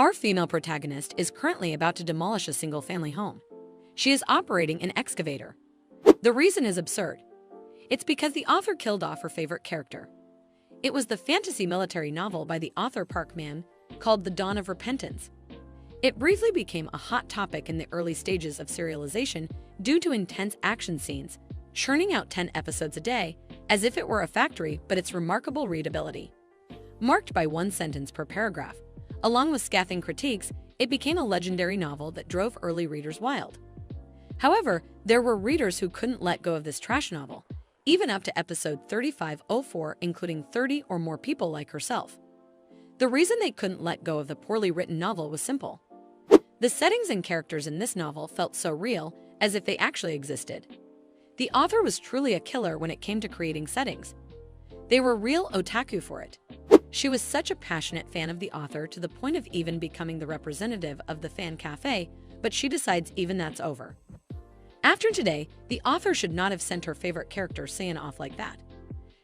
Our female protagonist is currently about to demolish a single-family home. She is operating an excavator. The reason is absurd. It's because the author killed off her favorite character. It was the fantasy military novel by the author Park Man called The Dawn of Repentance. It briefly became a hot topic in the early stages of serialization due to intense action scenes, churning out 10 episodes a day, as if it were a factory, but its remarkable readability. Marked by one sentence per paragraph, along with scathing critiques, it became a legendary novel that drove early readers wild. However, there were readers who couldn't let go of this trash novel, even up to episode 3504, including 30 or more people like herself. The reason they couldn't let go of the poorly written novel was simple. The settings and characters in this novel felt so real, as if they actually existed. The author was truly a killer when it came to creating settings. They were real otaku for it. She was such a passionate fan of the author to the point of even becoming the representative of the fan cafe, but she decides even that's over. After today, the author should not have sent her favorite character Seian off like that.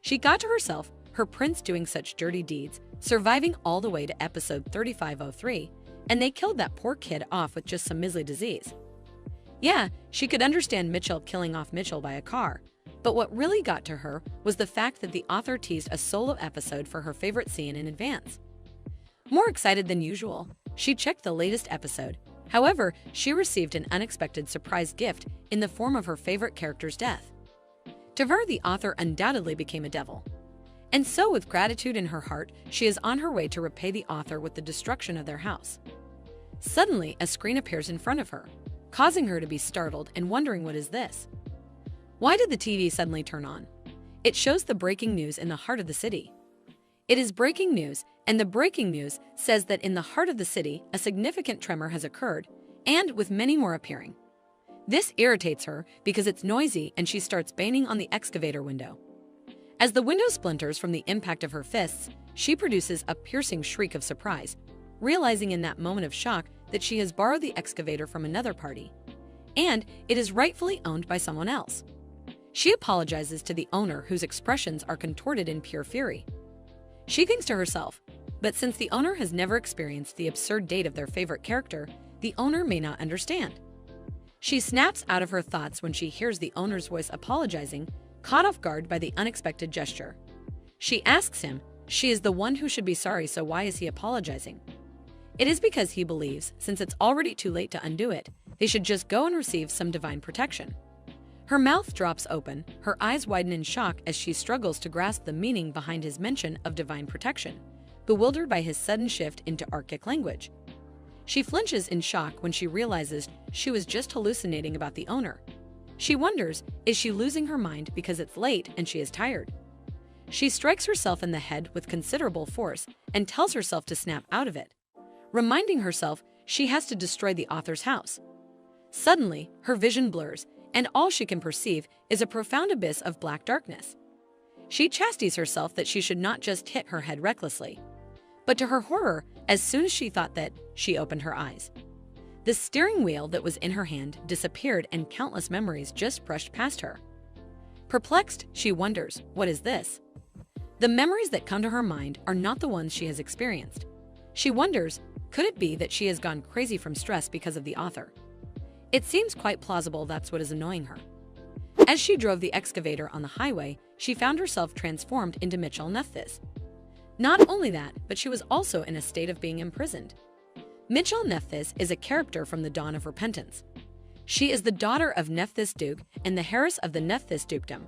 She got to herself, her prince doing such dirty deeds, surviving all the way to episode 3503, and they killed that poor kid off with just some measly disease. Yeah, she could understand Mitchell killing off Mitchell by a car, but what really got to her was the fact that the author teased a solo episode for her favorite Seian in advance. More excited than usual, she checked the latest episode. However, she received an unexpected surprise gift in the form of her favorite character's death. To her, the author undoubtedly became a devil. And so, with gratitude in her heart, she is on her way to repay the author with the destruction of their house. Suddenly, a screen appears in front of her, causing her to be startled and wondering, what is this? Why did the TV suddenly turn on? It shows the breaking news in the heart of the city. It is breaking news, and the breaking news says that in the heart of the city, a significant tremor has occurred, and with many more appearing. This irritates her because it's noisy, and she starts banging on the excavator window. As the window splinters from the impact of her fists, she produces a piercing shriek of surprise, realizing in that moment of shock that she has borrowed the excavator from another party, and it is rightfully owned by someone else. She apologizes to the owner, whose expressions are contorted in pure fury. She thinks to herself, but since the owner has never experienced the absurd date of their favorite character, the owner may not understand. She snaps out of her thoughts when she hears the owner's voice apologizing, caught off guard by the unexpected gesture. She asks him, she is the one who should be sorry, so why is he apologizing? It is because he believes, since it's already too late to undo it, they should just go and receive some divine protection. Her mouth drops open, her eyes widen in shock as she struggles to grasp the meaning behind his mention of divine protection, bewildered by his sudden shift into Archaic language. She flinches in shock when she realizes she was just hallucinating about the owner. She wonders, is she losing her mind because it's late and she is tired? She strikes herself in the head with considerable force and tells herself to snap out of it, reminding herself she has to destroy the author's house. Suddenly, her vision blurs, and all she can perceive is a profound abyss of black darkness. She chastises herself that she should not just hit her head recklessly. But to her horror, as soon as she thought that, she opened her eyes. The steering wheel that was in her hand disappeared and countless memories just brushed past her. Perplexed, she wonders, what is this? The memories that come to her mind are not the ones she has experienced. She wonders, could it be that she has gone crazy from stress because of the author? It seems quite plausible that's what is annoying her. As she drove the excavator on the highway, she found herself transformed into Mitchell Nephthys. Not only that, but she was also in a state of being imprisoned. Mitchell Nephthys is a character from the Dawn of Repentance. She is the daughter of Nephthys Duke and the heiress of the Nephthys Dukedom.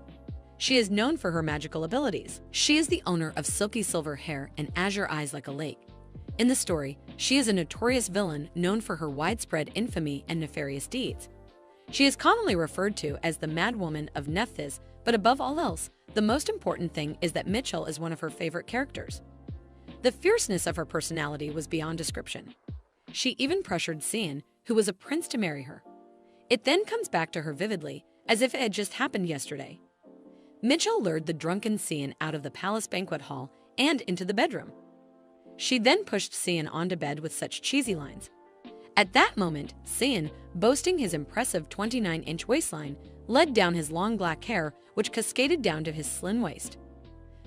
She is known for her magical abilities. She is the owner of silky silver hair and azure eyes like a lake. In the story, she is a notorious villain known for her widespread infamy and nefarious deeds. She is commonly referred to as the Mad Woman of Nephthys, but above all else, the most important thing is that Mitchell is one of her favorite characters. The fierceness of her personality was beyond description. She even pressured Seian, who was a prince, to marry her. It then comes back to her vividly, as if it had just happened yesterday. Mitchell lured the drunken Seian out of the palace banquet hall and into the bedroom. She then pushed Seian onto bed with such cheesy lines. At that moment, Seian, boasting his impressive 29-inch waistline, led down his long black hair, which cascaded down to his slim waist.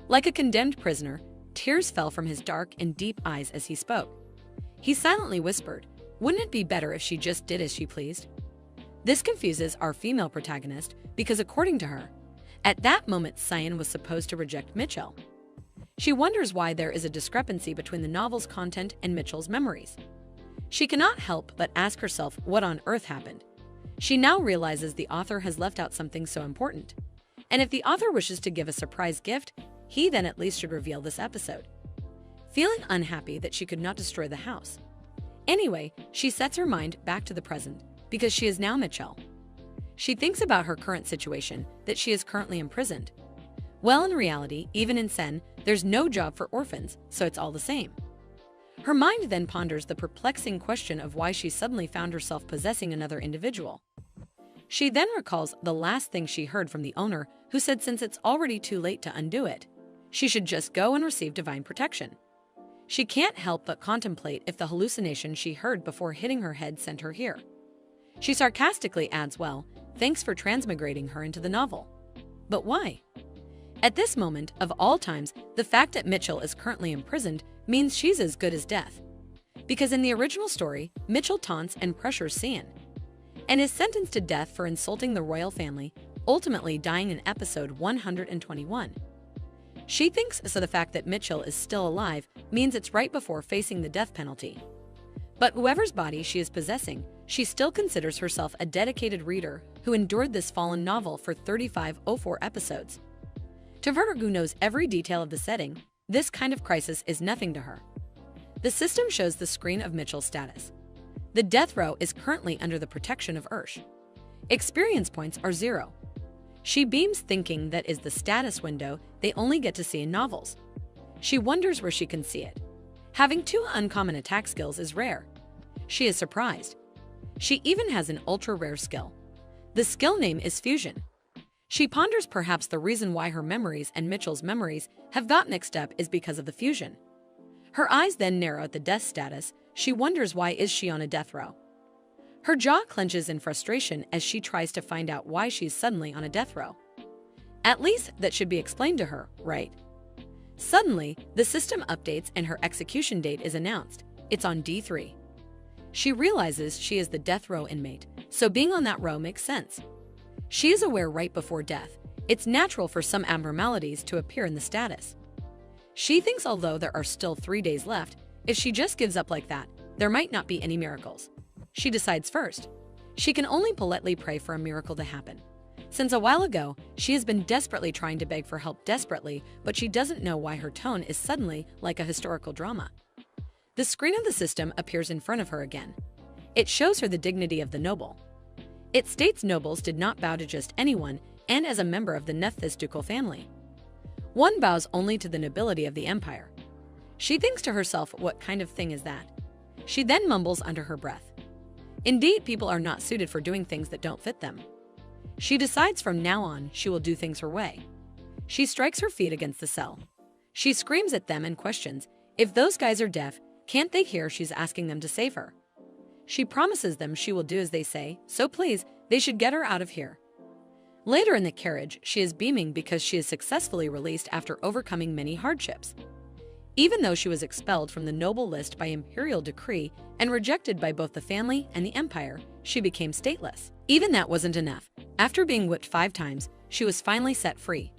Like a condemned prisoner, tears fell from his dark and deep eyes as he spoke. He silently whispered, "Wouldn't it be better if she just did as she pleased?" This confuses our female protagonist because, according to her, at that moment Cyan was supposed to reject Mitchell. She wonders why there is a discrepancy between the novel's content and Mitchell's memories. She cannot help but ask herself what on earth happened. She now realizes the author has left out something so important. And if the author wishes to give a surprise gift, he then at least should reveal this episode. Feeling unhappy that she could not destroy the house. Anyway, she sets her mind back to the present because she is now Mitchell. She thinks about her current situation, that she is currently imprisoned. Well, in reality, even in Sen, there's no job for orphans, so it's all the same. Her mind then ponders the perplexing question of why she suddenly found herself possessing another individual. She then recalls the last thing she heard from the owner, who said since it's already too late to undo it, she should just go and receive divine protection. She can't help but contemplate if the hallucination she heard before hitting her head sent her here. She sarcastically adds, "Well, thanks for transmigrating her into the novel." But why? At this moment, of all times, the fact that Mitchell is currently imprisoned means she's as good as death. Because in the original story, Mitchell taunts and pressures Cyan, and is sentenced to death for insulting the royal family, ultimately dying in episode 121. She thinks so the fact that Mitchell is still alive means it's right before facing the death penalty. But whoever's body she is possessing, she still considers herself a dedicated reader who endured this fallen novel for 3504 episodes. To Vertigo, who knows every detail of the setting, this kind of crisis is nothing to her. The system shows the screen of Mitchell's status. The death row is currently under the protection of Ursh. Experience points are 0. She beams, thinking that is the status window they only get to see in novels. She wonders where she can see it. Having 2 uncommon attack skills is rare. She is surprised. She even has an ultra-rare skill. The skill name is Fusion. She ponders perhaps the reason why her memories and Mitchell's memories have got mixed up is because of the fusion. Her eyes then narrow at the death status. She wonders why is she on a death row. Her jaw clenches in frustration as she tries to find out why she's suddenly on a death row. At least that should be explained to her, right? Suddenly, the system updates and her execution date is announced. It's on D3. She realizes she is the death row inmate, so being on that row makes sense. She is aware right before death, it's natural for some abnormalities to appear in the status. She thinks although there are still 3 days left, if she just gives up like that, there might not be any miracles. She decides first. She can only politely pray for a miracle to happen. Since a while ago, she has been desperately trying to beg for help desperately, but she doesn't know why her tone is suddenly like a historical drama. The screen of the system appears in front of her again. It shows her the dignity of the noble. It states nobles did not bow to just anyone, and as a member of the Nephthys ducal family. One bows only to the nobility of the empire. She thinks to herself, what kind of thing is that? She then mumbles under her breath. Indeed, people are not suited for doing things that don't fit them. She decides from now on she will do things her way. She strikes her feet against the cell. She screams at them and questions, if those guys are deaf, can't they hear she's asking them to save her? She promises them she will do as they say, so please, they should get her out of here. Later in the carriage, she is beaming because she is successfully released after overcoming many hardships. Even though she was expelled from the noble list by imperial decree and rejected by both the family and the empire, she became stateless. Even that wasn't enough. After being whipped 5 times, she was finally set free.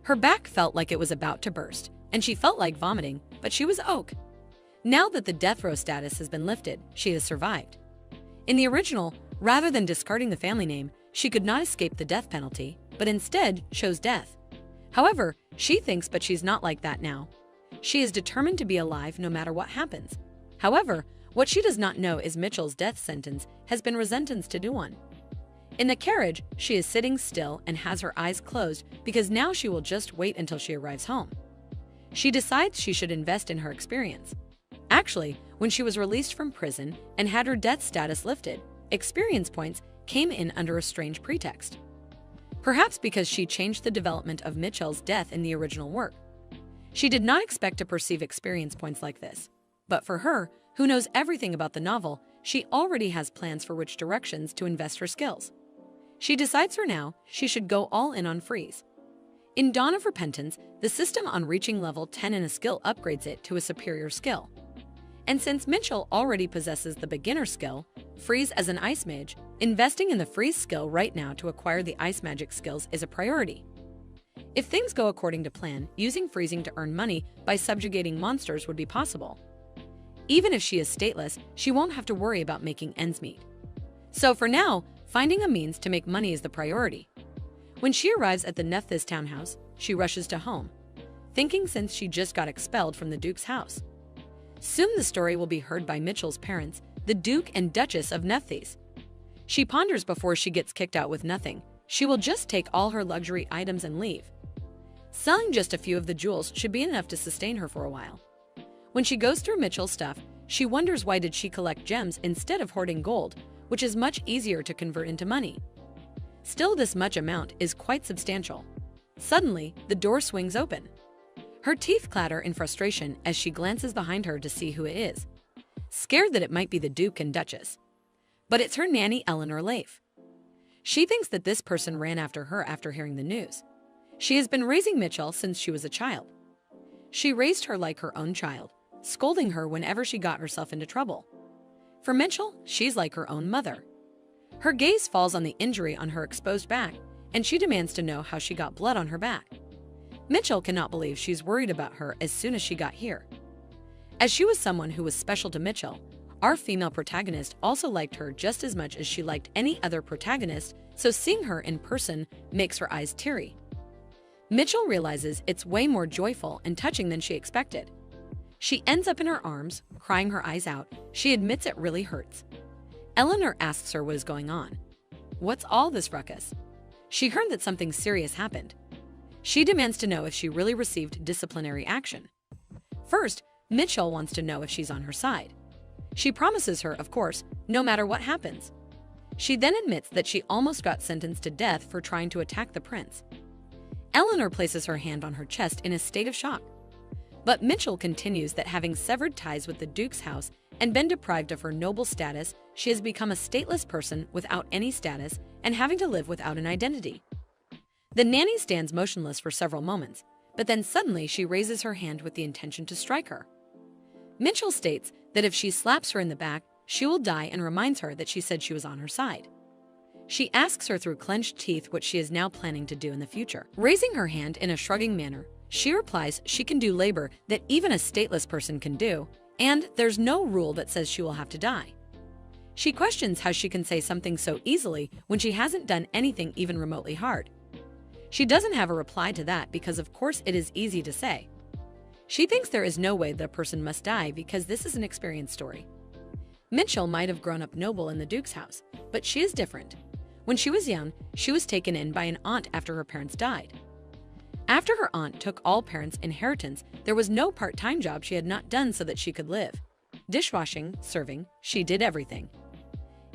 Her back felt like it was about to burst, and she felt like vomiting, but she was okay. Now that the death row status has been lifted, she has survived. In the original, rather than discarding the family name, she could not escape the death penalty, but instead chose death. However, she thinks but she's not like that now. She is determined to be alive no matter what happens. However, what she does not know is Mitchell's death sentence has been resentenced to do one. In the carriage, she is sitting still and has her eyes closed because now she will just wait until she arrives home. She decides she should invest in her experience. Actually, when she was released from prison and had her death status lifted, experience points came in under a strange pretext. Perhaps because she changed the development of Mitchell's death in the original work. She did not expect to perceive experience points like this. But for her, who knows everything about the novel, she already has plans for which directions to invest her skills. She decides for now she should go all in on freeze. In Dawn of Repentance, the system on reaching level 10 in a skill upgrades it to a superior skill. And since Mitchell already possesses the beginner skill, freeze as an ice mage, investing in the freeze skill right now to acquire the ice magic skills is a priority. If things go according to plan, using freezing to earn money by subjugating monsters would be possible. Even if she is stateless, she won't have to worry about making ends meet. So for now, finding a means to make money is the priority. When she arrives at the Nephthys townhouse, she rushes to home, thinking since she just got expelled from the Duke's house. Soon the story will be heard by Mitchell's parents, the Duke and Duchess of Nephthys. She ponders before she gets kicked out with nothing. She will just take all her luxury items and leave. Selling just a few of the jewels should be enough to sustain her for a while. When she goes through Mitchell's stuff, she wonders why did she collect gems instead of hoarding gold, which is much easier to convert into money. Still, this much amount is quite substantial. Suddenly, the door swings open. Her teeth clatter in frustration as she glances behind her to see who it is, scared that it might be the Duke and Duchess. But it's her nanny Eleanor Leif. She thinks that this person ran after her after hearing the news. She has been raising Mitchell since she was a child. She raised her like her own child, scolding her whenever she got herself into trouble. For Mitchell, she's like her own mother. Her gaze falls on the injury on her exposed back, and she demands to know how she got blood on her back. Mitchell cannot believe she's worried about her as soon as she got here. As she was someone who was special to Mitchell, our female protagonist also liked her just as much as she liked any other protagonist, so seeing her in person makes her eyes teary. Mitchell realizes it's way more joyful and touching than she expected. She ends up in her arms, crying her eyes out. She admits it really hurts. Eleanor asks her what is going on. What's all this ruckus? She heard that something serious happened. She demands to know if she really received disciplinary action. First, Mitchell wants to know if she's on her side. She promises her, of course, no matter what happens. She then admits that she almost got sentenced to death for trying to attack the prince. Eleanor places her hand on her chest in a state of shock. But Mitchell continues that having severed ties with the Duke's house and been deprived of her noble status, she has become a stateless person without any status and having to live without an identity. The nanny stands motionless for several moments, but then suddenly she raises her hand with the intention to strike her. Mitchell states that if she slaps her in the back, she will die and reminds her that she said she was on her side. She asks her through clenched teeth what she is now planning to do in the future. Raising her hand in a shrugging manner, she replies she can do labor that even a stateless person can do, and there's no rule that says she will have to die. She questions how she can say something so easily when she hasn't done anything even remotely hard. She doesn't have a reply to that because of course it is easy to say. She thinks there is no way the person must die because this is an experience story. Mitchell might have grown up noble in the Duke's house, but she is different. When she was young, she was taken in by an aunt after her parents died. After her aunt took all parents' inheritance, there was no part-time job she had not done so that she could live. Dishwashing, serving, she did everything.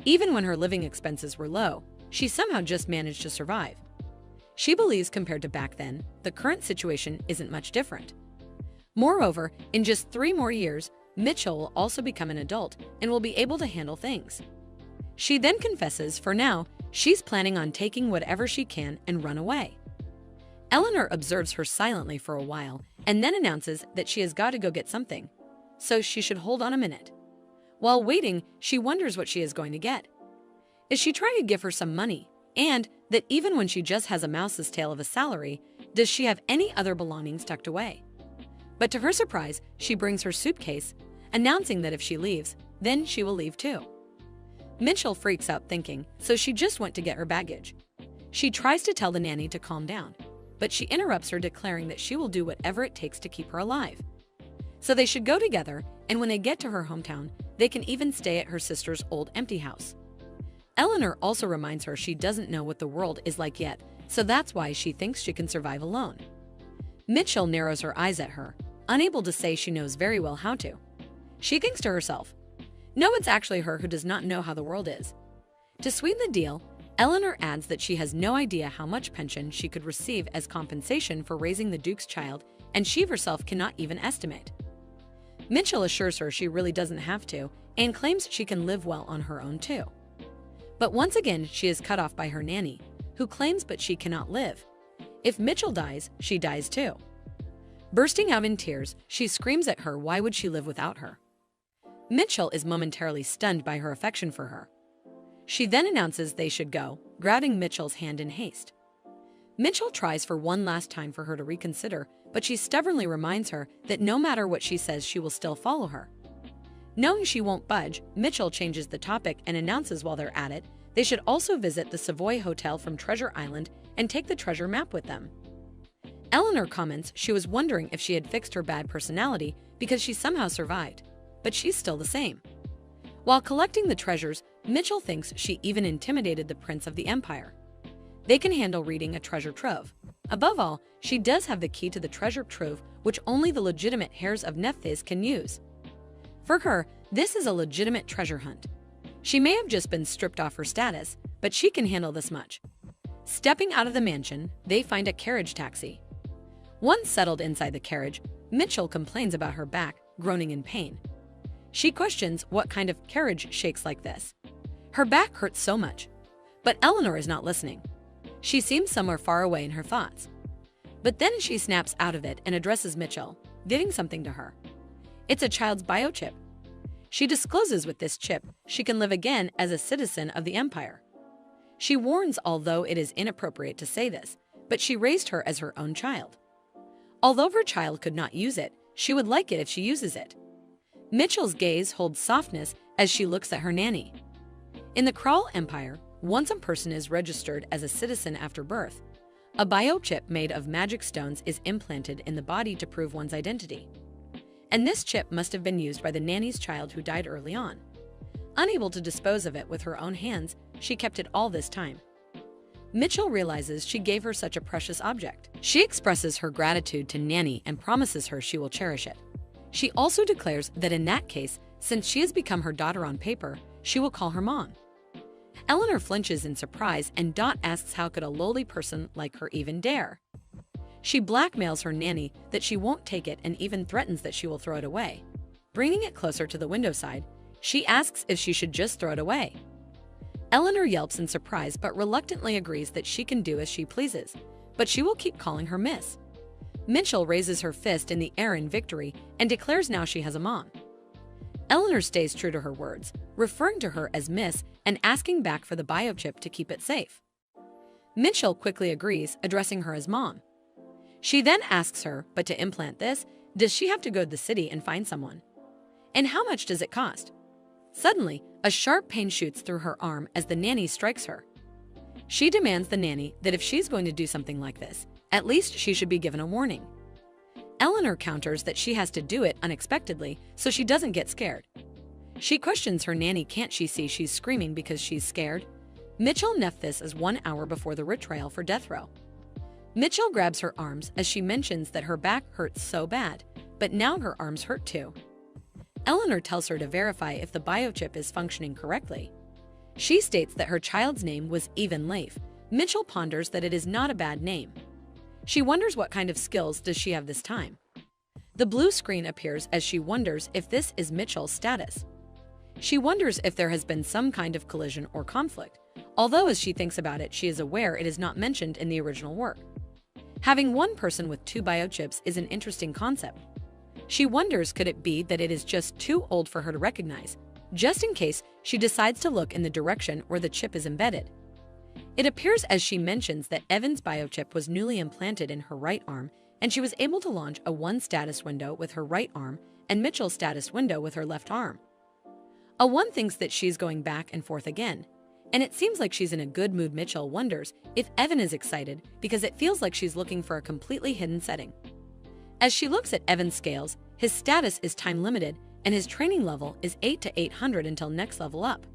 Even when her living expenses were low, she somehow just managed to survive. She believes compared to back then, the current situation isn't much different. Moreover, in just 3 more years, Mitchell will also become an adult and will be able to handle things. She then confesses, for now, she's planning on taking whatever she can and run away. Eleanor observes her silently for a while and then announces that she has got to go get something, so she should hold on a minute. While waiting, she wonders what she is going to get. Is she trying to give her some money? And that even when she just has a mouse's tail of a salary, does she have any other belongings tucked away? But to her surprise, she brings her suitcase, announcing that if she leaves, then she will leave too. Mitchell freaks out thinking, so she just went to get her baggage. She tries to tell the nanny to calm down, but she interrupts her, declaring that she will do whatever it takes to keep her alive. So they should go together, and when they get to her hometown, they can even stay at her sister's old empty house. Eleanor also reminds her she doesn't know what the world is like yet, so that's why she thinks she can survive alone. Mitchell narrows her eyes at her, unable to say she knows very well how to. She thinks to herself, no, it's actually her who does not know how the world is. To sweeten the deal, Eleanor adds that she has no idea how much pension she could receive as compensation for raising the Duke's child, and she herself cannot even estimate. Mitchell assures her she really doesn't have to, and claims she can live well on her own too. But once again, she is cut off by her nanny, who claims but she cannot live. If Mitchell dies, she dies too. Bursting out in tears, she screams at her why would she live without her. Mitchell is momentarily stunned by her affection for her. She then announces they should go, grabbing Mitchell's hand in haste. Mitchell tries for one last time for her to reconsider, but she stubbornly reminds her that no matter what she says, she will still follow her. Knowing she won't budge, Mitchell changes the topic and announces while they're at it, they should also visit the Savoy Hotel from Treasure Island and take the treasure map with them. Eleanor comments she was wondering if she had fixed her bad personality because she somehow survived, but she's still the same. While collecting the treasures, Mitchell thinks she even intimidated the Prince of the Empire. They can handle reading a treasure trove. Above all, she does have the key to the treasure trove, which only the legitimate heirs of Nephthys can use. For her, this is a legitimate treasure hunt. She may have just been stripped off her status, but she can handle this much. Stepping out of the mansion, they find a carriage taxi. Once settled inside the carriage, Mitchell complains about her back, groaning in pain. She questions what kind of carriage shakes like this. Her back hurts so much. But Eleanor is not listening. She seems somewhere far away in her thoughts. But then she snaps out of it and addresses Mitchell, giving something to her. It's a child's biochip. She discloses with this chip, she can live again as a citizen of the Empire. She warns although it is inappropriate to say this, but she raised her as her own child. Although her child could not use it, she would like it if she uses it. Mitchell's gaze holds softness as she looks at her nanny. In the Kral Empire, once a person is registered as a citizen after birth, a biochip made of magic stones is implanted in the body to prove one's identity. And this chip must have been used by the nanny's child who died early on. Unable to dispose of it with her own hands, she kept it all this time. Mitchell realizes she gave her such a precious object. She expresses her gratitude to Nanny and promises her she will cherish it. She also declares that in that case, since she has become her daughter on paper, she will call her mom. Eleanor flinches in surprise and Dot asks how could a lowly person like her even dare. She blackmails her nanny that she won't take it and even threatens that she will throw it away. Bringing it closer to the window side, she asks if she should just throw it away. Eleanor yelps in surprise but reluctantly agrees that she can do as she pleases, but she will keep calling her Miss. Mitchell raises her fist in the air in victory and declares now she has a mom. Eleanor stays true to her words, referring to her as Miss and asking back for the biochip to keep it safe. Mitchell quickly agrees, addressing her as Mom. She then asks her, but to implant this, does she have to go to the city and find someone? And how much does it cost? Suddenly, a sharp pain shoots through her arm as the nanny strikes her. She demands the nanny that if she's going to do something like this, at least she should be given a warning. Eleanor counters that she has to do it unexpectedly so she doesn't get scared. She questions her nanny, can't she see she's screaming because she's scared? Mitchell Nephthys is 1 hour before the retrial for death row. Mitchell grabs her arms as she mentions that her back hurts so bad, but now her arms hurt too. Eleanor tells her to verify if the biochip is functioning correctly. She states that her child's name was Even Leif. Mitchell ponders that it is not a bad name. She wonders what kind of skills does she have this time. The blue screen appears as she wonders if this is Mitchell's status. She wonders if there has been some kind of collision or conflict, although as she thinks about it, she is aware it is not mentioned in the original work. Having one person with 2 biochips is an interesting concept. She wonders could it be that it is just too old for her to recognize. Just in case, she decides to look in the direction where the chip is embedded. It appears as she mentions that Evan's biochip was newly implanted in her right arm and she was able to launch a 1 status window with her right arm and Mitchell's status window with her left arm. A 1 thinks that she's going back and forth again, and it seems like she's in a good mood. Mitchell wonders if Evan is excited because it feels like she's looking for a completely hidden setting. As she looks at Evan's scales, his status is time limited and his training level is 8 to 800 until next level up.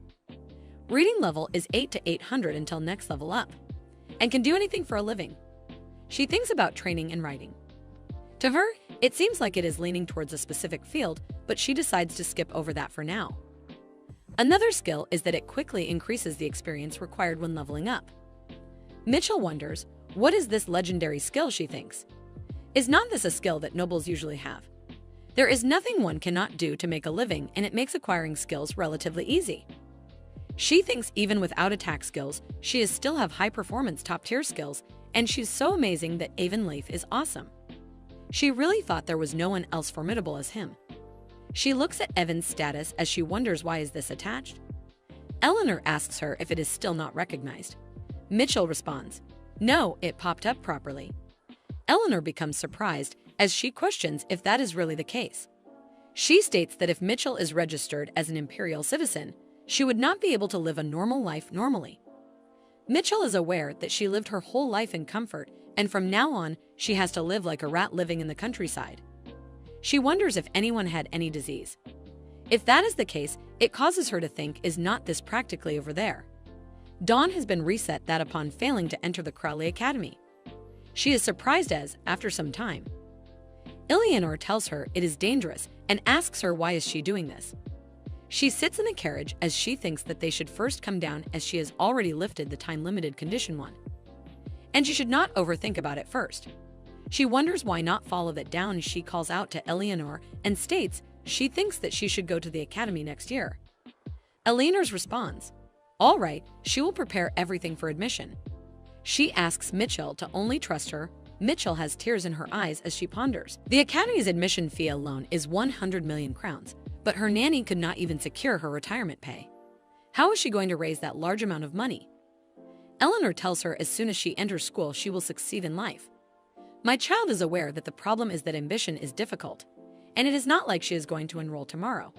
Reading level is 8 to 800 until next level up, and can do anything for a living. She thinks about training and writing. To her, it seems like it is leaning towards a specific field, but she decides to skip over that for now. Another skill is that it quickly increases the experience required when leveling up. Mitchell wonders, what is this legendary skill, she thinks? Is not this a skill that nobles usually have? There is nothing one cannot do to make a living, and it makes acquiring skills relatively easy. She thinks even without attack skills, she is still have high-performance top-tier skills, and she's so amazing that Even Leif is awesome. She really thought there was no one else formidable as him. She looks at Evan's status as she wonders why is this attached. Eleanor asks her if it is still not recognized. Mitchell responds, "No, it popped up properly." Eleanor becomes surprised as she questions if that is really the case. She states that if Mitchell is registered as an imperial citizen, she would not be able to live a normal life normally. Mitchell is aware that she lived her whole life in comfort, and from now on, she has to live like a rat living in the countryside. She wonders if anyone had any disease. If that is the case, it causes her to think, is not this practically over there? Dawn has been reset that upon failing to enter the Crowley Academy. She is surprised as, after some time, Eleanor tells her it is dangerous and asks her why is she doing this. She sits in the carriage as she thinks that they should first come down as she has already lifted the time-limited condition one. And she should not overthink about it first. She wonders why not follow that down as she calls out to Eleanor and states she thinks that she should go to the academy next year. Eleanor's responds, "All right, she will prepare everything for admission." She asks Mitchell to only trust her. Mitchell has tears in her eyes as she ponders. The academy's admission fee alone is 100 million crowns, but her nanny could not even secure her retirement pay. How is she going to raise that large amount of money? Eleanor tells her as soon as she enters school she will succeed in life. My child is aware that the problem is that ambition is difficult, and it is not like she is going to enroll tomorrow.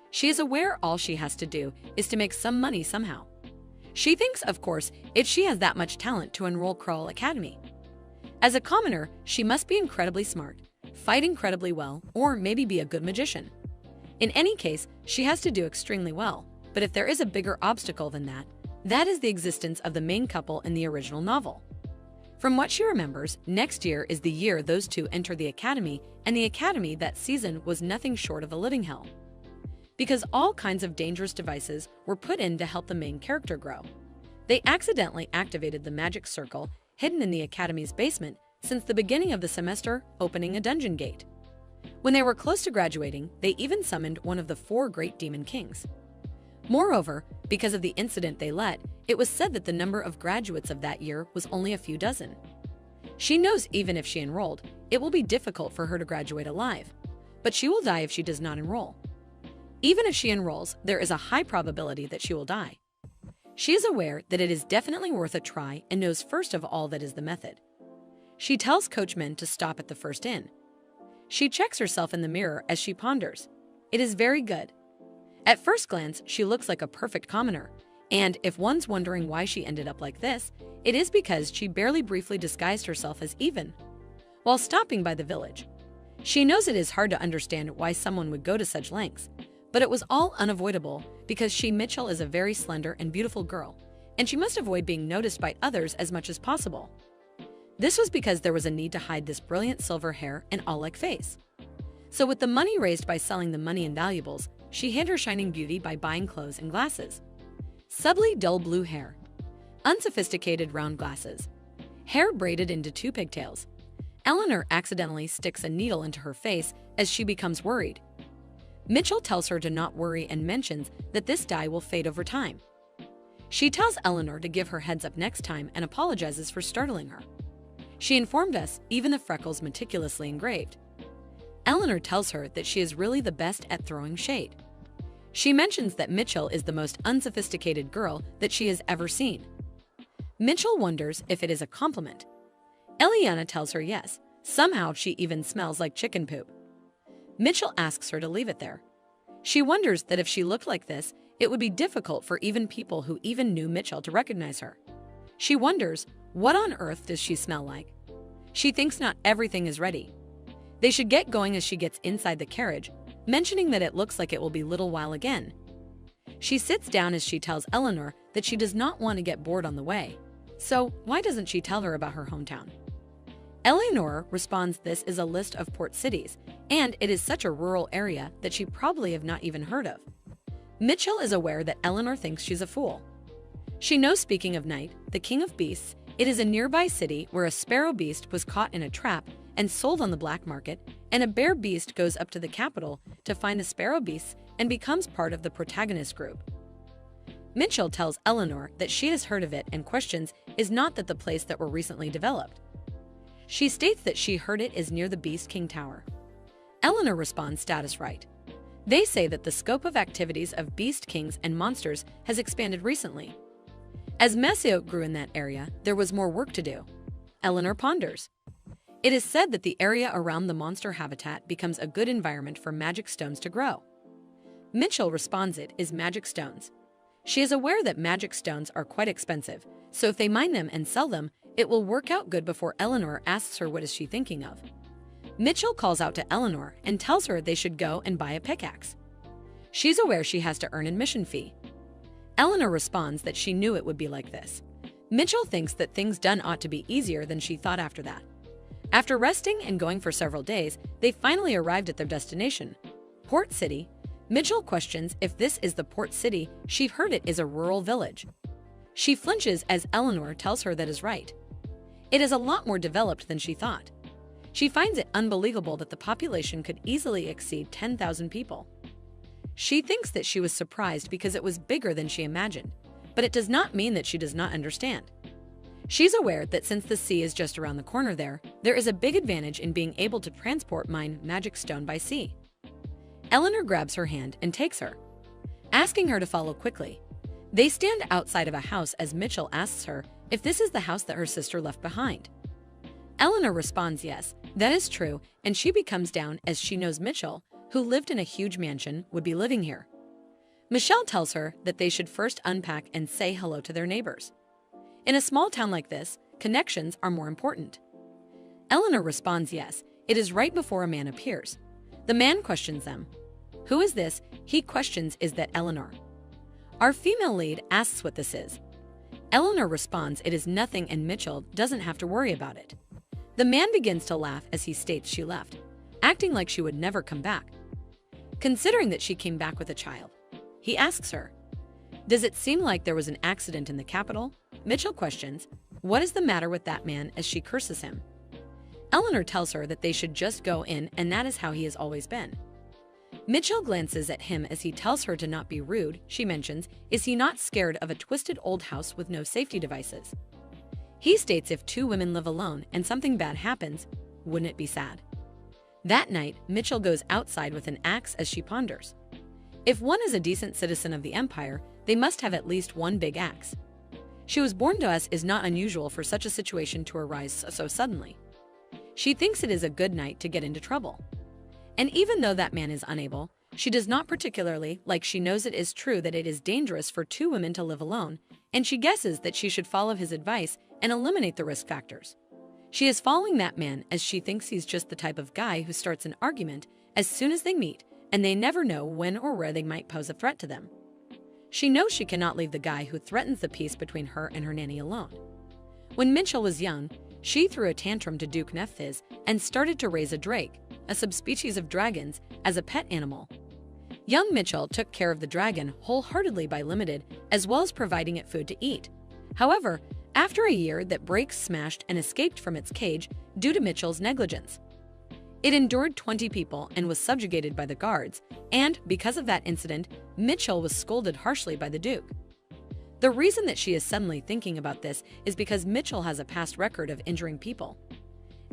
She is aware all she has to do is to make some money somehow. She thinks, of course, if she has that much talent to enroll Crowley Academy. As a commoner, she must be incredibly smart, fight incredibly well, or maybe be a good magician. In any case, she has to do extremely well, but if there is a bigger obstacle than that, that is the existence of the main couple in the original novel. From what she remembers, next year is the year those two enter the academy, and the academy that season was nothing short of a living hell. Because all kinds of dangerous devices were put in to help the main character grow. They accidentally activated the magic circle hidden in the academy's basement since the beginning of the semester, opening a dungeon gate. When they were close to graduating, they even summoned one of the 4 great demon kings. Moreover, because of the incident they let, it was said that the number of graduates of that year was only a few dozen. She knows even if she enrolled, it will be difficult for her to graduate alive, but she will die if she does not enroll. Even if she enrolls, there is a high probability that she will die. She is aware that it is definitely worth a try and knows first of all that is the method. She tells coachmen to stop at the first inn. She checks herself in the mirror as she ponders. It is very good. At first glance, she looks like a perfect commoner, and if one's wondering why she ended up like this, it is because she barely briefly disguised herself as Even. While stopping by the village, she knows it is hard to understand why someone would go to such lengths, but it was all unavoidable because Mitchell is a very slender and beautiful girl, and she must avoid being noticed by others as much as possible. This was because there was a need to hide this brilliant silver hair and all-like face. So with the money raised by selling the money and valuables, she hid her shining beauty by buying clothes and glasses. Subtly dull blue hair, unsophisticated round glasses, hair braided into 2 pigtails. Eleanor accidentally sticks a needle into her face as she becomes worried. Mitchell tells her to not worry and mentions that this dye will fade over time. She tells Eleanor to give her heads up next time and apologizes for startling her. She informed us even the freckles meticulously engraved. Eleanor tells her that she is really the best at throwing shade. She mentions that Mitchell is the most unsophisticated girl that she has ever seen. Mitchell wonders if it is a compliment. Eliana tells her yes. Somehow she even smells like chicken poop. Mitchell asks her to leave it there. She wonders that if she looked like this, it would be difficult for even people who even knew Mitchell to recognize her. She wonders, what on earth does she smell like? She thinks not everything is ready. They should get going as she gets inside the carriage, mentioning that it looks like it will be a little while again. She sits down as she tells Eleanor that she does not want to get bored on the way. So why doesn't she tell her about her hometown? Eleanor responds this is a list of port cities, and it is such a rural area that she probably have not even heard of. Mitchell is aware that Eleanor thinks she's a fool. She knows, speaking of Night, the king of beasts, it is a nearby city where a sparrow beast was caught in a trap and sold on the black market, and a bear beast goes up to the capital to find the sparrow beasts and becomes part of the protagonist group. Mitchell tells Eleanor that she has heard of it and questions is not that the place that were recently developed. She states that she heard it is near the Beast King Tower. Eleanor responds status right. They say that the scope of activities of beast kings and monsters has expanded recently. As Messiot grew in that area, there was more work to do. Eleanor ponders. It is said that the area around the monster habitat becomes a good environment for magic stones to grow. Mitchell responds it is magic stones. She is aware that magic stones are quite expensive, so if they mine them and sell them, it will work out good before Eleanor asks her what is she thinking of. Mitchell calls out to Eleanor and tells her they should go and buy a pickaxe. She's aware she has to earn admission fee. Eleanor responds that she knew it would be like this. Mitchell thinks that things done ought to be easier than she thought after that. After resting and going for several days, they finally arrived at their destination, Port City. Mitchell questions if this is the port city. She heard it is a rural village. She flinches as Eleanor tells her that is right. It is a lot more developed than she thought. She finds it unbelievable that the population could easily exceed 10,000 people. She thinks that she was surprised because it was bigger than she imagined, but it does not mean that she does not understand. She's aware that since the sea is just around the corner there is a big advantage in being able to transport mine magic stone by sea. Eleanor grabs her hand and takes her, asking her to follow quickly. They stand outside of a house as Mitchell asks her if this is the house that her sister left behind. Eleanor responds yes, that is true, and she becomes down as she knows Mitchell, who lived in a huge mansion, would be living here. Michelle tells her that they should first unpack and say hello to their neighbors. In a small town like this, connections are more important. Eleanor responds yes, it is right before a man appears. The man questions them. Who is this? He questions is that Eleanor. Our female lead asks what this is. Eleanor responds it is nothing and Mitchell doesn't have to worry about it. The man begins to laugh as he states she left, acting like she would never come back. Considering that she came back with a child, he asks her, does it seem like there was an accident in the capital? Mitchell questions, what is the matter with that man as she curses him. Eleanor tells her that they should just go in and that is how he has always been. Mitchell glances at him as he tells her to not be rude. She mentions, is he not scared of a twisted old house with no safety devices? He states if two women live alone and something bad happens, wouldn't it be sad? That night, Mitchell goes outside with an axe as she ponders. If one is a decent citizen of the Empire, they must have at least one big axe. She was born to us is not unusual for such a situation to arise so suddenly. She thinks it is a good night to get into trouble. And even though that man is unable, she does not particularly like she knows it is true that it is dangerous for two women to live alone, and she guesses that she should follow his advice and eliminate the risk factors. She is following that man as she thinks he's just the type of guy who starts an argument as soon as they meet, and they never know when or where they might pose a threat to them. She knows she cannot leave the guy who threatens the peace between her and her nanny alone. When Mitchell was young, she threw a tantrum to Duke Nephthys and started to raise a drake, a subspecies of dragons, as a pet animal. Young Mitchell took care of the dragon wholeheartedly by limited, as well as providing it food to eat. However, after a year that Drake smashed and escaped from its cage due to Mitchell's negligence. It endured 20 people and was subjugated by the guards, and because of that incident, Mitchell was scolded harshly by the Duke. The reason that she is suddenly thinking about this is because Mitchell has a past record of injuring people.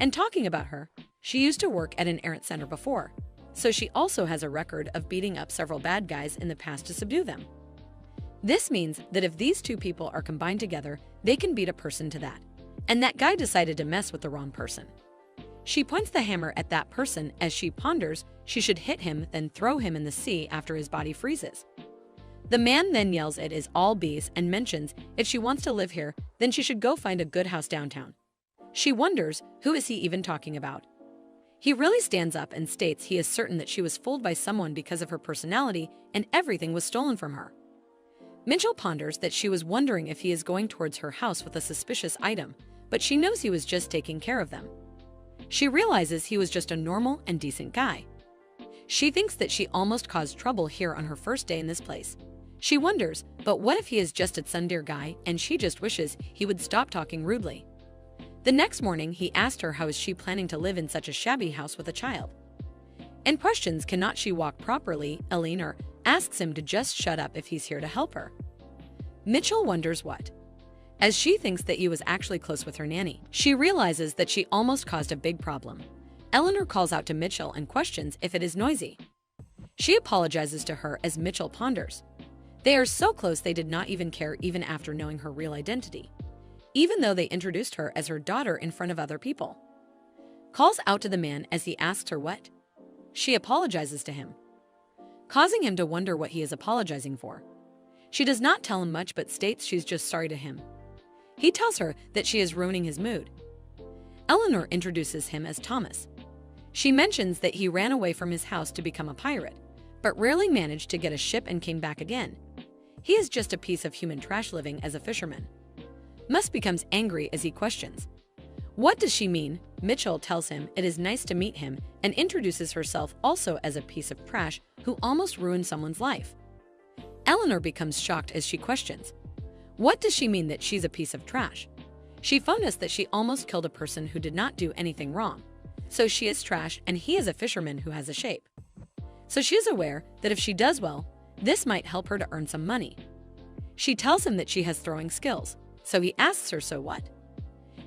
And talking about her, she used to work at an errant center before, so she also has a record of beating up several bad guys in the past to subdue them. This means that if these two people are combined together, they can beat a person to that. And that guy decided to mess with the wrong person. She points the hammer at that person as she ponders she should hit him then throw him in the sea after his body freezes. The man then yells it is all bees and mentions if she wants to live here, then she should go find a good house downtown. She wonders, who is he even talking about? He really stands up and states he is certain that she was fooled by someone because of her personality and everything was stolen from her. Mitchell ponders that she was wondering if he is going towards her house with a suspicious item, but she knows he was just taking care of them. She realizes he was just a normal and decent guy. She thinks that she almost caused trouble here on her first day in this place. She wonders, but what if he is just a tsundere guy and she just wishes he would stop talking rudely? The next morning, he asked her how is she planning to live in such a shabby house with a child. And questions cannot she walk properly, Eleanor asks him to just shut up if he's here to help her. Mitchell wonders what. As she thinks that he was actually close with her nanny, she realizes that she almost caused a big problem. Eleanor calls out to Mitchell and questions if it is noisy. She apologizes to her as Mitchell ponders. They are so close they did not even care even after knowing her real identity, even though they introduced her as her daughter in front of other people. Calls out to the man as he asks her what. She apologizes to him, causing him to wonder what he is apologizing for. She does not tell him much but states she's just sorry to him. He tells her that she is ruining his mood. Eleanor introduces him as Thomas. She mentions that he ran away from his house to become a pirate, but rarely managed to get a ship and came back again. He is just a piece of human trash living as a fisherman. Musk becomes angry as he questions. What does she mean? Mitchell tells him it is nice to meet him and introduces herself also as a piece of trash who almost ruined someone's life. Eleanor becomes shocked as she questions. What does she mean that she's a piece of trash? She phoned us that she almost killed a person who did not do anything wrong. So she is trash and he is a fisherman who has a shape. So she is aware that if she does well, this might help her to earn some money. She tells him that she has throwing skills, so he asks her so what.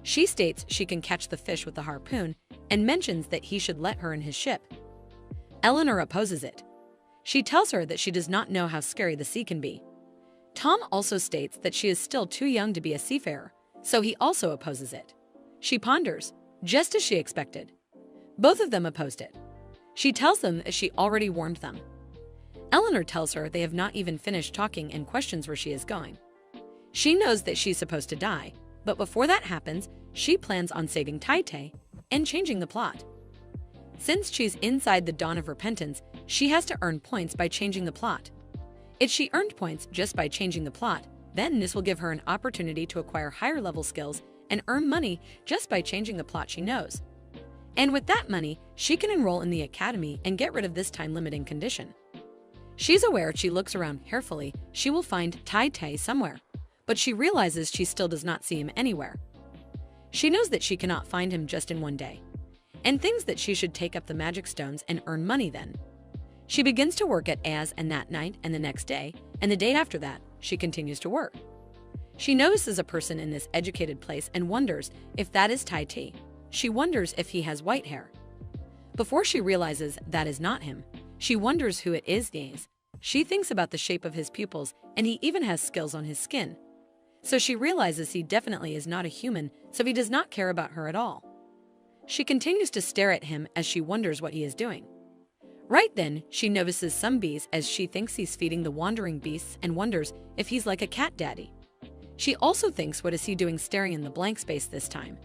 She states she can catch the fish with the harpoon and mentions that he should let her in his ship. Eleanor opposes it. She tells her that she does not know how scary the sea can be. Tom also states that she is still too young to be a seafarer, so he also opposes it. She ponders, just as she expected. Both of them opposed it. She tells them that she already warned them. Eleanor tells her they have not even finished talking and questions where she is going. She knows that she's supposed to die, but before that happens, she plans on saving Tai-Tai and changing the plot. Since she's inside the dawn of repentance, she has to earn points by changing the plot. If she earned points just by changing the plot, then this will give her an opportunity to acquire higher level skills and earn money just by changing the plot she knows. And with that money, she can enroll in the academy and get rid of this time-limiting condition. She's aware if she looks around carefully, she will find Tai-Tai somewhere, but she realizes she still does not see him anywhere. She knows that she cannot find him just in one day, and thinks that she should take up the magic stones and earn money then. She begins to work at Az and that night and the next day, and the day after that, she continues to work. She notices a person in this educated place and wonders if that is Tai-Tai. She wonders if he has white hair. Before she realizes that is not him, she wonders who it is. She thinks about the shape of his pupils and he even has skills on his skin. So she realizes he definitely is not a human, so he does not care about her at all. She continues to stare at him as she wonders what he is doing. Right then, she notices some bees as she thinks he's feeding the wandering beasts and wonders if he's like a cat daddy. She also thinks what is he doing staring in the blank space this time.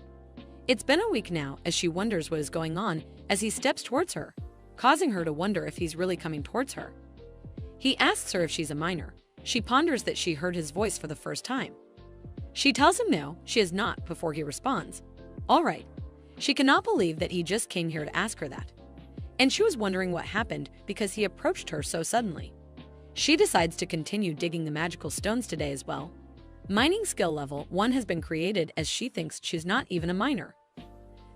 It's been a week now as she wonders what is going on as he steps towards her, causing her to wonder if he's really coming towards her. He asks her if she's a minor. She ponders that she heard his voice for the first time. She tells him no, she is not before he responds. All right. She cannot believe that he just came here to ask her that. And she was wondering what happened because he approached her so suddenly. She decides to continue digging the magical stones today as well. Mining skill level 1 has been created as she thinks she's not even a miner.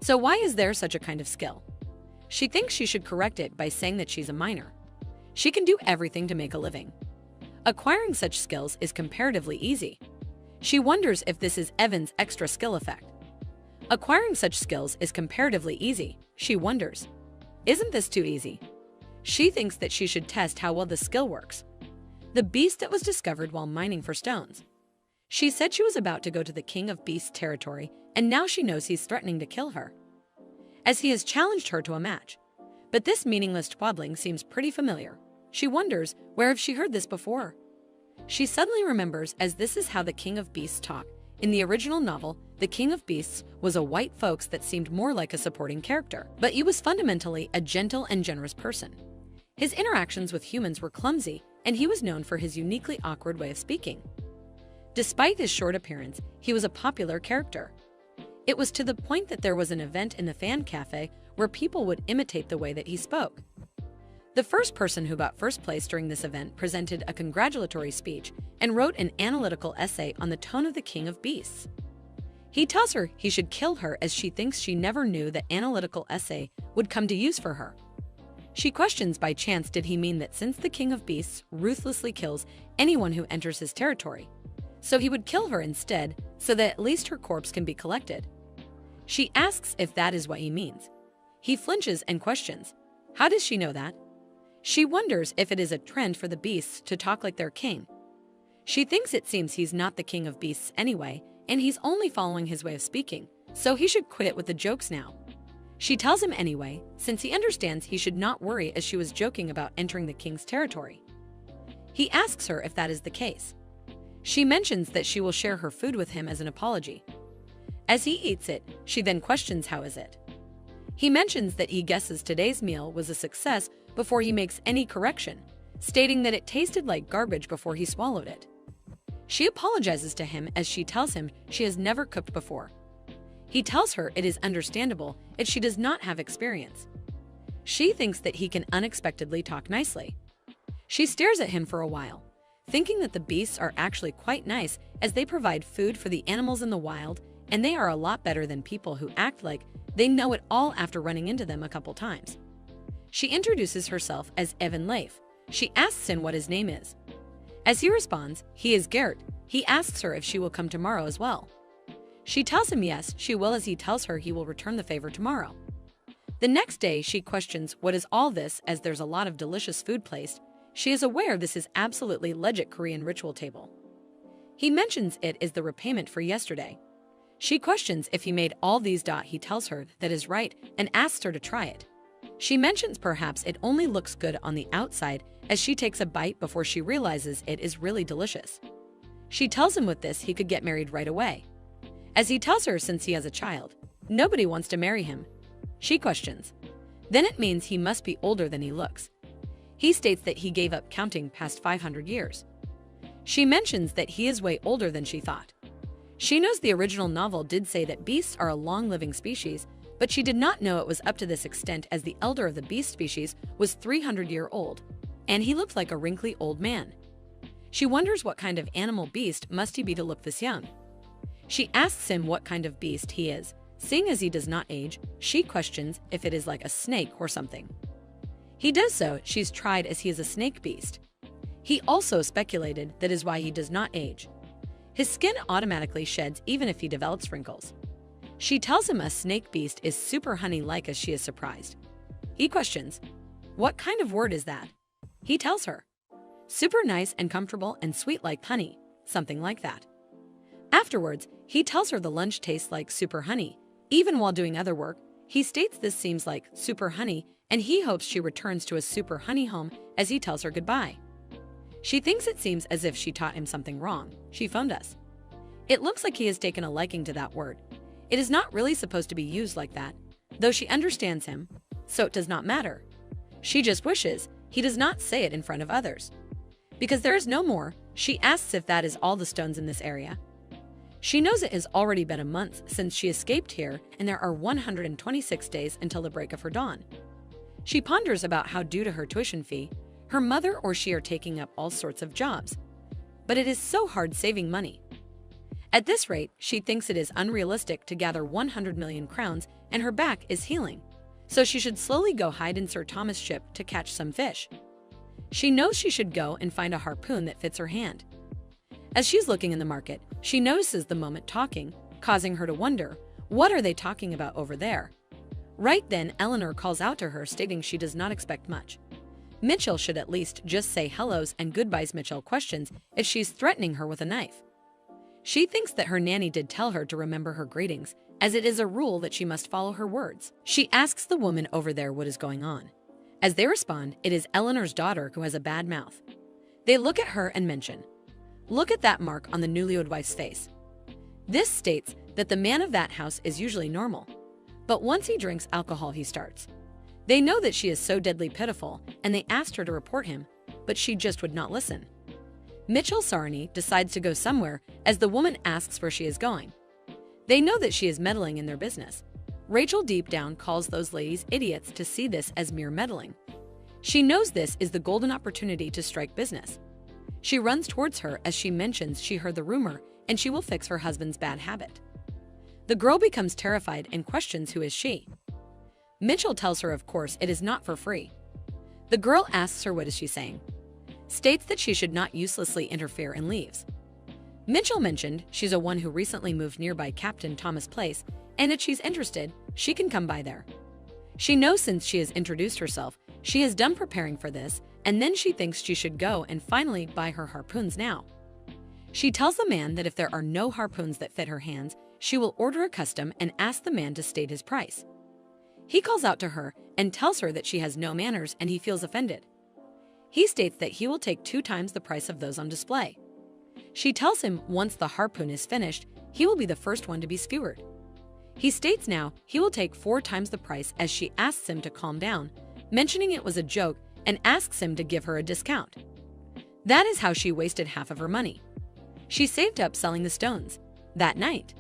So why is there such a kind of skill? She thinks she should correct it by saying that she's a miner. She can do everything to make a living. Acquiring such skills is comparatively easy. She wonders if this is Evan's extra skill effect. Acquiring such skills is comparatively easy, she wonders. Isn't this too easy? She thinks that she should test how well the skill works. The beast that was discovered while mining for stones. She said she was about to go to the King of Beasts territory, and now she knows he's threatening to kill her, as he has challenged her to a match. But this meaningless twaddling seems pretty familiar. She wonders, where have she heard this before? She suddenly remembers as this is how the King of Beasts talk. In the original novel, the King of Beasts was a white fox that seemed more like a supporting character, but he was fundamentally a gentle and generous person. His interactions with humans were clumsy, and he was known for his uniquely awkward way of speaking. Despite his short appearance, he was a popular character. It was to the point that there was an event in the fan cafe where people would imitate the way that he spoke. The first person who got first place during this event presented a congratulatory speech and wrote an analytical essay on the tone of the King of Beasts. He tells her he should kill her as she thinks she never knew that analytical essay would come to use for her. She questions by chance did he mean that since the King of Beasts ruthlessly kills anyone who enters his territory, so he would kill her instead so that at least her corpse can be collected. She asks if that is what he means. He flinches and questions. How does she know that? She wonders if it is a trend for the beasts to talk like their king. She thinks it seems he's not the king of beasts anyway, and he's only following his way of speaking, so he should quit it with the jokes now. She tells him anyway, since he understands he should not worry, as she was joking about entering the king's territory. He asks her if that is the case. She mentions that she will share her food with him as an apology. As he eats it, she then questions how is it. He mentions that he guesses today's meal was a success before he makes any correction, stating that it tasted like garbage before he swallowed it. She apologizes to him as she tells him she has never cooked before. He tells her it is understandable if she does not have experience. She thinks that he can unexpectedly talk nicely. She stares at him for a while, thinking that the beasts are actually quite nice as they provide food for the animals in the wild, and they are a lot better than people who act like they know it all after running into them a couple times. She introduces herself as Evan Leif. She asks him what his name is. As he responds, he is Gert. He asks her if she will come tomorrow as well. She tells him yes, she will, as he tells her he will return the favor tomorrow. The next day, she questions what is all this as there's a lot of delicious food placed. She is aware this is absolutely legit Korean ritual table. He mentions it is the repayment for yesterday. She questions if he made all these. He tells her that is right and asks her to try it. She mentions perhaps it only looks good on the outside as she takes a bite before she realizes it is really delicious. She tells him with this he could get married right away. As he tells her since he has a child, nobody wants to marry him. She questions. Then it means he must be older than he looks. He states that he gave up counting past 500 years. She mentions that he is way older than she thought. She knows the original novel did say that beasts are a long-living species, but she did not know it was up to this extent as the elder of the beast species was 300-year-old, and he looked like a wrinkly old man. She wonders what kind of animal beast must he be to look this young. She asks him what kind of beast he is. Seeing as he does not age, she questions if it is like a snake or something. He does so. She's tried as he is a snake beast. He also speculated that is why he does not age. His skin automatically sheds even if he develops wrinkles. She tells him a snake beast is super honey-like as she is surprised. He questions, what kind of word is that? He tells her, super nice and comfortable and sweet like honey, something like that. Afterwards, he tells her the lunch tastes like super honey. Even while doing other work, he states this seems like super honey and he hopes she returns to a super honey home as he tells her goodbye. She thinks it seems as if she taught him something wrong. She phoned us. It looks like he has taken a liking to that word. It is not really supposed to be used like that, though she understands him, so it does not matter. She just wishes he does not say it in front of others. Because there is no more, she asks if that is all the stones in this area. She knows it has already been a month since she escaped here and there are 126 days until the break of her dawn. She ponders about how due to her tuition fee, her mother or she are taking up all sorts of jobs. But it is so hard saving money. At this rate, she thinks it is unrealistic to gather 100 million crowns and her back is healing. So she should slowly go hide in Sir Thomas' ship to catch some fish. She knows she should go and find a harpoon that fits her hand. As she's looking in the market, she notices the moment talking, causing her to wonder, what are they talking about over there? Right then, Eleanor calls out to her stating she does not expect much. Mitchell should at least just say hellos and goodbyes. Mitchell questions if she's threatening her with a knife. She thinks that her nanny did tell her to remember her greetings, as it is a rule that she must follow her words. She asks the woman over there what is going on. As they respond, it is Eleanor's daughter who has a bad mouth. They look at her and mention, look at that mark on the newlywed wife's face. This states that the man of that house is usually normal, but once he drinks alcohol he starts. They know that she is so deadly pitiful and they asked her to report him, but she just would not listen. Mitchell Sarney decides to go somewhere as the woman asks where she is going. They know that she is meddling in their business. Rachel deep down calls those ladies idiots to see this as mere meddling. She knows this is the golden opportunity to strike business. She runs towards her as she mentions she heard the rumor and she will fix her husband's bad habit. The girl becomes terrified and questions who is she. Mitchell tells her of course it is not for free. The girl asks her what is she saying. States that she should not uselessly interfere and leaves. Mitchell mentioned she's a one who recently moved nearby Captain Thomas' place and if she's interested, she can come by there. She knows since she has introduced herself, She is done preparing for this, and then she thinks she should go and finally buy her harpoons now. She tells the man that if there are no harpoons that fit her hands, she will order a custom and ask the man to state his price. He calls out to her and tells her that she has no manners, and he feels offended. He states that he will take 2 times the price of those on display. She tells him once the harpoon is finished, he will be the first one to be skewered. He states now he will take 4 times the price as she asks him to calm down, mentioning it was a joke, and asks him to give her a discount. That is how she wasted half of her money. She saved up selling the stones. That night,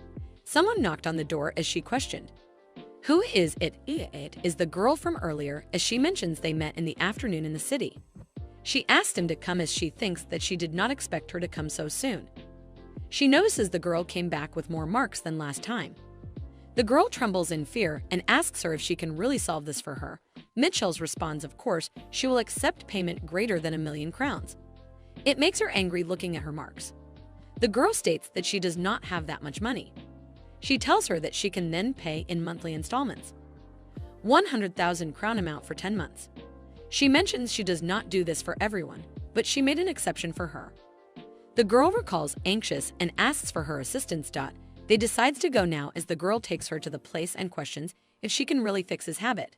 someone knocked on the door as she questioned. Who is it? It is the girl from earlier, as she mentions they met in the afternoon in the city. She asked him to come as she thinks that she did not expect her to come so soon. She notices the girl came back with more marks than last time. The girl trembles in fear and asks her if she can really solve this for her. Mitchell responds of course she will accept payment greater than 1,000,000 crowns. It makes her angry looking at her marks. The girl states that she does not have that much money. She tells her that she can then pay in monthly installments. 100,000 crown amount for 10 months. She mentions she does not do this for everyone, but she made an exception for her. The girl recalls anxious and asks for her assistance. They decides to go now as the girl takes her to the place and questions if she can really fix his habit.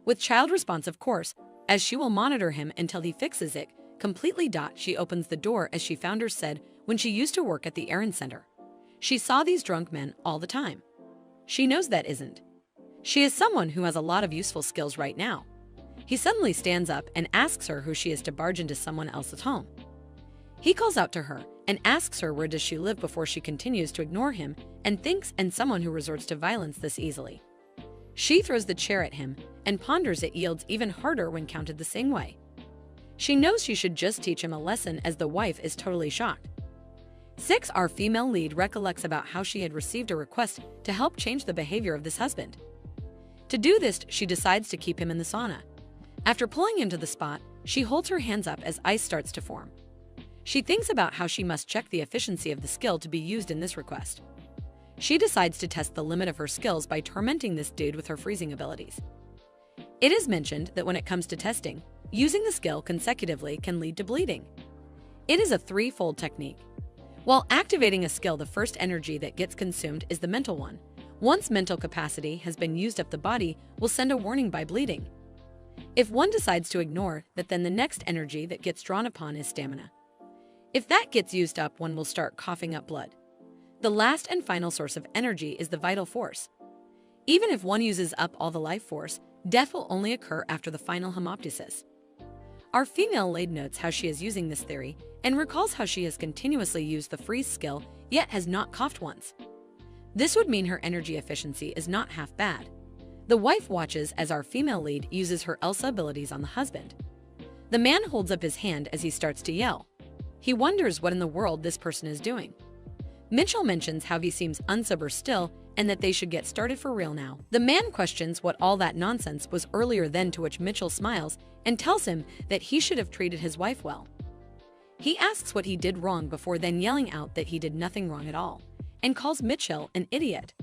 With child response of course, as she will monitor him until he fixes it completely. She opens the door as she founder said when she used to work at the errand center. She saw these drunk men all the time. She knows that isn't. She is someone who has a lot of useful skills right now. He suddenly stands up and asks her who she is to barge into someone else's home. He calls out to her and asks her where does she live before she continues to ignore him and thinks and someone who resorts to violence this easily. She throws the chair at him and ponders it yields even harder when counted the same way. She knows she should just teach him a lesson as the wife is totally shocked. 6. Our female lead recollects about how she had received a request to help change the behavior of this husband. To do this, she decides to keep him in the sauna. After pulling him to the spot, she holds her hands up as ice starts to form. She thinks about how she must check the efficiency of the skill to be used in this request. She decides to test the limit of her skills by tormenting this dude with her freezing abilities. It is mentioned that when it comes to testing, using the skill consecutively can lead to bleeding. It is a 3-fold technique. While activating a skill, the first energy that gets consumed is the mental one. Once mental capacity has been used up, the body will send a warning by bleeding. If one decides to ignore that, then the next energy that gets drawn upon is stamina. If that gets used up, one will start coughing up blood. The last and final source of energy is the vital force. Even if one uses up all the life force, death will only occur after the final hemoptysis. Our female lead notes how she is using this theory and recalls how she has continuously used the freeze skill yet has not coughed once. This would mean her energy efficiency is not half bad. The wife watches as our female lead uses her Elsa abilities on the husband. The man holds up his hand as he starts to yell. He wonders what in the world this person is doing. Mitchell mentions how he seems unsober still and that they should get started for real now. The man questions what all that nonsense was earlier, then to which Mitchell smiles and tells him that he should have treated his wife well. He asks what he did wrong before then yelling out that he did nothing wrong at all and calls Mitchell an idiot.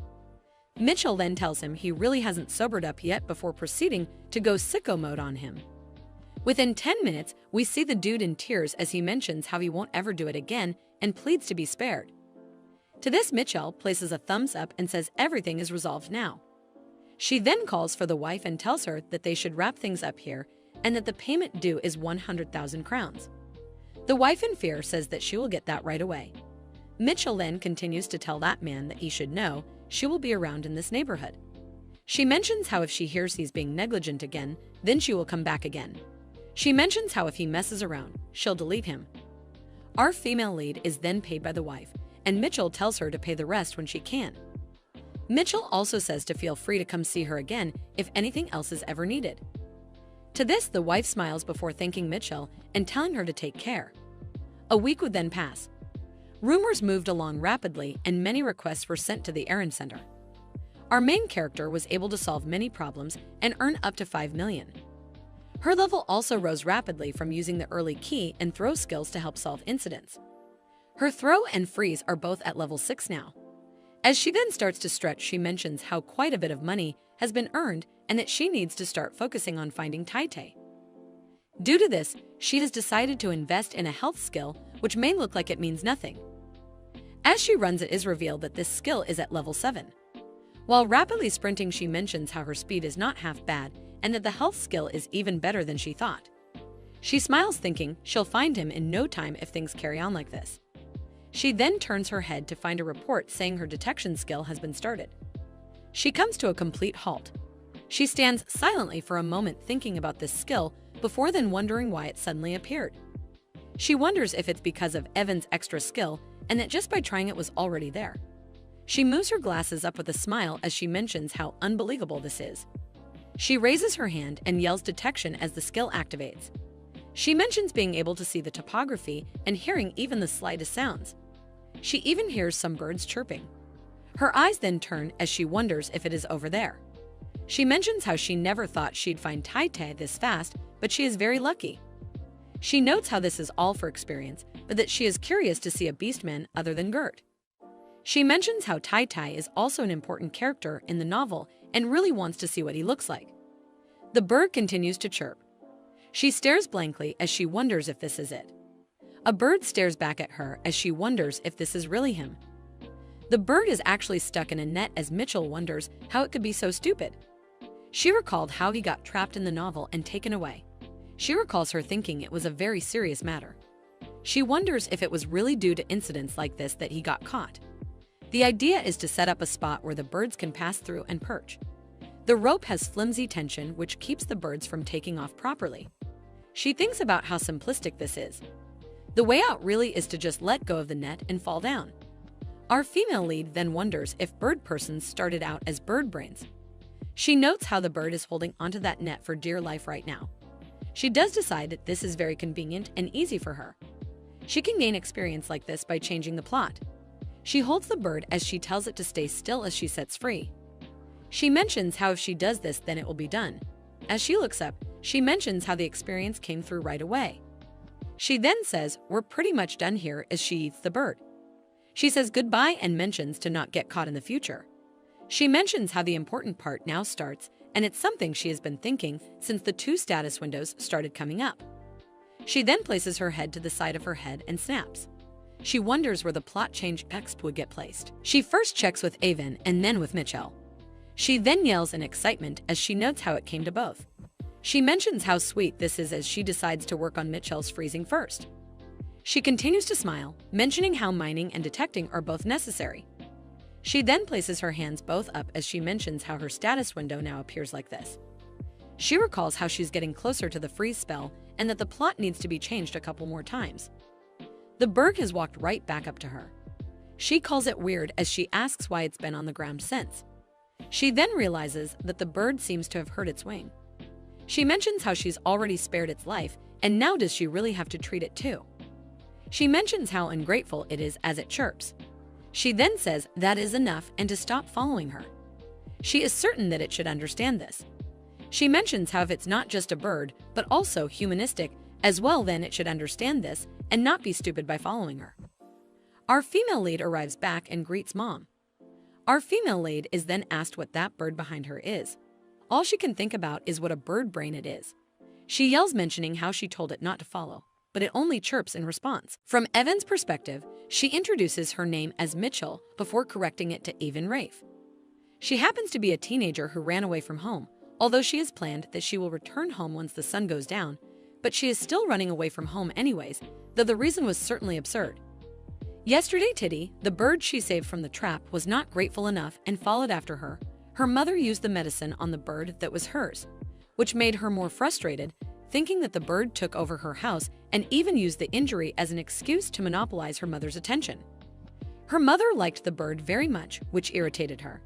Mitchell then tells him he really hasn't sobered up yet before proceeding to go sicko mode on him. Within 10 minutes, we see the dude in tears as he mentions how he won't ever do it again and pleads to be spared. To this, Mitchell places a thumbs up and says everything is resolved now. She then calls for the wife and tells her that they should wrap things up here and that the payment due is 100,000 crowns. The wife in fear says that she will get that right away. Mitchell then continues to tell that man that he should know she will be around in this neighborhood. She mentions how if she hears he's being negligent again, then she will come back again. She mentions how if he messes around, she'll delete him. Our female lead is then paid by the wife, and Mitchell tells her to pay the rest when she can. Mitchell also says to feel free to come see her again if anything else is ever needed. To this, the wife smiles before thanking Mitchell and telling her to take care. A week would then pass. Rumors moved along rapidly and many requests were sent to the errand center. Our main character was able to solve many problems and earn up to 5 million. Her level also rose rapidly from using the early key and throw skills to help solve incidents. Her throw and freeze are both at level 6 now. As she then starts to stretch, she mentions how quite a bit of money has been earned and that she needs to start focusing on finding Tai Tai. Due to this, she has decided to invest in a health skill which may look like it means nothing. As she runs, it is revealed that this skill is at level 7. While rapidly sprinting, she mentions how her speed is not half bad and that the health skill is even better than she thought. She smiles, thinking she'll find him in no time if things carry on like this. She then turns her head to find a report saying her detection skill has been started. She comes to a complete halt. She stands silently for a moment thinking about this skill before then wondering why it suddenly appeared. She wonders if it's because of Evan's extra skill and that just by trying it was already there. She moves her glasses up with a smile as she mentions how unbelievable this is. She raises her hand and yells detection as the skill activates. She mentions being able to see the topography and hearing even the slightest sounds. She even hears some birds chirping. Her eyes then turn as she wonders if it is over there. She mentions how she never thought she'd find Tai Tai this fast, but she is very lucky. She notes how this is all for experience, but that she is curious to see a beastman other than Gert. She mentions how Tai Tai is also an important character in the novel and really wants to see what he looks like. The bird continues to chirp. She stares blankly as she wonders if this is it. A bird stares back at her as she wonders if this is really him. The bird is actually stuck in a net as Mitchell wonders how it could be so stupid. She recalled how he got trapped in the novel and taken away. She recalls her thinking it was a very serious matter. She wonders if it was really due to incidents like this that he got caught. The idea is to set up a spot where the birds can pass through and perch. The rope has flimsy tension which keeps the birds from taking off properly. She thinks about how simplistic this is. The way out really is to just let go of the net and fall down. Our female lead then wonders if bird persons started out as bird brains. She notes how the bird is holding onto that net for dear life right now. She does decide that this is very convenient and easy for her. She can gain experience like this by changing the plot. She holds the bird as she tells it to stay still as she sets free. She mentions how if she does this, then it will be done. As she looks up, she mentions how the experience came through right away. She then says, "We're pretty much done here," as she eats the bird. She says goodbye and mentions to not get caught in the future. She mentions how the important part now starts, and it's something she has been thinking since the 2 status windows started coming up. She then places her head to the side of her head and snaps. She wonders where the plot change text would get placed. She first checks with Avon and then with Mitchell. She then yells in excitement as she notes how it came to both. She mentions how sweet this is as she decides to work on Mitchell's freezing first. She continues to smile, mentioning how mining and detecting are both necessary. She then places her hands both up as she mentions how her status window now appears like this. She recalls how she's getting closer to the freeze spell and that the plot needs to be changed a couple more times. The bird has walked right back up to her. She calls it weird as she asks why it's been on the ground since. She then realizes that the bird seems to have hurt its wing. She mentions how she's already spared its life, and now does she really have to treat it too? She mentions how ungrateful it is as it chirps. She then says that is enough and to stop following her. She is certain that it should understand this. She mentions how if it's not just a bird, but also humanistic as well, then it should understand this and not be stupid by following her. Our female lead arrives back and greets Mom. Our female lead is then asked what that bird behind her is. All she can think about is what a bird brain it is. She yells, mentioning how she told it not to follow, but it only chirps in response. From Evan's perspective, she introduces her name as Mitchell before correcting it to Evan Rafe. She happens to be a teenager who ran away from home, although she has planned that she will return home once the sun goes down, but she is still running away from home anyways, though the reason was certainly absurd. Yesterday, Titty, the bird she saved from the trap, was not grateful enough and followed after her. Her mother used the medicine on the bird that was hers, which made her more frustrated, thinking that the bird took over her house and even used the injury as an excuse to monopolize her mother's attention. Her mother liked the bird very much, which irritated her.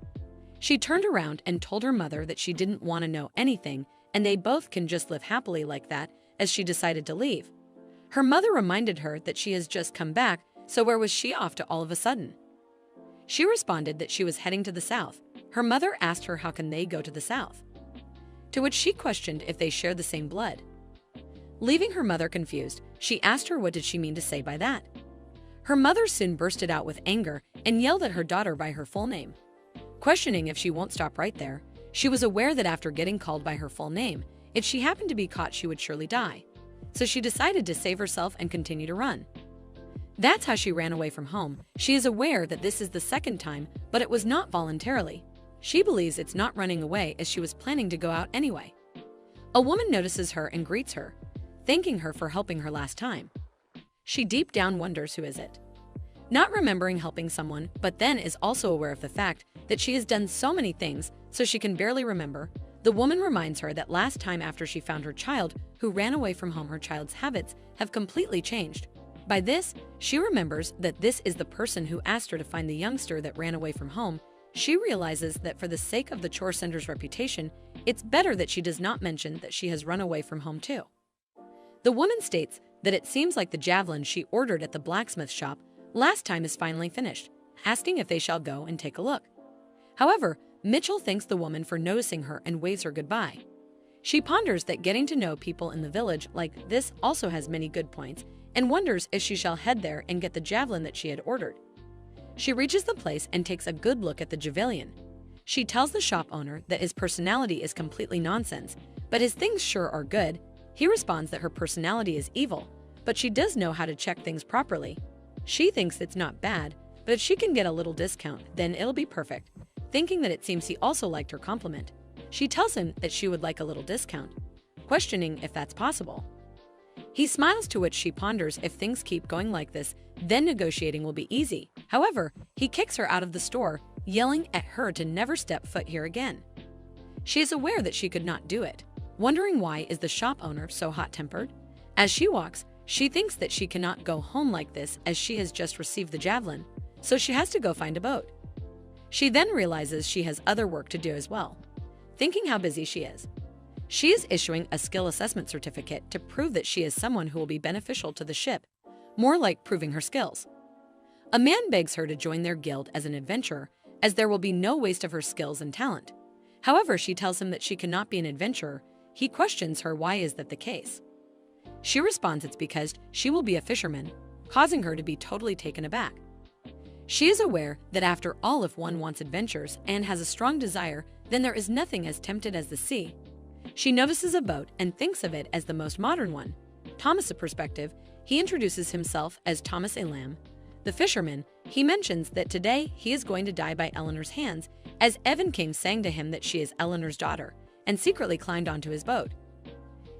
She turned around and told her mother that she didn't want to know anything and they both can just live happily like that, as she decided to leave. Her mother reminded her that she has just come back, so where was she off to all of a sudden? She responded that she was heading to the south. Her mother asked her how can they go to the south, to which she questioned if they shared the same blood. Leaving her mother confused, she asked her what did she mean to say by that. Her mother soon bursted out with anger and yelled at her daughter by her full name. Questioning if she won't stop right there, she was aware that after getting called by her full name, if she happened to be caught she would surely die. so she decided to save herself and continue to run. That's how she ran away from home. She is aware that this is the second time, but it was not voluntarily. She believes it's not running away as she was planning to go out anyway. A woman notices her and greets her, thanking her for helping her last time. She deep down wonders who is it. Not remembering helping someone, but then is also aware of the fact that she has done so many things so she can barely remember, the woman reminds her that last time after she found her child who ran away from home, her child's habits have completely changed. By this, she remembers that this is the person who asked her to find the youngster that ran away from home. She realizes that for the sake of the chore sender's reputation, it's better that she does not mention that she has run away from home too. The woman states that it seems like the javelin she ordered at the blacksmith shop last time is finally finished, asking if they shall go and take a look. However, Mitchell thanks the woman for noticing her and waves her goodbye. She ponders that getting to know people in the village like this also has many good points and wonders if she shall head there and get the javelin that she had ordered. She reaches the place and takes a good look at the javelin. She tells the shop owner that his personality is completely nonsense, but his things sure are good. He responds that her personality is evil, but she does know how to check things properly. She thinks it's not bad, but if she can get a little discount, then it'll be perfect. Thinking that it seems he also liked her compliment, she tells him that she would like a little discount, questioning if that's possible. He smiles, to which she ponders if things keep going like this, then negotiating will be easy. However, he kicks her out of the store, yelling at her to never step foot here again. She is aware that she could not do it, wondering why is the shop owner so hot-tempered. As she walks, she thinks that she cannot go home like this as she has just received the javelin, so she has to go find a boat. She then realizes she has other work to do as well, thinking how busy she is. She is issuing a skill assessment certificate to prove that she is someone who will be beneficial to the ship, more like proving her skills. A man begs her to join their guild as an adventurer, as there will be no waste of her skills and talent. However, she tells him that she cannot be an adventurer. He questions her why is that the case. She responds it's because she will be a fisherman, causing her to be totally taken aback. She is aware that after all, if one wants adventures and has a strong desire, then there is nothing as tempted as the sea. She notices a boat and thinks of it as the most modern one. Thomas' perspective, he introduces himself as Thomas A. Lamb, the fisherman. He mentions that today he is going to die by Eleanor's hands, as Evan King sang to him that she is Eleanor's daughter, and secretly climbed onto his boat.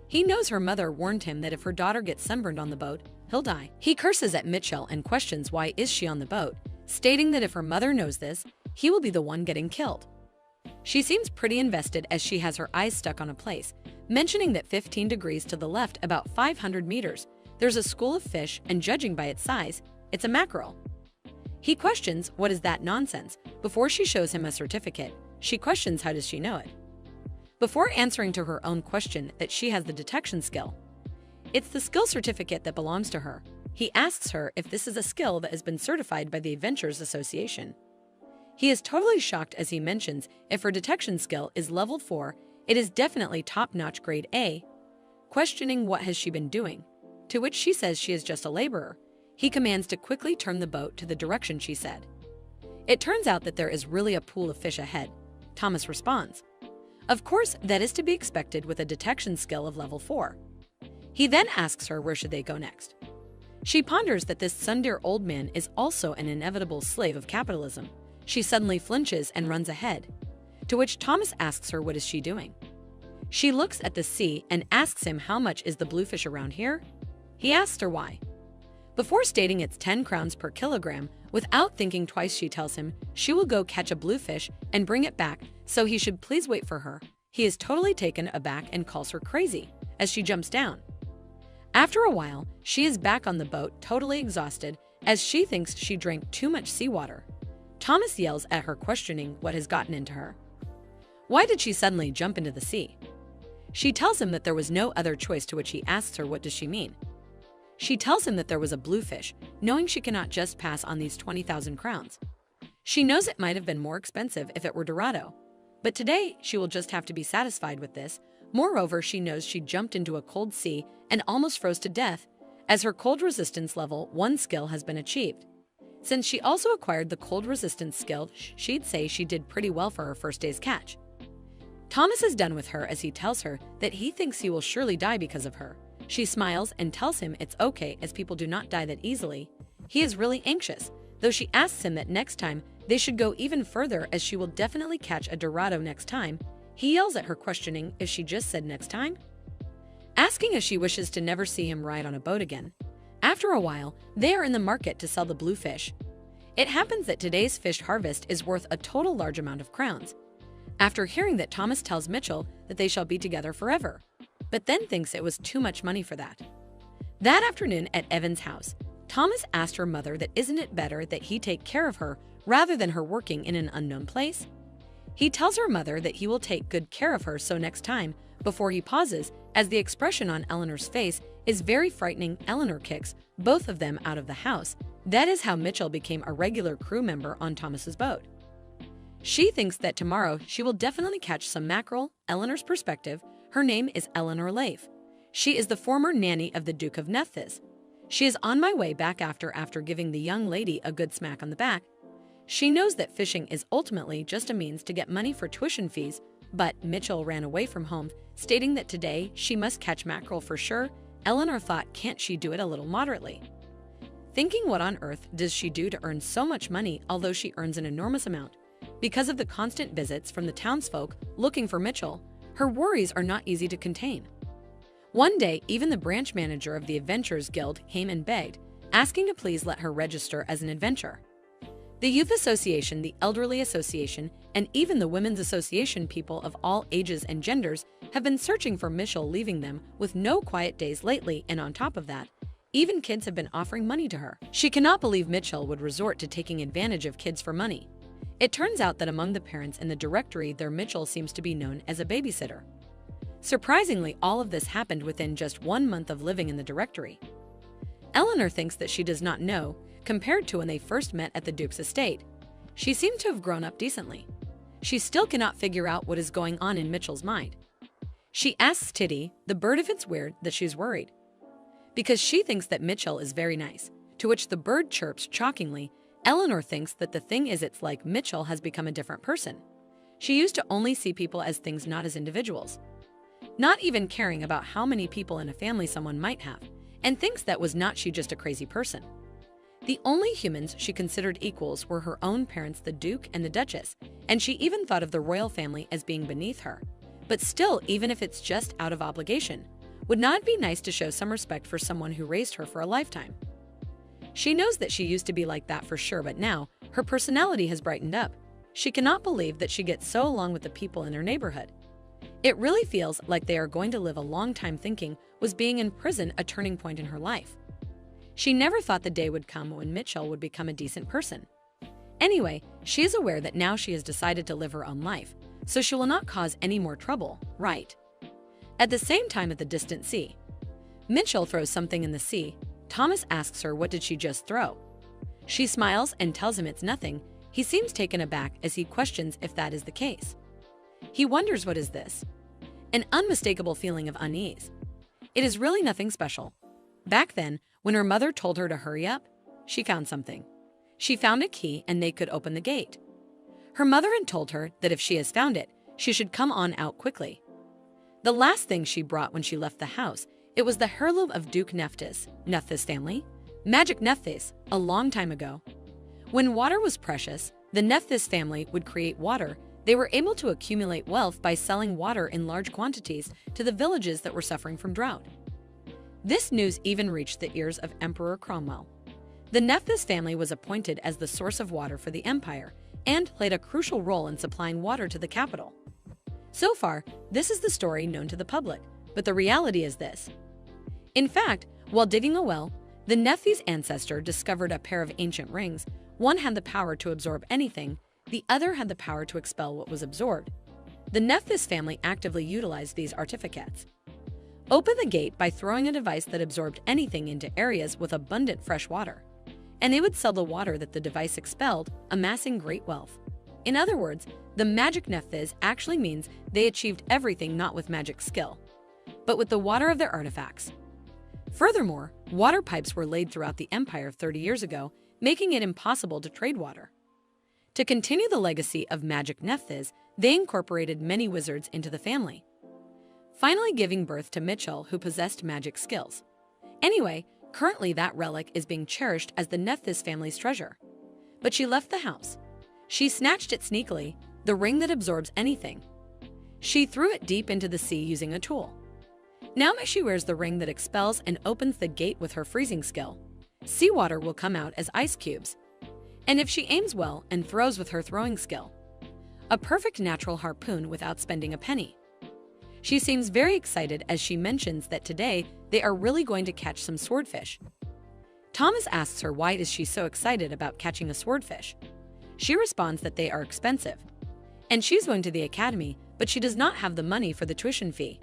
He knows her mother warned him that if her daughter gets sunburned on the boat, he'll die. He curses at Mitchell and questions why is she on the boat, stating that if her mother knows this, he will be the one getting killed. She seems pretty invested as she has her eyes stuck on a place, mentioning that 15 degrees to the left, about 500 meters, there's a school of fish, and judging by its size, it's a mackerel. He questions what is that nonsense. Before she shows him a certificate, she questions how does she know it. Before answering to her own question that she has the detection skill, it's the skill certificate that belongs to her. He asks her if this is a skill that has been certified by the Adventurers Association. He is totally shocked as he mentions if her detection skill is level 4, it is definitely top-notch grade A, questioning what has she been doing, to which she says she is just a laborer. He commands to quickly turn the boat to the direction she said. It turns out that there is really a pool of fish ahead. Thomas responds, of course, that is to be expected with a detection skill of level 4. He then asks her where should they go next. She ponders that this sundear old man is also an inevitable slave of capitalism. She suddenly flinches and runs ahead, to which Thomas asks her what is she doing. She looks at the sea and asks him how much is the bluefish around here. He asks her why. Before stating it's 10 crowns per kilogram, without thinking twice she tells him she will go catch a bluefish and bring it back, so he should please wait for her. He is totally taken aback and calls her crazy as she jumps down. After a while, she is back on the boat, totally exhausted, as she thinks she drank too much seawater. Thomas yells at her, questioning what has gotten into her. Why did she suddenly jump into the sea? She tells him that there was no other choice, to which he asks her what does she mean. She tells him that there was a bluefish, knowing she cannot just pass on these 20,000 crowns. She knows it might have been more expensive if it were Dorado, but today she will just have to be satisfied with this. Moreover, she knows she jumped into a cold sea and almost froze to death, as her cold resistance level 1 skill has been achieved. Since she also acquired the cold resistance skill, she'd say she did pretty well for her first day's catch. Thomas is done with her as he tells her that he thinks he will surely die because of her. She smiles and tells him it's okay as people do not die that easily. He is really anxious, though she asks him that next time they should go even further as she will definitely catch a Dorado next time. He yells at her, questioning if she just said next time, asking if she wishes to never see him ride on a boat again. After a while, they are in the market to sell the blue fish. It happens that today's fish harvest is worth a total large amount of crowns. After hearing that, Thomas tells Mitchell that they shall be together forever, but then thinks it was too much money for that. That afternoon at Evan's house, Thomas asked her mother that isn't it better that he take care of her rather than her working in an unknown place? He tells her mother that he will take good care of her, so next time, before he pauses, as the expression on Eleanor's face is very frightening, Eleanor kicks both of them out of the house. That is how Mitchell became a regular crew member on Thomas's boat. She thinks that tomorrow she will definitely catch some mackerel. Eleanor's perspective, her name is Eleanor Leif. She is the former nanny of the Duke of Nephthys. She is on my way back after giving the young lady a good smack on the back. She knows that fishing is ultimately just a means to get money for tuition fees, but Mitchell ran away from home, stating that today she must catch mackerel for sure. Eleanor thought, can't she do it a little moderately? Thinking, what on earth does she do to earn so much money, although she earns an enormous amount? Because of the constant visits from the townsfolk looking for Mitchell, her worries are not easy to contain. One day, even the branch manager of the Adventurers Guild came and begged, asking to please let her register as an adventurer. The Youth Association, the Elderly Association, and even the Women's Association, people of all ages and genders, have been searching for Mitchell, leaving them with no quiet days lately, and on top of that, even kids have been offering money to her. She cannot believe Mitchell would resort to taking advantage of kids for money. It turns out that among the parents in the directory there, Mitchell seems to be known as a babysitter. Surprisingly, all of this happened within just 1 month of living in the directory. Eleanor thinks that she does not know, compared to when they first met at the Duke's estate. She seemed to have grown up decently. She still cannot figure out what is going on in Mitchell's mind. She asks Titty, the bird, if it's weird that she's worried, because she thinks that Mitchell is very nice, to which the bird chirps shockingly. Eleanor thinks that the thing is, it's like Mitchell has become a different person. She used to only see people as things, not as individuals, not even caring about how many people in a family someone might have, and thinks that was not she, just a crazy person. The only humans she considered equals were her own parents, the Duke and the Duchess, and she even thought of the royal family as being beneath her. But still, even if it's just out of obligation, would not it be nice to show some respect for someone who raised her for a lifetime? She knows that she used to be like that for sure, but now her personality has brightened up. She cannot believe that she gets so along with the people in her neighborhood. It really feels like they are going to live a long time, thinking was being in prison a turning point in her life. She never thought the day would come when Mitchell would become a decent person. Anyway, she is aware that now she has decided to live her own life, so she will not cause any more trouble, right? At the same time, at the distant sea, Mitchell throws something in the sea. Thomas asks her what did she just throw. She smiles and tells him it's nothing. He seems taken aback as he questions if that is the case. He wonders, what is this? An unmistakable feeling of unease. It is really nothing special. Back then, when her mother told her to hurry up, she found something. She found a key and they could open the gate. Her mother had told her that if she has found it, she should come on out quickly. The last thing she brought when she left the house, it was the heirloom of Duke Nephthys family, Magic Nephthys, a long time ago. When water was precious, the Nephthys family would create water. They were able to accumulate wealth by selling water in large quantities to the villages that were suffering from drought. This news even reached the ears of Emperor Cromwell. The Nephthys family was appointed as the source of water for the empire and played a crucial role in supplying water to the capital. So far, this is the story known to the public, but the reality is this. In fact, while digging a well, the Nephthys ancestor discovered a pair of ancient rings. One had the power to absorb anything, the other had the power to expel what was absorbed. The Nephthys family actively utilized these artifacts. Open the gate by throwing a device that absorbed anything into areas with abundant fresh water, and they would sell the water that the device expelled, amassing great wealth. In other words, the magic Nephthys actually means they achieved everything not with magic skill, but with the water of their artifacts. Furthermore, water pipes were laid throughout the empire 30 years ago, making it impossible to trade water. To continue the legacy of magic Nephthys, they incorporated many wizards into the family. finally giving birth to Mitchell, who possessed magic skills. Anyway, currently that relic is being cherished as the Nephthys family's treasure. But she left the house. She snatched it sneakily, the ring that absorbs anything. She threw it deep into the sea using a tool. Now that she wears the ring that expels and opens the gate with her freezing skill, seawater will come out as ice cubes. And if she aims well and throws with her throwing skill, a perfect natural harpoon without spending a penny. She seems very excited as she mentions that today they are really going to catch some swordfish. Thomas asks her why is she so excited about catching a swordfish. She responds that they are expensive, and she's going to the academy, but she does not have the money for the tuition fee.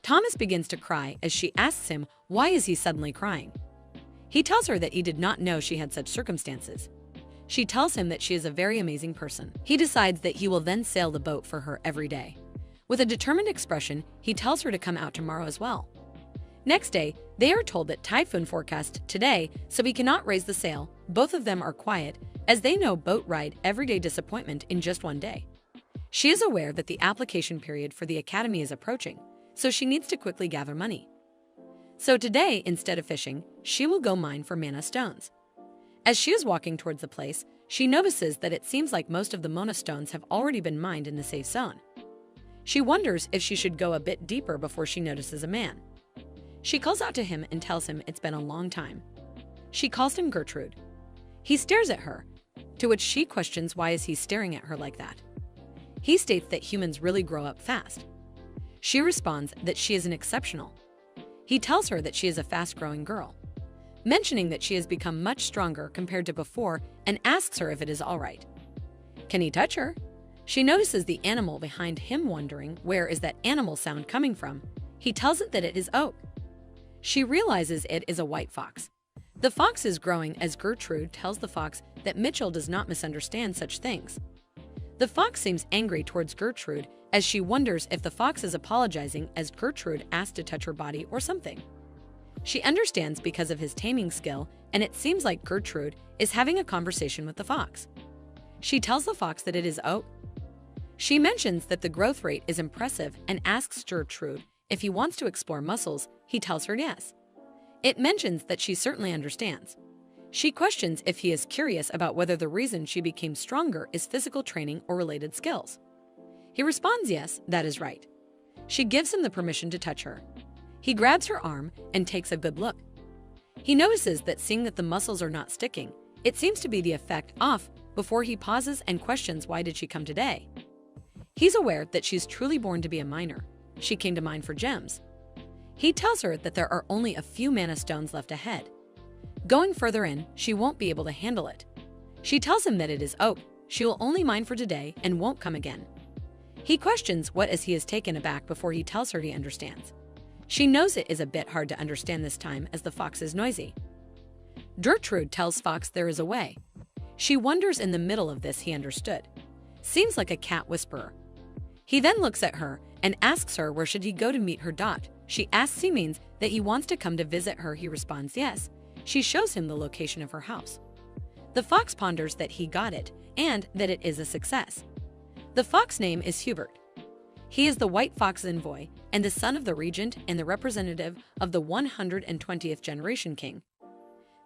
Thomas begins to cry as she asks him why is he suddenly crying. He tells her that he did not know she had such circumstances. She tells him that she is a very amazing person. He decides that he will then sail the boat for her every day. With a determined expression, he tells her to come out tomorrow as well. Next day, they are told that typhoon forecast today, so he cannot raise the sail. Both of them are quiet, as they know boat ride everyday disappointment in just one day. She is aware that the application period for the academy is approaching, so she needs to quickly gather money. So today, instead of fishing, she will go mine for mana stones. As she is walking towards the place, she notices that it seems like most of the mana stones have already been mined in the safe zone. She wonders if she should go a bit deeper before she notices a man. She calls out to him and tells him it's been a long time. She calls him Gertrude. He stares at her, to which she questions why is he staring at her like that. He states that humans really grow up fast. She responds that she is an exceptional. He tells her that she is a fast-growing girl, mentioning that she has become much stronger compared to before and asks her if it is all right. Can he touch her? She notices the animal behind him, wondering where is that animal sound coming from. He tells it that it is oak. She realizes it is a white fox. The fox is growing as Gertrude tells the fox that Mitchell does not misunderstand such things. The fox seems angry towards Gertrude as she wonders if the fox is apologizing as Gertrude asked to touch her body or something. She understands because of his taming skill, and it seems like Gertrude is having a conversation with the fox. She tells the fox that it is oak. She mentions that the growth rate is impressive and asks Gertrude if he wants to explore muscles. He tells her yes. It mentions that she certainly understands. She questions if he is curious about whether the reason she became stronger is physical training or related skills. He responds yes, that is right. She gives him the permission to touch her. He grabs her arm and takes a good look. He notices that seeing that the muscles are not sticking, it seems to be the effect off before he pauses and questions why did she come today. He's aware that she's truly born to be a miner. She came to mine for gems. He tells her that there are only a few mana stones left ahead. Going further in, she won't be able to handle it. She tells him that it is oak. She will only mine for today and won't come again. He questions what as he is taken aback before he tells her he understands. She knows it is a bit hard to understand this time as the fox is noisy. Gertrude tells Fox there is a way. She wonders in the middle of this he understood. Seems like a cat whisperer. He then looks at her and asks her where should he go to meet her dot. She asks he means that he wants to come to visit her. He responds yes. She shows him the location of her house. The fox ponders that he got it and that it is a success. The fox name is Hubert. He is the white fox envoy and the son of the regent and the representative of the 120th generation king.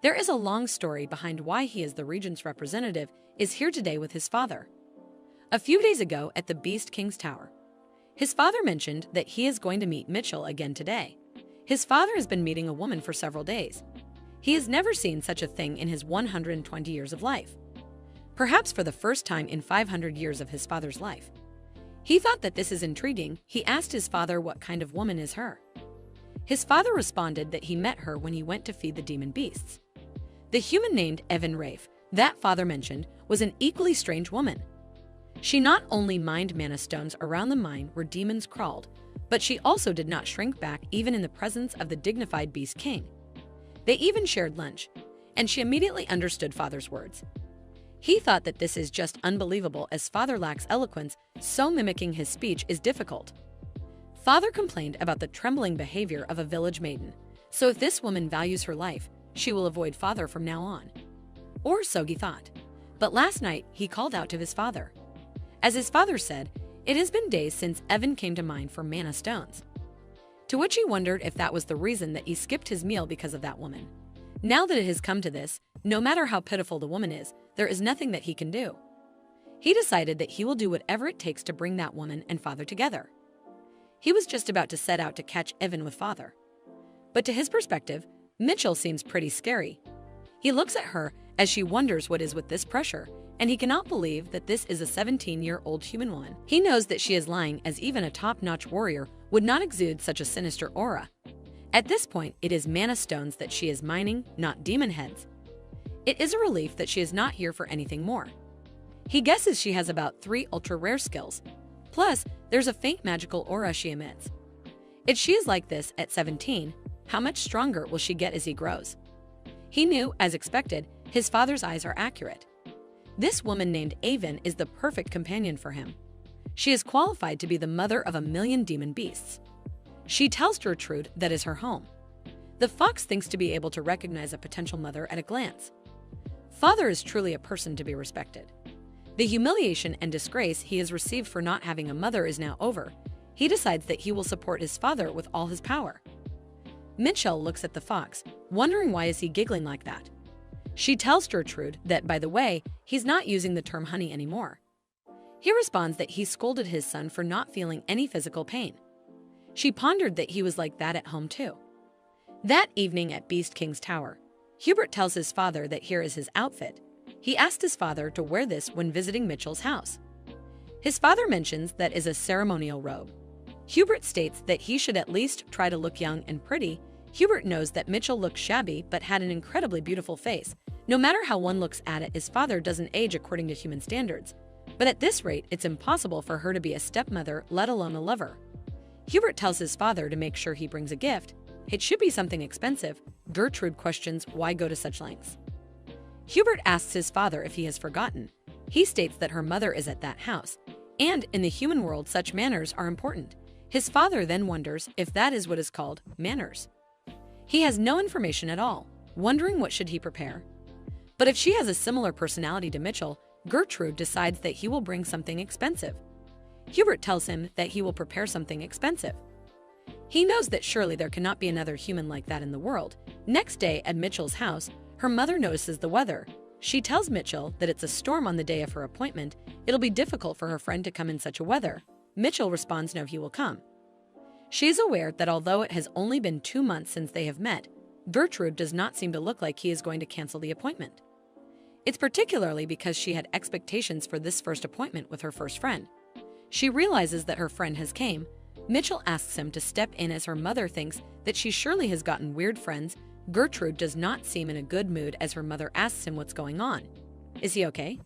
There is a long story behind why he is the regent's representative is here today with his father. A few days ago at the Beast King's Tower, his father mentioned that he is going to meet Mitchell again today. His father has been meeting a woman for several days. He has never seen such a thing in his 120 years of life. Perhaps for the first time in 500 years of his father's life. He thought that this is intriguing. He asked his father what kind of woman is her. His father responded that he met her when he went to feed the demon beasts. The human named Evan Rafe, that father mentioned, was an equally strange woman. She not only mined mana stones around the mine where demons crawled, but she also did not shrink back even in the presence of the dignified Beast King. They even shared lunch, and she immediately understood father's words. He thought that this is just unbelievable as father lacks eloquence, so mimicking his speech is difficult. Father complained about the trembling behavior of a village maiden, so if this woman values her life, she will avoid father from now on. Or so he thought. But last night, he called out to his father. As his father said, it has been days since Evan came to mine for mana stones. to which he wondered if that was the reason that he skipped his meal because of that woman. Now that it has come to this, no matter how pitiful the woman is, there is nothing that he can do. He decided that he will do whatever it takes to bring that woman and father together. He was just about to set out to catch Evan with father. But to his perspective, Mitchell seems pretty scary. He looks at her as she wonders what is with this pressure, and he cannot believe that this is a 17-year-old human woman. He knows that she is lying, as even a top-notch warrior would not exude such a sinister aura. At this point, it is mana stones that she is mining, not demon heads. It is a relief that she is not here for anything more. He guesses she has about 3 ultra-rare skills. Plus, there's a faint magical aura she emits. If she is like this at 17, how much stronger will she get as he grows? He knew, as expected, his father's eyes are accurate. This woman named Avon is the perfect companion for him. She is qualified to be the mother of 1,000,000 demon beasts. She tells Gertrude that is her home. The fox thinks to be able to recognize a potential mother at a glance. Father is truly a person to be respected. The humiliation and disgrace he has received for not having a mother is now over. He decides that he will support his father with all his power. Mitchell looks at the fox, wondering why is he giggling like that. She tells Gertrude that, by the way, he's not using the term honey anymore. He responds that he scolded his son for not feeling any physical pain. She pondered that he was like that at home too. That evening at Beast King's Tower, Hubert tells his father that here is his outfit. He asked his father to wear this when visiting Mitchell's house. His father mentions that is a ceremonial robe. Hubert states that he should at least try to look young and pretty. Hubert knows that Mitchell looked shabby but had an incredibly beautiful face. No matter how one looks at it, his father doesn't age according to human standards. But at this rate, it's impossible for her to be a stepmother, let alone a lover. Hubert tells his father to make sure he brings a gift. It should be something expensive. Gertrude questions why go to such lengths. Hubert asks his father if he has forgotten. He states that her mother is at that house, and in the human world such manners are important. His father then wonders if that is what is called manners. He has no information at all, wondering what should he prepare. But if she has a similar personality to Mitchell, Gertrude decides that he will bring something expensive. Hubert tells him that he will prepare something expensive. He knows that surely there cannot be another human like that in the world. Next day at Mitchell's house, her mother notices the weather. She tells Mitchell that it's a storm on the day of her appointment. It'll be difficult for her friend to come in such a weather. Mitchell responds no, he will come. She is aware that although it has only been 2 months since they have met, Gertrude does not seem to look like he is going to cancel the appointment. It's particularly because she had expectations for this first appointment with her first friend. She realizes that her friend has came. Mitchell asks him to step in as her mother thinks that she surely has gotten weird friends. Gertrude does not seem in a good mood as her mother asks him what's going on. Is he okay?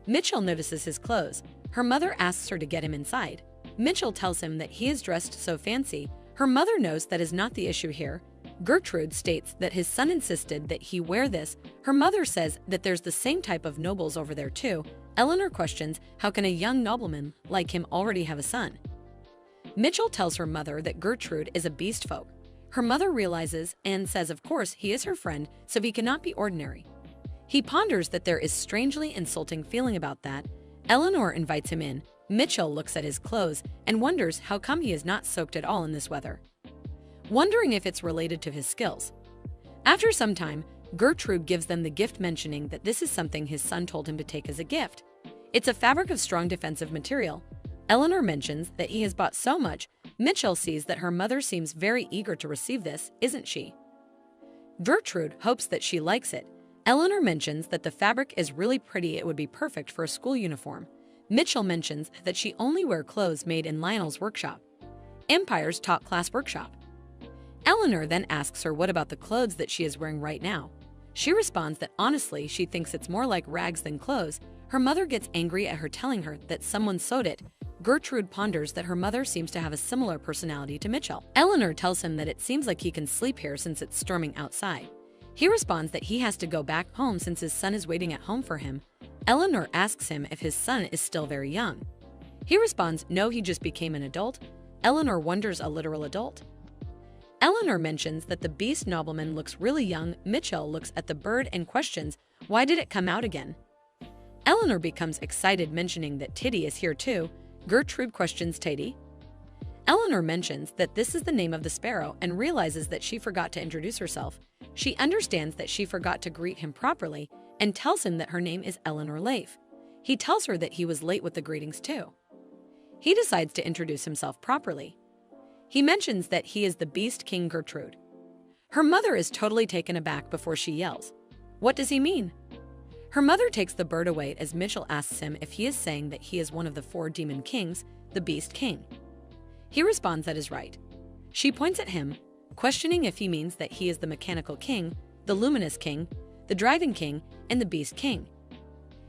Mitchell notices his clothes. Her mother asks her to get him inside. Mitchell tells him that he is dressed so fancy. Her mother knows that is not the issue here. Gertrude states that his son insisted that he wear this. Her mother says that there's the same type of nobles over there too. Eleanor questions how can a young nobleman like him already have a son. Mitchell tells her mother that Gertrude is a beast folk. Her mother realizes and says of course he is her friend, so he cannot be ordinary. He ponders that there is strangely insulting feeling about that. Eleanor invites him in. Mitchell looks at his clothes and wonders how come he is not soaked at all in this weather, wondering if it's related to his skills. After some time, Gertrude gives them the gift, mentioning that this is something his son told him to take as a gift. It's a fabric of strong defensive material. Eleanor mentions that he has bought so much. Mitchell sees that her mother seems very eager to receive this, isn't she? Gertrude hopes that she likes it. Eleanor mentions that the fabric is really pretty, it would be perfect for a school uniform. Mitchell mentions that she only wear clothes made in Lionel's workshop, Empire's top-class workshop. Eleanor then asks her what about the clothes that she is wearing right now. She responds that honestly she thinks it's more like rags than clothes. Her mother gets angry at her, telling her that someone sewed it. Gertrude ponders that her mother seems to have a similar personality to Mitchell. Eleanor tells him that it seems like he can sleep here since it's storming outside. He responds that he has to go back home since his son is waiting at home for him. Eleanor asks him if his son is still very young. He responds, no, he just became an adult. Eleanor wonders, a literal adult? Eleanor mentions that the beast nobleman looks really young. Mitchell looks at the bird and questions, why did it come out again? Eleanor becomes excited, mentioning that Titty is here too. Gertrude questions Teddy. Eleanor mentions that this is the name of the sparrow and realizes that she forgot to introduce herself. She understands that she forgot to greet him properly and tells him that her name is Eleanor Leif. He tells her that he was late with the greetings too. He decides to introduce himself properly. He mentions that he is the Beast King Gertrude. Her mother is totally taken aback before she yells, "What does he mean?" Her mother takes the bird away as Mitchell asks him if he is saying that he is one of the 4 demon kings, the Beast King. He responds that is right. She points at him, questioning if he means that he is the Mechanical King, the Luminous King, the Dragon King, and the Beast King.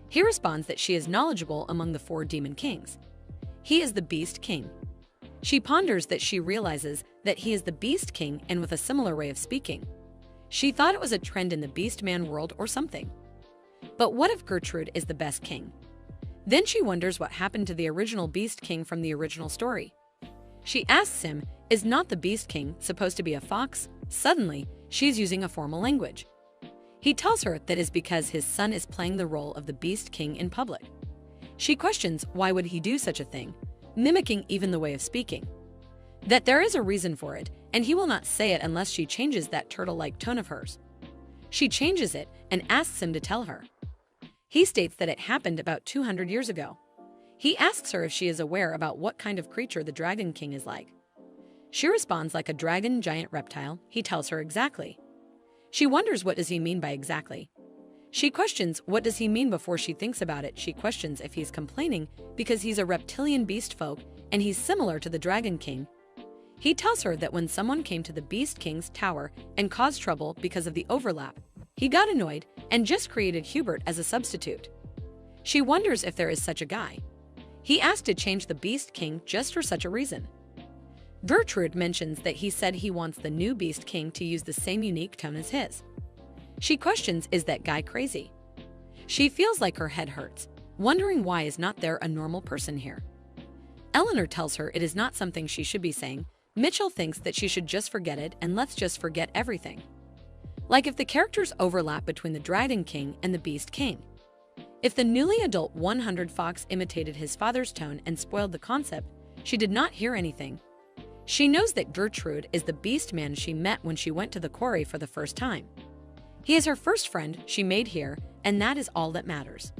He responds that she is knowledgeable among the 4 demon kings. He is the Beast King. She ponders that she realizes that he is the Beast King and with a similar way of speaking. She thought it was a trend in the Beast Man world or something. But what if Gertrude is the best king? Then she wonders what happened to the original Beast King from the original story. She asks him, is not the Beast King supposed to be a fox? Suddenly, she's using a formal language. He tells her that is because his son is playing the role of the Beast King in public. She questions why would he do such a thing, mimicking even the way of speaking. That there is a reason for it, and he will not say it unless she changes that turtle-like tone of hers. She changes it and asks him to tell her. He states that it happened about 200 years ago. He asks her if she is aware about what kind of creature the Dragon King is like. She responds like a dragon giant reptile. He tells her exactly. She wonders what does he mean by exactly. She questions what does he mean before she thinks about it. She questions if he's complaining because he's a reptilian beast folk and he's similar to the Dragon King. He tells her that when someone came to the Beast King's tower and caused trouble because of the overlap, he got annoyed and just created Hubert as a substitute. She wonders if there is such a guy. He asked to change the Beast King just for such a reason. Gertrude mentions that he said he wants the new Beast King to use the same unique tone as his. She questions, is that guy crazy? She feels like her head hurts, wondering why is not there a normal person here. Eleanor tells her it is not something she should be saying. Mitchell thinks that she should just forget it and let's just forget everything. Like if the characters overlap between the Dragon King and the Beast King. If the newly adult 100 fox imitated his father's tone and spoiled the concept, she did not hear anything. She knows that Gertrude is the beast man she met when she went to the quarry for the first time. He is her first friend she made here, and that is all that matters.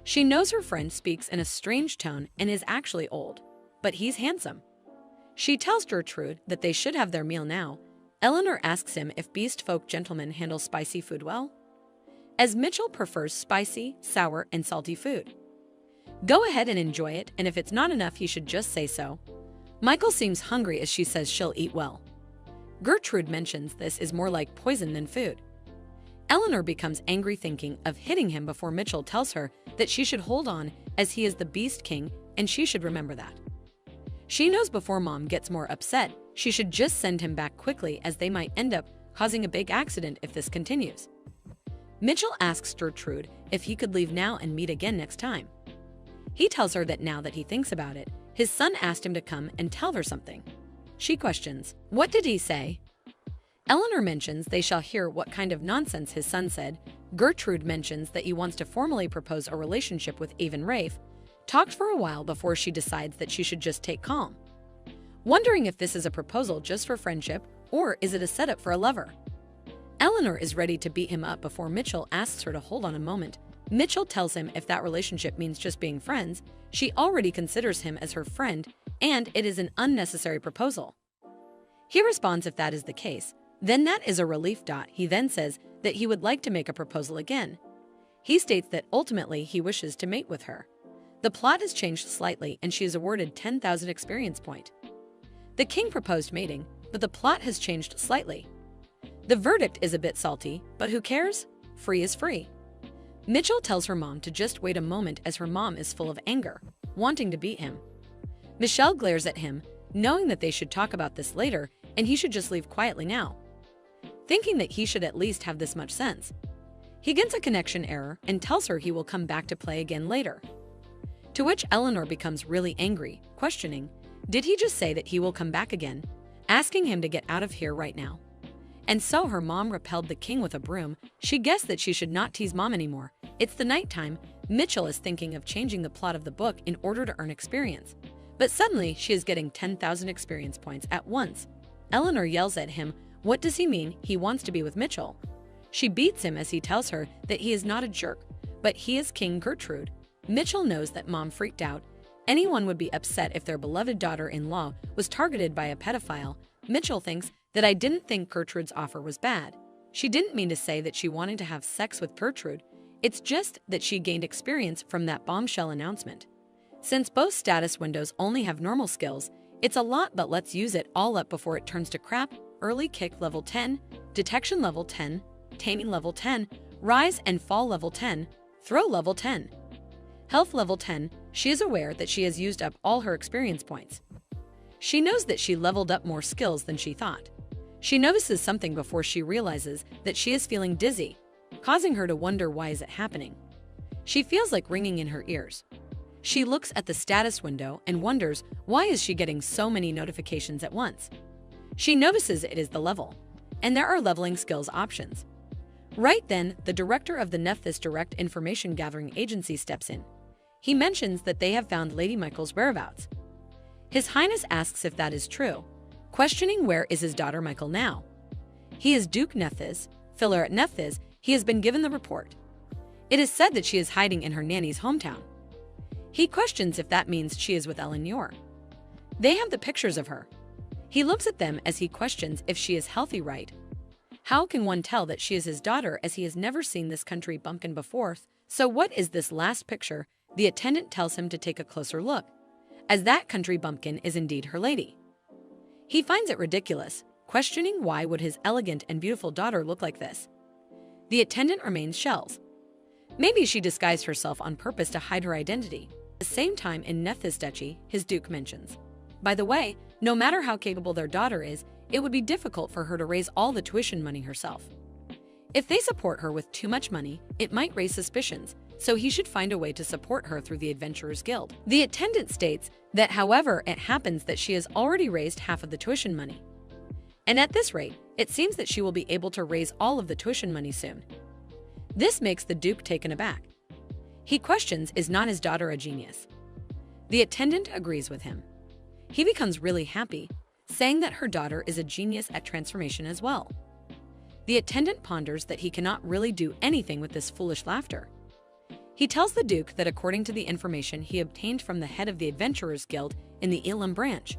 She knows her friend speaks in a strange tone and is actually old, but he's handsome. She tells Gertrude that they should have their meal now. Eleanor asks him if beast folk gentlemen handle spicy food well, as Mitchell prefers spicy, sour, and salty food. Go ahead and enjoy it, and if it's not enough, he should just say so. Michael seems hungry as she says she'll eat well. Gertrude mentions this is more like poison than food. Eleanor becomes angry thinking of hitting him before Mitchell tells her that she should hold on as he is the Beast King and she should remember that. She knows before Mom gets more upset, she should just send him back quickly as they might end up causing a big accident if this continues. Mitchell asks Gertrude if he could leave now and meet again next time. He tells her that now that he thinks about it, his son asked him to come and tell her something. She questions, what did he say? Eleanor mentions they shall hear what kind of nonsense his son said. Gertrude mentions that he wants to formally propose a relationship with Avon Rafe, talked for a while before she decides that she should just take calm. Wondering if this is a proposal just for friendship or is it a setup for a lover? Eleanor is ready to beat him up before Mitchell asks her to hold on a moment. Mitchell tells him if that relationship means just being friends, she already considers him as her friend and it is an unnecessary proposal. He responds if that is the case, then that is a relief. He then says that he would like to make a proposal again. He states that ultimately he wishes to mate with her. The plot has changed slightly and she is awarded 10,000 experience point. The king proposed mating, but the plot has changed slightly. The verdict is a bit salty, but who cares? Free is free. Mitchell tells her mom to just wait a moment as her mom is full of anger, wanting to beat him. Michelle glares at him, knowing that they should talk about this later and he should just leave quietly now, thinking that he should at least have this much sense. He gets a connection error and tells her he will come back to play again later. To which Eleanor becomes really angry, questioning, did he just say that he will come back again, asking him to get out of here right now? And so her mom repelled the king with a broom. She guessed that she should not tease mom anymore. It's the nighttime. Mitchell is thinking of changing the plot of the book in order to earn experience. But suddenly, she is getting 10,000 experience points at once. Eleanor yells at him, what does he mean he wants to be with Mitchell? She beats him as he tells her that he is not a jerk, but he is King Gertrude. Mitchell knows that Mom freaked out. Anyone would be upset if their beloved daughter-in-law was targeted by a pedophile. Mitchell thinks that I didn't think Gertrude's offer was bad. She didn't mean to say that she wanted to have sex with Gertrude. It's just that she gained experience from that bombshell announcement. Since both status windows only have normal skills, it's a lot, but let's use it all up before it turns to crap. Early kick level 10, detection level 10, taming level 10, rise and fall level 10, throw level 10. Health level 10, she is aware that she has used up all her experience points. She knows that she leveled up more skills than she thought. She notices something before she realizes that she is feeling dizzy, causing her to wonder why is it happening. She feels like ringing in her ears. She looks at the status window and wonders why is she getting so many notifications at once. She notices it is the level, and there are leveling skills options. Right then, the director of the Nephthys Direct Information Gathering Agency steps in. He mentions that they have found Lady Michael's whereabouts. His Highness asks if that is true, questioning where is his daughter Michael now. He is Duke Nephthys, filler at Nephthys. He has been given the report. It is said that she is hiding in her nanny's hometown. He questions if that means she is with Eleanor. They have the pictures of her. He looks at them as he questions if she is healthy, right? How can one tell that she is his daughter as he has never seen this country bumpkin before? So what is this last picture? The attendant tells him to take a closer look, as that country bumpkin is indeed her lady. He finds it ridiculous, questioning why would his elegant and beautiful daughter look like this. The attendant remains shells. Maybe she disguised herself on purpose to hide her identity. At the same time in Nephthys Duchy, his duke mentions, by the way, no matter how capable their daughter is, it would be difficult for her to raise all the tuition money herself. If they support her with too much money, it might raise suspicions, so he should find a way to support her through the Adventurers Guild. The attendant states that, however, it happens that she has already raised half of the tuition money. And at this rate, it seems that she will be able to raise all of the tuition money soon. This makes the Duke taken aback. He questions, is not his daughter a genius? The attendant agrees with him. He becomes really happy, saying that her daughter is a genius at transformation as well. The attendant ponders that he cannot really do anything with this foolish laughter. He tells the Duke that according to the information he obtained from the head of the Adventurers Guild in the Elam branch,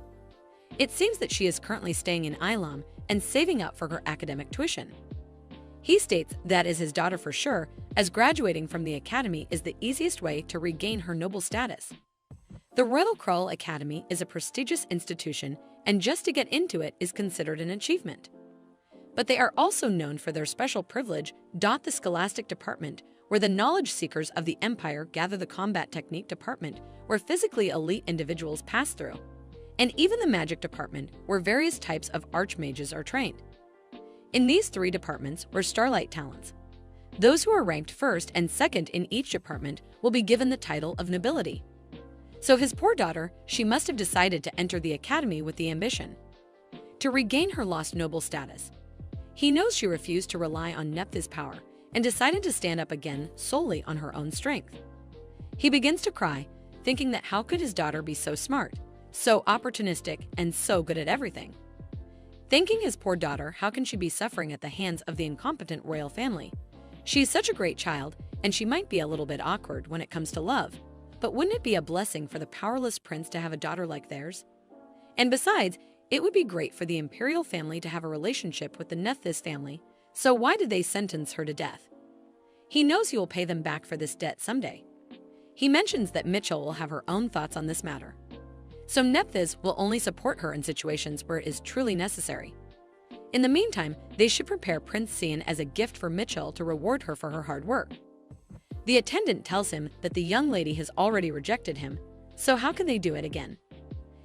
it seems that she is currently staying in Elam and saving up for her academic tuition. He states that is his daughter for sure, as graduating from the academy is the easiest way to regain her noble status. The Royal Krull Academy is a prestigious institution, and just to get into it is considered an achievement. But they are also known for their special privilege. The Scholastic Department, where the knowledge seekers of the Empire gather, the Combat Technique Department, where physically elite individuals pass through, and even the Magic Department, where various types of archmages are trained. In these three departments were Starlight talents. Those who are ranked first and second in each department will be given the title of nobility. So his poor daughter, she must have decided to enter the academy with the ambition to regain her lost noble status. He knows she refused to rely on Nephthys' power and decided to stand up again solely on her own strength. He begins to cry, thinking that how could his daughter be so smart, so opportunistic, and so good at everything? Thinking his poor daughter, how can she be suffering at the hands of the incompetent royal family? She is such a great child, and she might be a little bit awkward when it comes to love, but wouldn't it be a blessing for the powerless prince to have a daughter like theirs? And besides, it would be great for the imperial family to have a relationship with the Nephthys family, so why did they sentence her to death? He knows he will pay them back for this debt someday. He mentions that Mitchell will have her own thoughts on this matter. So Nephthys will only support her in situations where it is truly necessary. In the meantime, they should prepare Prince Cian as a gift for Mitchell to reward her for her hard work. The attendant tells him that the young lady has already rejected him, so how can they do it again?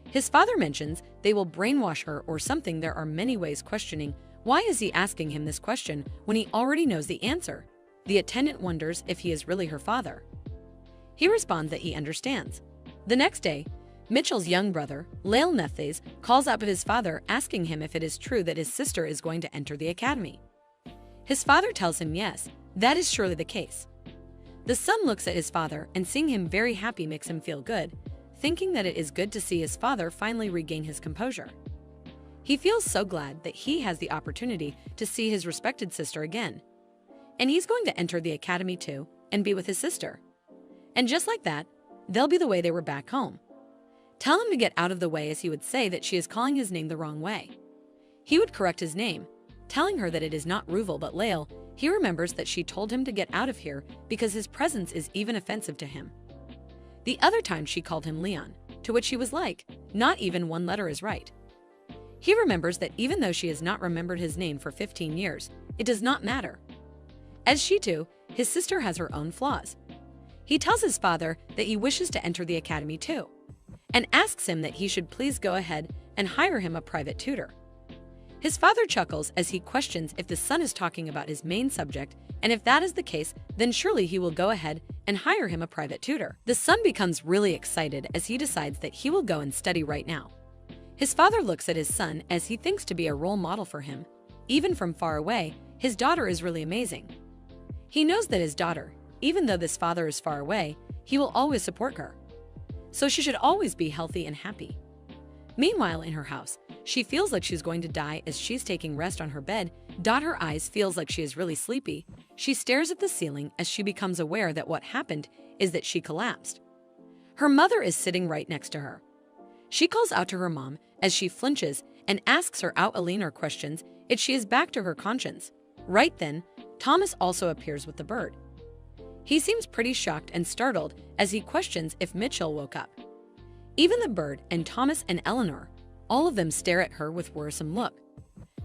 His father mentions they will brainwash her or something. There are many ways, questioning why is he asking him this question when he already knows the answer. The attendant wonders if he is really her father. He responds that he understands. The next day, Mitchell's young brother, Lael Nephthys, calls up his father asking him if it is true that his sister is going to enter the academy. His father tells him yes, that is surely the case. The son looks at his father and seeing him very happy makes him feel good, thinking that it is good to see his father finally regain his composure. He feels so glad that he has the opportunity to see his respected sister again. And he's going to enter the academy too and be with his sister. And just like that, they'll be the way they were back home. Tell him to get out of the way, as he would say that she is calling his name the wrong way. He would correct his name, telling her that it is not Ruvel but Lael. He remembers that she told him to get out of here because his presence is even offensive to him. The other time she called him Leon, to which he was like, not even one letter is right. He remembers that even though she has not remembered his name for 15 years, it does not matter. As she too, his sister has her own flaws. He tells his father that he wishes to enter the academy too, and asks him that he should please go ahead and hire him a private tutor. His father chuckles as he questions if the son is talking about his main subject, and if that is the case, then surely he will go ahead and hire him a private tutor. The son becomes really excited as he decides that he will go and study right now. His father looks at his son as he thinks to be a role model for him. Even from far away, his daughter is really amazing. He knows that his daughter, even though this father is far away, he will always support her. So she should always be healthy and happy. Meanwhile, in her house, she feels like she's going to die as she's taking rest on her bed. Her eyes feels like she is really sleepy. She stares at the ceiling as she becomes aware that what happened is that she collapsed. Her mother is sitting right next to her. She calls out to her mom as she flinches and asks her out Aline questions if she is back to her conscience. Right then, Thomas also appears with the bird. He seems pretty shocked and startled as he questions if Mitchell woke up. Even the bird and Thomas and Eleanor, all of them stare at her with worrisome look.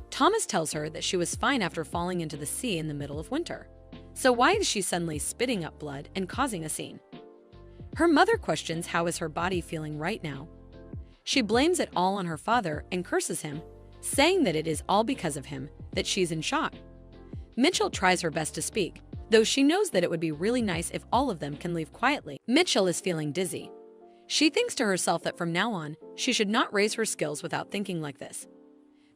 Thomas tells her that she was fine after falling into the sea in the middle of winter. So why is she suddenly spitting up blood and causing a scene? Her mother questions how is her body feeling right now. She blames it all on her father and curses him, saying that it is all because of him that she's in shock. Mitchell tries her best to speak, though she knows that it would be really nice if all of them can leave quietly. Mitchell is feeling dizzy. She thinks to herself that from now on, she should not raise her skills without thinking like this.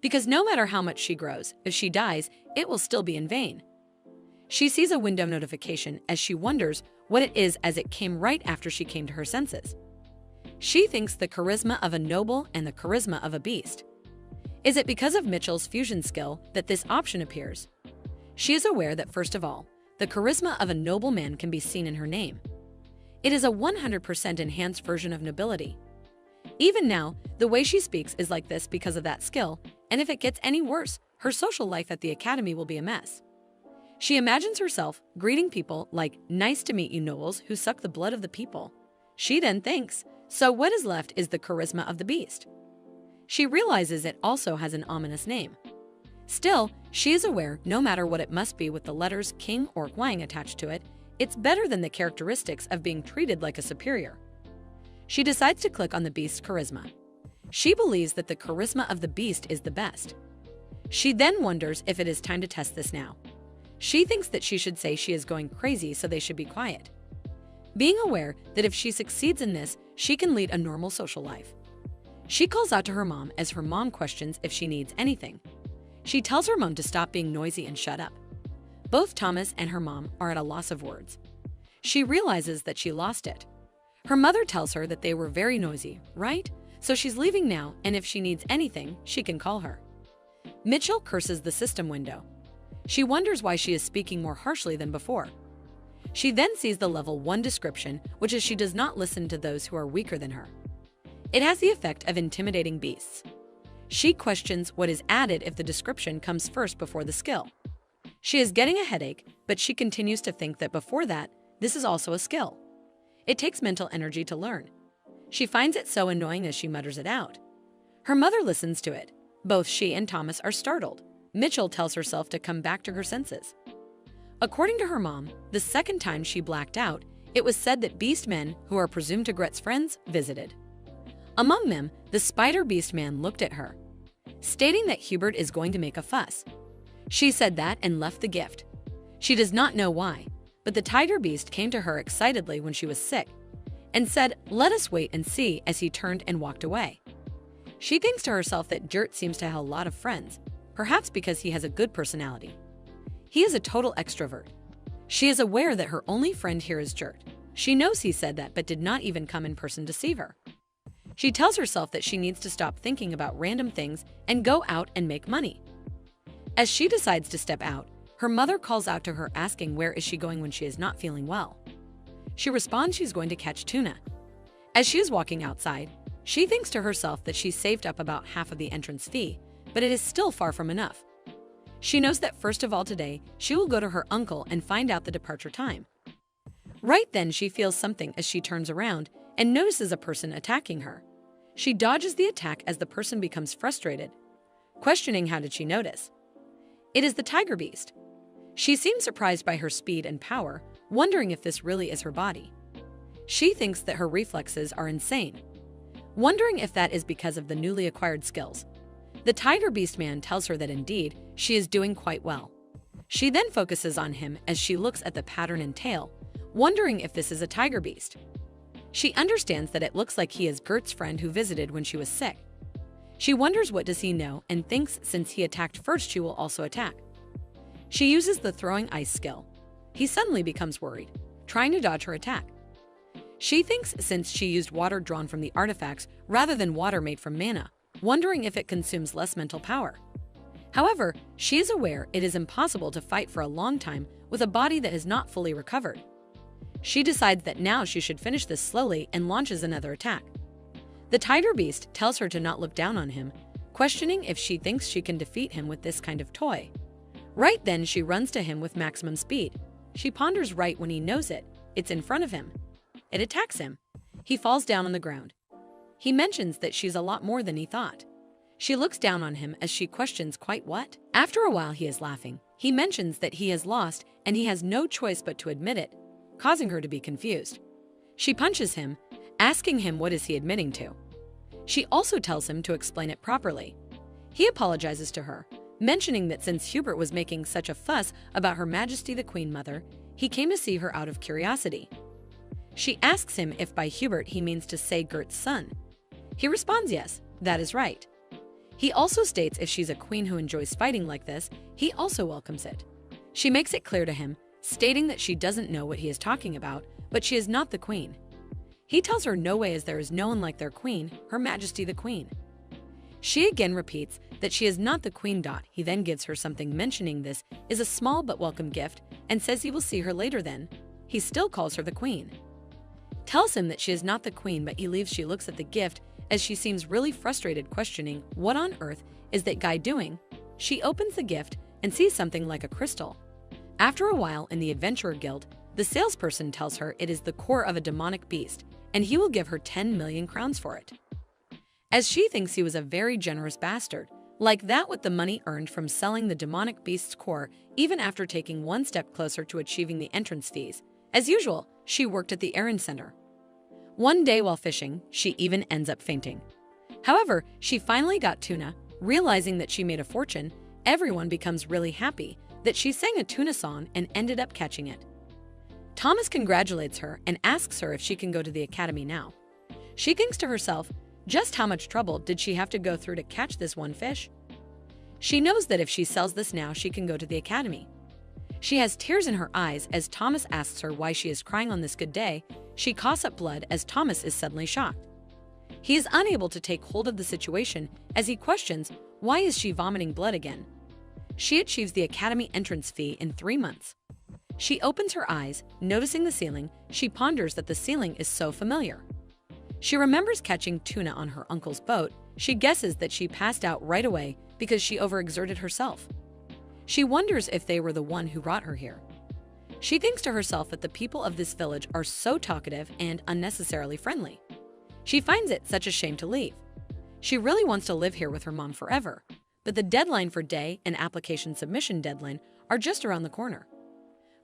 Because no matter how much she grows, if she dies, it will still be in vain. She sees a window notification as she wonders what it is, as it came right after she came to her senses. She thinks the charisma of a noble and the charisma of a beast. Is it because of Mitchell's fusion skill that this option appears? She is aware that, first of all, the charisma of a noble man can be seen in her name. It is a 100% enhanced version of nobility. Even now, the way she speaks is like this because of that skill, and if it gets any worse, her social life at the academy will be a mess. She imagines herself greeting people like, "Nice to meet you, nobles who suck the blood of the people." She then thinks, so what is left is the charisma of the beast. She realizes it also has an ominous name. Still, she is aware, no matter what it must be with the letters King or Huang attached to it, it's better than the characteristics of being treated like a superior. She decides to click on the beast's charisma. She believes that the charisma of the beast is the best. She then wonders if it is time to test this now. She thinks that she should say she is going crazy, so they should be quiet. Being aware that if she succeeds in this, she can lead a normal social life. She calls out to her mom as her mom questions if she needs anything. She tells her mom to stop being noisy and shut up. Both Thomas and her mom are at a loss of words. She realizes that she lost it. Her mother tells her that they were very noisy, right? So she's leaving now, and if she needs anything, she can call her. Mitchell curses the system window. She wonders why she is speaking more harshly than before. She then sees the level 1 description, which is she does not listen to those who are weaker than her. It has the effect of intimidating beasts. She questions what is added if the description comes first before the skill. She is getting a headache, but she continues to think that before that, this is also a skill. It takes mental energy to learn. She finds it so annoying as she mutters it out. Her mother listens to it. Both she and Thomas are startled. Mitchell tells herself to come back to her senses. According to her mom, the second time she blacked out, it was said that beast men, who are presumed to Gret's friends, visited. Among them, the spider beast man looked at her, stating that Hubert is going to make a fuss. She said that and left the gift. She does not know why, but the tiger beast came to her excitedly when she was sick and said, "Let us wait and see," as he turned and walked away. She thinks to herself that Gert seems to have a lot of friends, perhaps because he has a good personality. He is a total extrovert. She is aware that her only friend here is Gert. She knows he said that but did not even come in person to see her. She tells herself that she needs to stop thinking about random things and go out and make money. As she decides to step out, her mother calls out to her asking where is she going when she is not feeling well. She responds she's going to catch tuna. As she is walking outside, she thinks to herself that she's saved up about half of the entrance fee, but it is still far from enough. She knows that first of all today, she will go to her uncle and find out the departure time. Right then she feels something as she turns around and notices a person attacking her. She dodges the attack as the person becomes frustrated, questioning how did she notice. It is the tiger beast. She seems surprised by her speed and power, wondering if this really is her body. She thinks that her reflexes are insane, wondering if that is because of the newly acquired skills. The tiger beast man tells her that indeed, she is doing quite well. She then focuses on him as she looks at the pattern and tail, wondering if this is a tiger beast. She understands that it looks like he is Gert's friend who visited when she was sick. She wonders what does he know and thinks since he attacked first she will also attack. She uses the throwing ice skill. He suddenly becomes worried, trying to dodge her attack. She thinks since she used water drawn from the artifacts rather than water made from mana, wondering if it consumes less mental power. However, she is aware it is impossible to fight for a long time with a body that has not fully recovered. She decides that now she should finish this slowly and launches another attack. The tiger beast tells her to not look down on him, questioning if she thinks she can defeat him with this kind of toy. Right then she runs to him with maximum speed. She ponders right when he knows it. It's in front of him. It attacks him. He falls down on the ground. He mentions that she's a lot more than he thought. She looks down on him as she questions quite what. After a while he is laughing. He mentions that he has lost and he has no choice but to admit it, causing her to be confused. She punches him, asking him what is he admitting to. She also tells him to explain it properly. He apologizes to her, mentioning that since Hubert was making such a fuss about Her Majesty the Queen Mother, he came to see her out of curiosity. She asks him if by Hubert he means to say Gert's son. He responds yes, that is right. He also states if she's a queen who enjoys fighting like this, he also welcomes it. She makes it clear to him, stating that she doesn't know what he is talking about, but she is not the queen. He tells her no way as there is no one like their queen, Her Majesty the Queen. She again repeats that she is not the queen. He then gives her something mentioning this is a small but welcome gift and says he will see her later then. He still calls her the queen. Tells him that she is not the queen, but he leaves. She looks at the gift as she seems really frustrated, questioning what on earth is that guy doing. She opens the gift and sees something like a crystal. After a while in the Adventurer Guild, the salesperson tells her it is the core of a demonic beast and he will give her 10 million crowns for it. As she thinks he was a very generous bastard, like that with the money earned from selling the demonic beast's core, even after taking one step closer to achieving the entrance fees. As usual, she worked at the errand center. One day while fishing, she even ends up fainting. However, she finally got tuna, realizing that she made a fortune. Everyone becomes really happy that she sang a tuna song and ended up catching it. Thomas congratulates her and asks her if she can go to the academy now. She thinks to herself, just how much trouble did she have to go through to catch this one fish? She knows that if she sells this now, she can go to the academy. She has tears in her eyes as Thomas asks her why she is crying on this good day. She coughs up blood as Thomas is suddenly shocked. He is unable to take hold of the situation as he questions why is she vomiting blood again. She achieves the academy entrance fee in 3 months. She opens her eyes, noticing the ceiling. She ponders that the ceiling is so familiar. She remembers catching tuna on her uncle's boat. She guesses that she passed out right away because she overexerted herself. She wonders if they were the one who brought her here. She thinks to herself that the people of this village are so talkative and unnecessarily friendly. She finds it such a shame to leave. She really wants to live here with her mom forever, but the deadline for day and application submission deadline are just around the corner.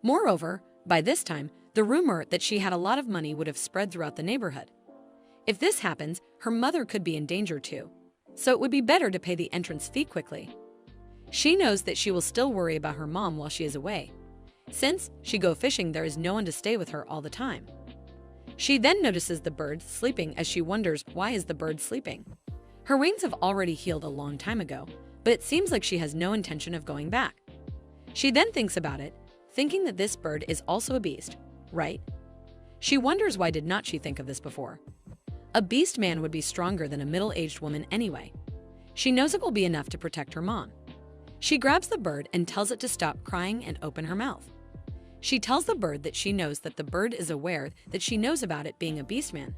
Moreover, by this time, the rumor that she had a lot of money would have spread throughout the neighborhood. If this happens, her mother could be in danger too, so it would be better to pay the entrance fee quickly. She knows that she will still worry about her mom while she is away. Since she go fishing, there is no one to stay with her all the time. She then notices the bird sleeping as she wonders why is the bird sleeping. Her wings have already healed a long time ago, but it seems like she has no intention of going back. She then thinks about it, thinking that this bird is also a beast, right? She wonders why did not she think of this before. A beast man would be stronger than a middle-aged woman anyway. She knows it will be enough to protect her mom. She grabs the bird and tells it to stop crying and open her mouth. She tells the bird that she knows that the bird is aware that she knows about it being a beast man.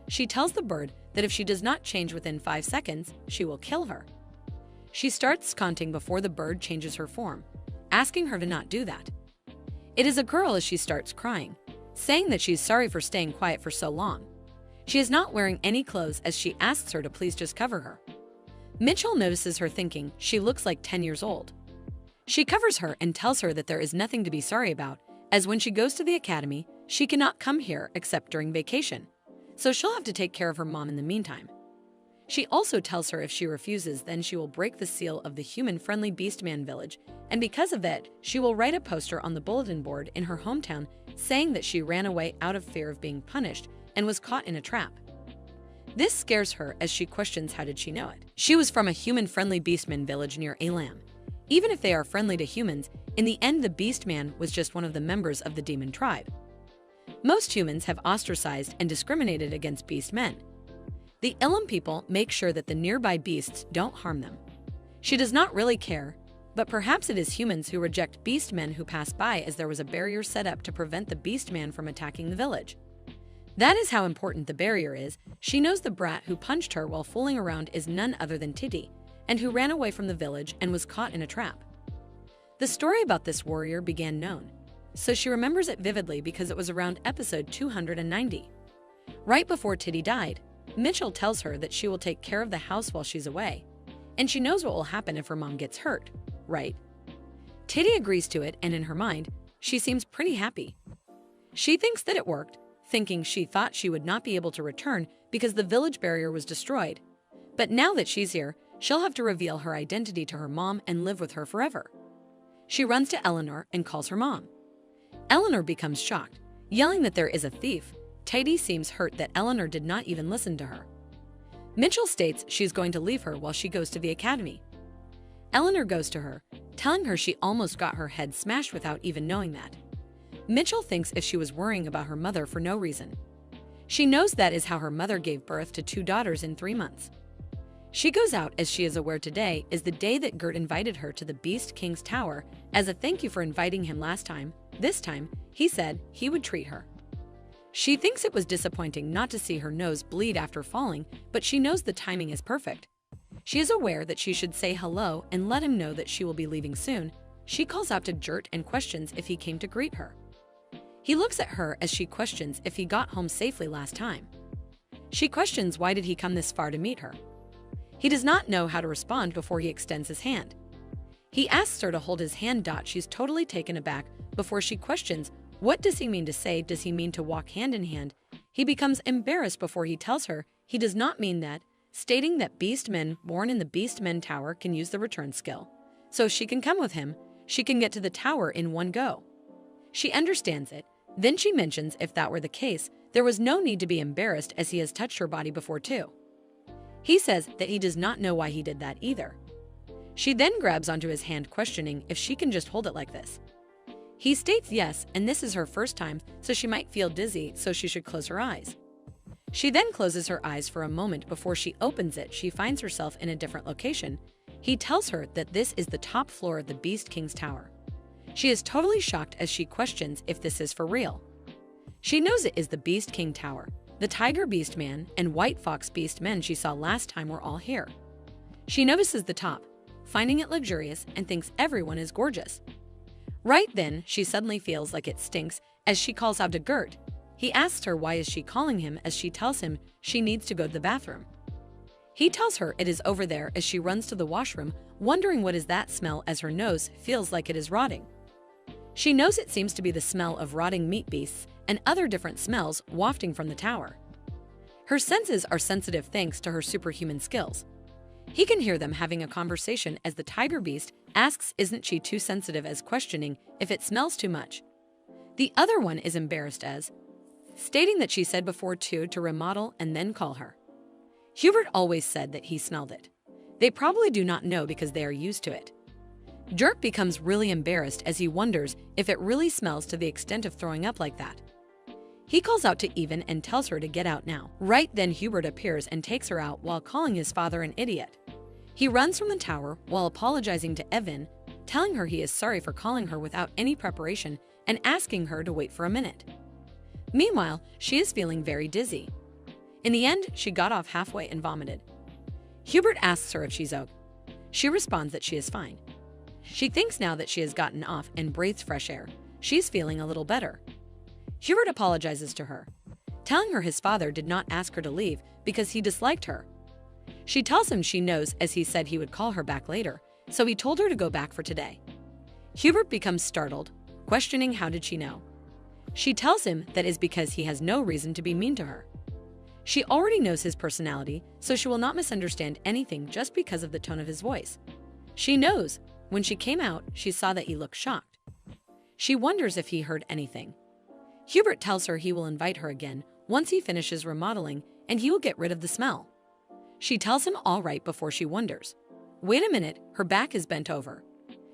She tells the bird that if she does not change within 5 seconds, she will kill her. She starts counting before the bird changes her form, asking her to not do that. It is a girl as she starts crying, saying that she's sorry for staying quiet for so long. She is not wearing any clothes as she asks her to please just cover her. Mitchell notices her thinking she looks like 10 years old. She covers her and tells her that there is nothing to be sorry about, as when she goes to the academy, she cannot come here except during vacation, so she'll have to take care of her mom in the meantime. She also tells her if she refuses, then she will break the seal of the human-friendly Beastman village, and because of it, she will write a poster on the bulletin board in her hometown saying that she ran away out of fear of being punished and was caught in a trap. This scares her as she questions how did she know it. She was from a human-friendly Beastman village near Alam. Even if they are friendly to humans, in the end the Beastman was just one of the members of the demon tribe. Most humans have ostracized and discriminated against beastmen. The Elam people make sure that the nearby beasts don't harm them. She does not really care, but perhaps it is humans who reject beastmen who pass by as there was a barrier set up to prevent the beastman from attacking the village. That is how important the barrier is. She knows the brat who punched her while fooling around is none other than Titi, and who ran away from the village and was caught in a trap. The story about this warrior began known, so she remembers it vividly because it was around episode 290. Right before Titi died, Mitchell tells her that she will take care of the house while she's away, and she knows what will happen if her mom gets hurt, right? Titi agrees to it, and in her mind, she seems pretty happy. She thinks that it worked, thinking she thought she would not be able to return because the village barrier was destroyed. But now that she's here, she'll have to reveal her identity to her mom and live with her forever. She runs to Eleanor and calls her mom. Eleanor becomes shocked, yelling that there is a thief. Titi seems hurt that Eleanor did not even listen to her. Mitchell states she's going to leave her while she goes to the academy. Eleanor goes to her, telling her she almost got her head smashed without even knowing that. Mitchell thinks if she was worrying about her mother for no reason. She knows that is how her mother gave birth to 2 daughters in 3 months. She goes out as she is aware today is the day that Gert invited her to the Beast King's tower as a thank you for inviting him last time. This time, he said he would treat her. She thinks it was disappointing not to see her nose bleed after falling, but she knows the timing is perfect. She is aware that she should say hello and let him know that she will be leaving soon. She calls out to Gert and questions if he came to greet her. He looks at her as she questions if he got home safely last time. She questions why did he come this far to meet her. He does not know how to respond before he extends his hand. He asks her to hold his hand. She's totally taken aback before she questions what does he mean to say. Does he mean to walk hand in hand? He becomes embarrassed before he tells her he does not mean that, stating that beastmen born in the Beastmen Tower can use the return skill. So if she can come with him, she can get to the tower in one go. She understands it. Then she mentions if that were the case, there was no need to be embarrassed as he has touched her body before too. He says that he does not know why he did that either. She then grabs onto his hand, questioning if she can just hold it like this. He states yes, and this is her first time, so she might feel dizzy, so she should close her eyes. She then closes her eyes for a moment before she opens it. She finds herself in a different location. He tells her that this is the top floor of the Beast King's tower. She is totally shocked as she questions if this is for real. She knows it is the Beast King Tower. The Tiger Beast Man and White Fox Beast Men she saw last time were all here. She notices the top, finding it luxurious, and thinks everyone is gorgeous. Right then, she suddenly feels like it stinks as she calls out to Gert. He asks her why is she calling him as she tells him she needs to go to the bathroom. He tells her it is over there as she runs to the washroom, wondering what is that smell as her nose feels like it is rotting. She knows it seems to be the smell of rotting meat beasts and other different smells wafting from the tower. Her senses are sensitive thanks to her superhuman skills. He can hear them having a conversation as the tiger beast asks isn't she too sensitive as questioning if it smells too much. The other one is embarrassed as stating that she said before to remodel and then call her. Hubert always said that he smelled it. They probably do not know because they are used to it. Dirk becomes really embarrassed as he wonders if it really smells to the extent of throwing up like that. He calls out to Even and tells her to get out now. Right then Hubert appears and takes her out while calling his father an idiot. He runs from the tower while apologizing to Evan, telling her he is sorry for calling her without any preparation and asking her to wait for a minute. Meanwhile, she is feeling very dizzy. In the end, she got off halfway and vomited. Hubert asks her if she's okay. She responds that she is fine. She thinks now that she has gotten off and breathed fresh air, she's feeling a little better. Hubert apologizes to her, telling her his father did not ask her to leave because he disliked her. She tells him she knows as he said he would call her back later, so he told her to go back for today. Hubert becomes startled, questioning how did she know. She tells him that is because he has no reason to be mean to her. She already knows his personality, so she will not misunderstand anything just because of the tone of his voice. She knows when she came out, she saw that he looked shocked. She wonders if he heard anything. Hubert tells her he will invite her again once he finishes remodeling and he will get rid of the smell. She tells him all right before she wonders. Wait a minute, her back is bent over.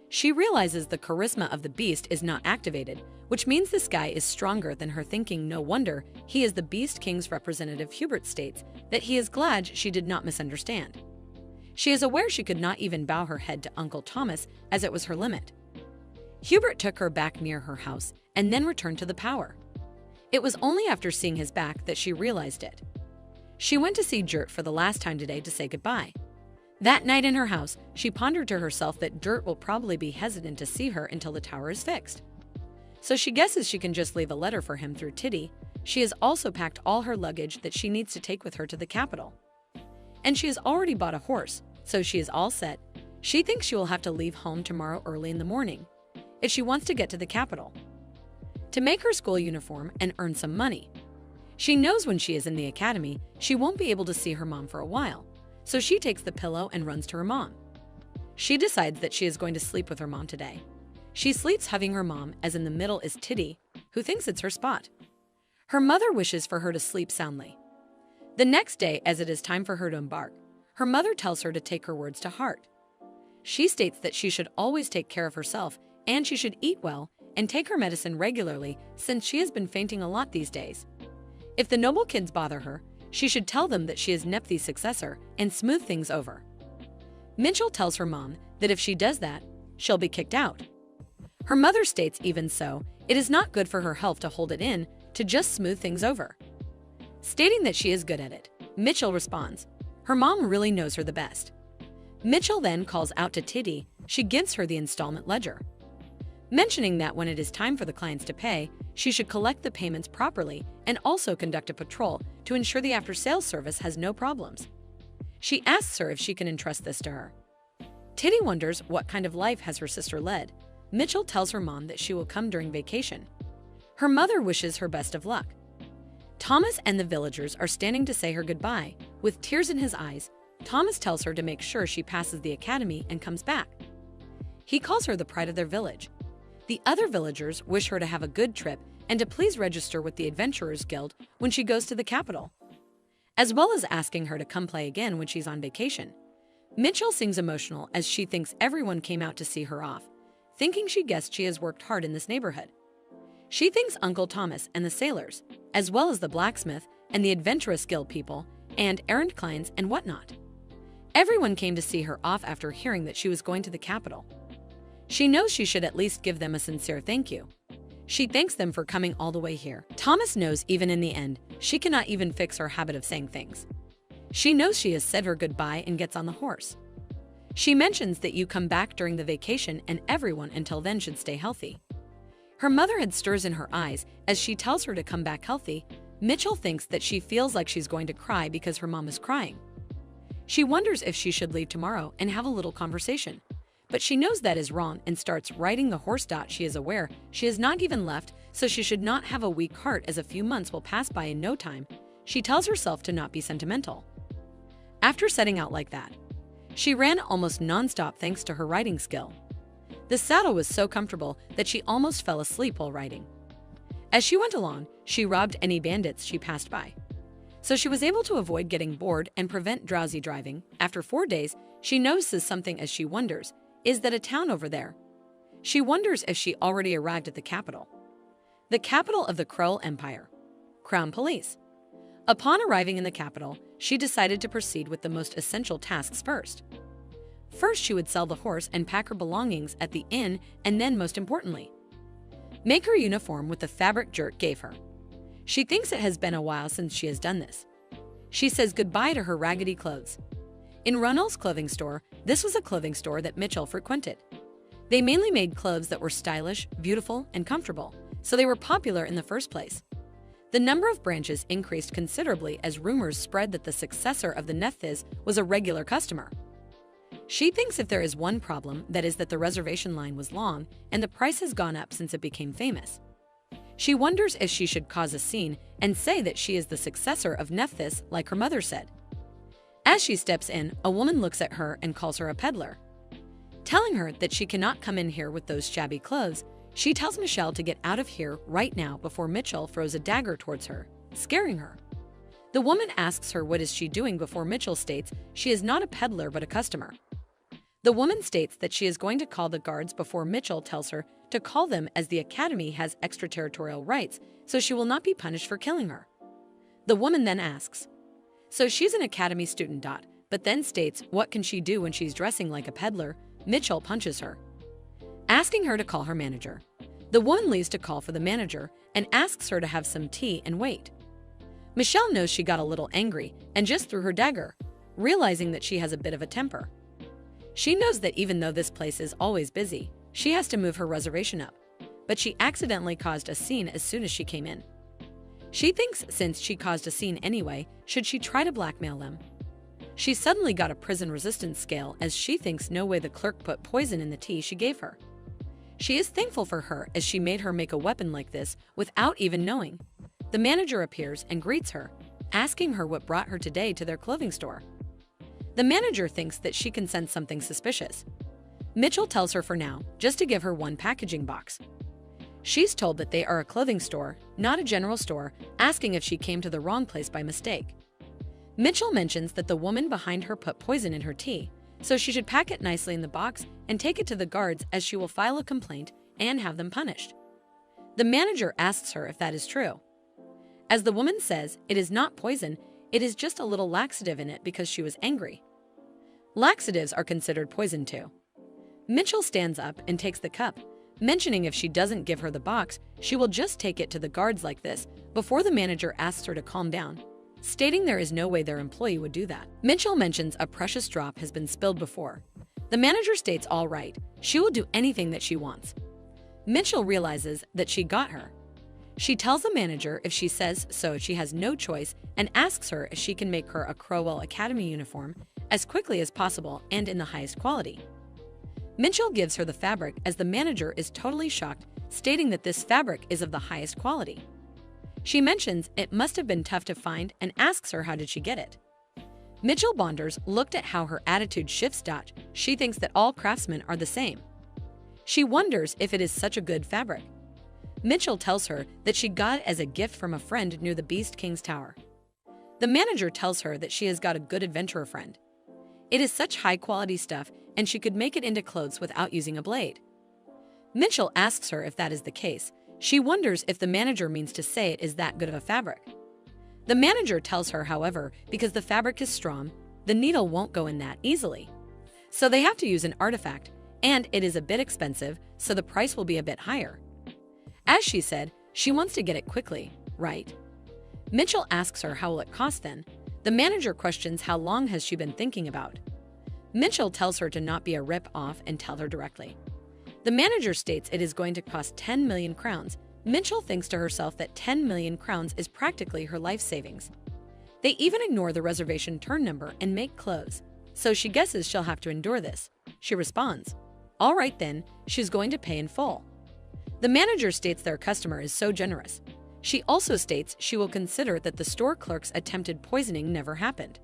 She realizes the charisma of the beast is not activated, which means this guy is stronger than her, thinking no wonder he is the Beast King's representative. Hubert states that he is glad she did not misunderstand. She is aware she could not even bow her head to Uncle Thomas as it was her limit. Hubert took her back near her house and then returned to the power. It was only after seeing his back that she realized it. She went to see Gert for the last time today to say goodbye. That night in her house, she pondered to herself that Gert will probably be hesitant to see her until the tower is fixed. So she guesses she can just leave a letter for him through Titty. She has also packed all her luggage that she needs to take with her to the capital. And she has already bought a horse, so she is all set. She thinks she will have to leave home tomorrow early in the morning if she wants to get to the capital to make her school uniform and earn some money. She knows when she is in the academy, she won't be able to see her mom for a while, so she takes the pillow and runs to her mom. She decides that she is going to sleep with her mom today. She sleeps hugging her mom, as in the middle is Titty, who thinks it's her spot. Her mother wishes for her to sleep soundly. The next day, as it is time for her to embark, her mother tells her to take her words to heart. She states that she should always take care of herself and she should eat well and take her medicine regularly since she has been fainting a lot these days. If the noble kids bother her, she should tell them that she is Nephi's successor and smooth things over. Mitchell tells her mom that if she does that, she'll be kicked out. Her mother states even so, it is not good for her health to hold it in, to just smooth things over. Stating that she is good at it, Mitchell responds, her mom really knows her the best. Mitchell then calls out to Titty, she gives her the installment ledger, mentioning that when it is time for the clients to pay, she should collect the payments properly and also conduct a patrol to ensure the after-sales service has no problems. She asks her if she can entrust this to her. Titty wonders what kind of life has her sister led. Mitchell tells her mom that she will come during vacation. Her mother wishes her best of luck. Thomas and the villagers are standing to say her goodbye. With tears in his eyes, Thomas tells her to make sure she passes the academy and comes back. He calls her the pride of their village. The other villagers wish her to have a good trip and to please register with the Adventurers Guild when she goes to the capital, as well as asking her to come play again when she's on vacation. Mitchell seems emotional as she thinks everyone came out to see her off, thinking she guessed she has worked hard in this neighborhood. She thanks Uncle Thomas and the sailors, as well as the blacksmith and the Adventurous Guild people and errand clients and whatnot. Everyone came to see her off after hearing that she was going to the capital. She knows she should at least give them a sincere thank you. She thanks them for coming all the way here. Thomas knows even in the end, she cannot even fix her habit of saying things. She knows she has said her goodbye and gets on the horse. She mentions that you come back during the vacation and everyone until then should stay healthy. Her mother had stirs in her eyes as she tells her to come back healthy. Mitchell thinks that she feels like she's going to cry because her mom is crying. She wonders if she should leave tomorrow and have a little conversation. But she knows that is wrong and starts riding the horse. She is aware she has not even left, so she should not have a weak heart as a few months will pass by in no time. She tells herself to not be sentimental. After setting out like that, she ran almost non-stop thanks to her riding skill. The saddle was so comfortable that she almost fell asleep while riding. As she went along, she robbed any bandits she passed by. So she was able to avoid getting bored and prevent drowsy driving. After 4 days, she notices something as she wonders, is that a town over there? She wonders if she already arrived at the capital. The capital of the Krull Empire. Crown Police. Upon arriving in the capital, she decided to proceed with the most essential tasks first. First, she would sell the horse and pack her belongings at the inn, and then, most importantly, make her uniform with the fabric Jurt gave her. She thinks it has been a while since she has done this. She says goodbye to her raggedy clothes. In Ronald's clothing store, this was a clothing store that Mitchell frequented. They mainly made clothes that were stylish, beautiful, and comfortable, so they were popular in the first place. The number of branches increased considerably as rumors spread that the successor of the Nephthys was a regular customer. She thinks if there is one problem, that is that the reservation line was long and the price has gone up since it became famous. She wonders if she should cause a scene and say that she is the successor of Nephthys like her mother said. As she steps in, a woman looks at her and calls her a peddler. Telling her that she cannot come in here with those shabby clothes, she tells Michelle to get out of here right now before Mitchell throws a dagger towards her, scaring her. The woman asks her what is she doing before Mitchell states she is not a peddler but a customer. The woman states that she is going to call the guards before Mitchell tells her to call them as the academy has extraterritorial rights, so she will not be punished for killing her. The woman then asks, so she's an academy student. But then states what can she do when she's dressing like a peddler. Mitchell punches her, asking her to call her manager. The woman leaves to call for the manager and asks her to have some tea and wait. Michelle knows she got a little angry and just threw her dagger, realizing that she has a bit of a temper. She knows that even though this place is always busy, she has to move her reservation up, but she accidentally caused a scene as soon as she came in. She thinks since she caused a scene anyway, should she try to blackmail them? She suddenly got a prison resistance scale as she thinks no way the clerk put poison in the tea she gave her. She is thankful for her as she made her make a weapon like this without even knowing. The manager appears and greets her, asking her what brought her today to their clothing store. The manager thinks that she can sense something suspicious. Mitchell tells her for now, just to give her one packaging box. She's told that they are a clothing store, not a general store, asking if she came to the wrong place by mistake. Mitchell mentions that the woman behind her put poison in her tea, so she should pack it nicely in the box and take it to the guards as she will file a complaint and have them punished. The manager asks her if that is true. As the woman says, it is not poison, it is just a little laxative in it because she was angry. Laxatives are considered poison too. Mitchell stands up and takes the cup, mentioning if she doesn't give her the box, she will just take it to the guards like this before the manager asks her to calm down, stating there is no way their employee would do that. Mitchell mentions a precious drop has been spilled before. The manager states all right, she will do anything that she wants. Mitchell realizes that she got her. She tells the manager if she says so she has no choice and asks her if she can make her a Crowell Academy uniform as quickly as possible and in the highest quality. Mitchell gives her the fabric as the manager is totally shocked, stating that this fabric is of the highest quality. She mentions it must have been tough to find and asks her how did she get it. Mitchell Bonders looked at how her attitude shifts. She thinks that all craftsmen are the same. She wonders if it is such a good fabric. Mitchell tells her that she got it as a gift from a friend near the Beast King's Tower. The manager tells her that she has got a good adventurer friend. It is such high-quality stuff and she could make it into clothes without using a blade. Mitchell asks her if that is the case. She wonders if the manager means to say it is that good of a fabric. The manager tells her, however, because the fabric is strong, the needle won't go in that easily. So they have to use an artifact, and it is a bit expensive, so the price will be a bit higher. As she said, she wants to get it quickly, right? Mitchell asks her how will it cost then. The manager questions how long has she been thinking about. Mitchell tells her to not be a rip-off and tell her directly. The manager states it is going to cost 10 million crowns. Mitchell thinks to herself that 10 million crowns is practically her life savings. They even ignore the reservation turn number and make clothes, so she guesses she'll have to endure this. She responds, all right then, she's going to pay in full. The manager states their customer is so generous. She also states she will consider that the store clerk's attempted poisoning never happened.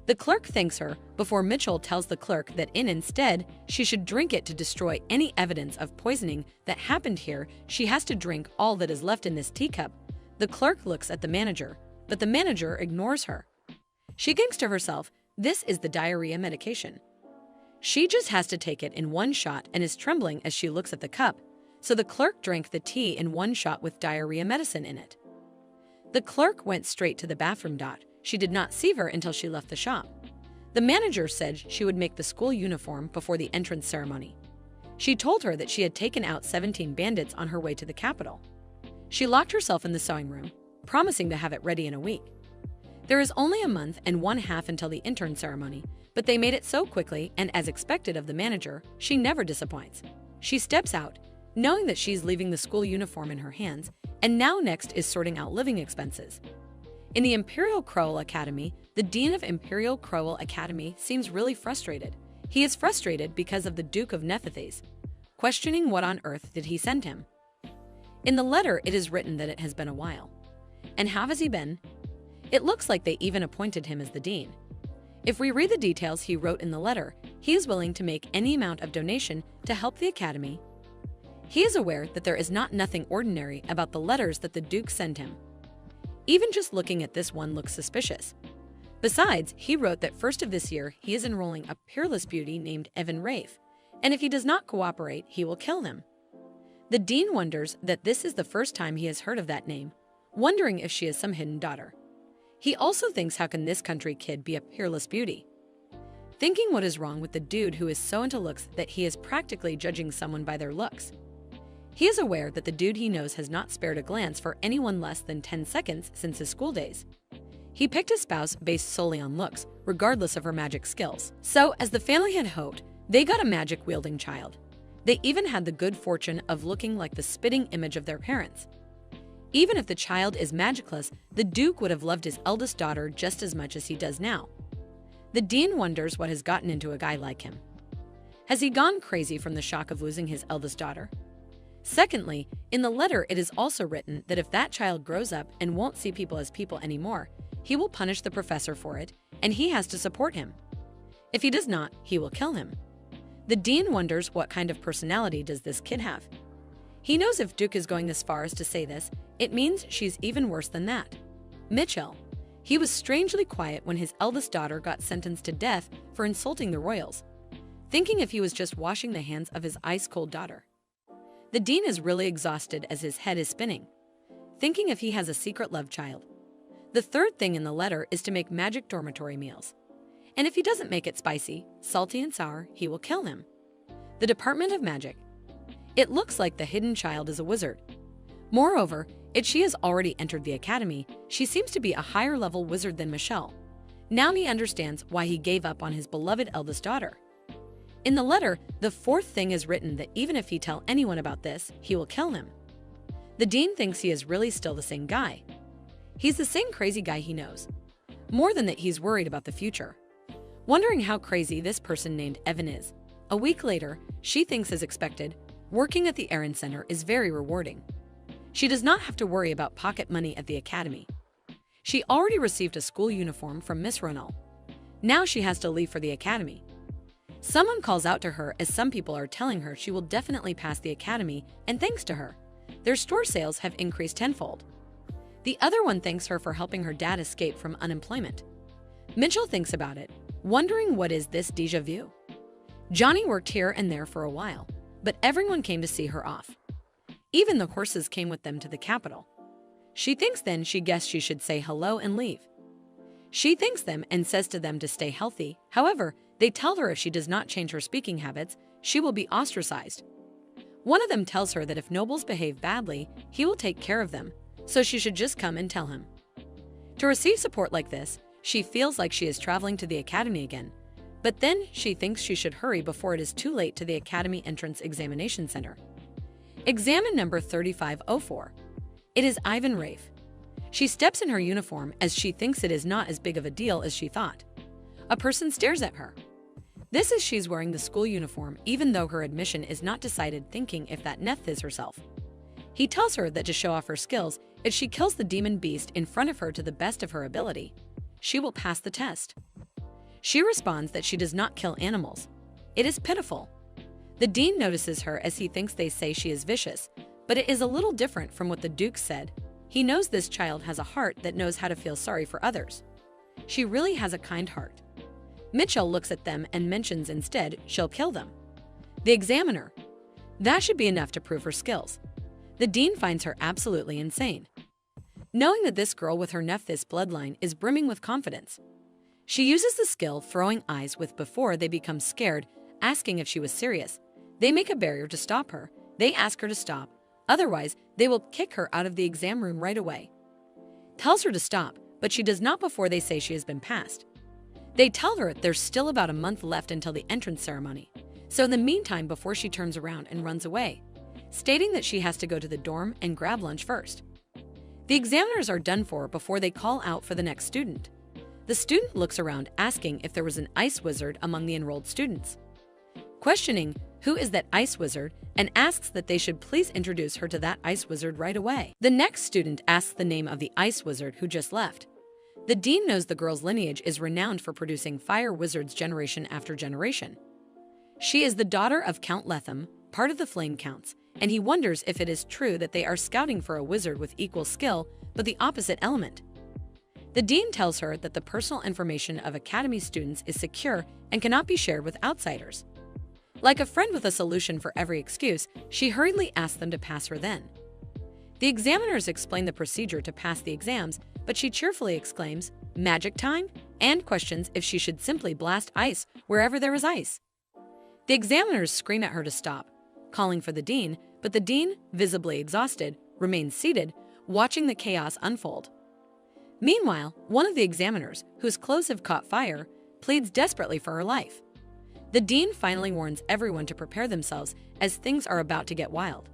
The clerk thanks her before Mitchell tells the clerk that instead, she should drink it to destroy any evidence of poisoning that happened here. She has to drink all that is left in this teacup. The clerk looks at the manager, but the manager ignores her. She thinks to herself, this is the diarrhea medication. She just has to take it in one shot and is trembling as she looks at the cup, so the clerk drank the tea in one shot with diarrhea medicine in it. The clerk went straight to the bathroom. She did not see her until she left the shop. The manager said she would make the school uniform before the entrance ceremony. She told her that she had taken out 17 bandits on her way to the capital. She locked herself in the sewing room, promising to have it ready in a week. There is only a month and one half until the intern ceremony, but they made it so quickly, and as expected of the manager, she never disappoints. She steps out, knowing that she's leaving the school uniform in her hands, and now next is sorting out living expenses. In the Imperial Crowell Academy, the dean of Imperial Crowell Academy seems really frustrated. He is frustrated because of the Duke of Nephthes, questioning what on earth did he send him. In the letter, it is written that it has been a while. And how has he been? It looks like they even appointed him as the dean. If we read the details he wrote in the letter, he is willing to make any amount of donation to help the academy. He is aware that there is nothing ordinary about the letters that the Duke sent him. Even just looking at this one looks suspicious. Besides, he wrote that first of this year he is enrolling a peerless beauty named Evan Rafe, and if he does not cooperate, he will kill him. The dean wonders that this is the first time he has heard of that name, wondering if she is some hidden daughter. He also thinks, how can this country kid be a peerless beauty? Thinking what is wrong with the dude who is so into looks that he is practically judging someone by their looks. He is aware that the dude he knows has not spared a glance for anyone less than 10 seconds since his school days. He picked a spouse based solely on looks, regardless of her magic skills. So, as the family had hoped, they got a magic-wielding child. They even had the good fortune of looking like the spitting image of their parents. Even if the child is magicless, the Duke would have loved his eldest daughter just as much as he does now. The dean wonders what has gotten into a guy like him. Has he gone crazy from the shock of losing his eldest daughter? Secondly, in the letter it is also written that if that child grows up and won't see people as people anymore, he will punish the professor for it, and he has to support him. If he does not, he will kill him. The dean wonders what kind of personality does this kid have. He knows if Duke is going as far as to say this, it means she's even worse than that. Mitchell. He was strangely quiet when his eldest daughter got sentenced to death for insulting the royals, thinking if he was just washing the hands of his ice-cold daughter. The dean is really exhausted as his head is spinning, thinking if he has a secret love child. The third thing in the letter is to make magic dormitory meals. And if he doesn't make it spicy, salty, and sour, he will kill him. The Department of Magic. It looks like the hidden child is a wizard. Moreover, if she has already entered the academy, she seems to be a higher-level wizard than Michelle. Now he understands why he gave up on his beloved eldest daughter. In the letter, the fourth thing is written that even if he tell anyone about this, he will kill him. The dean thinks he is really still the same guy. He's the same crazy guy he knows. More than that, he's worried about the future, wondering how crazy this person named Evan is. A week later, she thinks as expected, working at the errand center is very rewarding. She does not have to worry about pocket money at the academy. She already received a school uniform from Miss Ronald. Now she has to leave for the academy. Someone calls out to her as some people are telling her she will definitely pass the academy, and thanks to her, their store sales have increased tenfold. The other one thanks her for helping her dad escape from unemployment. Mitchell thinks about it, wondering what is this déjà vu. Johnny worked here and there for a while, but everyone came to see her off. Even the horses came with them to the capital. She thinks then she guessed she should say hello and leave. She thanks them and says to them to stay healthy. However, they tell her if she does not change her speaking habits, she will be ostracized. One of them tells her that if nobles behave badly, he will take care of them, so she should just come and tell him. To receive support like this, she feels like she is traveling to the academy again, but then she thinks she should hurry before it is too late to the academy entrance examination center. Examine number 3504. It is Ivan Rafe. She steps in her uniform as she thinks it is not as big of a deal as she thought. A person stares at her. This is she's wearing the school uniform even though her admission is not decided, thinking if that Neth is herself. He tells her that to show off her skills, if she kills the demon beast in front of her to the best of her ability, she will pass the test. She responds that she does not kill animals. It is pitiful. The dean notices her as he thinks they say she is vicious, but it is a little different from what the Duke said. He knows this child has a heart that knows how to feel sorry for others. She really has a kind heart. Mitchell looks at them and mentions instead she'll kill them. The examiner. That should be enough to prove her skills. The dean finds her absolutely insane. knowing that this girl with her Nephthys bloodline is brimming with confidence. She uses the skill throwing eyes with before they become scared, asking if she was serious. They make a barrier to stop her. They ask her to stop. Otherwise, they will kick her out of the exam room right away. Tells her to stop, but she does not before they say she has been passed. They tell her there's still about a month left until the entrance ceremony. So in the meantime, before she turns around and runs away, stating that she has to go to the dorm and grab lunch first. The examiners are done for before they call out for the next student. The student looks around asking if there was an ice wizard among the enrolled students. Questioning who is that ice wizard and asks that they should please introduce her to that ice wizard right away. The next student asks the name of the ice wizard who just left. The dean knows the girl's lineage is renowned for producing fire wizards generation after generation. She is the daughter of Count Lethem, part of the Flame Counts, and he wonders if it is true that they are scouting for a wizard with equal skill but the opposite element. The dean tells her that the personal information of academy students is secure and cannot be shared with outsiders. Like a friend with a solution for every excuse, she hurriedly asks them to pass her then. The examiners explain the procedure to pass the exams, but she cheerfully exclaims, "Magic time?" and questions if she should simply blast ice wherever there is ice. The examiners scream at her to stop, calling for the dean, but the dean, visibly exhausted, remains seated, watching the chaos unfold. Meanwhile, one of the examiners, whose clothes have caught fire, pleads desperately for her life. The dean finally warns everyone to prepare themselves as things are about to get wild.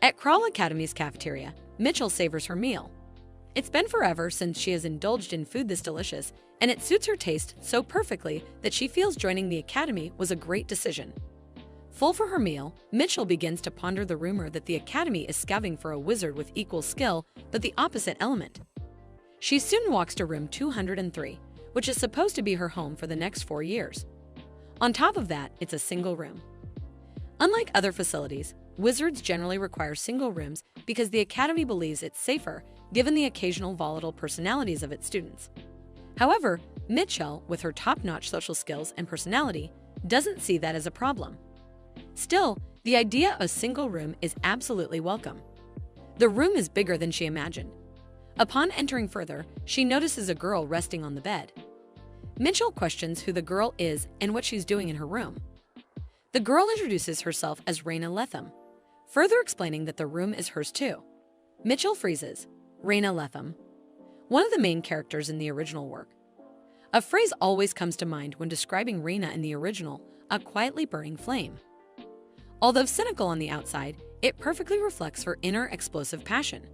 At Kral Academy's cafeteria, Mitchell savors her meal. It's been forever since she has indulged in food this delicious, and it suits her taste so perfectly that she feels joining the academy was a great decision. Full for her meal, Mitchell begins to ponder the rumor that the academy is scouting for a wizard with equal skill but the opposite element. She soon walks to room 203, which is supposed to be her home for the next 4 years. On top of that, it's a single room. Unlike other facilities, wizards generally require single rooms because the academy believes it's safer given the occasional volatile personalities of its students. However, Mitchell, with her top-notch social skills and personality, doesn't see that as a problem. Still, the idea of a single room is absolutely welcome. The room is bigger than she imagined. Upon entering further, she notices a girl resting on the bed. Mitchell questions who the girl is and what she's doing in her room. The girl introduces herself as Reina Lethem, further explaining that the room is hers too. Mitchell freezes. Reina Lethem, one of the main characters in the original work. A phrase always comes to mind when describing Reina in the original, a quietly burning flame. Although cynical on the outside, it perfectly reflects her inner explosive passion.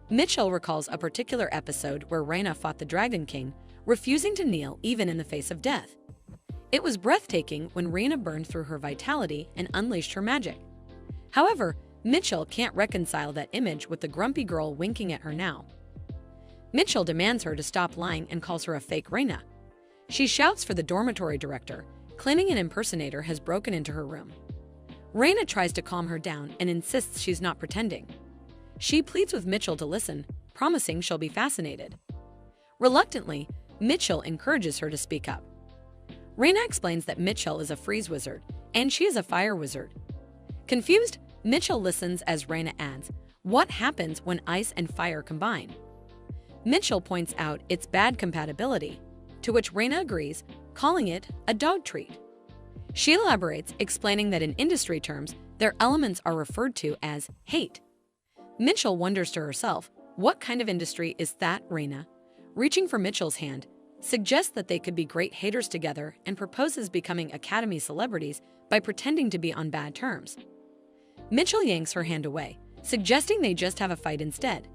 Mitchell recalls a particular episode where Reina fought the Dragon King, refusing to kneel even in the face of death. It was breathtaking when Reina burned through her vitality and unleashed her magic. However, Mitchell can't reconcile that image with the grumpy girl winking at her now. Mitchell demands her to stop lying and calls her a fake Reina. She shouts for the dormitory director, claiming an impersonator has broken into her room. Reina tries to calm her down and insists she's not pretending. She pleads with Mitchell to listen, promising she'll be fascinated. Reluctantly, Mitchell encourages her to speak up. Reina explains that Mitchell is a freeze wizard, and she is a fire wizard. Confused, Mitchell listens as Reina adds, "What happens when ice and fire combine?" Mitchell points out its bad compatibility, to which Reina agrees, calling it a dog treat. She elaborates, explaining that in industry terms, their elements are referred to as hate. Mitchell wonders to herself, what kind of industry is that, Reina? Reaching for Mitchell's hand, suggests that they could be great haters together and proposes becoming academy celebrities by pretending to be on bad terms. Mitchell yanks her hand away, suggesting they just have a fight instead.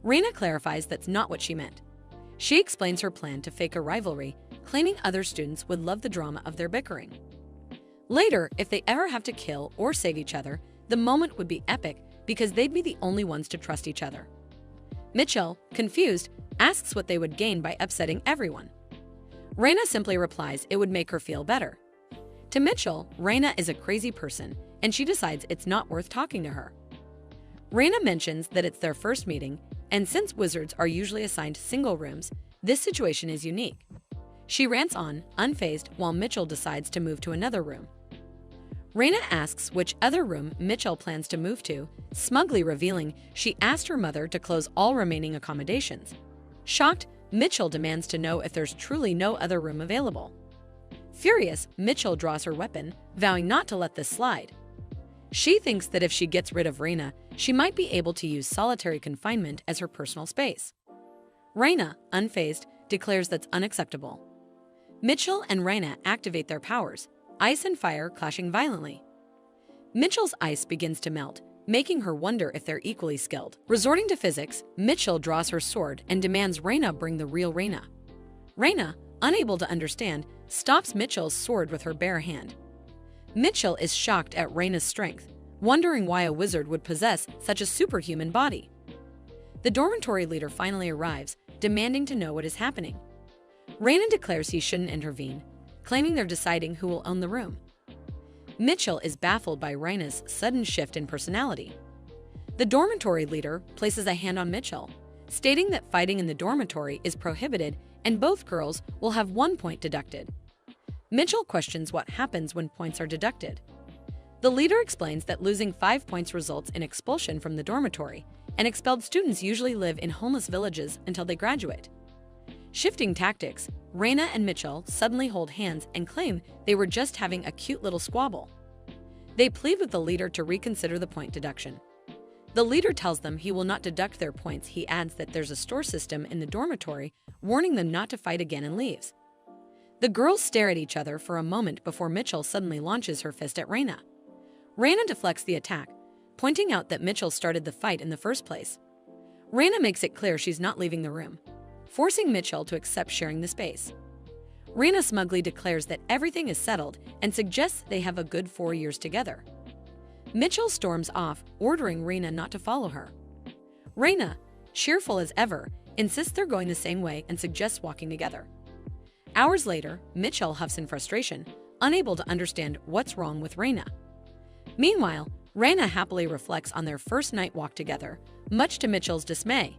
Reina clarifies that's not what she meant. She explains her plan to fake a rivalry, claiming other students would love the drama of their bickering. Later, if they ever have to kill or save each other, the moment would be epic because they'd be the only ones to trust each other. Mitchell, confused, asks what they would gain by upsetting everyone. Reina simply replies it would make her feel better. To Mitchell, Reina is a crazy person, and she decides it's not worth talking to her. Reina mentions that it's their first meeting, and since wizards are usually assigned single rooms, this situation is unique. She rants on, unfazed, while Mitchell decides to move to another room. Raina asks which other room Mitchell plans to move to, smugly revealing she asked her mother to close all remaining accommodations. Shocked, Mitchell demands to know if there's truly no other room available. Furious, Mitchell draws her weapon, vowing not to let this slide. She thinks that if she gets rid of Raina, she might be able to use solitary confinement as her personal space. Raina, unfazed, declares that's unacceptable. Mitchell and Raina activate their powers, ice and fire clashing violently. Mitchell's ice begins to melt, making her wonder if they're equally skilled. Resorting to physics, Mitchell draws her sword and demands Raina bring the real Raina. Raina, unable to understand, stops Mitchell's sword with her bare hand. Mitchell is shocked at Raina's strength, wondering why a wizard would possess such a superhuman body. The dormitory leader finally arrives, demanding to know what is happening. Raina declares he shouldn't intervene, claiming they're deciding who will own the room. Mitchell is baffled by Raina's sudden shift in personality. The dormitory leader places a hand on Mitchell, stating that fighting in the dormitory is prohibited and both girls will have 1 point deducted. Mitchell questions what happens when points are deducted. The leader explains that losing 5 points results in expulsion from the dormitory, and expelled students usually live in homeless villages until they graduate. Shifting tactics, Raina and Mitchell suddenly hold hands and claim they were just having a cute little squabble. They plead with the leader to reconsider the point deduction. The leader tells them he will not deduct their points. He adds that there's a store system in the dormitory, warning them not to fight again, and leaves. The girls stare at each other for a moment before Mitchell suddenly launches her fist at Raina. Raina deflects the attack, pointing out that Mitchell started the fight in the first place. Raina makes it clear she's not leaving the room, forcing Mitchell to accept sharing the space. Raina smugly declares that everything is settled and suggests they have a good 4 years together. Mitchell storms off, ordering Raina not to follow her. Raina, cheerful as ever, insists they're going the same way and suggests walking together. Hours later, Mitchell huffs in frustration, unable to understand what's wrong with Raina. Meanwhile, Raina happily reflects on their first night walk together, much to Mitchell's dismay.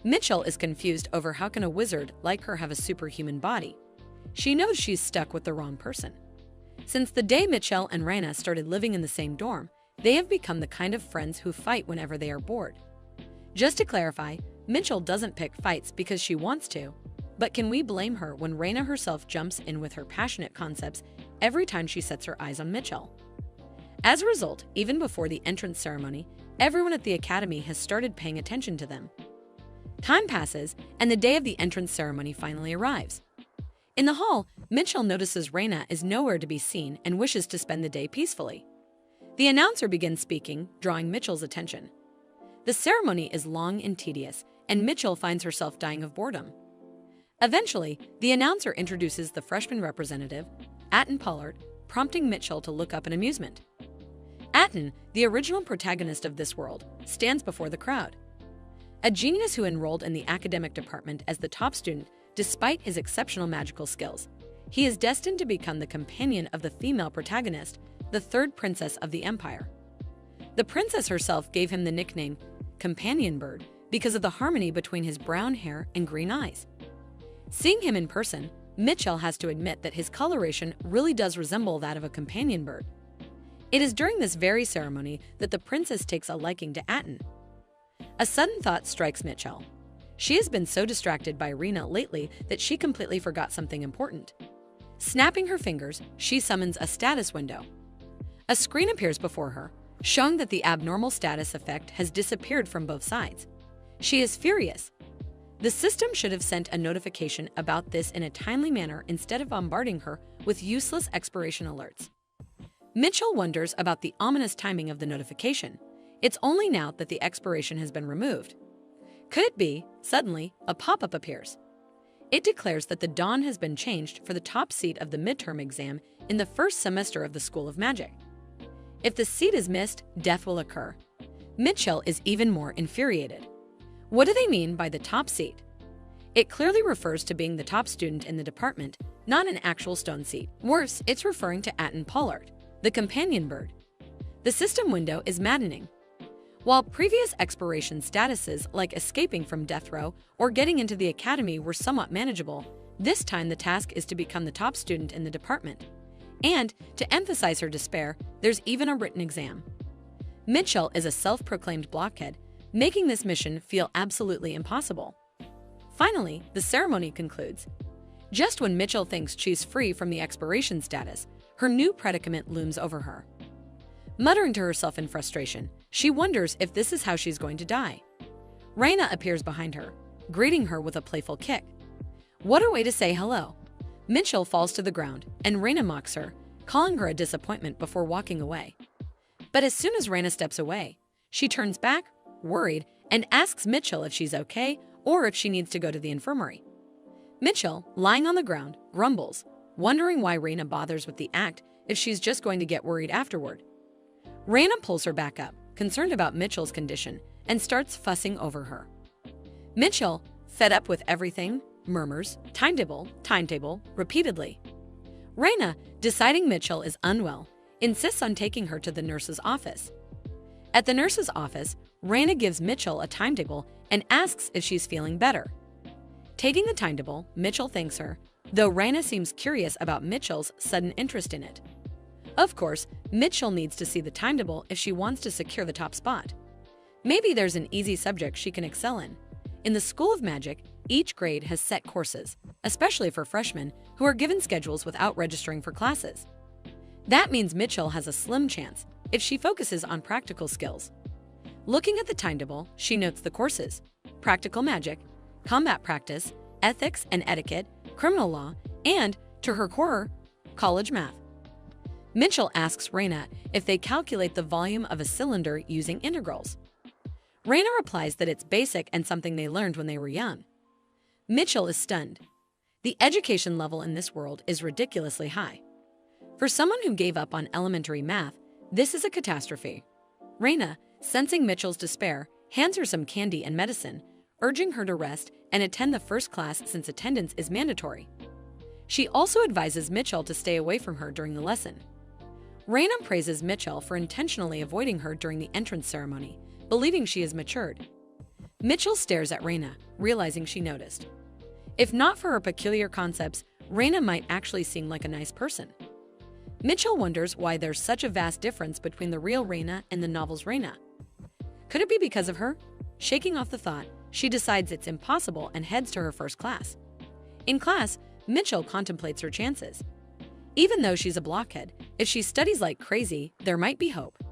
Mitchell is confused over how can a wizard like her have a superhuman body. She knows she's stuck with the wrong person. Since the day Mitchell and Raina started living in the same dorm, they have become the kind of friends who fight whenever they are bored. Just to clarify, Mitchell doesn't pick fights because she wants to, but can we blame her when Raina herself jumps in with her passionate concepts every time she sets her eyes on Mitchell? As a result, even before the entrance ceremony, everyone at the academy has started paying attention to them. Time passes, and the day of the entrance ceremony finally arrives. In the hall, Mitchell notices Raina is nowhere to be seen and wishes to spend the day peacefully. The announcer begins speaking, drawing Mitchell's attention. The ceremony is long and tedious, and Mitchell finds herself dying of boredom. Eventually, the announcer introduces the freshman representative, Atten Pollard, prompting Mitchell to look up in amusement. Atten, the original protagonist of this world, stands before the crowd. A genius who enrolled in the academic department as the top student despite his exceptional magical skills, he is destined to become the companion of the female protagonist, the third princess of the empire. The princess herself gave him the nickname Companion Bird because of the harmony between his brown hair and green eyes. Seeing him in person, Mitchell has to admit that his coloration really does resemble that of a companion bird. It is during this very ceremony that the princess takes a liking to Atten. A sudden thought strikes Mitchell. She has been so distracted by Raina lately that she completely forgot something important. Snapping her fingers, she summons a status window. A screen appears before her, showing that the abnormal status effect has disappeared from both sides. She is furious. The system should have sent a notification about this in a timely manner instead of bombarding her with useless expiration alerts. Mitchell wonders about the ominous timing of the notification. It's only now that the expiration has been removed. Could it be, suddenly, a pop-up appears? It declares that the dawn has been changed for the top seat of the midterm exam in the first semester of the School of Magic. If the seat is missed, death will occur. Mitchell is even more infuriated. What do they mean by the top seat? It clearly refers to being the top student in the department, not an actual stone seat. Worse, it's referring to Atten Pollard, the companion bird. The system window is maddening. While previous expiration statuses like escaping from death row or getting into the academy were somewhat manageable, this time the task is to become the top student in the department. And to emphasize her despair, there's even a written exam. Mitchell is a self-proclaimed blockhead, making this mission feel absolutely impossible. Finally, the ceremony concludes. Just when Mitchell thinks she's free from the expiration status, her new predicament looms over her. Muttering to herself in frustration, she wonders if this is how she's going to die. Reina appears behind her, greeting her with a playful kick. What a way to say hello! Mitchell falls to the ground, and Reina mocks her, calling her a disappointment before walking away. But as soon as Reina steps away, she turns back, worried, and asks Mitchell if she's okay or if she needs to go to the infirmary. Mitchell, lying on the ground, grumbles, wondering why Reina bothers with the act if she's just going to get worried afterward. Reina pulls her back up, concerned about Mitchell's condition, and starts fussing over her. Mitchell, fed up with everything, murmurs, timetable, repeatedly. Reina, deciding Mitchell is unwell, insists on taking her to the nurse's office. At the nurse's office, Reina gives Mitchell a timetable and asks if she's feeling better. Taking the timetable, Mitchell thanks her, though Reina seems curious about Mitchell's sudden interest in it. Of course, Mitchell needs to see the timetable if she wants to secure the top spot. Maybe there's an easy subject she can excel in. In the School of Magic, each grade has set courses, especially for freshmen who are given schedules without registering for classes. That means Mitchell has a slim chance if she focuses on practical skills. Looking at the timetable, she notes the courses: practical magic, combat practice, ethics and etiquette, criminal law, and, to her horror, college math. Mitchell asks Reina if they calculate the volume of a cylinder using integrals. Reina replies that it's basic and something they learned when they were young. Mitchell is stunned. The education level in this world is ridiculously high. For someone who gave up on elementary math, this is a catastrophe. Reina, sensing Mitchell's despair, hands her some candy and medicine, urging her to rest and attend the first class since attendance is mandatory. She also advises Mitchell to stay away from her during the lesson. Reina praises Mitchell for intentionally avoiding her during the entrance ceremony, believing she has matured. Mitchell stares at Reina, realizing she noticed. If not for her peculiar concepts, Reina might actually seem like a nice person. Mitchell wonders why there's such a vast difference between the real Reina and the novel's Reina. Could it be because of her? Shaking off the thought, she decides it's impossible and heads to her first class. In class, Mitchell contemplates her chances. Even though she's a blockhead, if she studies like crazy, there might be hope.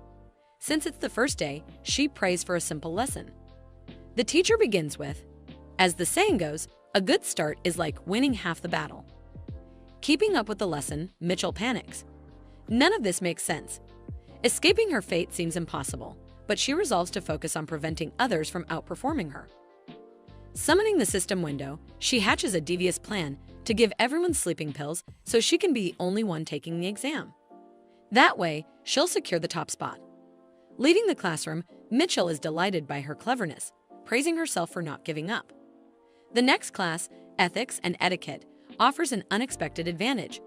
Since it's the first day, she prays for a simple lesson. The teacher begins with, "As the saying goes, a good start is like winning half the battle." Keeping up with the lesson, Mitchell panics. None of this makes sense. Escaping her fate seems impossible, but she resolves to focus on preventing others from outperforming her. Summoning the system window, she hatches a devious plan to give everyone sleeping pills so she can be the only one taking the exam. That way, she'll secure the top spot. Leaving the classroom, Mitchell is delighted by her cleverness, praising herself for not giving up. The next class, Ethics and Etiquette, offers an unexpected advantage.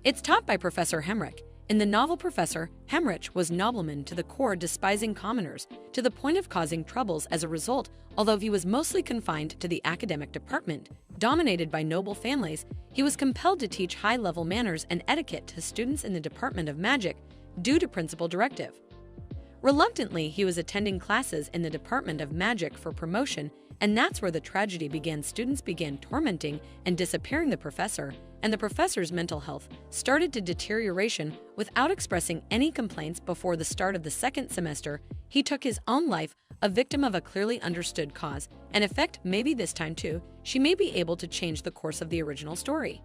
It's taught by Professor Hemrick. In the novel, Professor Hemrick was nobleman to the core, despising commoners, to the point of causing troubles as a result. Although he was mostly confined to the academic department, dominated by noble families, he was compelled to teach high-level manners and etiquette to students in the Department of Magic due to principal directive. Reluctantly, he was attending classes in the Department of Magic for promotion, and that's where the tragedy began. Students began tormenting and disappearing the professor, and the professor's mental health started to deterioration. Without expressing any complaints before the start of the second semester, he took his own life, a victim of a clearly understood cause and effect. Maybe this time too, she may be able to change the course of the original story.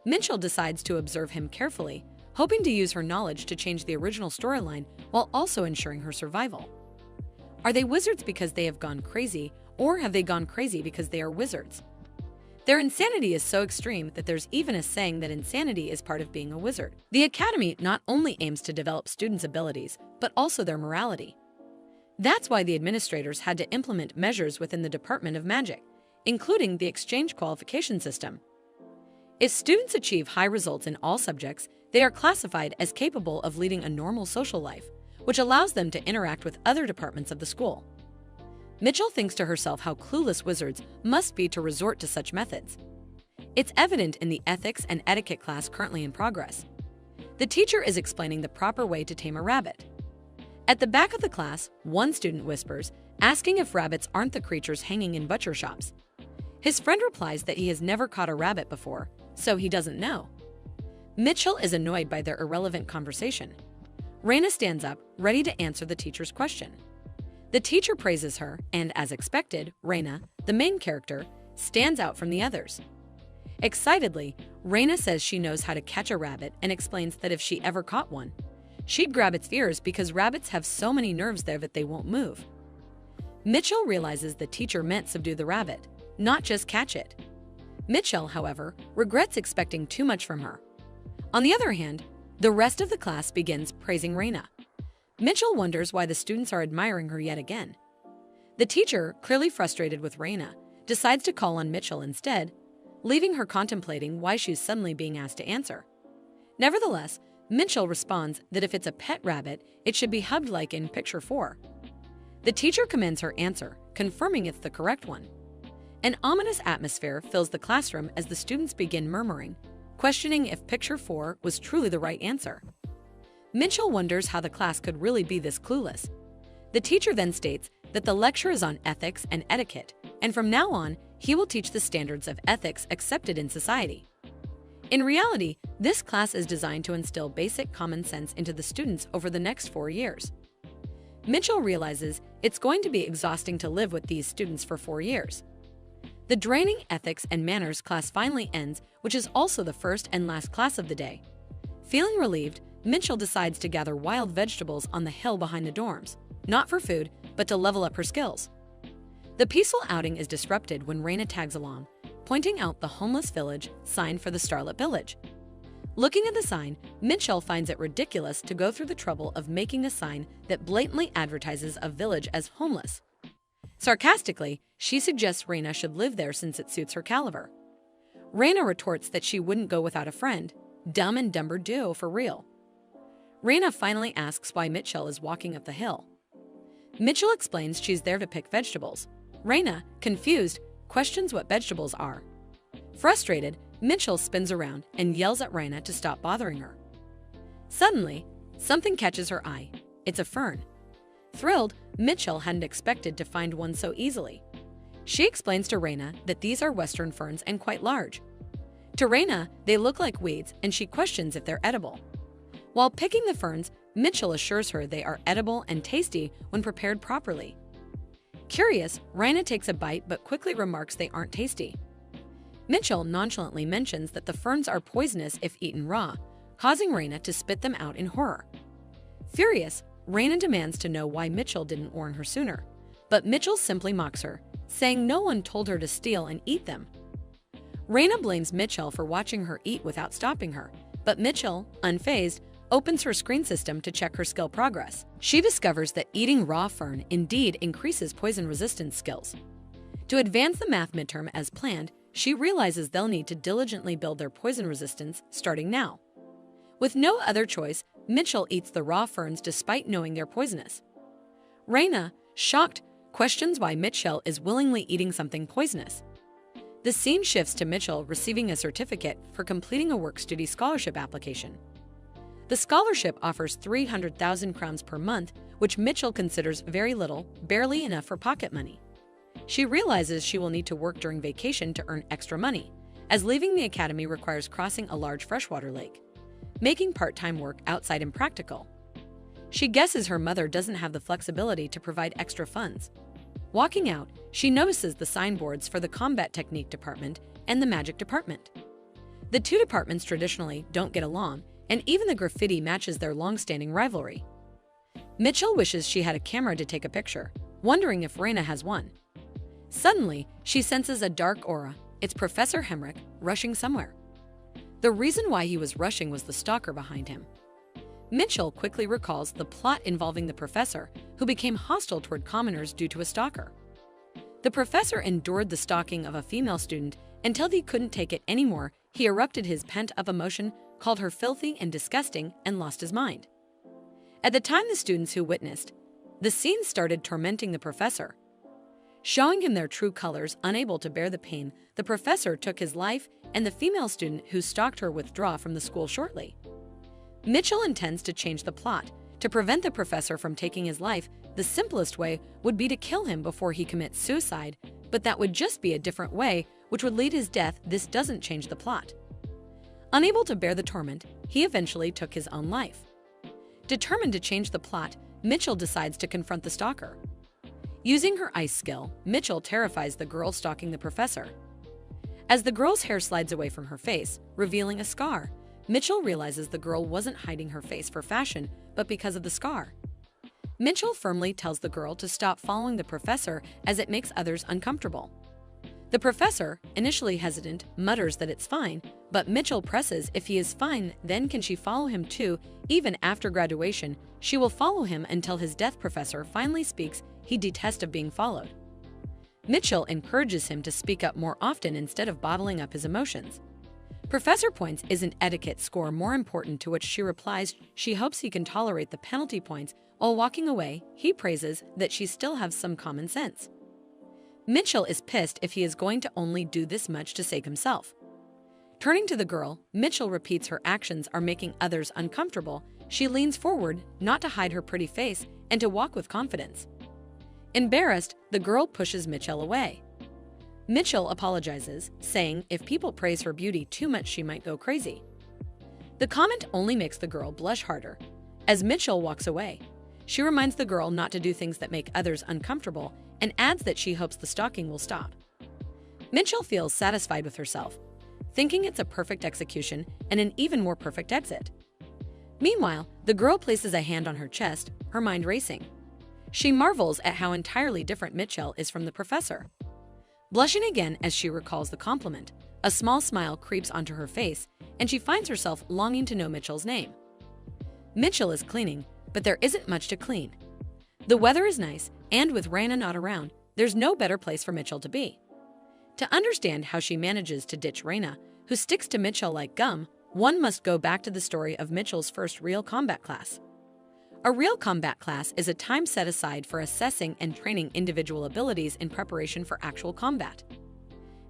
Mitchell decides to observe him carefully, hoping to use her knowledge to change the original storyline while also ensuring her survival. Are they wizards because they have gone crazy, or have they gone crazy because they are wizards? Their insanity is so extreme that there's even a saying that insanity is part of being a wizard. The Academy not only aims to develop students' abilities, but also their morality. That's why the administrators had to implement measures within the Department of Magic, including the exchange qualification system. If students achieve high results in all subjects, they are classified as capable of leading a normal social life, which allows them to interact with other departments of the school. Mitchell thinks to herself how clueless wizards must be to resort to such methods. It's evident in the ethics and etiquette class currently in progress. The teacher is explaining the proper way to tame a rabbit. At the back of the class, one student whispers, asking if rabbits aren't the creatures hanging in butcher shops. His friend replies that he has never caught a rabbit before, so he doesn't know. Mitchell is annoyed by their irrelevant conversation. Raina stands up, ready to answer the teacher's question. The teacher praises her, and as expected, Raina, the main character, stands out from the others. Excitedly, Raina says she knows how to catch a rabbit and explains that if she ever caught one, she'd grab its ears because rabbits have so many nerves there that they won't move. Mitchell realizes the teacher meant subdue the rabbit, not just catch it. Mitchell, however, regrets expecting too much from her. On the other hand, the rest of the class begins praising Raina. Mitchell wonders why the students are admiring her yet again. The teacher, clearly frustrated with Raina, decides to call on Mitchell instead, leaving her contemplating why she's suddenly being asked to answer. Nevertheless, Mitchell responds that if it's a pet rabbit, it should be hugged like in picture 4. The teacher commends her answer, confirming it's the correct one. An ominous atmosphere fills the classroom as the students begin murmuring, questioning if picture 4 was truly the right answer. Mitchell wonders how the class could really be this clueless. The teacher then states that the lecture is on ethics and etiquette, and from now on, he will teach the standards of ethics accepted in society. In reality, this class is designed to instill basic common sense into the students over the next 4 years. Mitchell realizes it's going to be exhausting to live with these students for 4 years. The draining ethics and manners class finally ends, which is also the first and last class of the day. Feeling relieved, Mitchell decides to gather wild vegetables on the hill behind the dorms, not for food, but to level up her skills. The peaceful outing is disrupted when Raina tags along, pointing out the homeless village sign for the Starlit Village. Looking at the sign, Mitchell finds it ridiculous to go through the trouble of making a sign that blatantly advertises a village as homeless. Sarcastically, she suggests Raina should live there since it suits her caliber. Raina retorts that she wouldn't go without a friend. Dumb and Dumber duo for real. Raina finally asks why Mitchell is walking up the hill. Mitchell explains she's there to pick vegetables. Raina, confused, questions what vegetables are. Frustrated, Mitchell spins around and yells at Raina to stop bothering her. Suddenly, something catches her eye. It's a fern. Thrilled, Mitchell hadn't expected to find one so easily. She explains to Raina that these are Western ferns and quite large. To Raina, they look like weeds, and she questions if they're edible. While picking the ferns, Mitchell assures her they are edible and tasty when prepared properly. Curious, Raina takes a bite but quickly remarks they aren't tasty. Mitchell nonchalantly mentions that the ferns are poisonous if eaten raw, causing Raina to spit them out in horror. Furious, Raina demands to know why Mitchell didn't warn her sooner, but Mitchell simply mocks her, saying no one told her to steal and eat them. Raina blames Mitchell for watching her eat without stopping her, but Mitchell, unfazed, opens her screen system to check her skill progress. She discovers that eating raw fern indeed increases poison resistance skills. To advance the math midterm as planned, she realizes they'll need to diligently build their poison resistance starting now. With no other choice, Mitchell eats the raw ferns despite knowing they're poisonous. Raina, shocked, questions why Mitchell is willingly eating something poisonous. The scene shifts to Mitchell receiving a certificate for completing a work-study scholarship application. The scholarship offers 300,000 crowns per month, which Mitchell considers very little, barely enough for pocket money. She realizes she will need to work during vacation to earn extra money, as leaving the academy requires crossing a large freshwater lake, making part-time work outside impractical. She guesses her mother doesn't have the flexibility to provide extra funds. Walking out, she notices the signboards for the combat technique department and the magic department. The two departments traditionally don't get along, and even the graffiti matches their long-standing rivalry. Mitchell wishes she had a camera to take a picture, wondering if Raina has one. Suddenly, she senses a dark aura. It's Professor Hemrick, rushing somewhere. The reason why he was rushing was the stalker behind him. Mitchell quickly recalls the plot involving the professor, who became hostile toward commoners due to a stalker. The professor endured the stalking of a female student until he couldn't take it anymore. He erupted his pent-up emotion, called her filthy and disgusting, and lost his mind. At the time the students who witnessed the scene started tormenting the professor. Showing him their true colors, unable to bear the pain, the professor took his life, and the female student who stalked her withdrew from the school shortly. Mitchell intends to change the plot. To prevent the professor from taking his life, the simplest way would be to kill him before he commits suicide, but that would just be a different way, which would lead his death. This doesn't change the plot. Unable to bear the torment, he eventually took his own life. Determined to change the plot, Mitchell decides to confront the stalker. Using her ice skill, Mitchell terrifies the girl stalking the professor. As the girl's hair slides away from her face, revealing a scar, Mitchell realizes the girl wasn't hiding her face for fashion, but because of the scar. Mitchell firmly tells the girl to stop following the professor as it makes others uncomfortable. The professor, initially hesitant, mutters that it's fine, but Mitchell presses if he is fine, then can she follow him too? Even after graduation, she will follow him until his death. Professor finally speaks. He detests of being followed. Mitchell encourages him to speak up more often instead of bottling up his emotions. Professor points isn't etiquette score more important, to which she replies she hopes he can tolerate the penalty points. While walking away, he praises that she still has some common sense. Mitchell is pissed if he is going to only do this much to save himself. Turning to the girl, Mitchell repeats her actions are making others uncomfortable. She leans forward, not to hide her pretty face, and to walk with confidence. Embarrassed, the girl pushes Mitchell away. Mitchell apologizes, saying if people praise her beauty too much she might go crazy. The comment only makes the girl blush harder. As Mitchell walks away, she reminds the girl not to do things that make others uncomfortable and adds that she hopes the stalking will stop. Mitchell feels satisfied with herself, thinking it's a perfect execution and an even more perfect exit. Meanwhile, the girl places a hand on her chest, her mind racing. She marvels at how entirely different Mitchell is from the professor. Blushing again as she recalls the compliment, a small smile creeps onto her face, and she finds herself longing to know Mitchell's name. Mitchell is cleaning, but there isn't much to clean. The weather is nice, and with Raina not around, there's no better place for Mitchell to be. To understand how she manages to ditch Raina, who sticks to Mitchell like gum, one must go back to the story of Mitchell's first real combat class. A real combat class is a time set aside for assessing and training individual abilities in preparation for actual combat.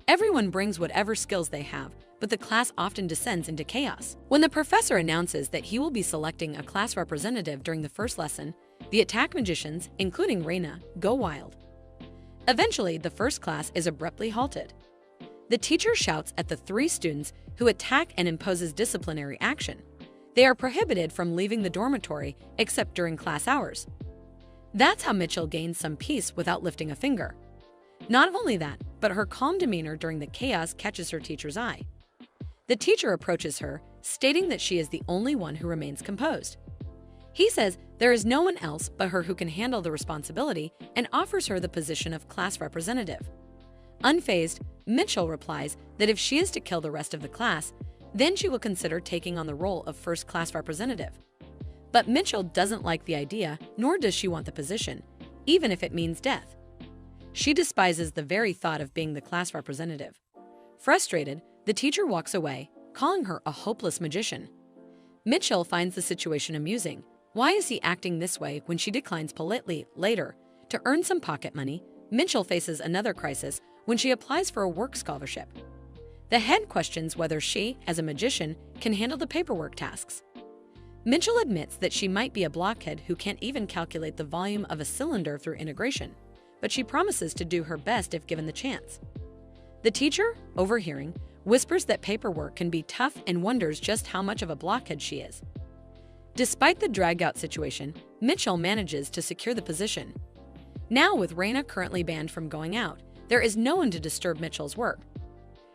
Everyone brings whatever skills they have, but the class often descends into chaos. When the professor announces that he will be selecting a class representative during the first lesson, the attack magicians, including Raina, go wild. Eventually, the first class is abruptly halted. The teacher shouts at the 3 students who attack and imposes disciplinary action. They are prohibited from leaving the dormitory except during class hours. That's how Mitchell gains some peace without lifting a finger. Not only that, but her calm demeanor during the chaos catches her teacher's eye. The teacher approaches her, stating that she is the only one who remains composed. He says there is no one else but her who can handle the responsibility and offers her the position of class representative. Unfazed, Mitchell replies that if she is to kill the rest of the class, then she will consider taking on the role of first class representative. But Mitchell doesn't like the idea, nor does she want the position, even if it means death. She despises the very thought of being the class representative. Frustrated, the teacher walks away, calling her a hopeless magician. Mitchell finds the situation amusing. Why is he acting this way when she declines politely? Later, to earn some pocket money, Mitchell faces another crisis when she applies for a work scholarship. The head questions whether she, as a magician, can handle the paperwork tasks. Mitchell admits that she might be a blockhead who can't even calculate the volume of a cylinder through integration, but she promises to do her best if given the chance. The teacher, overhearing, whispers that paperwork can be tough and wonders just how much of a blockhead she is. Despite the dragged-out situation, Mitchell manages to secure the position. Now, with Raina currently banned from going out, there is no one to disturb Mitchell's work.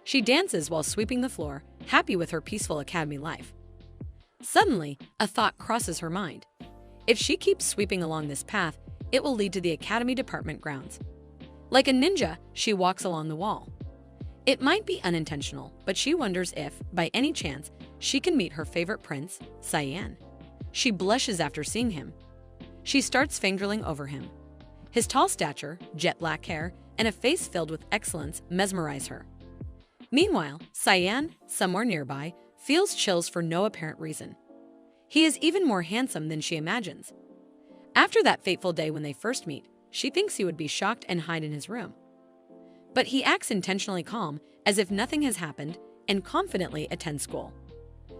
She dances while sweeping the floor, happy with her peaceful academy life. Suddenly, a thought crosses her mind. If she keeps sweeping along this path, it will lead to the academy department grounds. Like a ninja, she walks along the wall. It might be unintentional, but she wonders if, by any chance, she can meet her favorite prince, Cyan. She blushes after seeing him. She starts fangirling over him. His tall stature, jet black hair, and a face filled with excellence mesmerize her. Meanwhile, Cyan, somewhere nearby, feels chills for no apparent reason. He is even more handsome than she imagines. After that fateful day when they first meet, she thinks he would be shocked and hide in his room. But he acts intentionally calm, as if nothing has happened, and confidently attends school.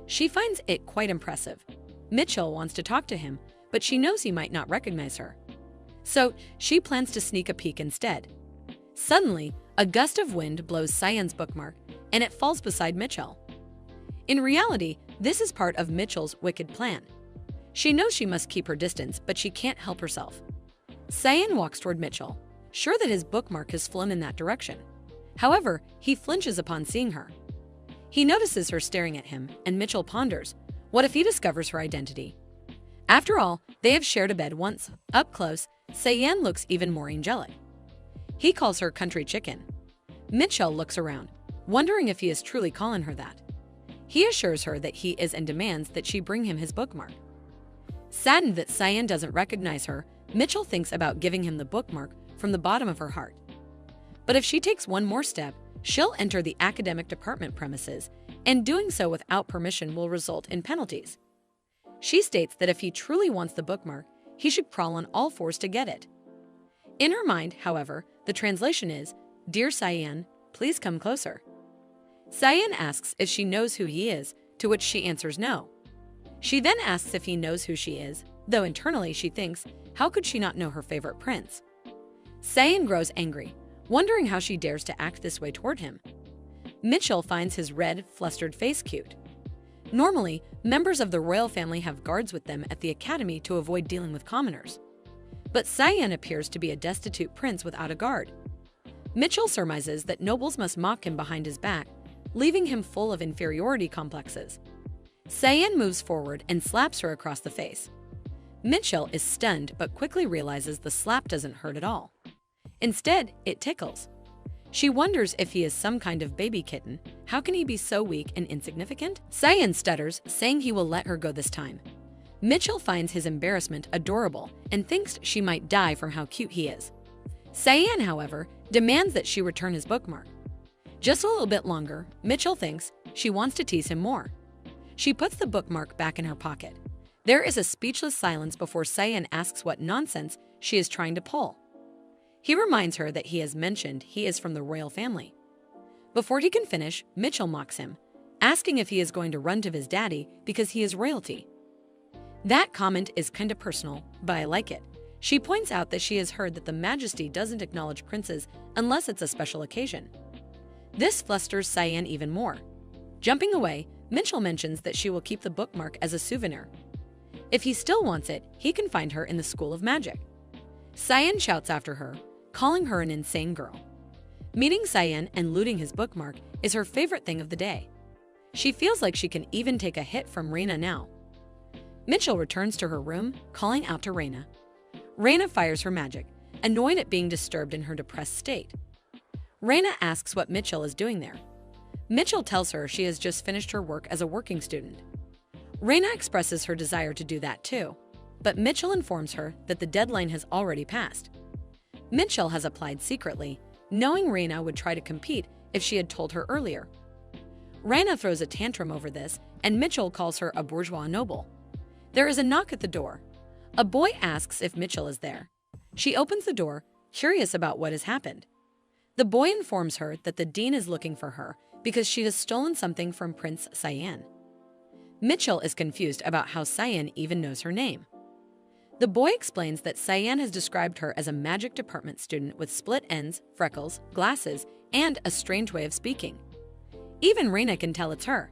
She finds it quite impressive. Mitchell wants to talk to him, but she knows he might not recognize her. So she plans to sneak a peek instead. Suddenly, a gust of wind blows Cyan's bookmark, and it falls beside Mitchell. In reality, this is part of Mitchell's wicked plan. She knows she must keep her distance, but she can't help herself. Cyan walks toward Mitchell, sure that his bookmark has flown in that direction. However, he flinches upon seeing her. He notices her staring at him, and Mitchell ponders, what if he discovers her identity? After all, they have shared a bed once. Up close, Cyan looks even more angelic. He calls her country chicken. Mitchell looks around, wondering if he is truly calling her that. He assures her that he is and demands that she bring him his bookmark. Saddened that Cyan doesn't recognize her, Mitchell thinks about giving him the bookmark from the bottom of her heart. But if she takes one more step, she'll enter the academic department premises, and doing so without permission will result in penalties. She states that if he truly wants the bookmark, he should crawl on all fours to get it. In her mind, however, the translation is, "Dear Cyan, please come closer." Cyan asks if she knows who he is, to which she answers no. She then asks if he knows who she is, though internally she thinks, how could she not know her favorite prince? Cyan grows angry, wondering how she dares to act this way toward him. Mitchell finds his red, flustered face cute. Normally, members of the royal family have guards with them at the academy to avoid dealing with commoners. But Cyan appears to be a destitute prince without a guard. Mitchell surmises that nobles must mock him behind his back, leaving him full of inferiority complexes. Cyan moves forward and slaps her across the face. Mitchell is stunned but quickly realizes the slap doesn't hurt at all. Instead, it tickles. She wonders if he is some kind of baby kitten. How can he be so weak and insignificant? Cyan stutters, saying he will let her go this time. Mitchell finds his embarrassment adorable and thinks she might die from how cute he is. Cyan, however, demands that she return his bookmark. Just a little bit longer, Mitchell thinks she wants to tease him more. She puts the bookmark back in her pocket. There is a speechless silence before Cyan asks what nonsense she is trying to pull. He reminds her that he has mentioned he is from the royal family. Before he can finish, Mitchell mocks him, asking if he is going to run to his daddy because he is royalty. That comment is kinda personal, but I like it. She points out that she has heard that the Majesty doesn't acknowledge princes unless it's a special occasion. This flusters Cyan even more. Jumping away, Mitchell mentions that she will keep the bookmark as a souvenir. If he still wants it, he can find her in the School of Magic. Cyan shouts after her, calling her an insane girl. Meeting Cyan and looting his bookmark is her favorite thing of the day. She feels like she can even take a hit from Reina now. Mitchell returns to her room, calling out to Reina. Reina fires her magic, annoyed at being disturbed in her depressed state. Reina asks what Mitchell is doing there. Mitchell tells her she has just finished her work as a working student. Reina expresses her desire to do that too, but Mitchell informs her that the deadline has already passed. Mitchell has applied secretly, knowing Reina would try to compete if she had told her earlier. Reina throws a tantrum over this, and Mitchell calls her a bourgeois noble. There is a knock at the door. A boy asks if Mitchell is there. She opens the door, curious about what has happened. The boy informs her that the dean is looking for her because she has stolen something from Prince Cyan. Mitchell is confused about how Cyan even knows her name. The boy explains that Cyan has described her as a magic department student with split ends, freckles, glasses, and a strange way of speaking. Even Reina can tell it's her.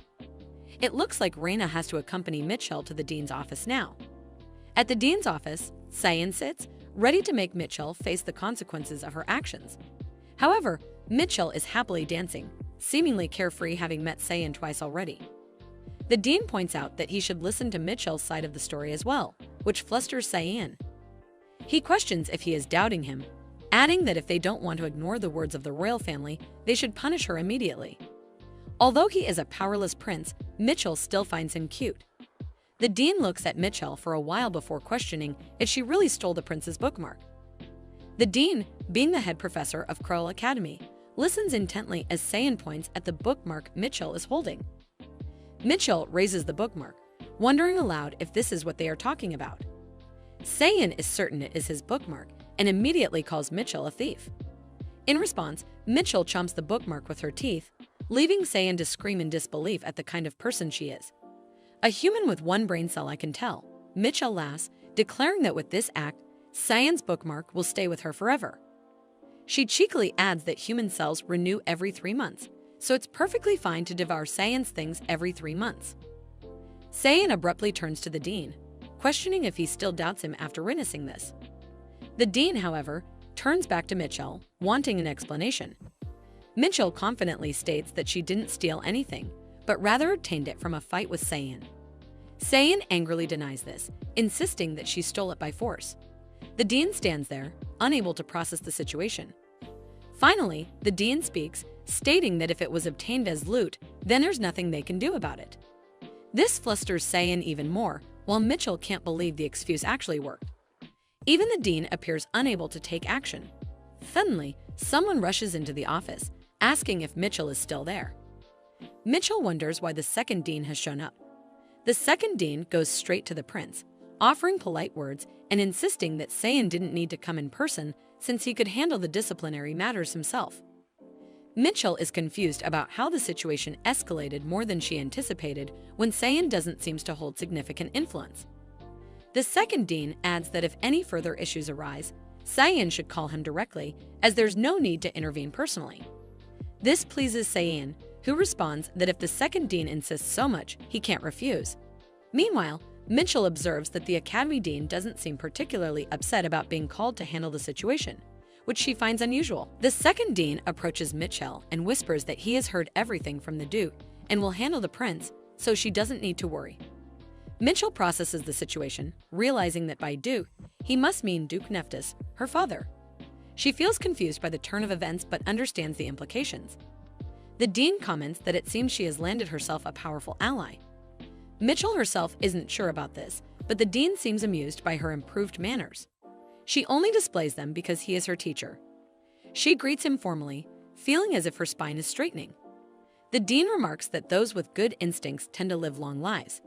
It looks like Reina has to accompany Mitchell to the dean's office now. At the dean's office, Cyan sits, ready to make Mitchell face the consequences of her actions. However, Mitchell is happily dancing, seemingly carefree, having met Cyan twice already. The dean points out that he should listen to Mitchell's side of the story as well, which flusters Cyan. He questions if he is doubting him, adding that if they don't want to ignore the words of the royal family, they should punish her immediately. Although he is a powerless prince, Mitchell still finds him cute. The dean looks at Mitchell for a while before questioning if she really stole the prince's bookmark. The dean, being the head professor of Kroll Academy, listens intently as Cyan points at the bookmark Mitchell is holding. Mitchell raises the bookmark, wondering aloud if this is what they are talking about. Cyan is certain it is his bookmark and immediately calls Mitchell a thief. In response, Mitchell chomps the bookmark with her teeth, leaving Cyan to scream in disbelief at the kind of person she is. A human with one brain cell, I can tell. Mitchell laughs, declaring that with this act, Sayen's bookmark will stay with her forever. She cheekily adds that human cells renew every 3 months, so it's perfectly fine to devour Sayen's things every 3 months. Sayen abruptly turns to the dean, questioning if he still doubts him after witnessing this. The dean, however, turns back to Mitchell, wanting an explanation. Mitchell confidently states that she didn't steal anything, but rather obtained it from a fight with Sayen. Sayen angrily denies this, insisting that she stole it by force. The dean stands there, unable to process the situation. Finally, the dean speaks, stating that if it was obtained as loot, then there's nothing they can do about it. This flusters Sayen even more, while Mitchell can't believe the excuse actually worked. Even the dean appears unable to take action. Suddenly, someone rushes into the office, asking if Mitchell is still there. Mitchell wonders why the second dean has shown up. The second dean goes straight to the prince, offering polite words and insisting that Sayen didn't need to come in person since he could handle the disciplinary matters himself. Mitchell is confused about how the situation escalated more than she anticipated when Sayen doesn't seem to hold significant influence. The second dean adds that if any further issues arise, Sayen should call him directly, as there's no need to intervene personally. This pleases Sayen, who responds that if the second dean insists so much, he can't refuse. Meanwhile, Mitchell observes that the academy dean doesn't seem particularly upset about being called to handle the situation, which she finds unusual. The second dean approaches Mitchell and whispers that he has heard everything from the Duke and will handle the prince, so she doesn't need to worry. Mitchell processes the situation, realizing that by Duke, he must mean Duke Nephthys, her father. She feels confused by the turn of events but understands the implications. The dean comments that it seems she has landed herself a powerful ally. Mitchell herself isn't sure about this, but the dean seems amused by her improved manners. She only displays them because he is her teacher. She greets him formally, feeling as if her spine is straightening. The dean remarks that those with good instincts tend to live long lives.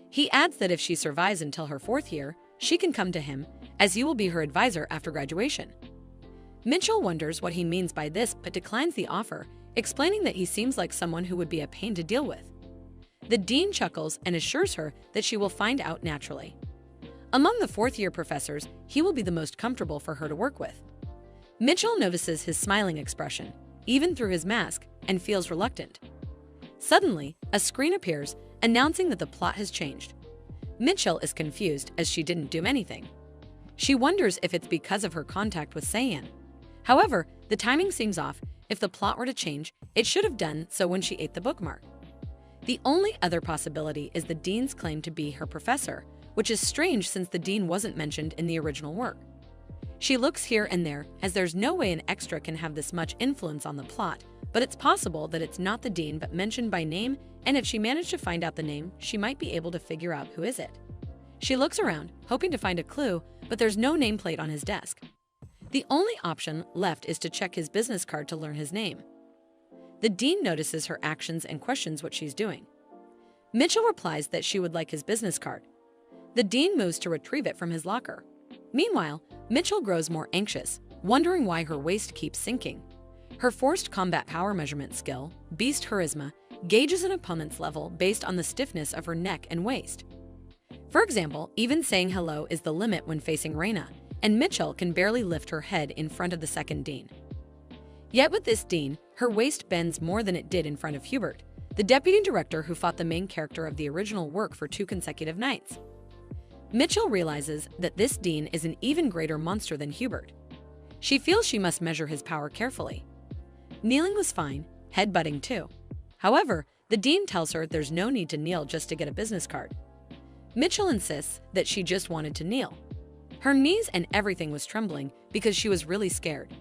He adds that if she survives until her 4th year, she can come to him, as he will be her advisor after graduation. Mitchell wonders what he means by this but declines the offer, explaining that he seems like someone who would be a pain to deal with. The dean chuckles and assures her that she will find out naturally. Among the 4th-year professors, he will be the most comfortable for her to work with. Mitchell notices his smiling expression, even through his mask, and feels reluctant. Suddenly, a screen appears, announcing that the plot has changed. Mitchell is confused as she didn't do anything. She wonders if it's because of her contact with Sayen. However, the timing seems off. If the plot were to change, it should have done so when she ate the bookmark. The only other possibility is the dean's claim to be her professor, which is strange since the dean wasn't mentioned in the original work. She looks here and there, as there's no way an extra can have this much influence on the plot, but it's possible that it's not the dean but mentioned by name, and if she managed to find out the name, she might be able to figure out who is it. She looks around, hoping to find a clue, but there's no nameplate on his desk. The only option left is to check his business card to learn his name. The dean notices her actions and questions what she's doing. Mitchell replies that she would like his business card. The dean moves to retrieve it from his locker. Meanwhile, Mitchell grows more anxious, wondering why her waist keeps sinking. Her forced combat power measurement skill, Beast Charisma, gauges an opponent's level based on the stiffness of her neck and waist. For example, even saying hello is the limit when facing Reina, and Mitchell can barely lift her head in front of the second dean. Yet with this dean, her waist bends more than it did in front of Hubert, the deputy director who fought the main character of the original work for 2 consecutive nights. Mitchell realizes that this dean is an even greater monster than Hubert. She feels she must measure his power carefully. Kneeling was fine, headbutting too. However, the dean tells her there's no need to kneel just to get a business card. Mitchell insists that she just wanted to kneel. Her knees and everything was trembling because she was really scared.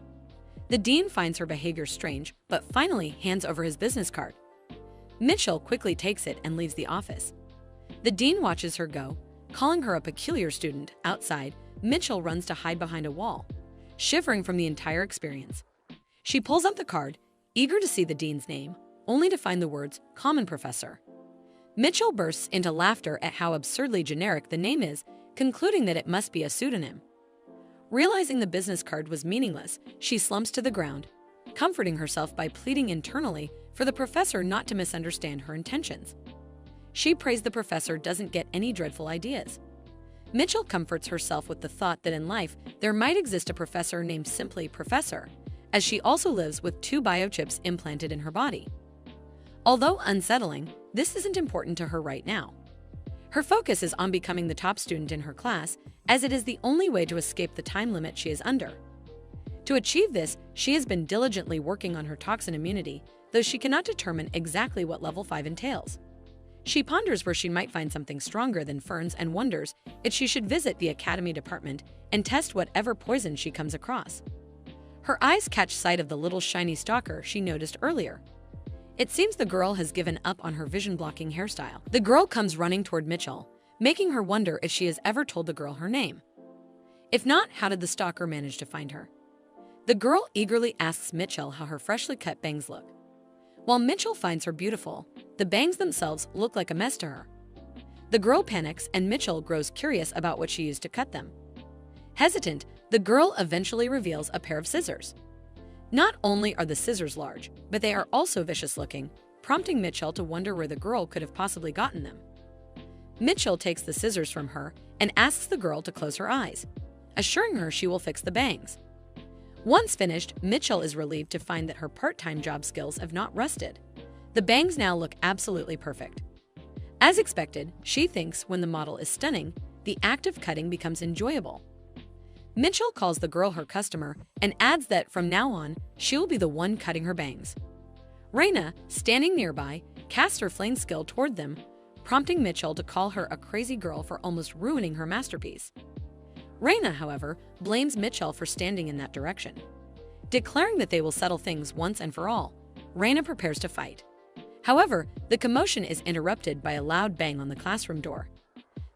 The dean finds her behavior strange, but finally hands over his business card. Mitchell quickly takes it and leaves the office. The dean watches her go, calling her a peculiar student. Outside, Mitchell runs to hide behind a wall, shivering from the entire experience. She pulls up the card, eager to see the dean's name, only to find the words, "Common Professor." Mitchell bursts into laughter at how absurdly generic the name is, concluding that it must be a pseudonym. Realizing the business card was meaningless, she slumps to the ground, comforting herself by pleading internally for the professor not to misunderstand her intentions. She prays the professor doesn't get any dreadful ideas. Mitchell comforts herself with the thought that in life there might exist a professor named simply Professor, as she also lives with 2 biochips implanted in her body. Although unsettling, this isn't important to her right now. Her focus is on becoming the top student in her class, as it is the only way to escape the time limit she is under. To achieve this, she has been diligently working on her toxin immunity, though she cannot determine exactly what level 5 entails. She ponders where she might find something stronger than ferns and wonders if she should visit the academy department and test whatever poison she comes across. Her eyes catch sight of the little shiny stalker she noticed earlier. It seems the girl has given up on her vision-blocking hairstyle. The girl comes running toward Mitchell, making her wonder if she has ever told the girl her name. If not, how did the stalker manage to find her? The girl eagerly asks Mitchell how her freshly cut bangs look. While Mitchell finds her beautiful, the bangs themselves look like a mess to her. The girl panics and Mitchell grows curious about what she used to cut them. Hesitant, the girl eventually reveals a pair of scissors. Not only are the scissors large, but they are also vicious-looking, prompting Mitchell to wonder where the girl could have possibly gotten them. Mitchell takes the scissors from her and asks the girl to close her eyes, assuring her she will fix the bangs. Once finished, Mitchell is relieved to find that her part-time job skills have not rusted. The bangs now look absolutely perfect. As expected, she thinks when the model is stunning, the act of cutting becomes enjoyable. Mitchell calls the girl her customer and adds that from now on, she will be the one cutting her bangs. Raina, standing nearby, casts her flaying skill toward them, prompting Mitchell to call her a crazy girl for almost ruining her masterpiece. Raina, however, blames Mitchell for standing in that direction. Declaring that they will settle things once and for all, Raina prepares to fight. However, the commotion is interrupted by a loud bang on the classroom door.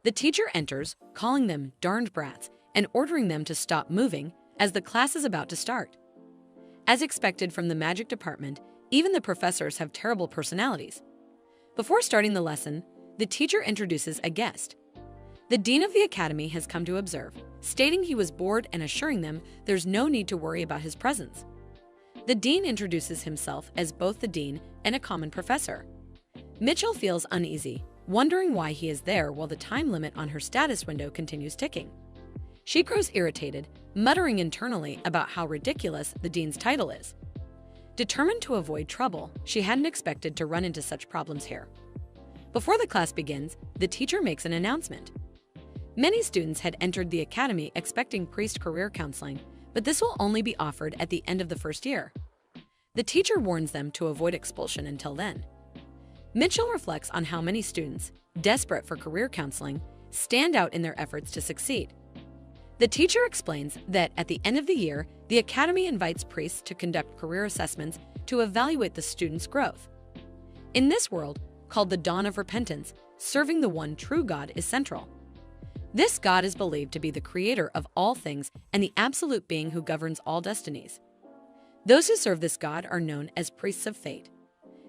The teacher enters, calling them darned brats and ordering them to stop moving as the class is about to start. As expected from the magic department, even the professors have terrible personalities. Before starting the lesson, the teacher introduces a guest. The dean of the academy has come to observe, stating he was bored and assuring them there's no need to worry about his presence. The dean introduces himself as both the dean and a common professor. Mitchell feels uneasy, wondering why he is there while the time limit on her status window continues ticking. She grows irritated, muttering internally about how ridiculous the dean's title is. Determined to avoid trouble, she hadn't expected to run into such problems here. Before the class begins, the teacher makes an announcement. Many students had entered the academy expecting priest career counseling, but this will only be offered at the end of the first year. The teacher warns them to avoid expulsion until then. Mitchell reflects on how many students, desperate for career counseling, stand out in their efforts to succeed. The teacher explains that at the end of the year, the academy invites priests to conduct career assessments to evaluate the students' growth. In this world, called the dawn of repentance, serving the one true God is central. This God is believed to be the creator of all things and the absolute being who governs all destinies. Those who serve this God are known as priests of fate.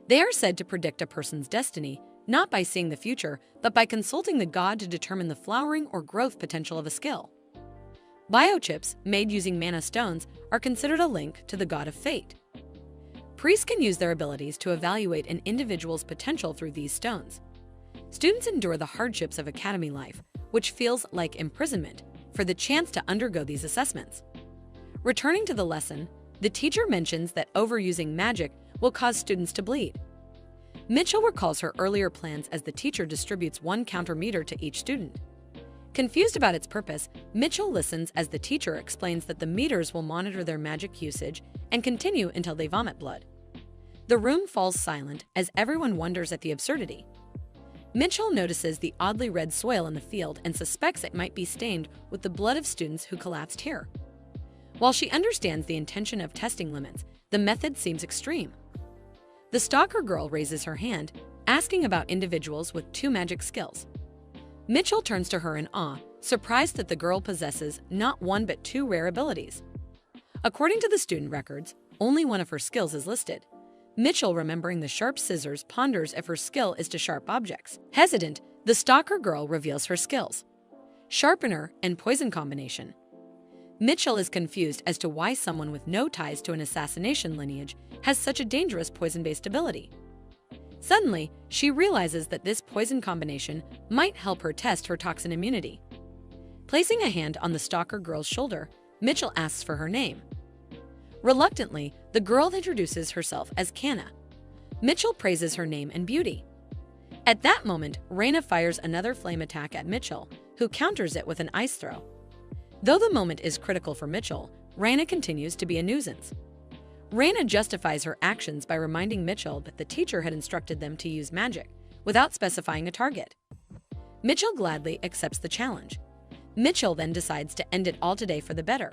They are said to predict a person's destiny, not by seeing the future, but by consulting the God to determine the flowering or growth potential of a skill. Biochips, made using mana stones, are considered a link to the god of fate. Priests can use their abilities to evaluate an individual's potential through these stones. Students endure the hardships of academy life, which feels like imprisonment, for the chance to undergo these assessments. Returning to the lesson, the teacher mentions that overusing magic will cause students to bleed. Mitchell recalls her earlier plans as the teacher distributes one counter meter to each student. Confused about its purpose, Mitchell listens as the teacher explains that the meters will monitor their magic usage and continue until they vomit blood. The room falls silent as everyone wonders at the absurdity. Mitchell notices the oddly red soil in the field and suspects it might be stained with the blood of students who collapsed here. While she understands the intention of testing limits, the method seems extreme. The stalker girl raises her hand, asking about individuals with 2 magic skills. Mitchell turns to her in awe, surprised that the girl possesses not 1 but 2 rare abilities. According to the student records, only one of her skills is listed. Mitchell, remembering the sharp scissors, ponders if her skill is to sharp objects. Hesitant, the stalker girl reveals her skills: Sharpener and Poison combination. Mitchell is confused as to why someone with no ties to an assassination lineage has such a dangerous poison-based ability. Suddenly, she realizes that this poison combination might help her test her toxin immunity. Placing a hand on the stalker girl's shoulder, Mitchell asks for her name. Reluctantly, the girl introduces herself as Kana. Mitchell praises her name and beauty. At that moment, Reina fires another flame attack at Mitchell, who counters it with an ice throw. Though the moment is critical for Mitchell, Reina continues to be a nuisance. Reina justifies her actions by reminding Mitchell that the teacher had instructed them to use magic, without specifying a target. Mitchell gladly accepts the challenge. Mitchell then decides to end it all today for the better.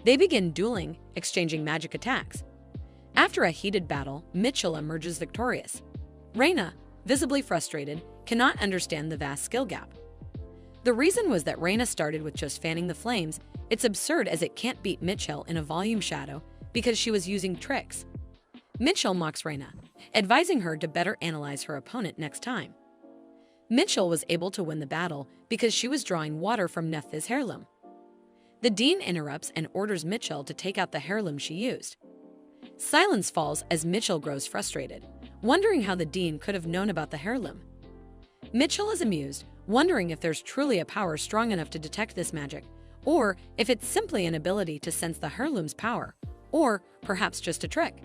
They begin dueling, exchanging magic attacks. After a heated battle, Mitchell emerges victorious. Reina, visibly frustrated, cannot understand the vast skill gap. The reason was that Reina started with just fanning the flames. It's absurd as it can't beat Mitchell in a volume shadow because she was using tricks. Mitchell mocks Reina, advising her to better analyze her opponent next time. Mitchell was able to win the battle because she was drawing water from Nephthys' heirloom. The dean interrupts and orders Mitchell to take out the heirloom she used. Silence falls as Mitchell grows frustrated, wondering how the dean could have known about the heirloom. Mitchell is amused, wondering if there's truly a power strong enough to detect this magic, or if it's simply an ability to sense the heirloom's power, or perhaps just a trick.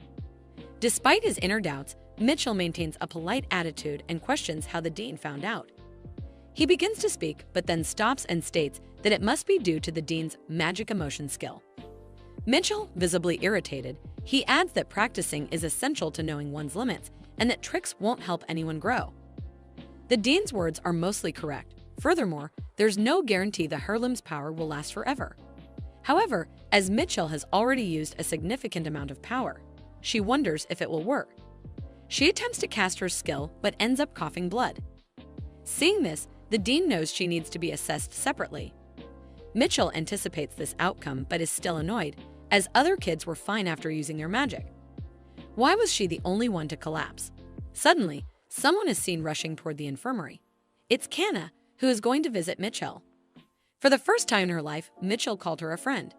Despite his inner doubts, Mitchell maintains a polite attitude and questions how the dean found out. He begins to speak, but then stops and states that it must be due to the dean's magic emotion skill. Mitchell, visibly irritated, he adds that practicing is essential to knowing one's limits and that tricks won't help anyone grow. The dean's words are mostly correct. Furthermore, there's no guarantee the heirloom's power will last forever. However, as Mitchell has already used a significant amount of power, she wonders if it will work. She attempts to cast her skill but ends up coughing blood. Seeing this, the dean knows she needs to be assessed separately. Mitchell anticipates this outcome but is still annoyed, as other kids were fine after using their magic. Why was she the only one to collapse? Suddenly, someone is seen rushing toward the infirmary. It's Kana, who is going to visit Mitchell. For the first time in her life, Mitchell called her a friend.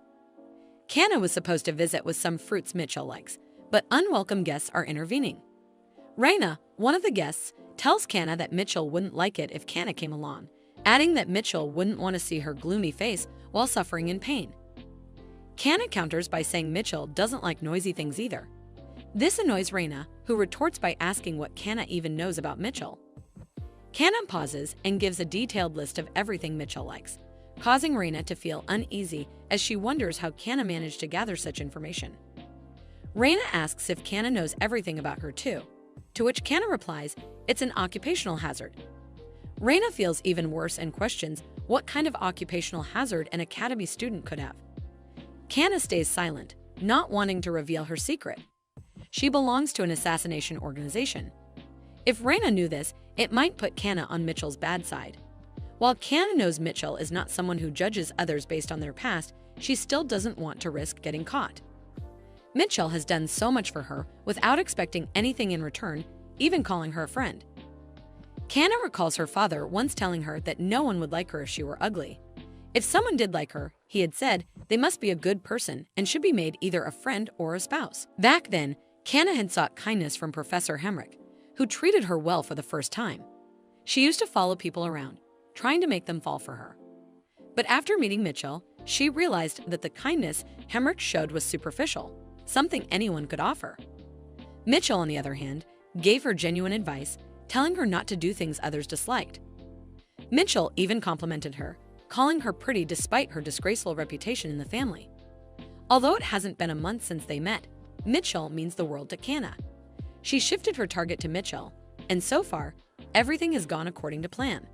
Kana was supposed to visit with some fruits Mitchell likes, but unwelcome guests are intervening. Reina, one of the guests, tells Kana that Mitchell wouldn't like it if Kana came along, adding that Mitchell wouldn't want to see her gloomy face while suffering in pain. Kana counters by saying Mitchell doesn't like noisy things either. This annoys Reina, who retorts by asking what Kana even knows about Mitchell. Kana pauses and gives a detailed list of everything Mitchell likes, causing Reina to feel uneasy as she wonders how Kana managed to gather such information. Reina asks if Kana knows everything about her too, to which Kana replies, it's an occupational hazard. Reina feels even worse and questions what kind of occupational hazard an academy student could have. Kana stays silent, not wanting to reveal her secret. She belongs to an assassination organization. If Reina knew this, it might put Kana on Mitchell's bad side. While Kana knows Mitchell is not someone who judges others based on their past, she still doesn't want to risk getting caught. Mitchell has done so much for her without expecting anything in return, even calling her a friend. Kana recalls her father once telling her that no one would like her if she were ugly. If someone did like her, he had said, they must be a good person and should be made either a friend or a spouse. Back then, Kana had sought kindness from Professor Hemrick, who treated her well for the first time. She used to follow people around, trying to make them fall for her. But after meeting Mitchell, she realized that the kindness Hemrick showed was superficial, something anyone could offer. Mitchell, on the other hand, gave her genuine advice, telling her not to do things others disliked. Mitchell even complimented her, calling her pretty despite her disgraceful reputation in the family. Although it hasn't been a month since they met, Mitchell means the world to Kana. She shifted her target to Mitchell, and so far, everything has gone according to plan.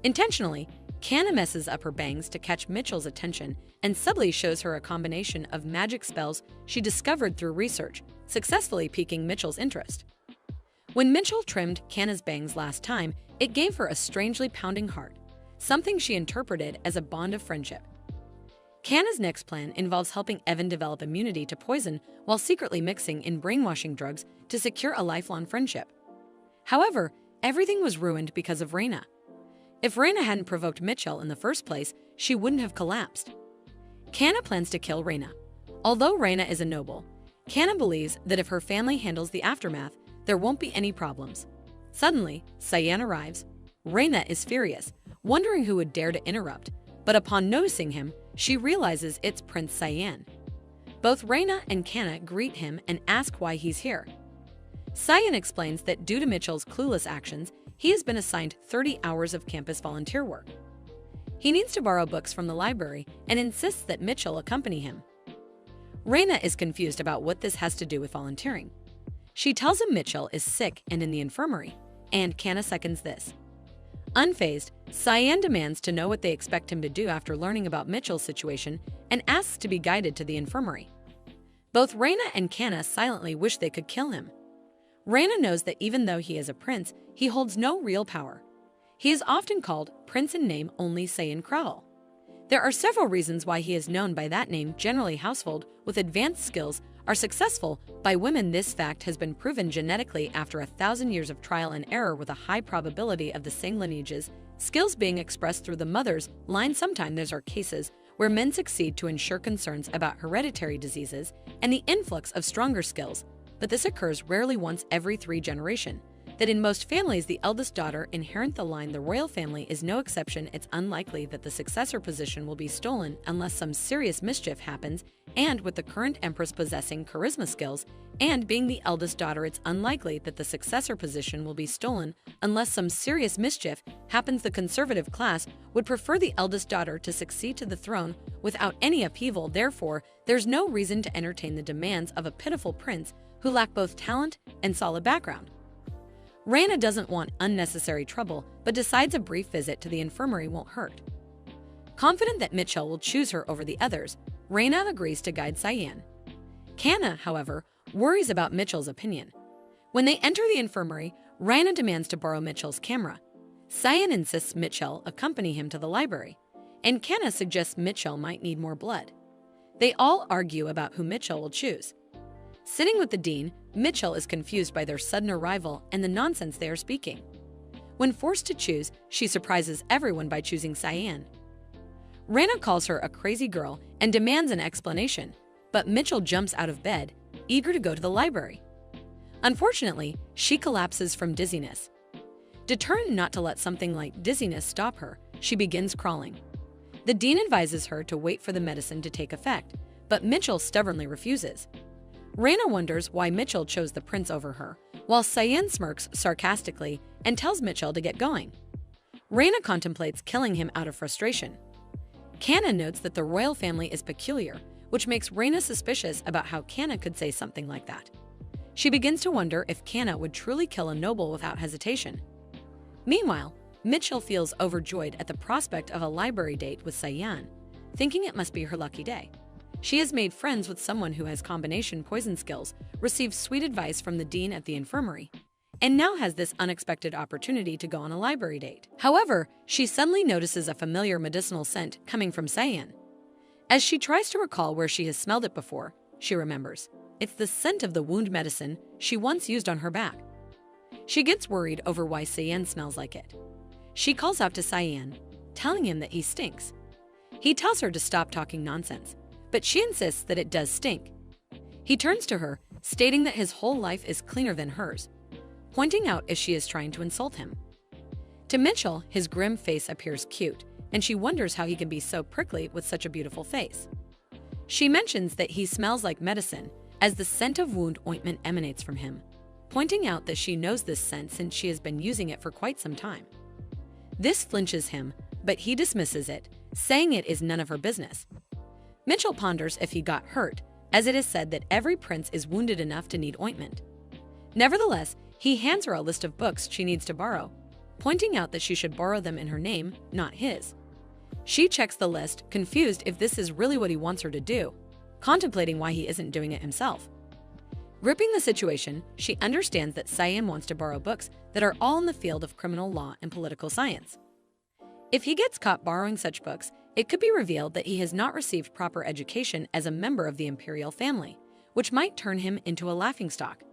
Intentionally, Kana messes up her bangs to catch Mitchell's attention and subtly shows her a combination of magic spells she discovered through research, successfully piquing Mitchell's interest. When Mitchell trimmed Kana's bangs last time, it gave her a strangely pounding heart, something she interpreted as a bond of friendship. Kana's next plan involves helping Evan develop immunity to poison while secretly mixing in brainwashing drugs to secure a lifelong friendship. However, everything was ruined because of Reina. If Reina hadn't provoked Mitchell in the first place, she wouldn't have collapsed. Kana plans to kill Reina. Although Reina is a noble, Kana believes that if her family handles the aftermath, there won't be any problems. Suddenly, Cyan arrives. Reina is furious, wondering who would dare to interrupt, but upon noticing him, she realizes it's Prince Cyan. Both Reina and Kana greet him and ask why he's here. Cyan explains that due to Mitchell's clueless actions, he has been assigned 30 hours of campus volunteer work. He needs to borrow books from the library and insists that Mitchell accompany him. Reina is confused about what this has to do with volunteering. She tells him Mitchell is sick and in the infirmary, and Kana seconds this. Unfazed, Cyan demands to know what they expect him to do after learning about Mitchell's situation and asks to be guided to the infirmary. Both Reina and Kana silently wish they could kill him. Reina knows that even though he is a prince, he holds no real power. He is often called Prince in name only Cyan Kraul. There are several reasons why he is known by that name. Generally, household with advanced skills are successful by women. This fact has been proven genetically after 1,000 years of trial and error with a high probability of the same lineages, skills being expressed through the mother's line. Sometimes there are cases where men succeed to ensure concerns about hereditary diseases and the influx of stronger skills, but this occurs rarely, once every 3 generations. That in most families the eldest daughter inherit the line. The royal family is no exception. It's unlikely that the successor position will be stolen unless some serious mischief happens, and with the current empress possessing charisma skills and being the eldest daughter, it's unlikely that the successor position will be stolen unless some serious mischief happens. The conservative class would prefer the eldest daughter to succeed to the throne without any upheaval. Therefore, there's no reason to entertain the demands of a pitiful prince who lack both talent and solid background. Reina doesn't want unnecessary trouble, but decides a brief visit to the infirmary won't hurt. Confident that Mitchell will choose her over the others, Reina agrees to guide Cyan. Kana, however, worries about Mitchell's opinion. When they enter the infirmary, Reina demands to borrow Mitchell's camera. Cyan insists Mitchell accompany him to the library, and Kana suggests Mitchell might need more blood. They all argue about who Mitchell will choose. Sitting with the dean, Mitchell is confused by their sudden arrival and the nonsense they are speaking. When forced to choose, she surprises everyone by choosing Cyan. Reina calls her a crazy girl and demands an explanation, but Mitchell jumps out of bed, eager to go to the library. Unfortunately, she collapses from dizziness. Determined not to let something like dizziness stop her, she begins crawling. The dean advises her to wait for the medicine to take effect, but Mitchell stubbornly refuses. Reina wonders why Mitchell chose the prince over her, while Cyan smirks sarcastically and tells Mitchell to get going. Reina contemplates killing him out of frustration. Kana notes that the royal family is peculiar, which makes Reina suspicious about how Kana could say something like that. She begins to wonder if Kana would truly kill a noble without hesitation. Meanwhile, Mitchell feels overjoyed at the prospect of a library date with Cyan, thinking it must be her lucky day. She has made friends with someone who has combination poison skills, received sweet advice from the dean at the infirmary, and now has this unexpected opportunity to go on a library date. However, she suddenly notices a familiar medicinal scent coming from Cyan. As she tries to recall where she has smelled it before, she remembers. It's the scent of the wound medicine she once used on her back. She gets worried over why Cyan smells like it. She calls out to Cyan, telling him that he stinks. He tells her to stop talking nonsense, but she insists that it does stink. He turns to her, stating that his whole life is cleaner than hers, pointing out if she is trying to insult him. To Mitchell, his grim face appears cute, and she wonders how he can be so prickly with such a beautiful face. She mentions that he smells like medicine, as the scent of wound ointment emanates from him, pointing out that she knows this scent since she has been using it for quite some time. This flinches him, but he dismisses it, saying it is none of her business. Mitchell ponders if he got hurt, as it is said that every prince is wounded enough to need ointment. Nevertheless, he hands her a list of books she needs to borrow, pointing out that she should borrow them in her name, not his. She checks the list, confused if this is really what he wants her to do, contemplating why he isn't doing it himself. Gripping the situation, she understands that Cyan wants to borrow books that are all in the field of criminal law and political science. If he gets caught borrowing such books, it could be revealed that he has not received proper education as a member of the imperial family, which might turn him into a laughingstock.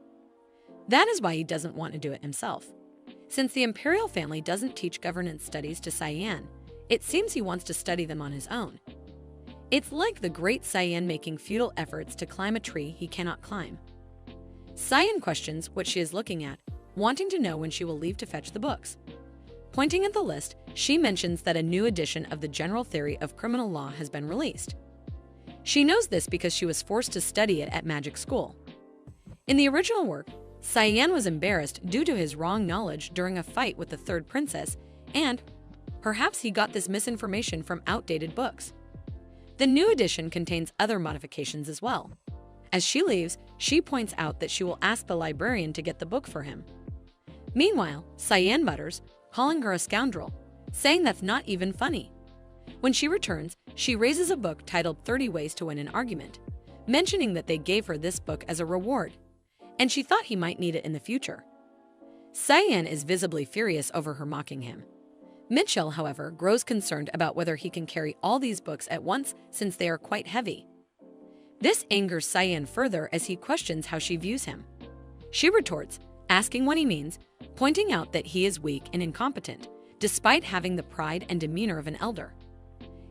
That is why he doesn't want to do it himself. Since the imperial family doesn't teach governance studies to Cyan, it seems he wants to study them on his own. It's like the great Cyan making futile efforts to climb a tree he cannot climb. Cyan questions what she is looking at, wanting to know when she will leave to fetch the books. Pointing at the list, she mentions that a new edition of the General Theory of Criminal Law has been released. She knows this because she was forced to study it at magic school. In the original work, Cyan was embarrassed due to his wrong knowledge during a fight with the third princess, and perhaps he got this misinformation from outdated books. The new edition contains other modifications as well. As she leaves, she points out that she will ask the librarian to get the book for him. Meanwhile, Cyan mutters, calling her a scoundrel, saying that's not even funny. When she returns, she raises a book titled 30 Ways to Win an Argument, mentioning that they gave her this book as a reward, and she thought he might need it in the future. Cyan is visibly furious over her mocking him. Mitchell, however, grows concerned about whether he can carry all these books at once since they are quite heavy. This angers Cyan further as he questions how she views him. She retorts, asking what he means, pointing out that he is weak and incompetent, despite having the pride and demeanor of an elder.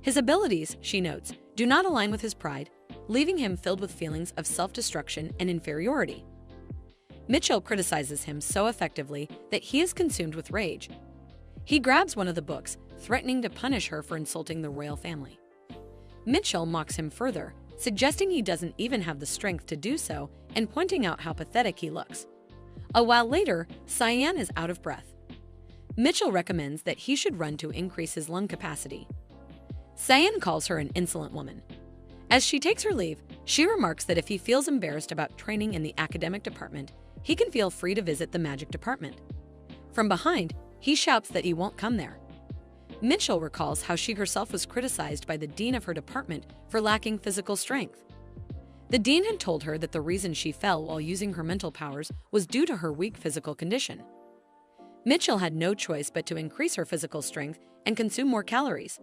His abilities, she notes, do not align with his pride, leaving him filled with feelings of self-destruction and inferiority. Mitchell criticizes him so effectively that he is consumed with rage. He grabs one of the books, threatening to punish her for insulting the royal family. Mitchell mocks him further, suggesting he doesn't even have the strength to do so and pointing out how pathetic he looks. A while later, Cyan is out of breath. Mitchell recommends that he should run to increase his lung capacity. Cyan calls her an insolent woman. As she takes her leave, she remarks that if he feels embarrassed about training in the academic department, he can feel free to visit the magic department. From behind, he shouts that he won't come there. Mitchell recalls how she herself was criticized by the dean of her department for lacking physical strength. The dean had told her that the reason she fell while using her mental powers was due to her weak physical condition. Mitchell had no choice but to increase her physical strength and consume more calories.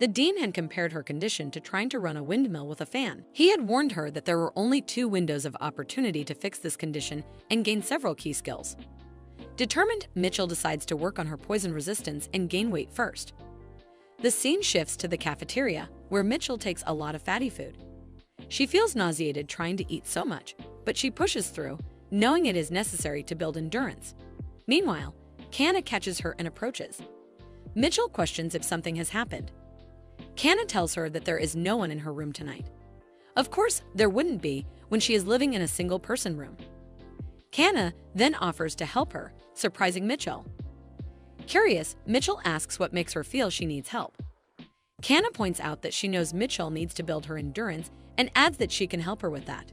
The dean had compared her condition to trying to run a windmill with a fan. He had warned her that there were only 2 windows of opportunity to fix this condition and gain several key skills. Determined, Mitchell decides to work on her poison resistance and gain weight first. The scene shifts to the cafeteria, where Mitchell takes a lot of fatty food. She feels nauseated trying to eat so much, but she pushes through, knowing it is necessary to build endurance. Meanwhile, Kanna catches her and approaches. Mitchell questions if something has happened. Kanna tells her that there is no one in her room tonight. Of course, there wouldn't be when she is living in a single-person room. Kanna then offers to help her, surprising Mitchell. Curious, Mitchell asks what makes her feel she needs help. Kanna points out that she knows Mitchell needs to build her endurance and adds that she can help her with that.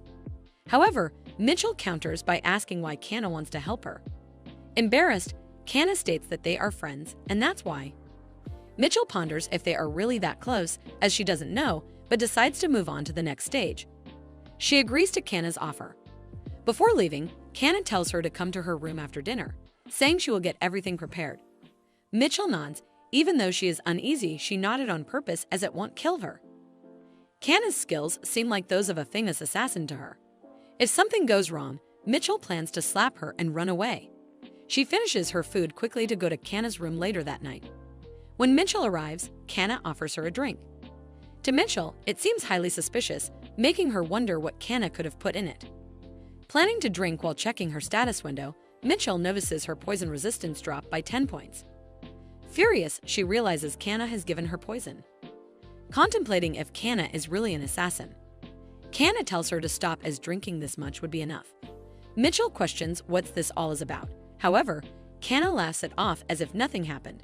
However, Mitchell counters by asking why Kanna wants to help her. Embarrassed, Kanna states that they are friends, and that's why. Mitchell ponders if they are really that close, as she doesn't know, but decides to move on to the next stage. She agrees to Kanna's offer. Before leaving, Kanna tells her to come to her room after dinner, saying she will get everything prepared. Mitchell nods. Even though she is uneasy, she nodded on purpose as it won't kill her. Kanna's skills seem like those of a famous assassin to her. If something goes wrong, Mitchell plans to slap her and run away. She finishes her food quickly to go to Kanna's room later that night. When Mitchell arrives, Kanna offers her a drink. To Mitchell, it seems highly suspicious, making her wonder what Kanna could have put in it. Planning to drink while checking her status window, Mitchell notices her poison resistance drop by 10 points. Furious, she realizes Kanna has given her poison. Contemplating if Kanna is really an assassin, Kanna tells her to stop as drinking this much would be enough. Mitchell questions what this all is about. However, Kanna laughs it off as if nothing happened.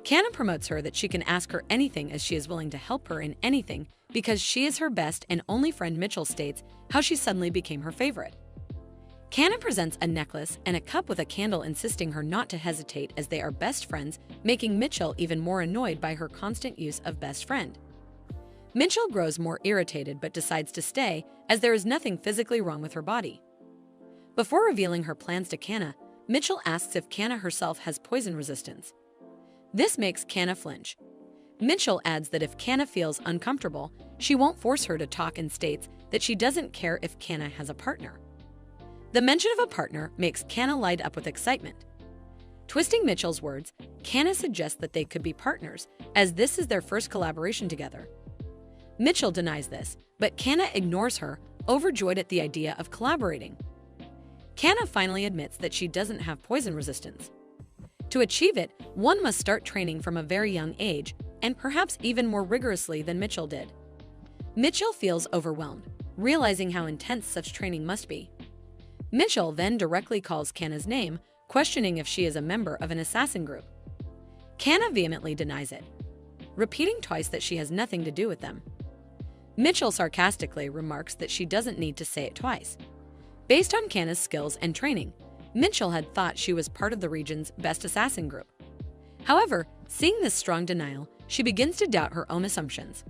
Kanna promotes her that she can ask her anything as she is willing to help her in anything because she is her best and only friend. Mitchell states how she suddenly became her favorite. Kanna presents a necklace and a cup with a candle, insisting her not to hesitate as they are best friends, making Mitchell even more annoyed by her constant use of best friend. Mitchell grows more irritated but decides to stay as there is nothing physically wrong with her body. Before revealing her plans to Kanna, Mitchell asks if Kanna herself has poison resistance. This makes Kanna flinch. Mitchell adds that if Kanna feels uncomfortable, she won't force her to talk and states that she doesn't care if Kanna has a partner. The mention of a partner makes Kanna light up with excitement. Twisting Mitchell's words, Kanna suggests that they could be partners, as this is their first collaboration together. Mitchell denies this, but Kanna ignores her, overjoyed at the idea of collaborating. Kana finally admits that she doesn't have poison resistance. To achieve it, one must start training from a very young age, and perhaps even more rigorously than Mitchell did. Mitchell feels overwhelmed, realizing how intense such training must be. Mitchell then directly calls Kana's name, questioning if she is a member of an assassin group. Kana vehemently denies it, repeating twice that she has nothing to do with them. Mitchell sarcastically remarks that she doesn't need to say it twice. Based on Kana's skills and training, Mitchell had thought she was part of the region's best assassin group. However, seeing this strong denial, she begins to doubt her own assumptions.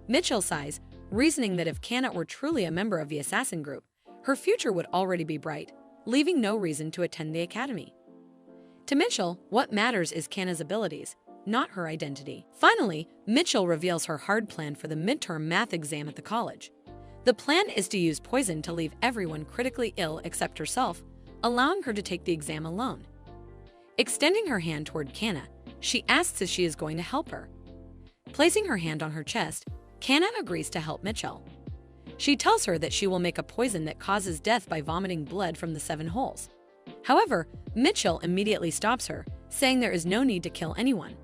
Mitchell sighs, reasoning that if Kana were truly a member of the assassin group, her future would already be bright, leaving no reason to attend the academy. To Mitchell, what matters is Kana's abilities, not her identity. Finally, Mitchell reveals her hard plan for the midterm math exam at the college. The plan is to use poison to leave everyone critically ill except herself, allowing her to take the exam alone. Extending her hand toward Kana, she asks if she is going to help her. Placing her hand on her chest, Kana agrees to help Mitchell. She tells her that she will make a poison that causes death by vomiting blood from the 7 holes. However, Mitchell immediately stops her, saying there is no need to kill anyone.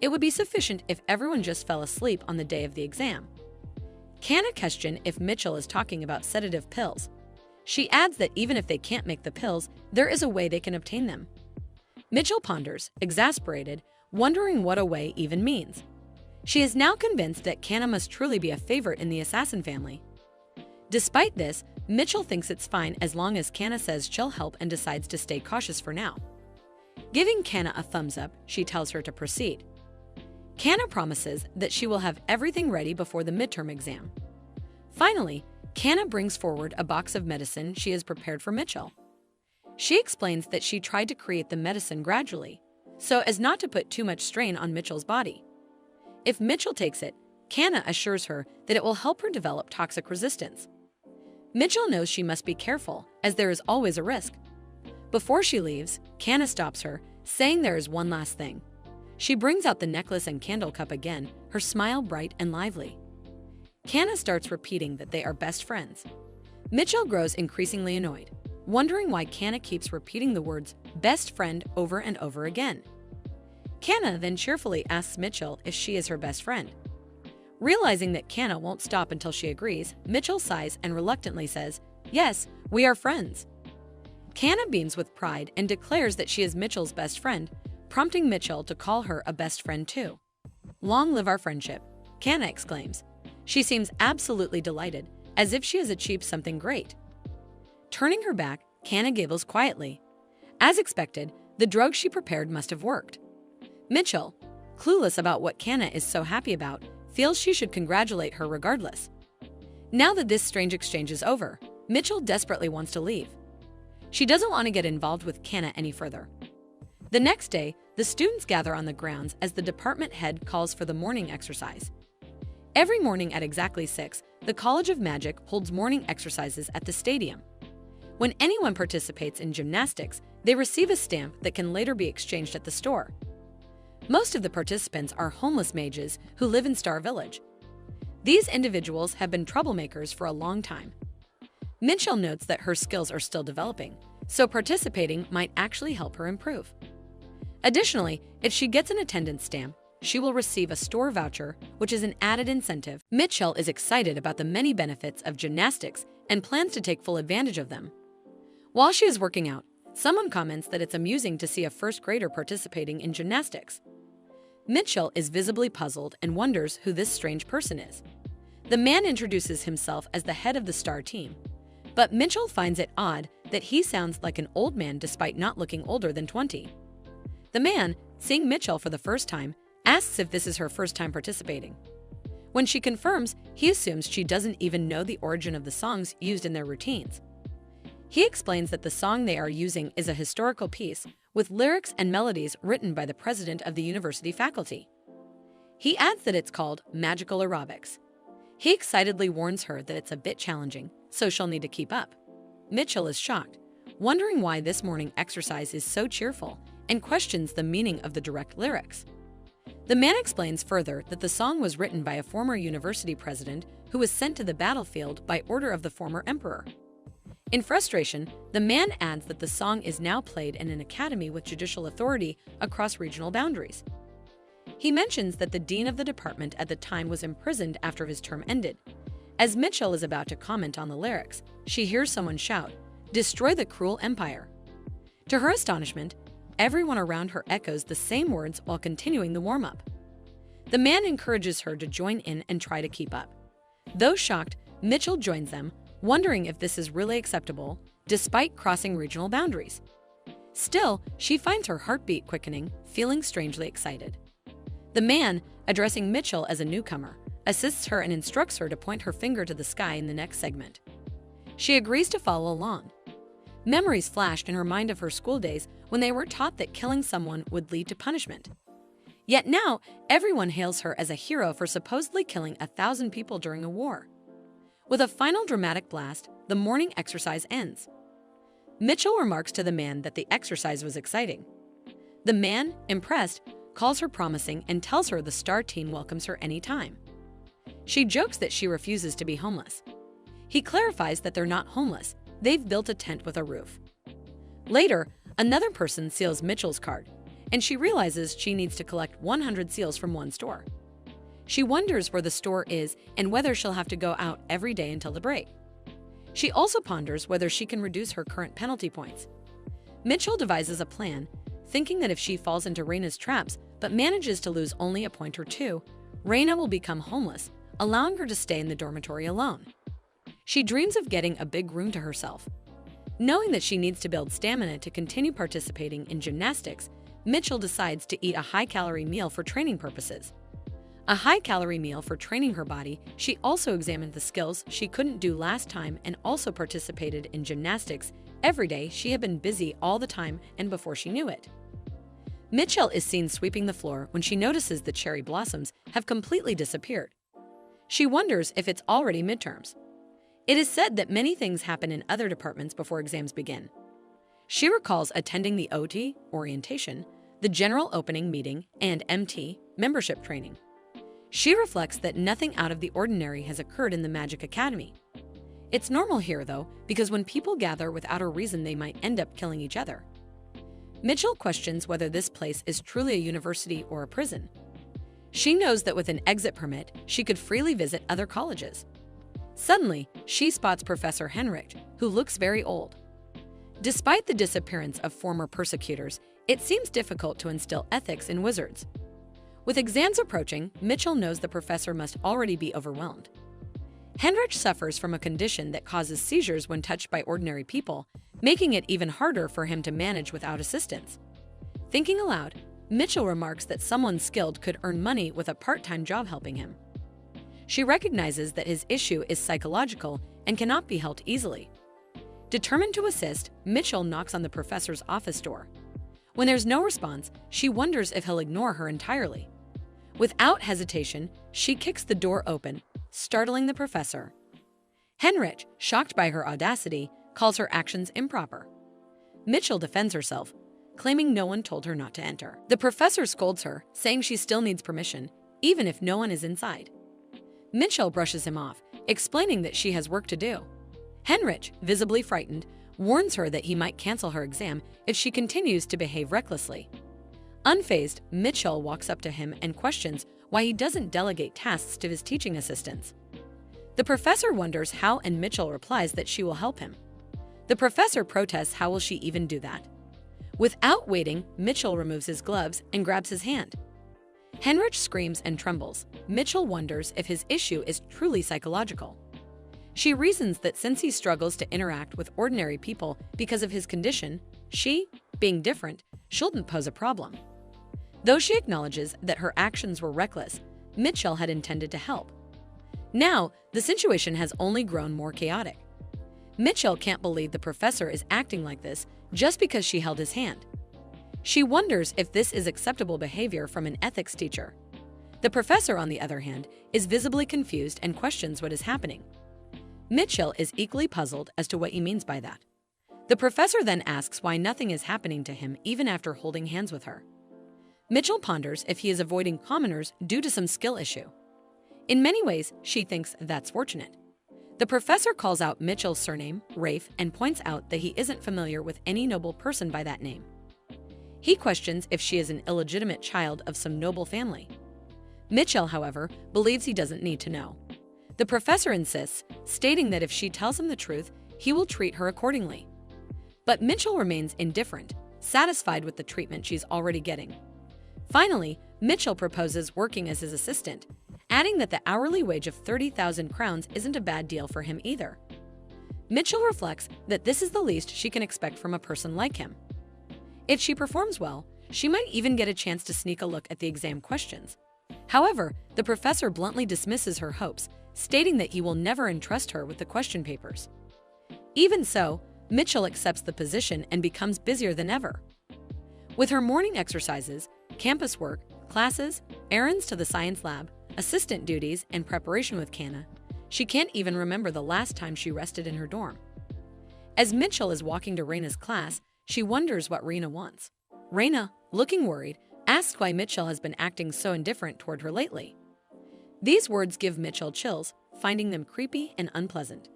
It would be sufficient if everyone just fell asleep on the day of the exam. Kana questions if Mitchell is talking about sedative pills. She adds that even if they can't make the pills, there is a way they can obtain them. Mitchell ponders, exasperated, wondering what a way even means. She is now convinced that Kana must truly be a favorite in the assassin family. Despite this, Mitchell thinks it's fine as long as Kana says she'll help and decides to stay cautious for now. Giving Kana a thumbs up, she tells her to proceed. Kana promises that she will have everything ready before the midterm exam. Finally, Kana brings forward a box of medicine she has prepared for Mitchell. She explains that she tried to create the medicine gradually, so as not to put too much strain on Mitchell's body. If Mitchell takes it, Kana assures her that it will help her develop toxic resistance. Mitchell knows she must be careful, as there is always a risk. Before she leaves, Kana stops her, saying there is one last thing. She brings out the necklace and candle cup again, her smile bright and lively. Kana starts repeating that they are best friends. Mitchell grows increasingly annoyed, wondering why Kana keeps repeating the words best friend over and over again. Kana then cheerfully asks Mitchell if she is her best friend. Realizing that Kana won't stop until she agrees, Mitchell sighs and reluctantly says, "Yes, we are friends." Kana beams with pride and declares that she is Mitchell's best friend, prompting Mitchell to call her a best friend too. "Long live our friendship," Kana exclaims. She seems absolutely delighted, as if she has achieved something great. Turning her back, Kana giggles quietly. As expected, the drug she prepared must have worked. Mitchell, clueless about what Kana is so happy about, feels she should congratulate her regardless. Now that this strange exchange is over, Mitchell desperately wants to leave. She doesn't want to get involved with Kana any further. The next day, the students gather on the grounds as the department head calls for the morning exercise. Every morning at exactly 6, the College of Magic holds morning exercises at the stadium. When anyone participates in gymnastics, they receive a stamp that can later be exchanged at the store. Most of the participants are homeless mages who live in Star Village. These individuals have been troublemakers for a long time. Mitchell notes that her skills are still developing, so participating might actually help her improve. Additionally, if she gets an attendance stamp, she will receive a store voucher, which is an added incentive. Mitchell is excited about the many benefits of gymnastics and plans to take full advantage of them. While she is working out, someone comments that it's amusing to see a first grader participating in gymnastics. Mitchell is visibly puzzled and wonders who this strange person is. The man introduces himself as the head of the star team, but Mitchell finds it odd that he sounds like an old man despite not looking older than 20. The man, seeing Mitchell for the first time, asks if this is her first time participating. When she confirms, he assumes she doesn't even know the origin of the songs used in their routines. He explains that the song they are using is a historical piece with lyrics and melodies written by the president of the university faculty. He adds that it's called magical aerobics. He excitedly warns her that it's a bit challenging, so she'll need to keep up. Mitchell is shocked, wondering why this morning exercise is so cheerful, and questions the meaning of the direct lyrics. The man explains further that the song was written by a former university president who was sent to the battlefield by order of the former emperor. In frustration, the man adds that the song is now played in an academy with judicial authority across regional boundaries. He mentions that the dean of the department at the time was imprisoned after his term ended. As Mitchell is about to comment on the lyrics, she hears someone shout, "Destroy the cruel empire." To her astonishment, everyone around her echoes the same words while continuing the warm-up. The man encourages her to join in and try to keep up. Though shocked, Mitchell joins them, wondering if this is really acceptable, despite crossing regional boundaries. Still, she finds her heartbeat quickening, feeling strangely excited. The man, addressing Mitchell as a newcomer, assists her and instructs her to point her finger to the sky in the next segment. She agrees to follow along. Memories flashed in her mind of her school days when they were taught that killing someone would lead to punishment. Yet now, everyone hails her as a hero for supposedly killing 1,000 people during a war. With a final dramatic blast, the morning exercise ends. Mitchell remarks to the man that the exercise was exciting. The man, impressed, calls her promising and tells her the star teen welcomes her anytime. She jokes that she refuses to be homeless. He clarifies that they're not homeless, they've built a tent with a roof. Later, another person seals Mitchell's card, and she realizes she needs to collect 100 seals from one store. She wonders where the store is and whether she'll have to go out every day until the break. She also ponders whether she can reduce her current penalty points. Mitchell devises a plan, thinking that if she falls into Raina's traps but manages to lose only a point or two, Raina will become homeless, allowing her to stay in the dormitory alone. She dreams of getting a big room to herself. Knowing that she needs to build stamina to continue participating in gymnastics, Mitchell decides to eat a high-calorie meal for training purposes. A high-calorie meal for training her body, she also examined the skills she couldn't do last time and also participated in gymnastics. Every day, she had been busy all the time and before she knew it. Mitchell is seen sweeping the floor when she notices the cherry blossoms have completely disappeared. She wonders if it's already midterms. It is said that many things happen in other departments before exams begin. She recalls attending the OT, orientation, the general opening meeting, and MT, membership training. She reflects that nothing out of the ordinary has occurred in the Magic Academy. It's normal here, though, because when people gather without a reason, they might end up killing each other. Mitchell questions whether this place is truly a university or a prison. She knows that with an exit permit, she could freely visit other colleges. Suddenly, she spots Professor Henrich, who looks very old. Despite the disappearance of former persecutors, it seems difficult to instill ethics in wizards. With exams approaching, Mitchell knows the professor must already be overwhelmed. Henrich suffers from a condition that causes seizures when touched by ordinary people, making it even harder for him to manage without assistance. Thinking aloud, Mitchell remarks that someone skilled could earn money with a part-time job helping him. She recognizes that his issue is psychological and cannot be helped easily. Determined to assist, Mitchell knocks on the professor's office door. When there's no response, she wonders if he'll ignore her entirely. Without hesitation, she kicks the door open, startling the professor. Henrich, shocked by her audacity, calls her actions improper. Mitchell defends herself, claiming no one told her not to enter. The professor scolds her, saying she still needs permission, even if no one is inside. Mitchell brushes him off, explaining that she has work to do. Henrich, visibly frightened, warns her that he might cancel her exam if she continues to behave recklessly. Unfazed, Mitchell walks up to him and questions why he doesn't delegate tasks to his teaching assistants. The professor wonders how, and Mitchell replies that she will help him. The professor protests how will she even do that. Without waiting, Mitchell removes his gloves and grabs his hand. Henrich screams and trembles. Mitchell wonders if his issue is truly psychological. She reasons that since he struggles to interact with ordinary people because of his condition, she, being different, shouldn't pose a problem. Though she acknowledges that her actions were reckless, Mitchell had intended to help. Now, the situation has only grown more chaotic. Mitchell can't believe the professor is acting like this just because she held his hand. She wonders if this is acceptable behavior from an ethics teacher. The professor, on the other hand, is visibly confused and questions what is happening. Mitchell is equally puzzled as to what he means by that. The professor then asks why nothing is happening to him even after holding hands with her. Mitchell ponders if he is avoiding commoners due to some skill issue. In many ways, she thinks that's fortunate. The professor calls out Mitchell's surname, Rafe, and points out that he isn't familiar with any noble person by that name. He questions if she is an illegitimate child of some noble family. Mitchell, however, believes he doesn't need to know. The professor insists, stating that if she tells him the truth, he will treat her accordingly. But Mitchell remains indifferent, satisfied with the treatment she's already getting. Finally, Mitchell proposes working as his assistant, adding that the hourly wage of 30,000 crowns isn't a bad deal for him either. Mitchell reflects that this is the least she can expect from a person like him. If she performs well, she might even get a chance to sneak a look at the exam questions. However, the professor bluntly dismisses her hopes, stating that he will never entrust her with the question papers. Even so, Mitchell accepts the position and becomes busier than ever. With her morning exercises, campus work, classes, errands to the science lab, assistant duties, and preparation with Kana, she can't even remember the last time she rested in her dorm. As Mitchell is walking to Reina's class, she wonders what Reina wants. Reina, looking worried, asks why Mitchell has been acting so indifferent toward her lately. These words give Mitchell chills, finding them creepy and unpleasant.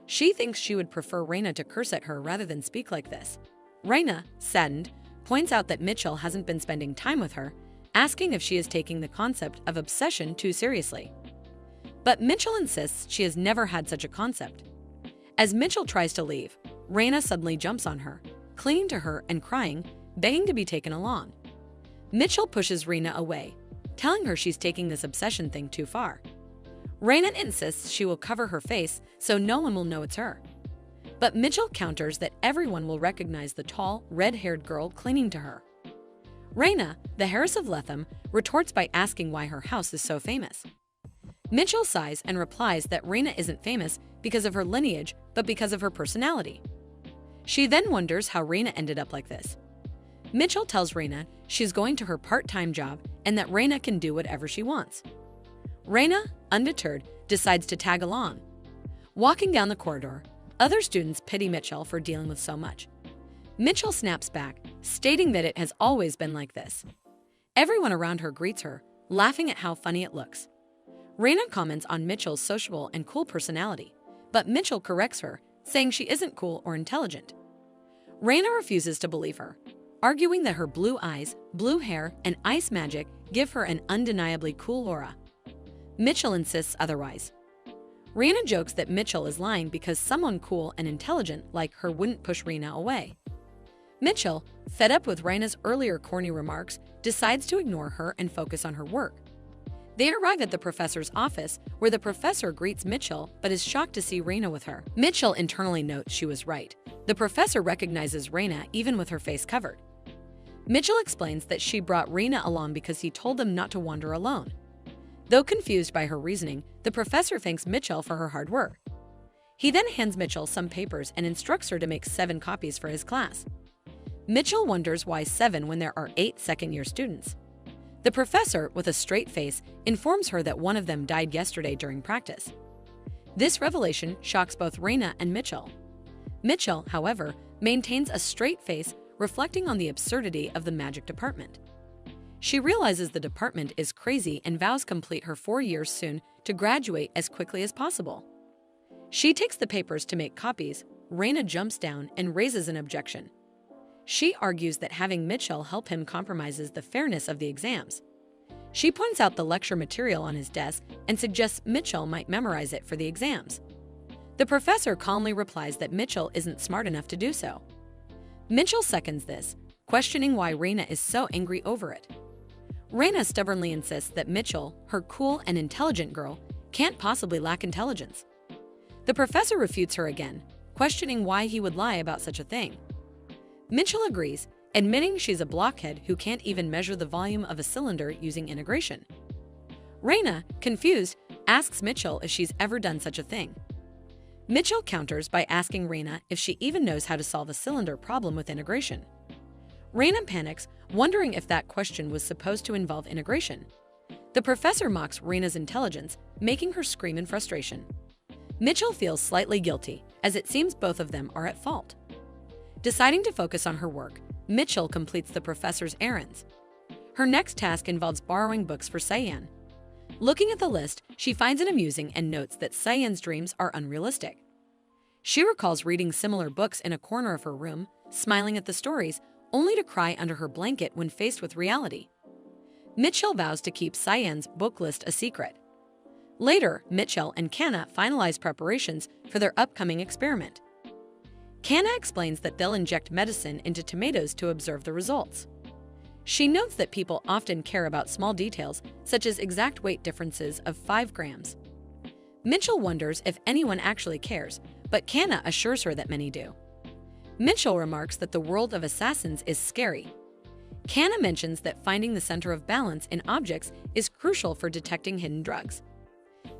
She thinks she would prefer Reina to curse at her rather than speak like this. Reina, saddened, points out that Mitchell hasn't been spending time with her, asking if she is taking the concept of obsession too seriously. But Mitchell insists she has never had such a concept. As Mitchell tries to leave, Reina suddenly jumps on her, clinging to her and crying, begging to be taken along. Mitchell pushes Reina away, telling her she's taking this obsession thing too far. Reina insists she will cover her face so no one will know it's her. But Mitchell counters that everyone will recognize the tall, red-haired girl clinging to her. Reina, the heiress of Letham, retorts by asking why her house is so famous. Mitchell sighs and replies that Reina isn't famous because of her lineage, but because of her personality. She then wonders how Reina ended up like this. Mitchell tells Reina she's going to her part-time job and that Reina can do whatever she wants. Reina, undeterred, decides to tag along. Walking down the corridor, other students pity Mitchell for dealing with so much. Mitchell snaps back, stating that it has always been like this. Everyone around her greets her, laughing at how funny it looks. Reina comments on Mitchell's sociable and cool personality, but Mitchell corrects her, saying she isn't cool or intelligent. Reina refuses to believe her, arguing that her blue eyes, blue hair, and ice magic give her an undeniably cool aura. Mitchell insists otherwise. Reina jokes that Mitchell is lying because someone cool and intelligent like her wouldn't push Reina away. Mitchell, fed up with Reina's earlier corny remarks, decides to ignore her and focus on her work. They arrive at the professor's office, where the professor greets Mitchell but is shocked to see Reina with her. Mitchell internally notes she was right. The professor recognizes Reina even with her face covered. Mitchell explains that she brought Reina along because he told them not to wander alone. Though confused by her reasoning, the professor thanks Mitchell for her hard work. He then hands Mitchell some papers and instructs her to make 7 copies for his class. Mitchell wonders why 7 when there are 8 second-year students. The professor, with a straight face, informs her that one of them died yesterday during practice. This revelation shocks both Reina and Mitchell. Mitchell, however, maintains a straight face, reflecting on the absurdity of the magic department. She realizes the department is crazy and vows complete her 4 years soon to graduate as quickly as possible. She takes the papers to make copies. Reina jumps down and raises an objection. She argues that having Mitchell help him compromises the fairness of the exams. She points out the lecture material on his desk and suggests Mitchell might memorize it for the exams. The professor calmly replies that Mitchell isn't smart enough to do so. Mitchell seconds this, questioning why Reina is so angry over it. Reina stubbornly insists that Mitchell, her cool and intelligent girl, can't possibly lack intelligence. The professor refutes her again, questioning why he would lie about such a thing. Mitchell agrees, admitting she's a blockhead who can't even measure the volume of a cylinder using integration. Reina, confused, asks Mitchell if she's ever done such a thing. Mitchell counters by asking Reina if she even knows how to solve a cylinder problem with integration. Reina panics, wondering if that question was supposed to involve integration. The professor mocks Reina's intelligence, making her scream in frustration. Mitchell feels slightly guilty, as it seems both of them are at fault. Deciding to focus on her work, Mitchell completes the professor's errands. Her next task involves borrowing books for Cyan. Looking at the list, she finds it amusing and notes that Cyan's dreams are unrealistic. She recalls reading similar books in a corner of her room, smiling at the stories, only to cry under her blanket when faced with reality. Mitchell vows to keep Cyan's book list a secret. Later, Mitchell and Kana finalize preparations for their upcoming experiment. Kana explains that they'll inject medicine into tomatoes to observe the results. She notes that people often care about small details, such as exact weight differences of 5 grams. Mitchell wonders if anyone actually cares, but Kana assures her that many do. Mitchell remarks that the world of assassins is scary. Kana mentions that finding the center of balance in objects is crucial for detecting hidden drugs.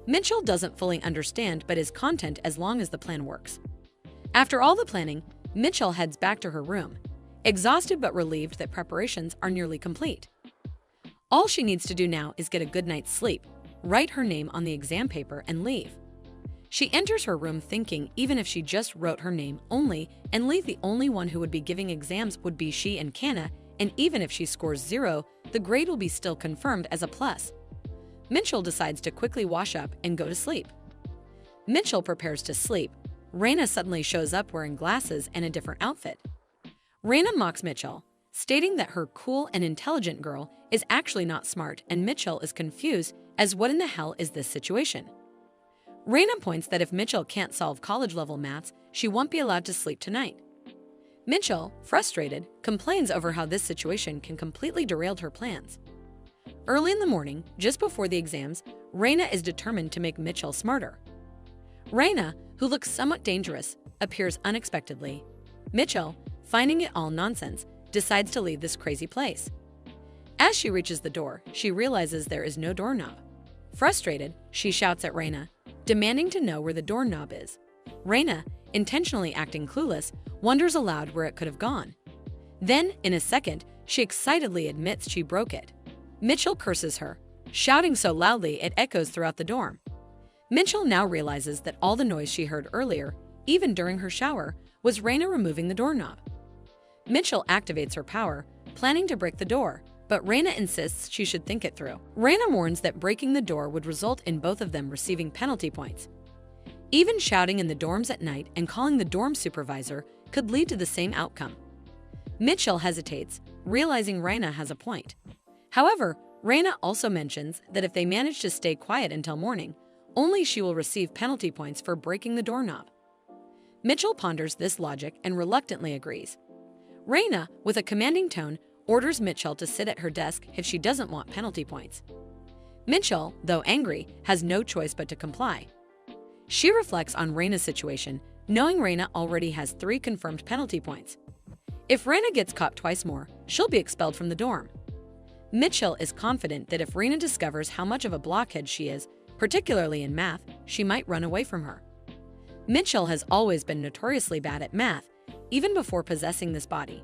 Mitchell doesn't fully understand but is content as long as the plan works. After all the planning, Mitchell heads back to her room, exhausted but relieved that preparations are nearly complete. All she needs to do now is get a good night's sleep, write her name on the exam paper, and leave. She enters her room thinking even if she just wrote her name only and leave, the only one who would be giving exams would be she and Kana, and even if she scores 0, the grade will be still confirmed as a plus. Mitchell decides to quickly wash up and go to sleep. Mitchell prepares to sleep. Reina suddenly shows up wearing glasses and a different outfit. Reina mocks Mitchell, stating that her cool and intelligent girl is actually not smart, and Mitchell is confused as what in the hell is this situation. Reina points that if Mitchell can't solve college-level maths, she won't be allowed to sleep tonight. Mitchell, frustrated, complains over how this situation can completely derail her plans. Early in the morning, just before the exams, Reina is determined to make Mitchell smarter. Reina, who looks somewhat dangerous, appears unexpectedly. Mitchell, finding it all nonsense, decides to leave this crazy place. As she reaches the door, she realizes there is no doorknob. Frustrated, she shouts at Reina, demanding to know where the doorknob is. Reina, intentionally acting clueless, wonders aloud where it could have gone. Then, in a second, she excitedly admits she broke it. Mitchell curses her, shouting so loudly it echoes throughout the dorm. Mitchell now realizes that all the noise she heard earlier, even during her shower, was Reina removing the doorknob. Mitchell activates her power, planning to break the door, but Reina insists she should think it through. Reina warns that breaking the door would result in both of them receiving penalty points. Even shouting in the dorms at night and calling the dorm supervisor could lead to the same outcome. Mitchell hesitates, realizing Reina has a point. However, Reina also mentions that if they manage to stay quiet until morning, only she will receive penalty points for breaking the doorknob. Mitchell ponders this logic and reluctantly agrees. Reina, with a commanding tone, orders Mitchell to sit at her desk if she doesn't want penalty points. Mitchell, though angry, has no choice but to comply. She reflects on Reina's situation, knowing Reina already has 3 confirmed penalty points. If Reina gets caught twice more, she'll be expelled from the dorm. Mitchell is confident that if Reina discovers how much of a blockhead she is, particularly in math, she might run away from her. Mitchell has always been notoriously bad at math, even before possessing this body.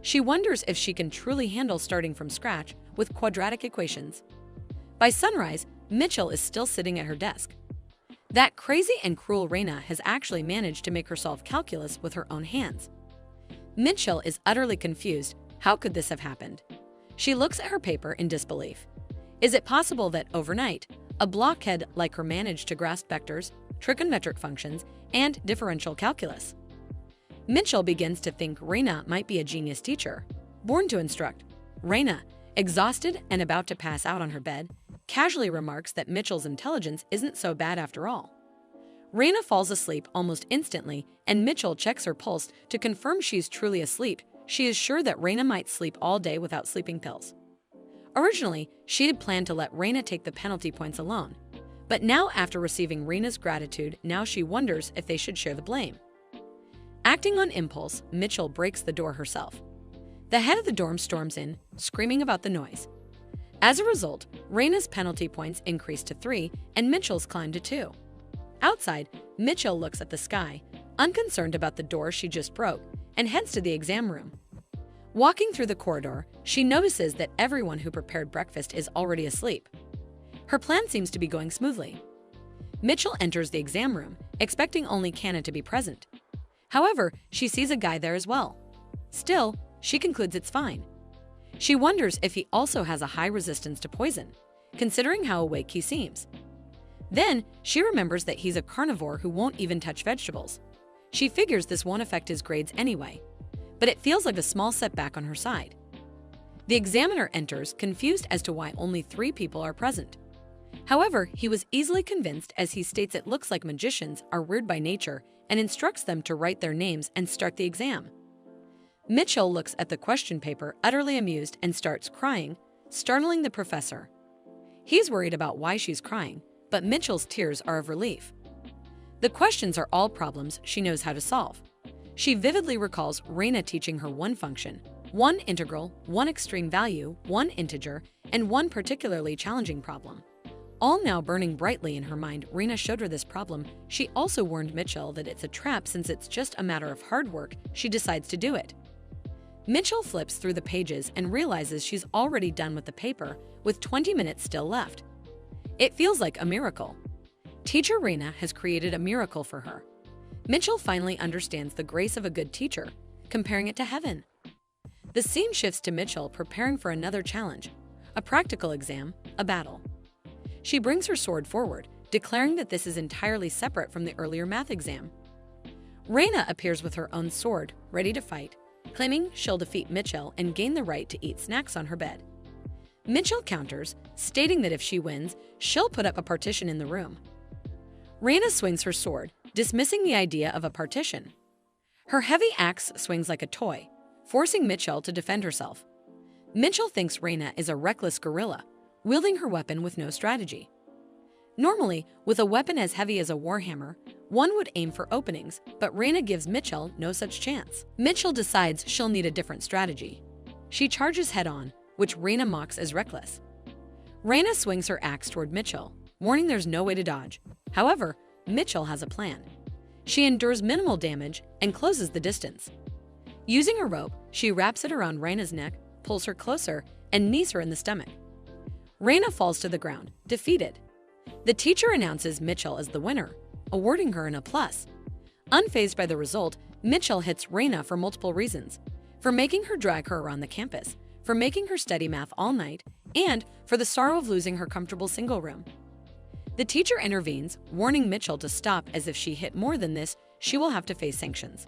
She wonders if she can truly handle starting from scratch with quadratic equations. By sunrise, Mitchell is still sitting at her desk. That crazy and cruel Reina has actually managed to make her solve calculus with her own hands. Mitchell is utterly confused. How could this have happened? She looks at her paper in disbelief. Is it possible that overnight, a blockhead like her managed to grasp vectors, trigonometric functions, and differential calculus? Mitchell begins to think Reina might be a genius teacher, born to instruct. Reina, exhausted and about to pass out on her bed, casually remarks that Mitchell's intelligence isn't so bad after all. Reina falls asleep almost instantly, and Mitchell checks her pulse to confirm she's truly asleep. She is sure that Reina might sleep all day without sleeping pills. Originally, she had planned to let Reina take the penalty points alone, but now after receiving Reina's gratitude, now she wonders if they should share the blame. Acting on impulse, Mitchell breaks the door herself. The head of the dorm storms in, screaming about the noise. As a result, Reina's penalty points increase to 3 and Mitchell's climb to 2. Outside, Mitchell looks at the sky, unconcerned about the door she just broke, and heads to the exam room. Walking through the corridor, she notices that everyone who prepared breakfast is already asleep. Her plan seems to be going smoothly. Mitchell enters the exam room, expecting only Kana to be present. However, she sees a guy there as well. Still, she concludes it's fine. She wonders if he also has a high resistance to poison. considering how awake he seems. Then, she remembers that he's a carnivore who won't even touch vegetables. She figures this won't affect his grades anyway, but it feels like a small setback on her side. The examiner enters, confused as to why only 3 people are present. However, he was easily convinced as he states it looks like magicians are weird by nature and instructs them to write their names and start the exam. Mitchell looks at the question paper, utterly amused, and starts crying, startling the professor. He's worried about why she's crying, but Mitchell's tears are of relief. The questions are all problems she knows how to solve. She vividly recalls Reina teaching her one function, one integral, one extreme value, one integer, and one particularly challenging problem. All now burning brightly in her mind, Reina showed her this problem. She also warned Mitchell that it's a trap since it's just a matter of hard work. She decides to do it. Mitchell flips through the pages and realizes she's already done with the paper, with 20 minutes still left. It feels like a miracle. Teacher Reina has created a miracle for her. Mitchell finally understands the grace of a good teacher, comparing it to heaven. The scene shifts to Mitchell preparing for another challenge, a practical exam, a battle. She brings her sword forward, declaring that this is entirely separate from the earlier math exam. Reina appears with her own sword, ready to fight, claiming she'll defeat Mitchell and gain the right to eat snacks on her bed. Mitchell counters, stating that if she wins, she'll put up a partition in the room. Reina swings her sword, dismissing the idea of a partition. Her heavy axe swings like a toy, forcing Mitchell to defend herself. Mitchell thinks Reina is a reckless guerrilla, wielding her weapon with no strategy. Normally, with a weapon as heavy as a warhammer, one would aim for openings, but Reina gives Mitchell no such chance. Mitchell decides she'll need a different strategy. She charges head-on, which Reina mocks as reckless. Reina swings her axe toward Mitchell, warning there's no way to dodge. However, Mitchell has a plan. She endures minimal damage and closes the distance. Using a rope, she wraps it around Reina's neck, pulls her closer, and knees her in the stomach. Reina falls to the ground, defeated. The teacher announces Mitchell as the winner, awarding her an A+. Unfazed by the result, Mitchell hits Reina for multiple reasons: for making her drag her around the campus, for making her study math all night, and for the sorrow of losing her comfortable single room. The teacher intervenes, warning Mitchell to stop, as if she hit more than this, she will have to face sanctions.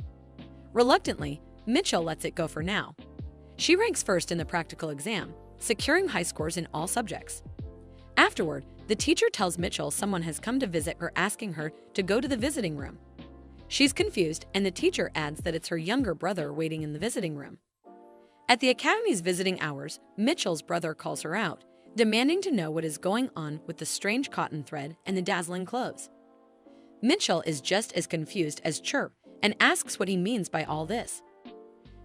Reluctantly, Mitchell lets it go for now. She ranks first in the practical exam, securing high scores in all subjects. Afterward, the teacher tells Mitchell someone has come to visit her, asking her to go to the visiting room. She's confused, and the teacher adds that it's her younger brother waiting in the visiting room. At the academy's visiting hours, Mitchell's brother calls her out, demanding to know what is going on with the strange cotton thread and the dazzling clothes. Mitchell is just as confused as Chirp and asks what he means by all this.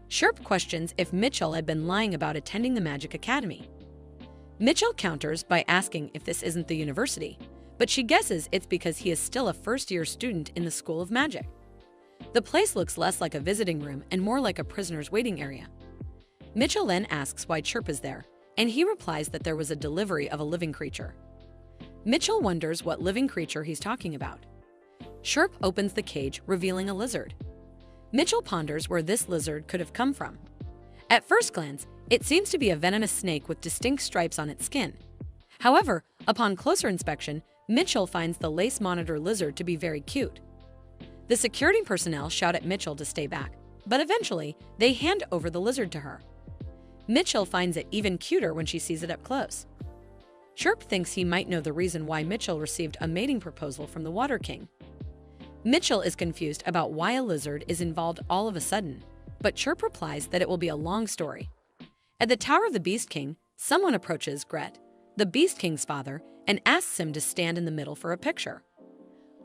Chirp questions if Mitchell had been lying about attending the Magic Academy. Mitchell counters by asking if this isn't the university, but she guesses it's because he is still a first-year student in the School of Magic. The place looks less like a visiting room and more like a prisoner's waiting area. Mitchell then asks why Chirp is there, and he replies that there was a delivery of a living creature. Mitchell wonders what living creature he's talking about. Chirp opens the cage, revealing a lizard. Mitchell ponders where this lizard could have come from. At first glance, it seems to be a venomous snake with distinct stripes on its skin. However, upon closer inspection, Mitchell finds the lace monitor lizard to be very cute. The security personnel shout at Mitchell to stay back, but eventually, they hand over the lizard to her. Mitchell finds it even cuter when she sees it up close. Chirp thinks he might know the reason why Mitchell received a mating proposal from the Water King. Mitchell is confused about why a lizard is involved all of a sudden, but Chirp replies that it will be a long story. At the Tower of the Beast King, someone approaches Gret, the Beast King's father, and asks him to stand in the middle for a picture.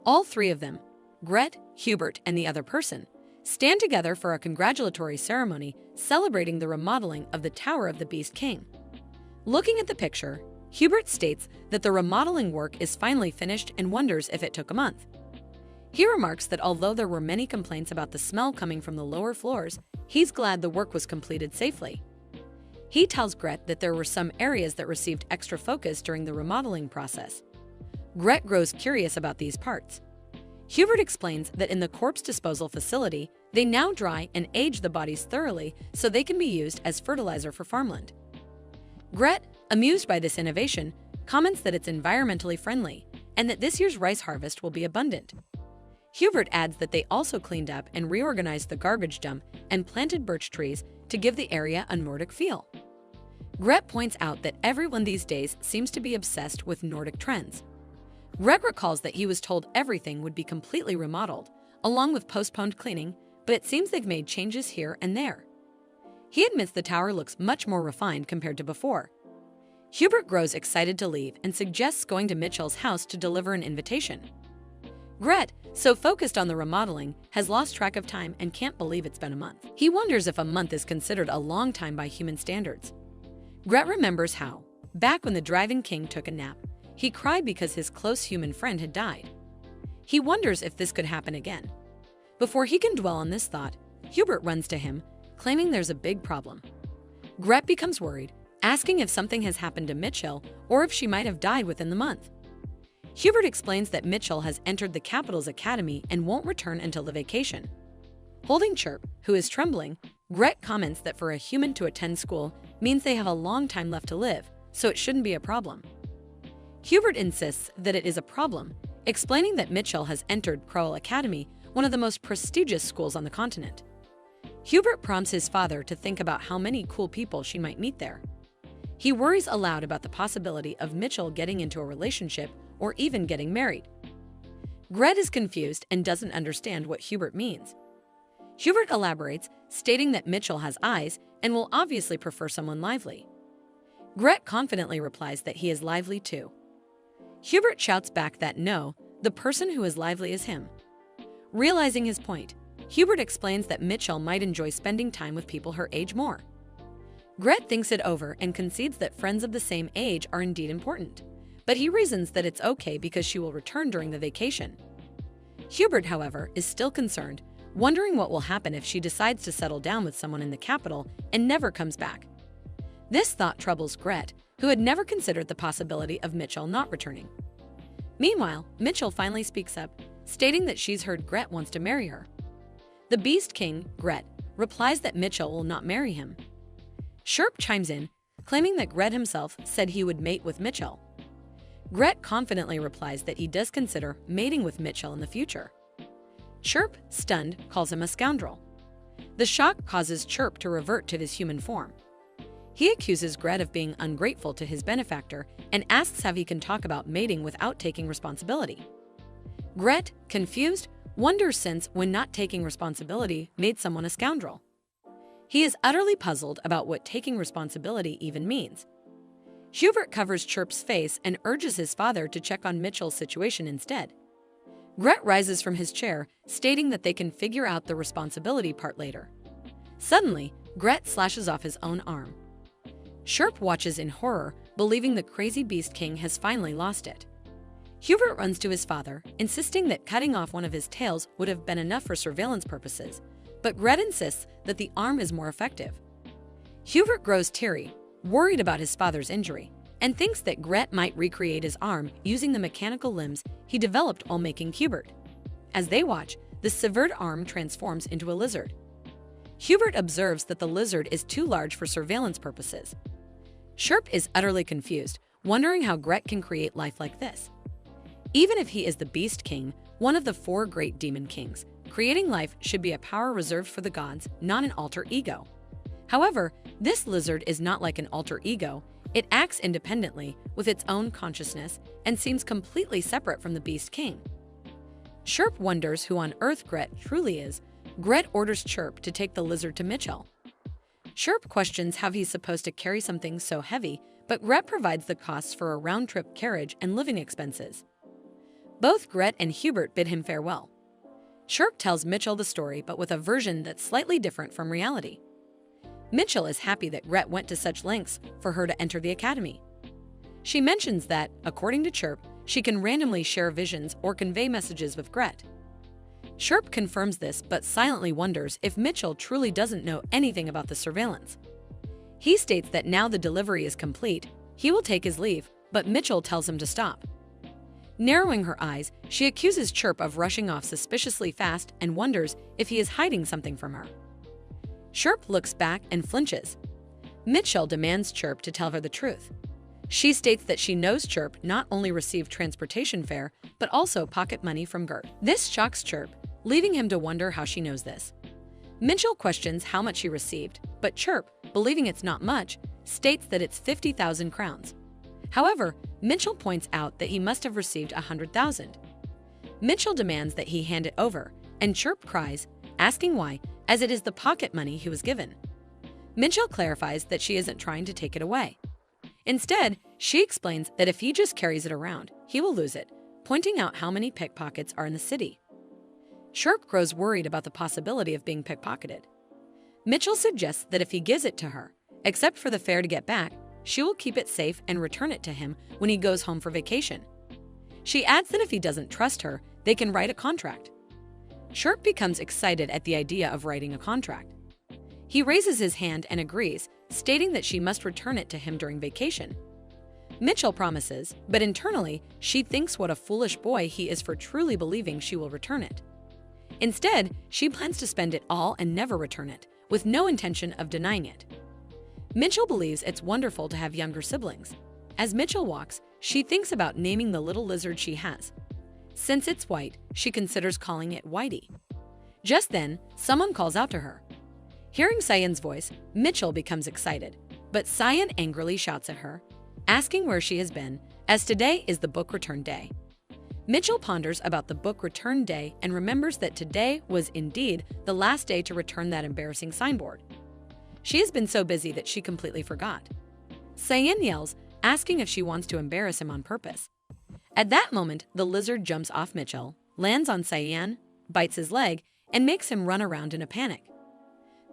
All 3 of them, Gret, Hubert, and the other person, stand together for a congratulatory ceremony celebrating the remodeling of the Tower of the Beast King. Looking at the picture, Hubert states that the remodeling work is finally finished and wonders if it took a month. He remarks that although there were many complaints about the smell coming from the lower floors, he's glad the work was completed safely. He tells Gret that there were some areas that received extra focus during the remodeling process. Gret grows curious about these parts. Hubert explains that in the corpse disposal facility, they now dry and age the bodies thoroughly so they can be used as fertilizer for farmland. Gret, amused by this innovation, comments that it's environmentally friendly and that this year's rice harvest will be abundant. Hubert adds that they also cleaned up and reorganized the garbage dump and planted birch trees to give the area a Nordic feel. Gret points out that everyone these days seems to be obsessed with Nordic trends. Gret recalls that he was told everything would be completely remodeled, along with postponed cleaning, but it seems they've made changes here and there. He admits the tower looks much more refined compared to before. Hubert grows excited to leave and suggests going to Mitchell's house to deliver an invitation. Gret, so focused on the remodeling, has lost track of time and can't believe it's been a month. He wonders if a month is considered a long time by human standards. Gret remembers how, back when the Driving King took a nap, he cried because his close human friend had died. He wonders if this could happen again. Before he can dwell on this thought, Hubert runs to him, claiming there's a big problem. Gret becomes worried, asking if something has happened to Mitchell or if she might have died within the month. Hubert explains that Mitchell has entered the capital's academy and won't return until the vacation. Holding Chirp, who is trembling, Gret comments that for a human to attend school means they have a long time left to live, so it shouldn't be a problem. Hubert insists that it is a problem, explaining that Mitchell has entered Crowell Academy, one of the most prestigious schools on the continent. Hubert prompts his father to think about how many cool people she might meet there. He worries aloud about the possibility of Mitchell getting into a relationship or even getting married. Gret is confused and doesn't understand what Hubert means. Hubert elaborates, stating that Mitchell has eyes and will obviously prefer someone lively. Gret confidently replies that he is lively too. Hubert shouts back that no, the person who is lively is him. Realizing his point, Hubert explains that Mitchell might enjoy spending time with people her age more. Gret thinks it over and concedes that friends of the same age are indeed important, but he reasons that it's okay because she will return during the vacation. Hubert, however, is still concerned, wondering what will happen if she decides to settle down with someone in the capital and never comes back. This thought troubles Gret, who had never considered the possibility of Mitchell not returning. Meanwhile, Mitchell finally speaks up, stating that she's heard Gret wants to marry her. The Beast King, Gret, replies that Mitchell will not marry him. Chirp chimes in, claiming that Gret himself said he would mate with Mitchell. Gret confidently replies that he does consider mating with Mitchell in the future. Chirp, stunned, calls him a scoundrel. The shock causes Chirp to revert to his human form. He accuses Gret of being ungrateful to his benefactor and asks how he can talk about mating without taking responsibility. Gret, confused, wonders since when not taking responsibility made someone a scoundrel. He is utterly puzzled about what taking responsibility even means. Hubert covers Chirp's face and urges his father to check on Mitchell's situation instead. Gret rises from his chair, stating that they can figure out the responsibility part later. Suddenly, Gret slashes off his own arm. Chirp watches in horror, believing the crazy Beast King has finally lost it. Hubert runs to his father, insisting that cutting off one of his tails would have been enough for surveillance purposes, but Gret insists that the arm is more effective. Hubert grows teary, worried about his father's injury, and thinks that Gret might recreate his arm using the mechanical limbs he developed while making Hubert. As they watch, the severed arm transforms into a lizard. Hubert observes that the lizard is too large for surveillance purposes. Chirp is utterly confused, wondering how Gret can create life like this. Even if he is the Beast King, one of the 4 great demon kings, creating life should be a power reserved for the gods, not an alter ego. However, this lizard is not like an alter ego. It acts independently, with its own consciousness, and seems completely separate from the Beast King. Chirp wonders who on earth Gret truly is. Gret orders Chirp to take the lizard to Mitchell. Chirp questions how he's supposed to carry something so heavy, but Gret provides the costs for a round-trip carriage and living expenses. Both Gret and Hubert bid him farewell. Chirp tells Mitchell the story, but with a version that's slightly different from reality. Mitchell is happy that Gret went to such lengths for her to enter the academy. She mentions that, according to Chirp, she can randomly share visions or convey messages with Gret. Chirp confirms this but silently wonders if Mitchell truly doesn't know anything about the surveillance. He states that now the delivery is complete, he will take his leave, but Mitchell tells him to stop. Narrowing her eyes, she accuses Chirp of rushing off suspiciously fast and wonders if he is hiding something from her. Chirp looks back and flinches. Mitchell demands Chirp to tell her the truth. She states that she knows Chirp not only received transportation fare, but also pocket money from Gert. This shocks Chirp, leaving him to wonder how she knows this. Mitchell questions how much he received, but Chirp, believing it's not much, states that it's 50,000 crowns. However, Mitchell points out that he must have received 100,000. Mitchell demands that he hand it over, and Chirp cries, asking why, as it is the pocket money he was given. Mitchell clarifies that she isn't trying to take it away. Instead, she explains that if he just carries it around, he will lose it, pointing out how many pickpockets are in the city. Chirp grows worried about the possibility of being pickpocketed. Mitchell suggests that if he gives it to her, except for the fare to get back, she will keep it safe and return it to him when he goes home for vacation. She adds that if he doesn't trust her, they can write a contract. Chirp becomes excited at the idea of writing a contract. He raises his hand and agrees, stating that she must return it to him during vacation. Mitchell promises, but internally, she thinks what a foolish boy he is for truly believing she will return it. Instead, she plans to spend it all and never return it, with no intention of denying it. Mitchell believes it's wonderful to have younger siblings. As Mitchell walks, she thinks about naming the little lizard she has. Since it's white, she considers calling it Whitey. Just then, someone calls out to her. Hearing Cyan's voice, Mitchell becomes excited, but Cyan angrily shouts at her, asking where she has been, as today is the book return day. Mitchell ponders about the book return day and remembers that today was indeed the last day to return that embarrassing signboard. She has been so busy that she completely forgot. Cyan yells, asking if she wants to embarrass him on purpose. At that moment, the lizard jumps off Mitchell, lands on Cyan, bites his leg, and makes him run around in a panic.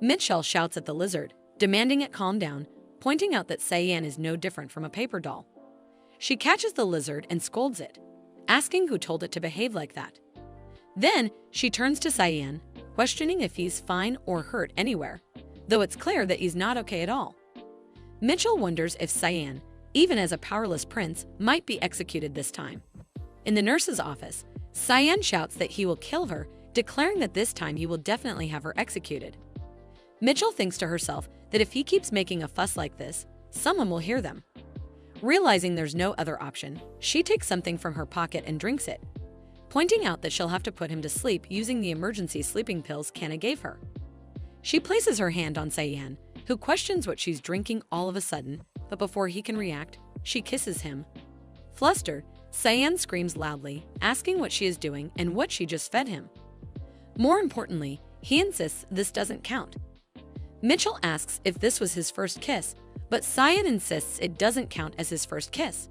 Mitchell shouts at the lizard, demanding it calm down, pointing out that Cyan is no different from a paper doll. She catches the lizard and scolds it, asking who told it to behave like that. Then, she turns to Cyan, questioning if he's fine or hurt anywhere, though it's clear that he's not okay at all. Mitchell wonders if Cyan, even as a powerless prince, might be executed this time. In the nurse's office, Cyan shouts that he will kill her, declaring that this time he will definitely have her executed. Mitchell thinks to herself that if he keeps making a fuss like this, someone will hear them. Realizing there's no other option, she takes something from her pocket and drinks it, pointing out that she'll have to put him to sleep using the emergency sleeping pills Kana gave her. She places her hand on Cyan, who questions what she's drinking all of a sudden, but before he can react, she kisses him. Flustered, Cyan screams loudly, asking what she is doing and what she just fed him. More importantly, he insists this doesn't count. Mitchell asks if this was his first kiss, but Cyan insists it doesn't count as his first kiss.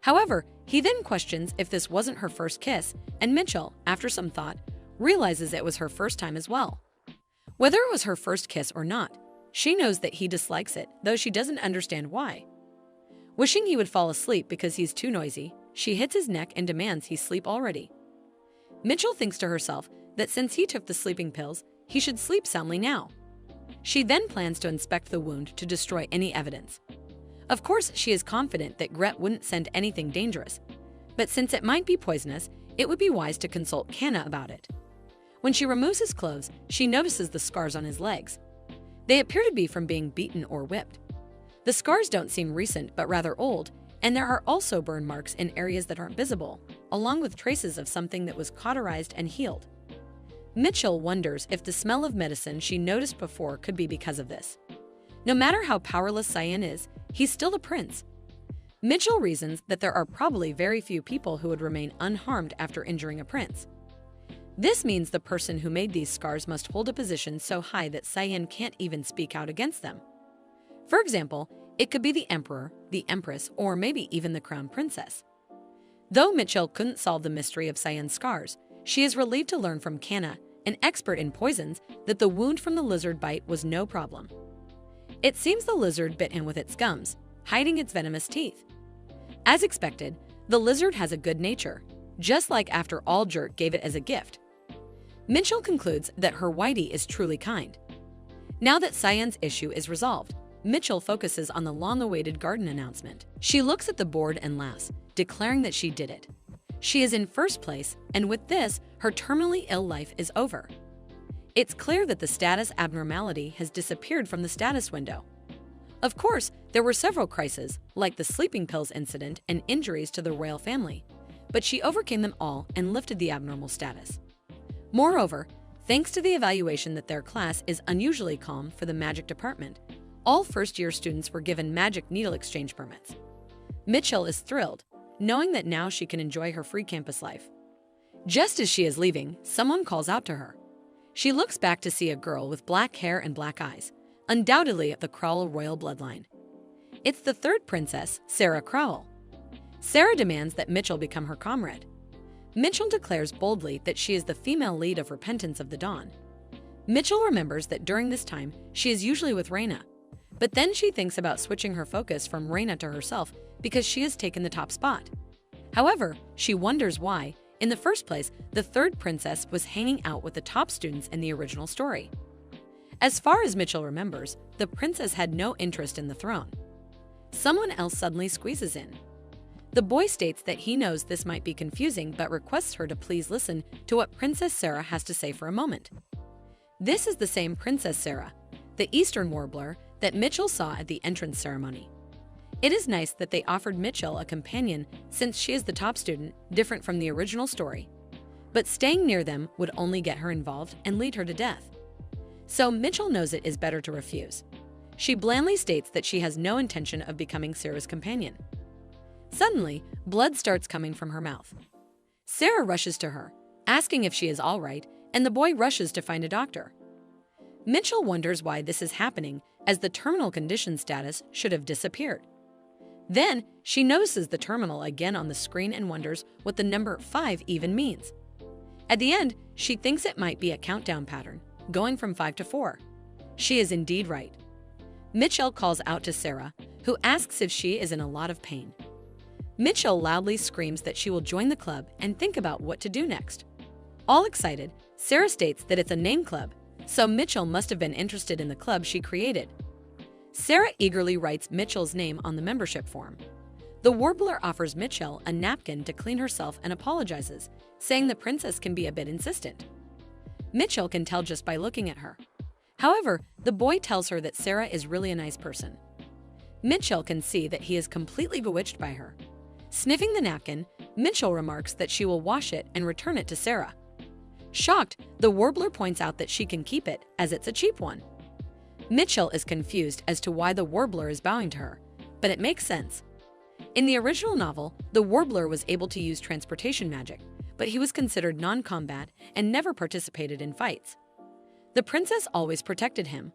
However, he then questions if this wasn't her first kiss, and Mitchell, after some thought, realizes it was her first time as well. Whether it was her first kiss or not, she knows that he dislikes it, though she doesn't understand why. Wishing he would fall asleep because he's too noisy, she hits his neck and demands he sleep already. Mitchell thinks to herself that since he took the sleeping pills, he should sleep soundly now. She then plans to inspect the wound to destroy any evidence. Of course, she is confident that Gret wouldn't send anything dangerous, but since it might be poisonous, it would be wise to consult Kana about it. When she removes his clothes, she notices the scars on his legs. They appear to be from being beaten or whipped. The scars don't seem recent but rather old, and there are also burn marks in areas that aren't visible, along with traces of something that was cauterized and healed. Mitchell wonders if the smell of medicine she noticed before could be because of this. No matter how powerless Cyan is, he's still a prince. Mitchell reasons that there are probably very few people who would remain unharmed after injuring a prince. This means the person who made these scars must hold a position so high that Cyan can't even speak out against them. For example, it could be the emperor, the empress, or maybe even the crown princess. Though Mitchell couldn't solve the mystery of Cyan's scars, she is relieved to learn from Kana, an expert in poisons, that the wound from the lizard bite was no problem. It seems the lizard bit him with its gums, hiding its venomous teeth. As expected, the lizard has a good nature, just like after all Jurt gave it as a gift. Mitchell concludes that her Whitey is truly kind. Now that Cyan's issue is resolved, Mitchell focuses on the long-awaited garden announcement. She looks at the board and laughs, declaring that she did it. She is in first place, and with this, her terminally ill life is over. It's clear that the status abnormality has disappeared from the status window. Of course, there were several crises, like the sleeping pills incident and injuries to the royal family, but she overcame them all and lifted the abnormal status. Moreover, thanks to the evaluation that their class is unusually calm for the magic department, all first-year students were given magic needle exchange permits. Mitchell is thrilled, knowing that now she can enjoy her free campus life. Just as she is leaving, someone calls out to her. She looks back to see a girl with black hair and black eyes, undoubtedly of the Crowell royal bloodline. It's the third princess, Sarah Crowell. Sarah demands that Mitchell become her comrade. Mitchell declares boldly that she is the female lead of Repentance of the Dawn. Mitchell remembers that during this time, she is usually with Raina, but then she thinks about switching her focus from Raina to herself because she has taken the top spot. However, she wonders why, in the first place, the third princess was hanging out with the top students in the original story. As far as Mitchell remembers, the princess had no interest in the throne. Someone else suddenly squeezes in. The boy states that he knows this might be confusing but requests her to please listen to what Princess Sarah has to say for a moment. This is the same Princess Sarah, the Eastern warbler that Mitchell saw at the entrance ceremony. It is nice that they offered Mitchell a companion since she is the top student, different from the original story. But staying near them would only get her involved and lead her to death. So Mitchell knows it is better to refuse. She blandly states that she has no intention of becoming Sarah's companion. Suddenly, blood starts coming from her mouth. Sarah rushes to her, asking if she is all right, and the boy rushes to find a doctor. Mitchell wonders why this is happening, as the terminal condition status should have disappeared. Then, she notices the terminal again on the screen and wonders what the number 5 even means. At the end, she thinks it might be a countdown pattern, going from 5 to 4. She is indeed right. Mitchell calls out to Sarah, who asks if she is in a lot of pain. Mitchell loudly screams that she will join the club and think about what to do next. All excited, Sarah states that it's a name club, so Mitchell must have been interested in the club she created. Sarah eagerly writes Mitchell's name on the membership form. The warbler offers Mitchell a napkin to clean herself and apologizes, saying the princess can be a bit insistent. Mitchell can tell just by looking at her. However, the boy tells her that Sarah is really a nice person. Mitchell can see that he is completely bewitched by her. Sniffing the napkin, Mitchell remarks that she will wash it and return it to Sarah. Shocked, the warbler points out that she can keep it, as it's a cheap one. Mitchell is confused as to why the warbler is bowing to her, but it makes sense. In the original novel, the warbler was able to use transportation magic, but he was considered non-combat and never participated in fights. The princess always protected him.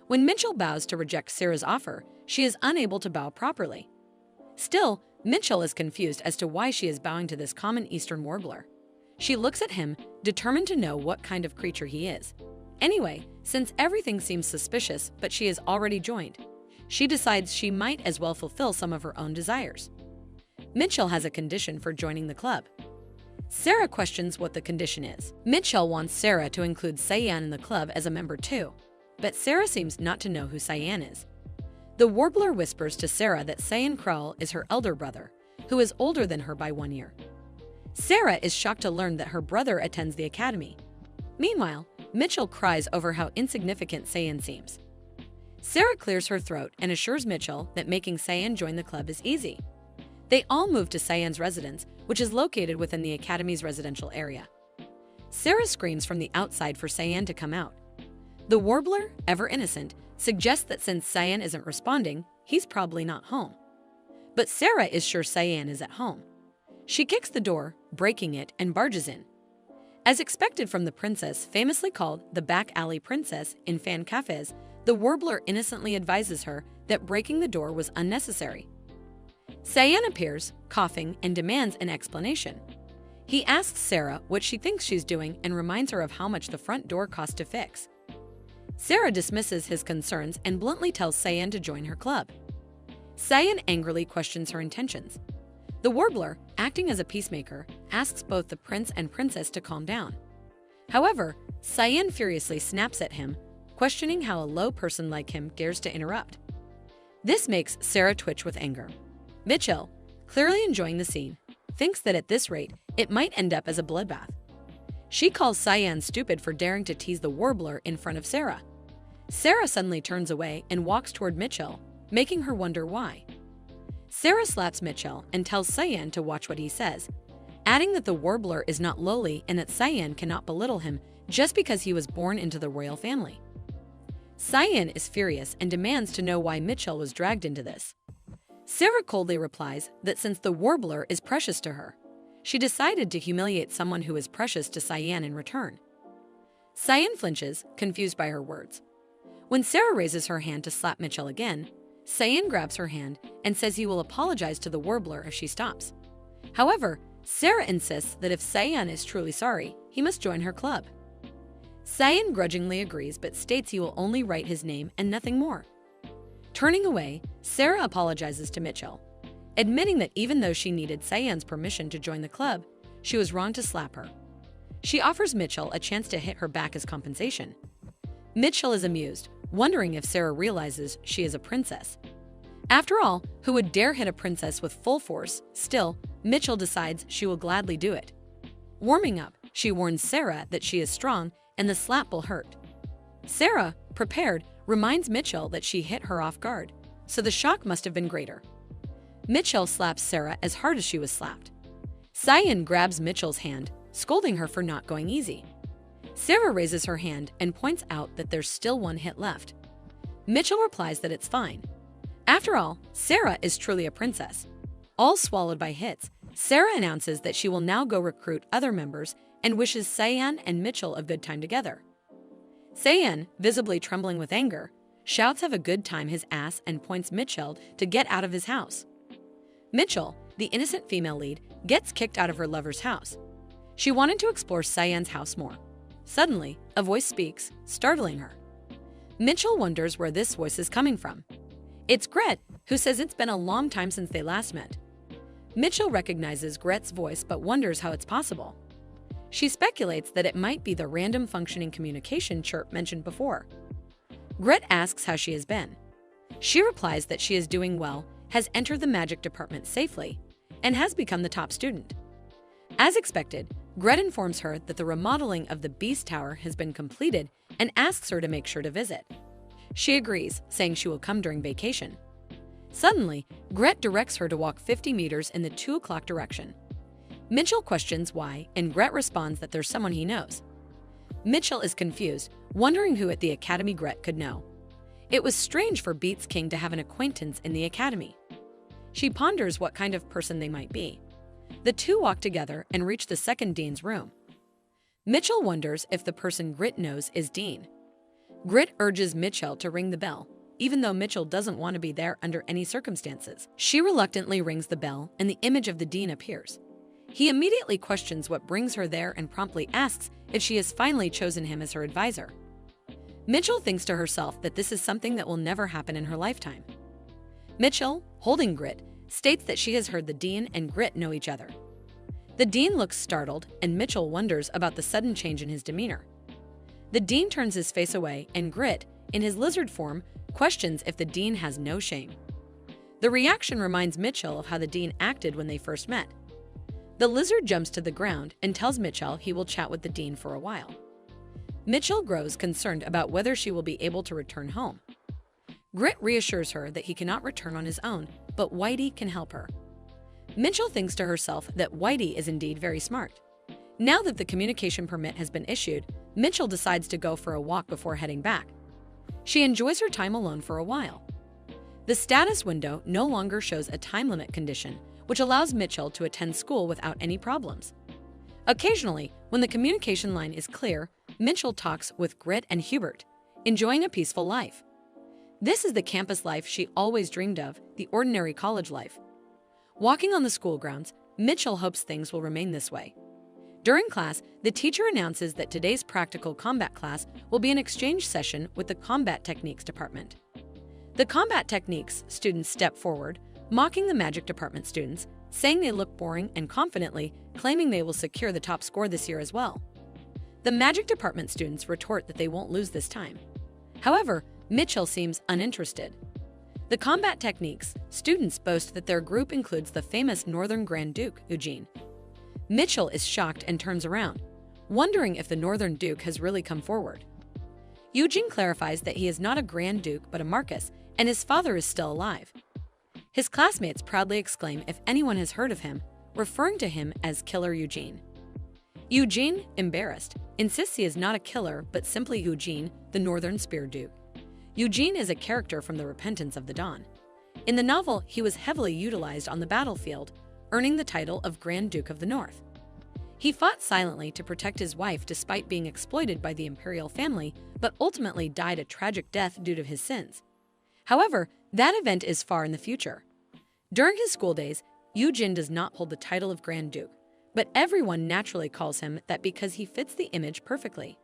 When Mitchell bows to reject Sarah's offer, she is unable to bow properly. Still, Mitchell is confused as to why she is bowing to this common Eastern warbler. She looks at him, determined to know what kind of creature he is. Anyway, since everything seems suspicious but she is already joined, she decides she might as well fulfill some of her own desires. Mitchell has a condition for joining the club. Sarah questions what the condition is. Mitchell wants Sarah to include Cyan in the club as a member too, but Sarah seems not to know who Cyan is. The warbler whispers to Sarah that Cyan Krull is her elder brother, who is older than her by 1 year. Sarah is shocked to learn that her brother attends the academy. Meanwhile, Mitchell cries over how insignificant Cyan seems. Sarah clears her throat and assures Mitchell that making Cyan join the club is easy. They all move to Cyan's residence, which is located within the academy's residential area. Sarah screams from the outside for Cyan to come out. The warbler, ever innocent, suggests that since Cyan isn't responding, he's probably not home. But Sarah is sure Cyan is at home. She kicks the door, breaking it, and barges in. As expected from the princess, famously called the back alley princess in fan cafes, the warbler innocently advises her that breaking the door was unnecessary. Cyan appears, coughing, and demands an explanation. He asks Sarah what she thinks she's doing and reminds her of how much the front door cost to fix. Sarah dismisses his concerns and bluntly tells Cyan to join her club. Cyan angrily questions her intentions. The warbler, acting as a peacemaker, asks both the prince and princess to calm down. However, Cyan furiously snaps at him, questioning how a low person like him dares to interrupt. This makes Sarah twitch with anger. Mitchell, clearly enjoying the scene, thinks that at this rate, it might end up as a bloodbath. She calls Cyan stupid for daring to tease the warbler in front of Sarah. Sarah suddenly turns away and walks toward Mitchell, making her wonder why. Sarah slaps Mitchell and tells Cyan to watch what he says, adding that the warbler is not lowly and that Cyan cannot belittle him just because he was born into the royal family. Cyan is furious and demands to know why Mitchell was dragged into this. Sarah coldly replies that since the warbler is precious to her, she decided to humiliate someone who is precious to Cyan in return. Cyan flinches, confused by her words. When Sarah raises her hand to slap Mitchell again, Cyan grabs her hand and says he will apologize to the warbler if she stops. However, Sarah insists that if Cyan is truly sorry, he must join her club. Cyan grudgingly agrees but states he will only write his name and nothing more. Turning away, Sarah apologizes to Mitchell, admitting that even though she needed Cyan's permission to join the club, she was wrong to slap her. She offers Mitchell a chance to hit her back as compensation. Mitchell is amused, wondering if Sarah realizes she is a princess. After all, who would dare hit a princess with full force? Still, Mitchell decides she will gladly do it. Warming up, she warns Sarah that she is strong and the slap will hurt. Sarah, prepared, reminds Mitchell that she hit her off guard, so the shock must have been greater. Mitchell slaps Sarah as hard as she was slapped. Cyan grabs Mitchell's hand, scolding her for not going easy. Sarah raises her hand and points out that there's still one hit left. Mitchell replies that it's fine. After all, Sarah is truly a princess. All swallowed by hits, Sarah announces that she will now go recruit other members and wishes Cyan and Mitchell a good time together. Cyan, visibly trembling with anger, shouts have a good time his ass and points Mitchell to get out of his house. Mitchell, the innocent female lead, gets kicked out of her lover's house. She wanted to explore Cyan's house more. Suddenly, a voice speaks, startling her. Mitchell wonders where this voice is coming from. It's Gret, who says it's been a long time since they last met. Mitchell recognizes Gret's voice but wonders how it's possible. She speculates that it might be the random functioning communication chirp mentioned before. Gret asks how she has been. She replies that she is doing well, has entered the magic department safely, and has become the top student. As expected, Gret informs her that the remodeling of the Beast Tower has been completed and asks her to make sure to visit. She agrees, saying she will come during vacation. Suddenly, Gret directs her to walk 50 meters in the 2 o'clock direction. Mitchell questions why, and Gret responds that there's someone he knows. Mitchell is confused, wondering who at the academy Gret could know. It was strange for Beats King to have an acquaintance in the academy. She ponders what kind of person they might be. The two walk together and reach the second dean's room. Mitchell wonders if the person Gret knows is Dean. Gret urges Mitchell to ring the bell, even though Mitchell doesn't want to be there under any circumstances. She reluctantly rings the bell and the image of the dean appears. He immediately questions what brings her there and promptly asks if she has finally chosen him as her advisor. Mitchell thinks to herself that this is something that will never happen in her lifetime. Mitchell, holding Gret, states that she has heard the dean and Gret know each other. The dean looks startled and Mitchell wonders about the sudden change in his demeanor. The dean turns his face away and Gret, in his lizard form, questions if the dean has no shame. The reaction reminds Mitchell of how the dean acted when they first met. The lizard jumps to the ground and tells Mitchell he will chat with the dean for a while. Mitchell grows concerned about whether she will be able to return home. Gret reassures her that he cannot return on his own, but Whitey can help her. Mitchell thinks to herself that Whitey is indeed very smart. Now that the communication permit has been issued, Mitchell decides to go for a walk before heading back. She enjoys her time alone for a while. The status window no longer shows a time limit condition, which allows Mitchell to attend school without any problems. Occasionally, when the communication line is clear, Mitchell talks with Gret and Hubert, enjoying a peaceful life. This is the campus life she always dreamed of, the ordinary college life. Walking on the school grounds, Mitchell hopes things will remain this way. During class, the teacher announces that today's practical combat class will be an exchange session with the Combat Techniques department. The Combat Techniques students step forward, mocking the Magic department students, saying they look boring and confidently claiming they will secure the top score this year as well. The Magic department students retort that they won't lose this time. However, Mitchell seems uninterested. The Combat Techniques students boast that their group includes the famous Northern Grand Duke, Eugene. Mitchell is shocked and turns around, wondering if the Northern Duke has really come forward. Eugene clarifies that he is not a Grand Duke but a Marquess and his father is still alive. His classmates proudly exclaim if anyone has heard of him, referring to him as Killer Eugene. Eugene, embarrassed, insists he is not a killer but simply Eugene, the Northern Spear Duke. Eugene is a character from The Repentance of the Dawn. In the novel, he was heavily utilized on the battlefield, earning the title of Grand Duke of the North. He fought silently to protect his wife despite being exploited by the imperial family, but ultimately died a tragic death due to his sins. However, that event is far in the future. During his school days, Eugene does not hold the title of Grand Duke, but everyone naturally calls him that because he fits the image perfectly.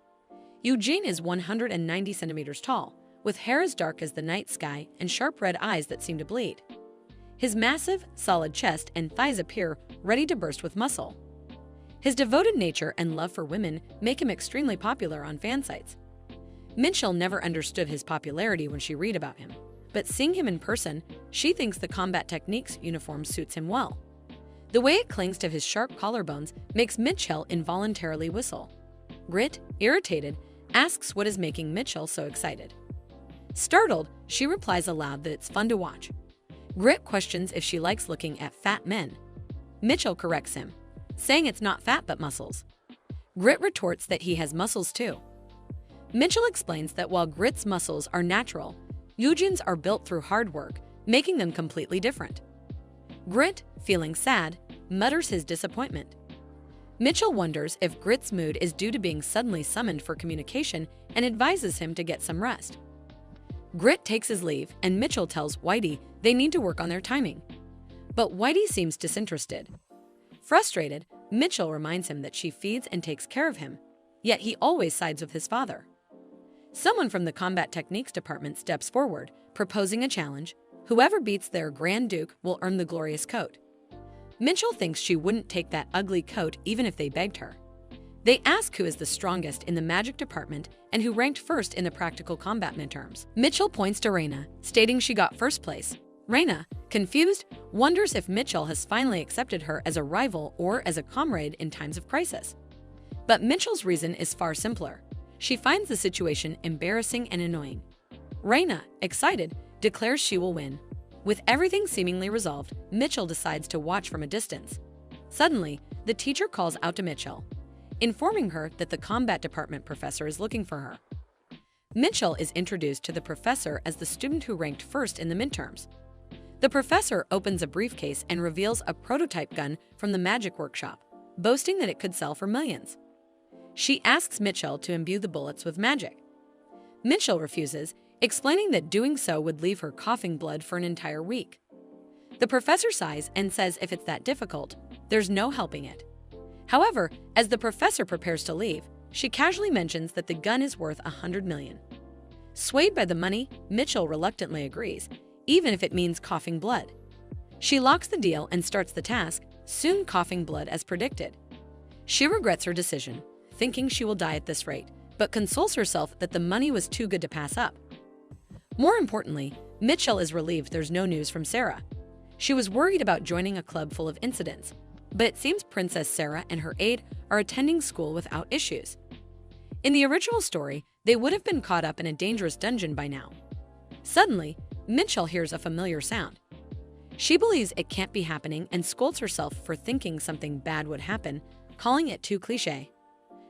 Eugene is 190 centimeters tall, with hair as dark as the night sky and sharp red eyes that seem to bleed. His massive, solid chest and thighs appear ready to burst with muscle. His devoted nature and love for women make him extremely popular on fan sites. Mitchell never understood his popularity when she read about him, but seeing him in person, she thinks the combat techniques uniform suits him well. The way it clings to his sharp collarbones makes Mitchell involuntarily whistle. Grit, irritated, asks what is making Mitchell so excited. Startled, she replies aloud that it's fun to watch. Grit questions if she likes looking at fat men. Mitchell corrects him, saying it's not fat but muscles. Grit retorts that he has muscles too. Mitchell explains that while Grit's muscles are natural, Eugene's are built through hard work, making them completely different. Grit, feeling sad, mutters his disappointment. Mitchell wonders if Grit's mood is due to being suddenly summoned for communication and advises him to get some rest. Grit takes his leave and Mitchell tells Whitey they need to work on their timing. But Whitey seems disinterested. Frustrated, Mitchell reminds him that she feeds and takes care of him, yet he always sides with his father. Someone from the combat techniques department steps forward, proposing a challenge. Whoever beats their Grand Duke will earn the glorious coat. Mitchell thinks she wouldn't take that ugly coat even if they begged her. They ask who is the strongest in the magic department and who ranked first in the practical combat midterms. Mitchell points to Raina, stating she got first place. Raina, confused, wonders if Mitchell has finally accepted her as a rival or as a comrade in times of crisis. But Mitchell's reason is far simpler. She finds the situation embarrassing and annoying. Raina, excited, declares she will win. With everything seemingly resolved, Mitchell decides to watch from a distance. Suddenly, the teacher calls out to Mitchell, informing her that the combat department professor is looking for her. Mitchell is introduced to the professor as the student who ranked first in the midterms. The professor opens a briefcase and reveals a prototype gun from the magic workshop, boasting that it could sell for millions. She asks Mitchell to imbue the bullets with magic. Mitchell refuses, explaining that doing so would leave her coughing blood for an entire week. The professor sighs and says if it's that difficult, there's no helping it. However, as the professor prepares to leave, she casually mentions that the gun is worth $100 million. Swayed by the money, Mitchell reluctantly agrees, even if it means coughing blood. She locks the deal and starts the task, soon coughing blood as predicted. She regrets her decision, thinking she will die at this rate, but consoles herself that the money was too good to pass up. More importantly, Mitchell is relieved there's no news from Sarah. She was worried about joining a club full of incidents, but it seems Princess Sarah and her aide are attending school without issues. In the original story, they would have been caught up in a dangerous dungeon by now. Suddenly, Mitchell hears a familiar sound. She believes it can't be happening and scolds herself for thinking something bad would happen, calling it too cliché.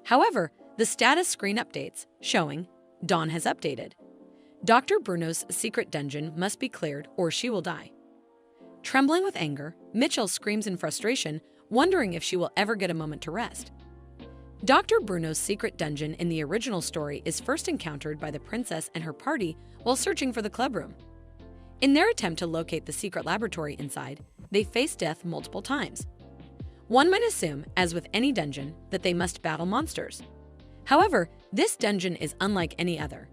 However, the status screen updates, showing Dawn has updated. Dr. Bruno's secret dungeon must be cleared or she will die. Trembling with anger, Mitchell screams in frustration, wondering if she will ever get a moment to rest. Dr. Bruno's secret dungeon in the original story is first encountered by the princess and her party while searching for the clubroom. In their attempt to locate the secret laboratory inside, they face death multiple times. One might assume, as with any dungeon, that they must battle monsters. However, this dungeon is unlike any other.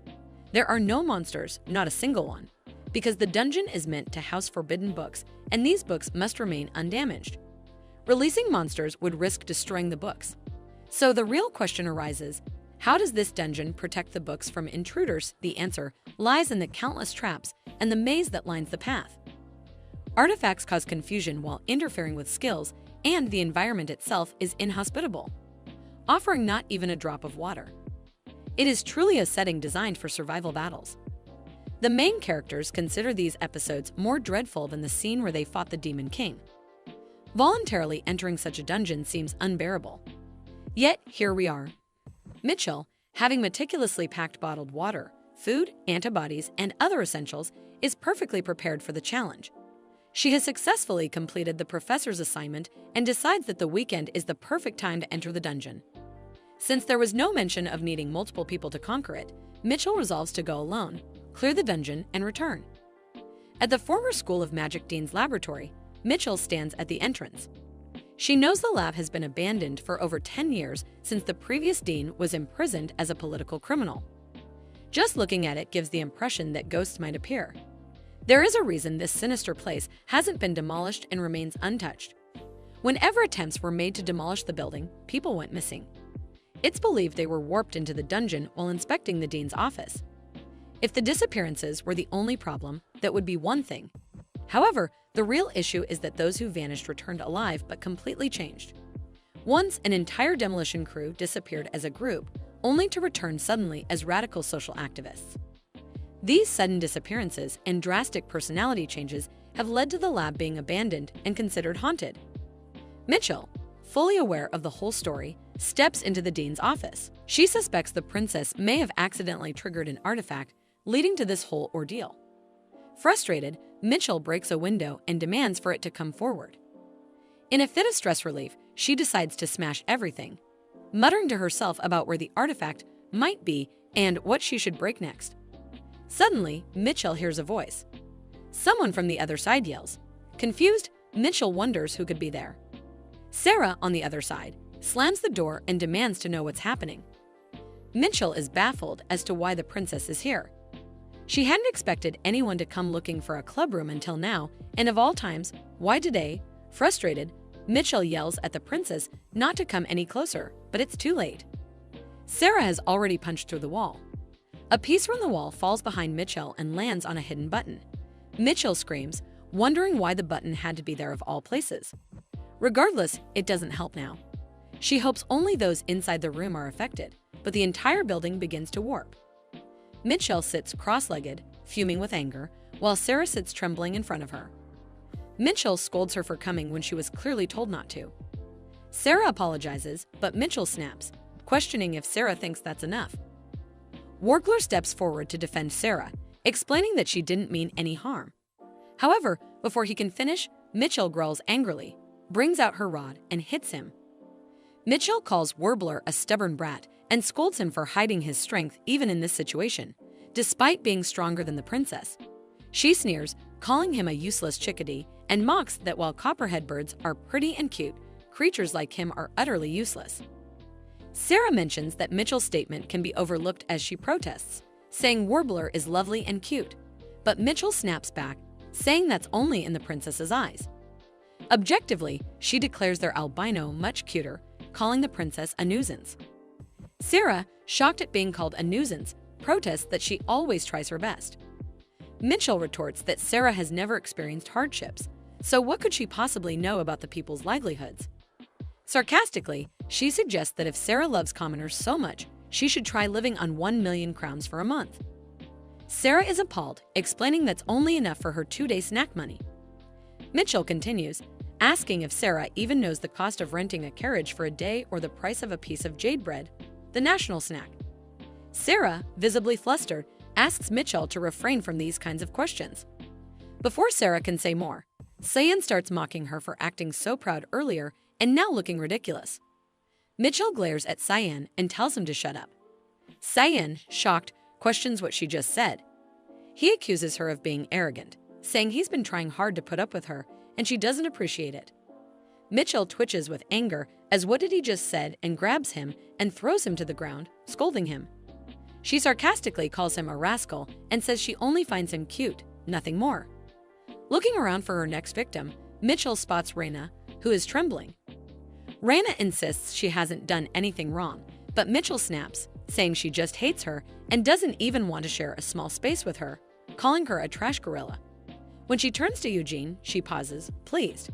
There are no monsters, not a single one, because the dungeon is meant to house forbidden books, and these books must remain undamaged. Releasing monsters would risk destroying the books. So the real question arises, how does this dungeon protect the books from intruders? The answer lies in the countless traps and the maze that lines the path. Artifacts cause confusion while interfering with skills, and the environment itself is inhospitable, offering not even a drop of water. It is truly a setting designed for survival battles. The main characters consider these episodes more dreadful than the scene where they fought the Demon King. Voluntarily entering such a dungeon seems unbearable. Yet, here we are. Mitchell, having meticulously packed bottled water, food, antibodies, and other essentials, is perfectly prepared for the challenge. She has successfully completed the professor's assignment and decides that the weekend is the perfect time to enter the dungeon. Since there was no mention of needing multiple people to conquer it, Mitchell resolves to go alone, clear the dungeon, and return. At the former School of Magic Dean's laboratory, Mitchell stands at the entrance. She knows the lab has been abandoned for over 10 years since the previous dean was imprisoned as a political criminal. Just looking at it gives the impression that ghosts might appear. There is a reason this sinister place hasn't been demolished and remains untouched. Whenever attempts were made to demolish the building, people went missing. It's believed they were warped into the dungeon while inspecting the dean's office. If the disappearances were the only problem, that would be one thing. However, the real issue is that those who vanished returned alive but completely changed. Once, an entire demolition crew disappeared as a group, only to return suddenly as radical social activists. These sudden disappearances and drastic personality changes have led to the lab being abandoned and considered haunted. Mitchell, fully aware of the whole story, steps into the dean's office. She suspects the princess may have accidentally triggered an artifact, leading to this whole ordeal. Frustrated, Mitchell breaks a window and demands for it to come forward. In a fit of stress relief, she decides to smash everything, muttering to herself about where the artifact might be and what she should break next. Suddenly, Mitchell hears a voice. Someone from the other side yells. Confused, Mitchell wonders who could be there. Sarah, on the other side, slams the door and demands to know what's happening. Mitchell is baffled as to why the princess is here. She hadn't expected anyone to come looking for a clubroom until now, and of all times, why today? Frustrated, Mitchell yells at the princess not to come any closer, but it's too late. Sarah has already punched through the wall. A piece from the wall falls behind Mitchell and lands on a hidden button. Mitchell screams, wondering why the button had to be there of all places. Regardless, it doesn't help now. She hopes only those inside the room are affected, but the entire building begins to warp. Mitchell sits cross-legged, fuming with anger, while Sarah sits trembling in front of her. Mitchell scolds her for coming when she was clearly told not to. Sarah apologizes, but Mitchell snaps, questioning if Sarah thinks that's enough. Wargler steps forward to defend Sarah, explaining that she didn't mean any harm. However, before he can finish, Mitchell growls angrily, brings out her rod, and hits him. Mitchell calls Warbler a stubborn brat and scolds him for hiding his strength even in this situation, despite being stronger than the princess. She sneers, calling him a useless chickadee, and mocks that while copperhead birds are pretty and cute, creatures like him are utterly useless. Sarah mentions that Mitchell's statement can be overlooked as she protests, saying Warbler is lovely and cute, but Mitchell snaps back, saying that's only in the princess's eyes. Objectively, she declares their albino much cuter, calling the princess a nuisance. Sarah, shocked at being called a nuisance, protests that she always tries her best. Mitchell retorts that Sarah has never experienced hardships, so what could she possibly know about the people's livelihoods? Sarcastically, she suggests that if Sarah loves commoners so much, she should try living on 1 million crowns for a month. Sarah is appalled, explaining that's only enough for her 2-day snack money. Mitchell continues, asking if Sarah even knows the cost of renting a carriage for a day or the price of a piece of jade bread, the national snack. Sarah, visibly flustered, asks Mitchell to refrain from these kinds of questions. Before Sarah can say more, Sayan starts mocking her for acting so proud earlier and now looking ridiculous. Mitchell glares at Sayan and tells him to shut up. Sayan, shocked, questions what she just said. He accuses her of being arrogant, saying he's been trying hard to put up with her and she doesn't appreciate it. Mitchell twitches with anger as what did he just said and grabs him and throws him to the ground, scolding him. She sarcastically calls him a rascal and says she only finds him cute, nothing more. Looking around for her next victim, Mitchell spots Raina, who is trembling. Raina insists she hasn't done anything wrong, but Mitchell snaps, saying she just hates her and doesn't even want to share a small space with her, calling her a trash gorilla. When she turns to Eugene, she pauses, pleased.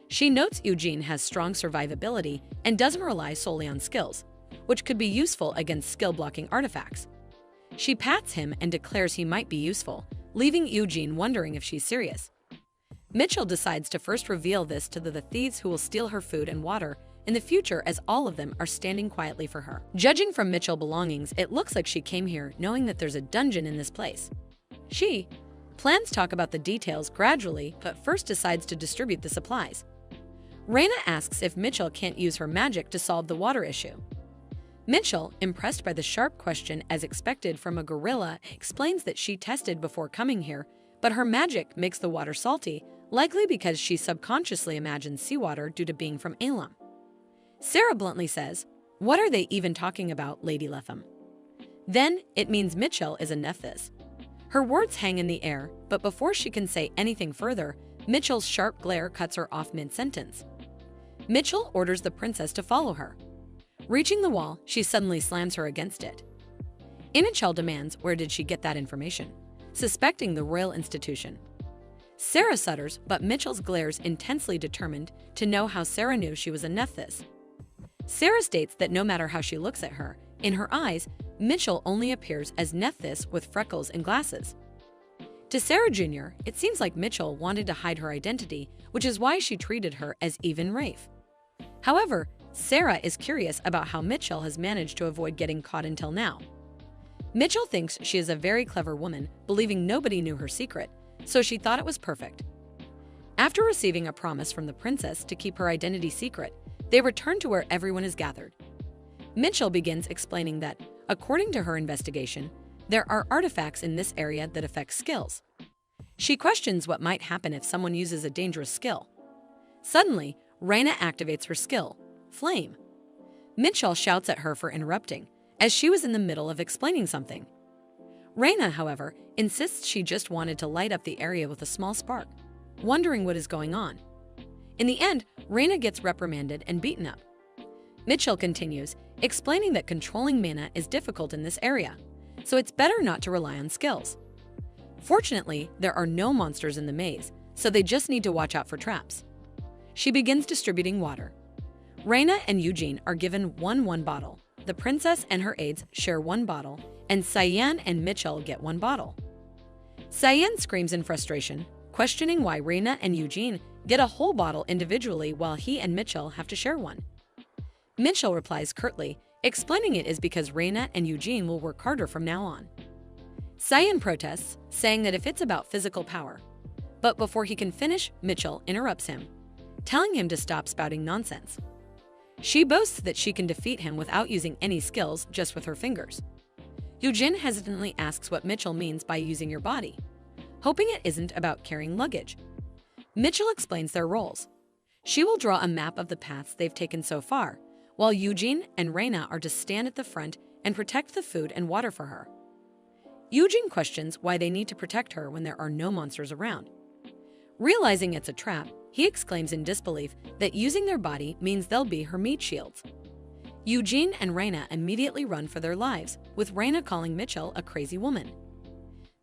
She notes Eugene has strong survivability and doesn't rely solely on skills, which could be useful against skill-blocking artifacts. She pats him and declares he might be useful, leaving Eugene wondering if she's serious. Mitchell decides to first reveal this to the thieves who will steal her food and water in the future, as all of them are standing quietly for her. Judging from Mitchell's belongings, it looks like she came here knowing that there's a dungeon in this place. She plans to talk about the details gradually, but first decides to distribute the supplies. Reina asks if Mitchell can't use her magic to solve the water issue. Mitchell, impressed by the sharp question as expected from a gorilla, explains that she tested before coming here, but her magic makes the water salty, likely because she subconsciously imagines seawater due to being from Elam. Sarah bluntly says, "What are they even talking about, Lady Letham?" Then it means Mitchell is a Nephthys. Her words hang in the air, but before she can say anything further, Mitchell's sharp glare cuts her off mid-sentence. Mitchell orders the princess to follow her. Reaching the wall, she suddenly slams her against it. Inichel demands where did she get that information, suspecting the royal institution. Sarah sutters, but Mitchell's glares intensely determined to know how Sarah knew she was a Nephthys. Sarah states that no matter how she looks at her, in her eyes, Mitchell only appears as Nephthys with freckles and glasses. To Sarah Jr., it seems like Mitchell wanted to hide her identity, which is why she treated her as even Rafe. However, Sarah is curious about how Mitchell has managed to avoid getting caught until now. Mitchell thinks she is a very clever woman, believing nobody knew her secret, so she thought it was perfect. After receiving a promise from the princess to keep her identity secret, they return to where everyone is gathered. Mitchell begins explaining that, according to her investigation, there are artifacts in this area that affect skills. She questions what might happen if someone uses a dangerous skill. Suddenly, Reina activates her skill, Flame. Mitchell shouts at her for interrupting, as she was in the middle of explaining something. Reina, however, insists she just wanted to light up the area with a small spark, wondering what is going on. In the end, Reina gets reprimanded and beaten up. Mitchell continues, explaining that controlling mana is difficult in this area, so it's better not to rely on skills. Fortunately, there are no monsters in the maze, so they just need to watch out for traps. She begins distributing water. Reina and Eugene are given one bottle. The princess and her aides share one bottle, and Cyan and Mitchell get one bottle. Cyan screams in frustration, questioning why Reina and Eugene get a whole bottle individually while he and Mitchell have to share one. Mitchell replies curtly, explaining it is because Reina and Eugene will work harder from now on. Cyan protests, saying that if it's about physical power. But before he can finish, Mitchell interrupts him, telling him to stop spouting nonsense. She boasts that she can defeat him without using any skills, just with her fingers. Eugene hesitantly asks what Mitchell means by using your body, hoping it isn't about carrying luggage. Mitchell explains their roles. She will draw a map of the paths they've taken so far, while Eugene and Reina are to stand at the front and protect the food and water for her. Eugene questions why they need to protect her when there are no monsters around. Realizing it's a trap, he exclaims in disbelief that using their body means they'll be her meat shields. Eugene and Reina immediately run for their lives, with Reina calling Mitchell a crazy woman.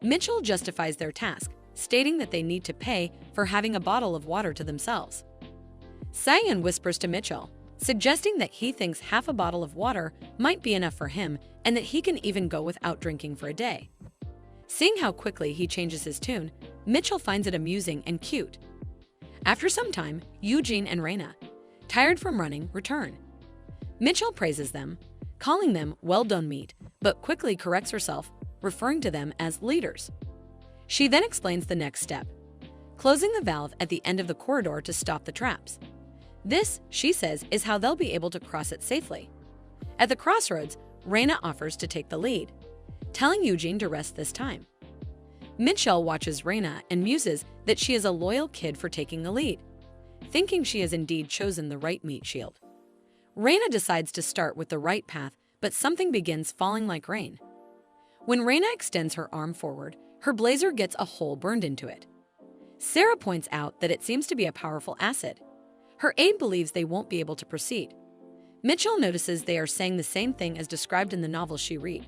Mitchell justifies their task, stating that they need to pay for having a bottle of water to themselves. Cyan whispers to Mitchell, suggesting that he thinks half a bottle of water might be enough for him and that he can even go without drinking for a day. Seeing how quickly he changes his tune, Mitchell finds it amusing and cute. After some time, Eugene and Reina, tired from running, return. Mitchell praises them, calling them well-done meat, but quickly corrects herself, referring to them as leaders. She then explains the next step, closing the valve at the end of the corridor to stop the traps. This, she says, is how they'll be able to cross it safely. At the crossroads, Reina offers to take the lead, telling Eugene to rest this time. Mitchell watches Reina and muses that she is a loyal kid for taking the lead, thinking she has indeed chosen the right meat shield. Reina decides to start with the right path, but something begins falling like rain. When Reina extends her arm forward, her blazer gets a hole burned into it. Sarah points out that it seems to be a powerful acid. Her aide believes they won't be able to proceed. Mitchell notices they are saying the same thing as described in the novel she read.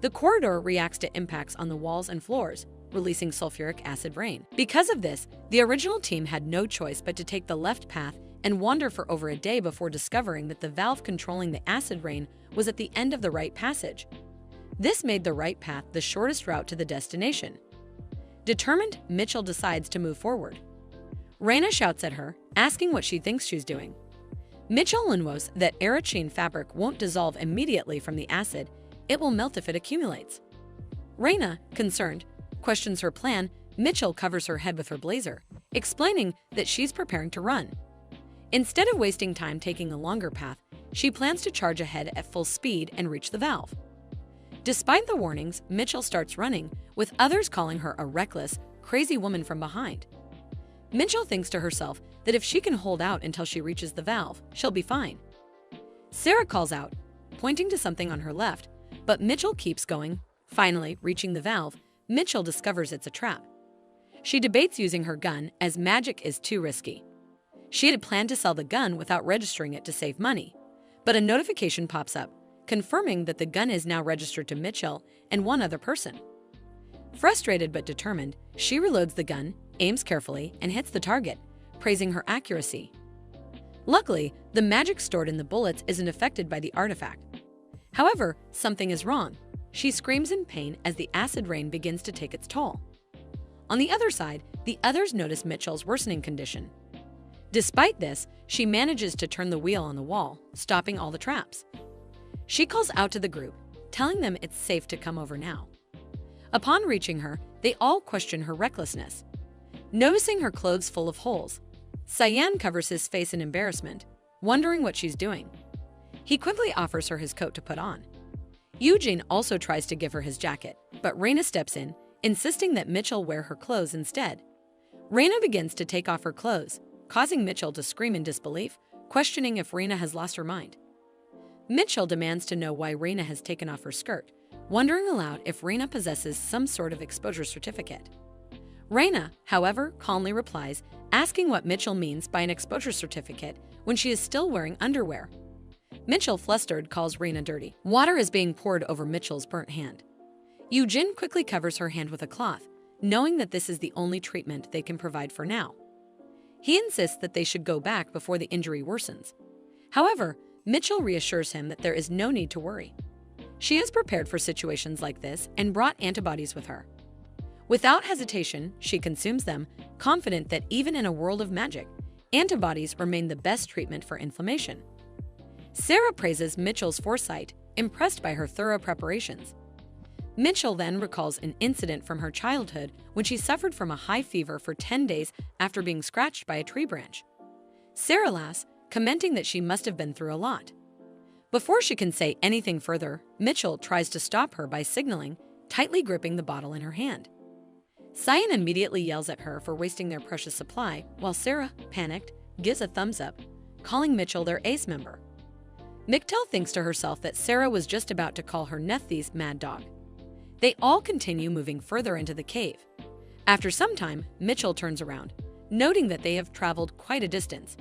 The corridor reacts to impacts on the walls and floors, releasing sulfuric acid rain. Because of this, the original team had no choice but to take the left path and wander for over a day before discovering that the valve controlling the acid rain was at the end of the right passage. This made the right path the shortest route to the destination. Determined, Mitchell decides to move forward. Reina shouts at her, asking what she thinks she's doing. Mitchell knows that Arachine fabric won't dissolve immediately from the acid, it will melt if it accumulates. Reina, concerned, questions her plan. Mitchell covers her head with her blazer, explaining that she's preparing to run. Instead of wasting time taking a longer path, she plans to charge ahead at full speed and reach the valve. Despite the warnings, Mitchell starts running, with others calling her a reckless, crazy woman from behind. Mitchell thinks to herself that if she can hold out until she reaches the valve, she'll be fine. Sarah calls out, pointing to something on her left, but Mitchell keeps going. Finally, reaching the valve, Mitchell discovers it's a trap. She debates using her gun as magic is too risky. She had planned to sell the gun without registering it to save money, but a notification pops up, confirming that the gun is now registered to Mitchell and one other person. Frustrated but determined, she reloads the gun, aims carefully, and hits the target, praising her accuracy. Luckily, the magic stored in the bullets isn't affected by the artifact. However, something is wrong. She screams in pain as the acid rain begins to take its toll. On the other side, the others notice Mitchell's worsening condition. Despite this, she manages to turn the wheel on the wall, stopping all the traps. She calls out to the group, telling them it's safe to come over now. Upon reaching her, they all question her recklessness. Noticing her clothes full of holes, Cyan covers his face in embarrassment, wondering what she's doing. He quickly offers her his coat to put on. Eugene also tries to give her his jacket, but Reina steps in, insisting that Mitchell wear her clothes instead. Reina begins to take off her clothes, causing Mitchell to scream in disbelief, questioning if Reina has lost her mind. Mitchell demands to know why Reina has taken off her skirt, wondering aloud if Reina possesses some sort of exposure certificate. Reina, however, calmly replies, asking what Mitchell means by an exposure certificate when she is still wearing underwear. Mitchell, flustered, calls Reina dirty. Water is being poured over Mitchell's burnt hand. Eugene quickly covers her hand with a cloth, knowing that this is the only treatment they can provide for now. He insists that they should go back before the injury worsens. However, Mitchell reassures him that there is no need to worry. She is prepared for situations like this and brought antibodies with her. Without hesitation, she consumes them, confident that even in a world of magic, antibodies remain the best treatment for inflammation. Sarah praises Mitchell's foresight, impressed by her thorough preparations. Mitchell then recalls an incident from her childhood when she suffered from a high fever for 10 days after being scratched by a tree branch. Sarah laughs, commenting that she must have been through a lot. Before she can say anything further, Mitchell tries to stop her by signaling, tightly gripping the bottle in her hand. Cyan immediately yells at her for wasting their precious supply, while Sarah, panicked, gives a thumbs up, calling Mitchell their ace member. Mictel thinks to herself that Sarah was just about to call her Nephthys mad dog. They all continue moving further into the cave. After some time, Mitchell turns around, noting that they have traveled quite a distance.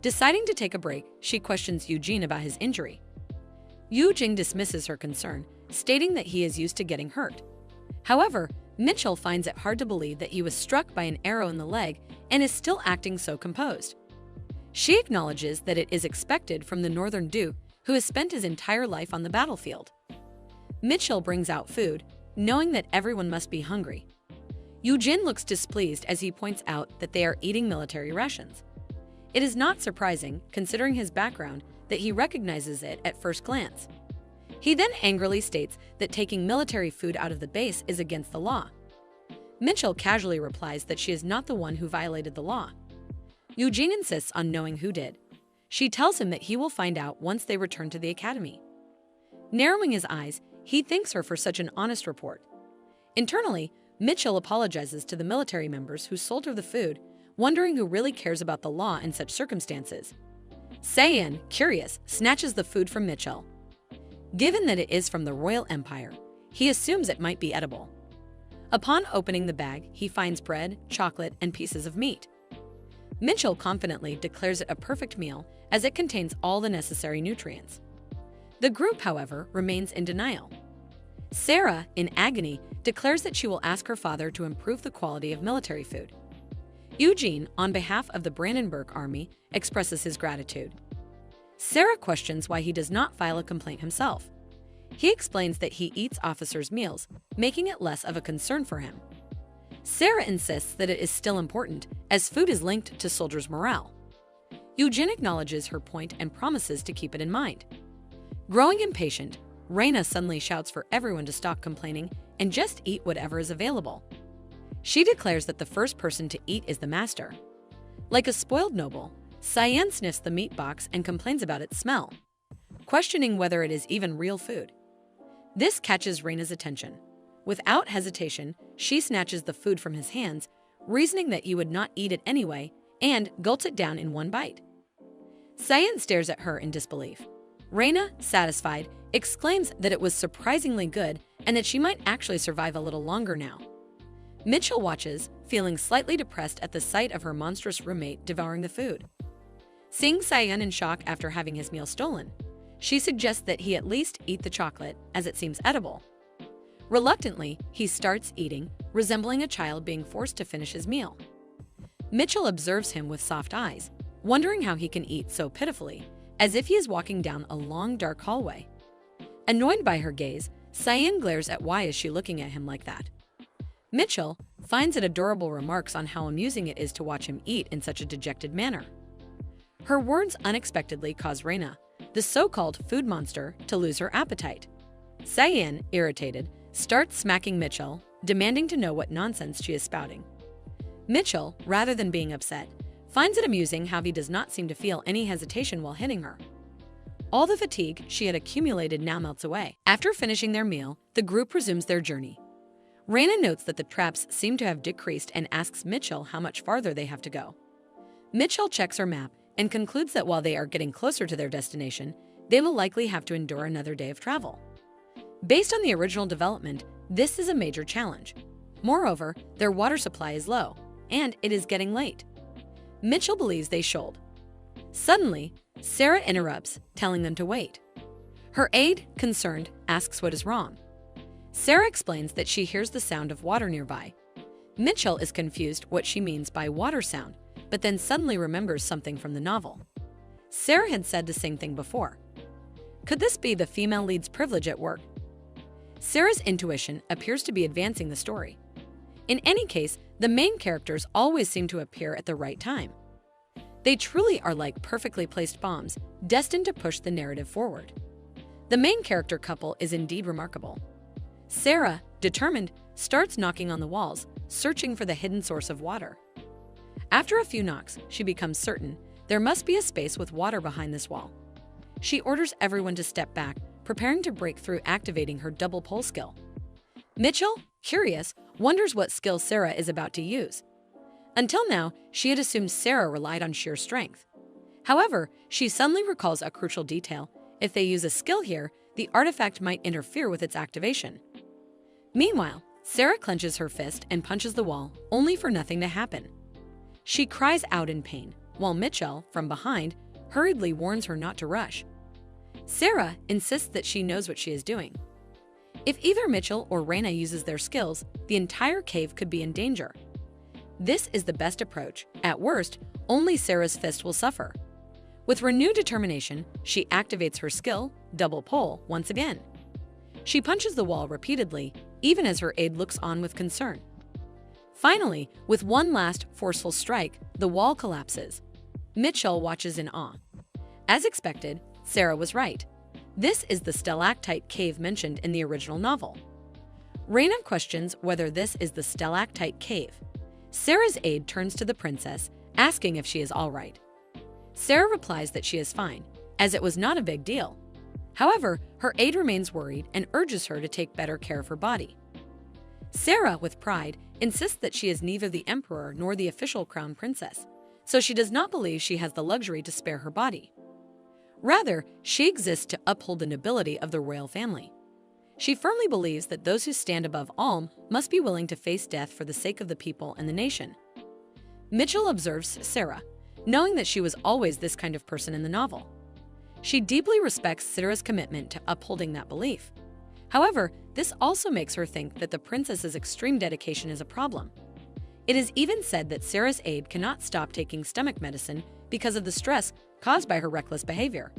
Deciding to take a break, she questions Eugene about his injury. Eugene dismisses her concern, stating that he is used to getting hurt. However, Mitchell finds it hard to believe that he was struck by an arrow in the leg and is still acting so composed. She acknowledges that it is expected from the Northern Duke, who has spent his entire life on the battlefield. Mitchell brings out food, knowing that everyone must be hungry. Eugene looks displeased as he points out that they are eating military rations. It is not surprising, considering his background, that he recognizes it at first glance. He then angrily states that taking military food out of the base is against the law. Mitchell casually replies that she is not the one who violated the law. Eugene insists on knowing who did. She tells him that he will find out once they return to the academy. Narrowing his eyes, he thanks her for such an honest report. Internally, Mitchell apologizes to the military members who sold her the food, wondering who really cares about the law in such circumstances. Cyan, curious, snatches the food from Mitchell. Given that it is from the Royal Empire, he assumes it might be edible. Upon opening the bag, he finds bread, chocolate, and pieces of meat. Mitchell confidently declares it a perfect meal as it contains all the necessary nutrients. The group, however, remains in denial. Sarah, in agony, declares that she will ask her father to improve the quality of military food. Eugene, on behalf of the Brandenburg Army, expresses his gratitude. Sarah questions why he does not file a complaint himself. He explains that he eats officers' meals, making it less of a concern for him. Sarah insists that it is still important, as food is linked to soldiers' morale. Eugene acknowledges her point and promises to keep it in mind. Growing impatient, Reina suddenly shouts for everyone to stop complaining and just eat whatever is available. She declares that the first person to eat is the master. Like a spoiled noble, Cyan sniffs the meat box and complains about its smell, questioning whether it is even real food. This catches Reina's attention. Without hesitation, she snatches the food from his hands, reasoning that you would not eat it anyway, and gulps it down in one bite. Cyan stares at her in disbelief. Reina, satisfied, exclaims that it was surprisingly good and that she might actually survive a little longer now. Mitchell watches, feeling slightly depressed at the sight of her monstrous roommate devouring the food. Seeing Cyan in shock after having his meal stolen, she suggests that he at least eat the chocolate, as it seems edible. Reluctantly, he starts eating, resembling a child being forced to finish his meal. Mitchell observes him with soft eyes, wondering how he can eat so pitifully, as if he is walking down a long, dark hallway. Annoyed by her gaze, Cyan glares at why is she looking at him like that. Mitchell finds it adorable, remarks on how amusing it is to watch him eat in such a dejected manner. Her words unexpectedly cause Reina, the so-called food monster, to lose her appetite. Cyan, irritated, starts smacking Mitchell, demanding to know what nonsense she is spouting. Mitchell, rather than being upset, finds it amusing how he does not seem to feel any hesitation while hitting her. All the fatigue she had accumulated now melts away. After finishing their meal, the group resumes their journey. Reina notes that the traps seem to have decreased and asks Mitchell how much farther they have to go. Mitchell checks her map and concludes that while they are getting closer to their destination, they will likely have to endure another day of travel. Based on the original development, this is a major challenge. Moreover, their water supply is low, and it is getting late. Mitchell believes they should. Suddenly, Sarah interrupts, telling them to wait. Her aide, concerned, asks what is wrong. Sarah explains that she hears the sound of water nearby. Mitchell is confused what she means by water sound, but then suddenly remembers something from the novel. Sarah had said the same thing before. Could this be the female lead's privilege at work? Sarah's intuition appears to be advancing the story. In any case, the main characters always seem to appear at the right time. They truly are like perfectly placed bombs, destined to push the narrative forward. The main character couple is indeed remarkable. Sarah, determined, starts knocking on the walls, searching for the hidden source of water. After a few knocks, she becomes certain there must be a space with water behind this wall. She orders everyone to step back, preparing to break through, activating her double pole skill. Mitchell, curious, wonders what skill Sarah is about to use. Until now, she had assumed Sarah relied on sheer strength. However, she suddenly recalls a crucial detail. If they use a skill here, the artifact might interfere with its activation. Meanwhile, Sarah clenches her fist and punches the wall, only for nothing to happen. She cries out in pain, while Mitchell, from behind, hurriedly warns her not to rush. Sarah insists that she knows what she is doing. If either Mitchell or Reina uses their skills, the entire cave could be in danger. This is the best approach. At worst, only Sarah's fist will suffer. With renewed determination, she activates her skill, double pole, once again. She punches the wall repeatedly, even as her aide looks on with concern. Finally, with one last forceful strike, the wall collapses. Mitchell watches in awe. As expected, Sarah was right. This is the stalactite cave mentioned in the original novel. Reina questions whether this is the stalactite cave. Sarah's aide turns to the princess, asking if she is all right. Sarah replies that she is fine, as it was not a big deal. However, her aide remains worried and urges her to take better care of her body. Sarah, with pride, insists that she is neither the emperor nor the official crown princess, so she does not believe she has the luxury to spare her body. Rather, she exists to uphold the nobility of the royal family. She firmly believes that those who stand above all must be willing to face death for the sake of the people and the nation. Mitchell observes Sarah, knowing that she was always this kind of person in the novel. She deeply respects Sarah's commitment to upholding that belief. However, this also makes her think that the princess's extreme dedication is a problem. It is even said that Sarah's aide cannot stop taking stomach medicine because of the stress caused by her reckless behavior.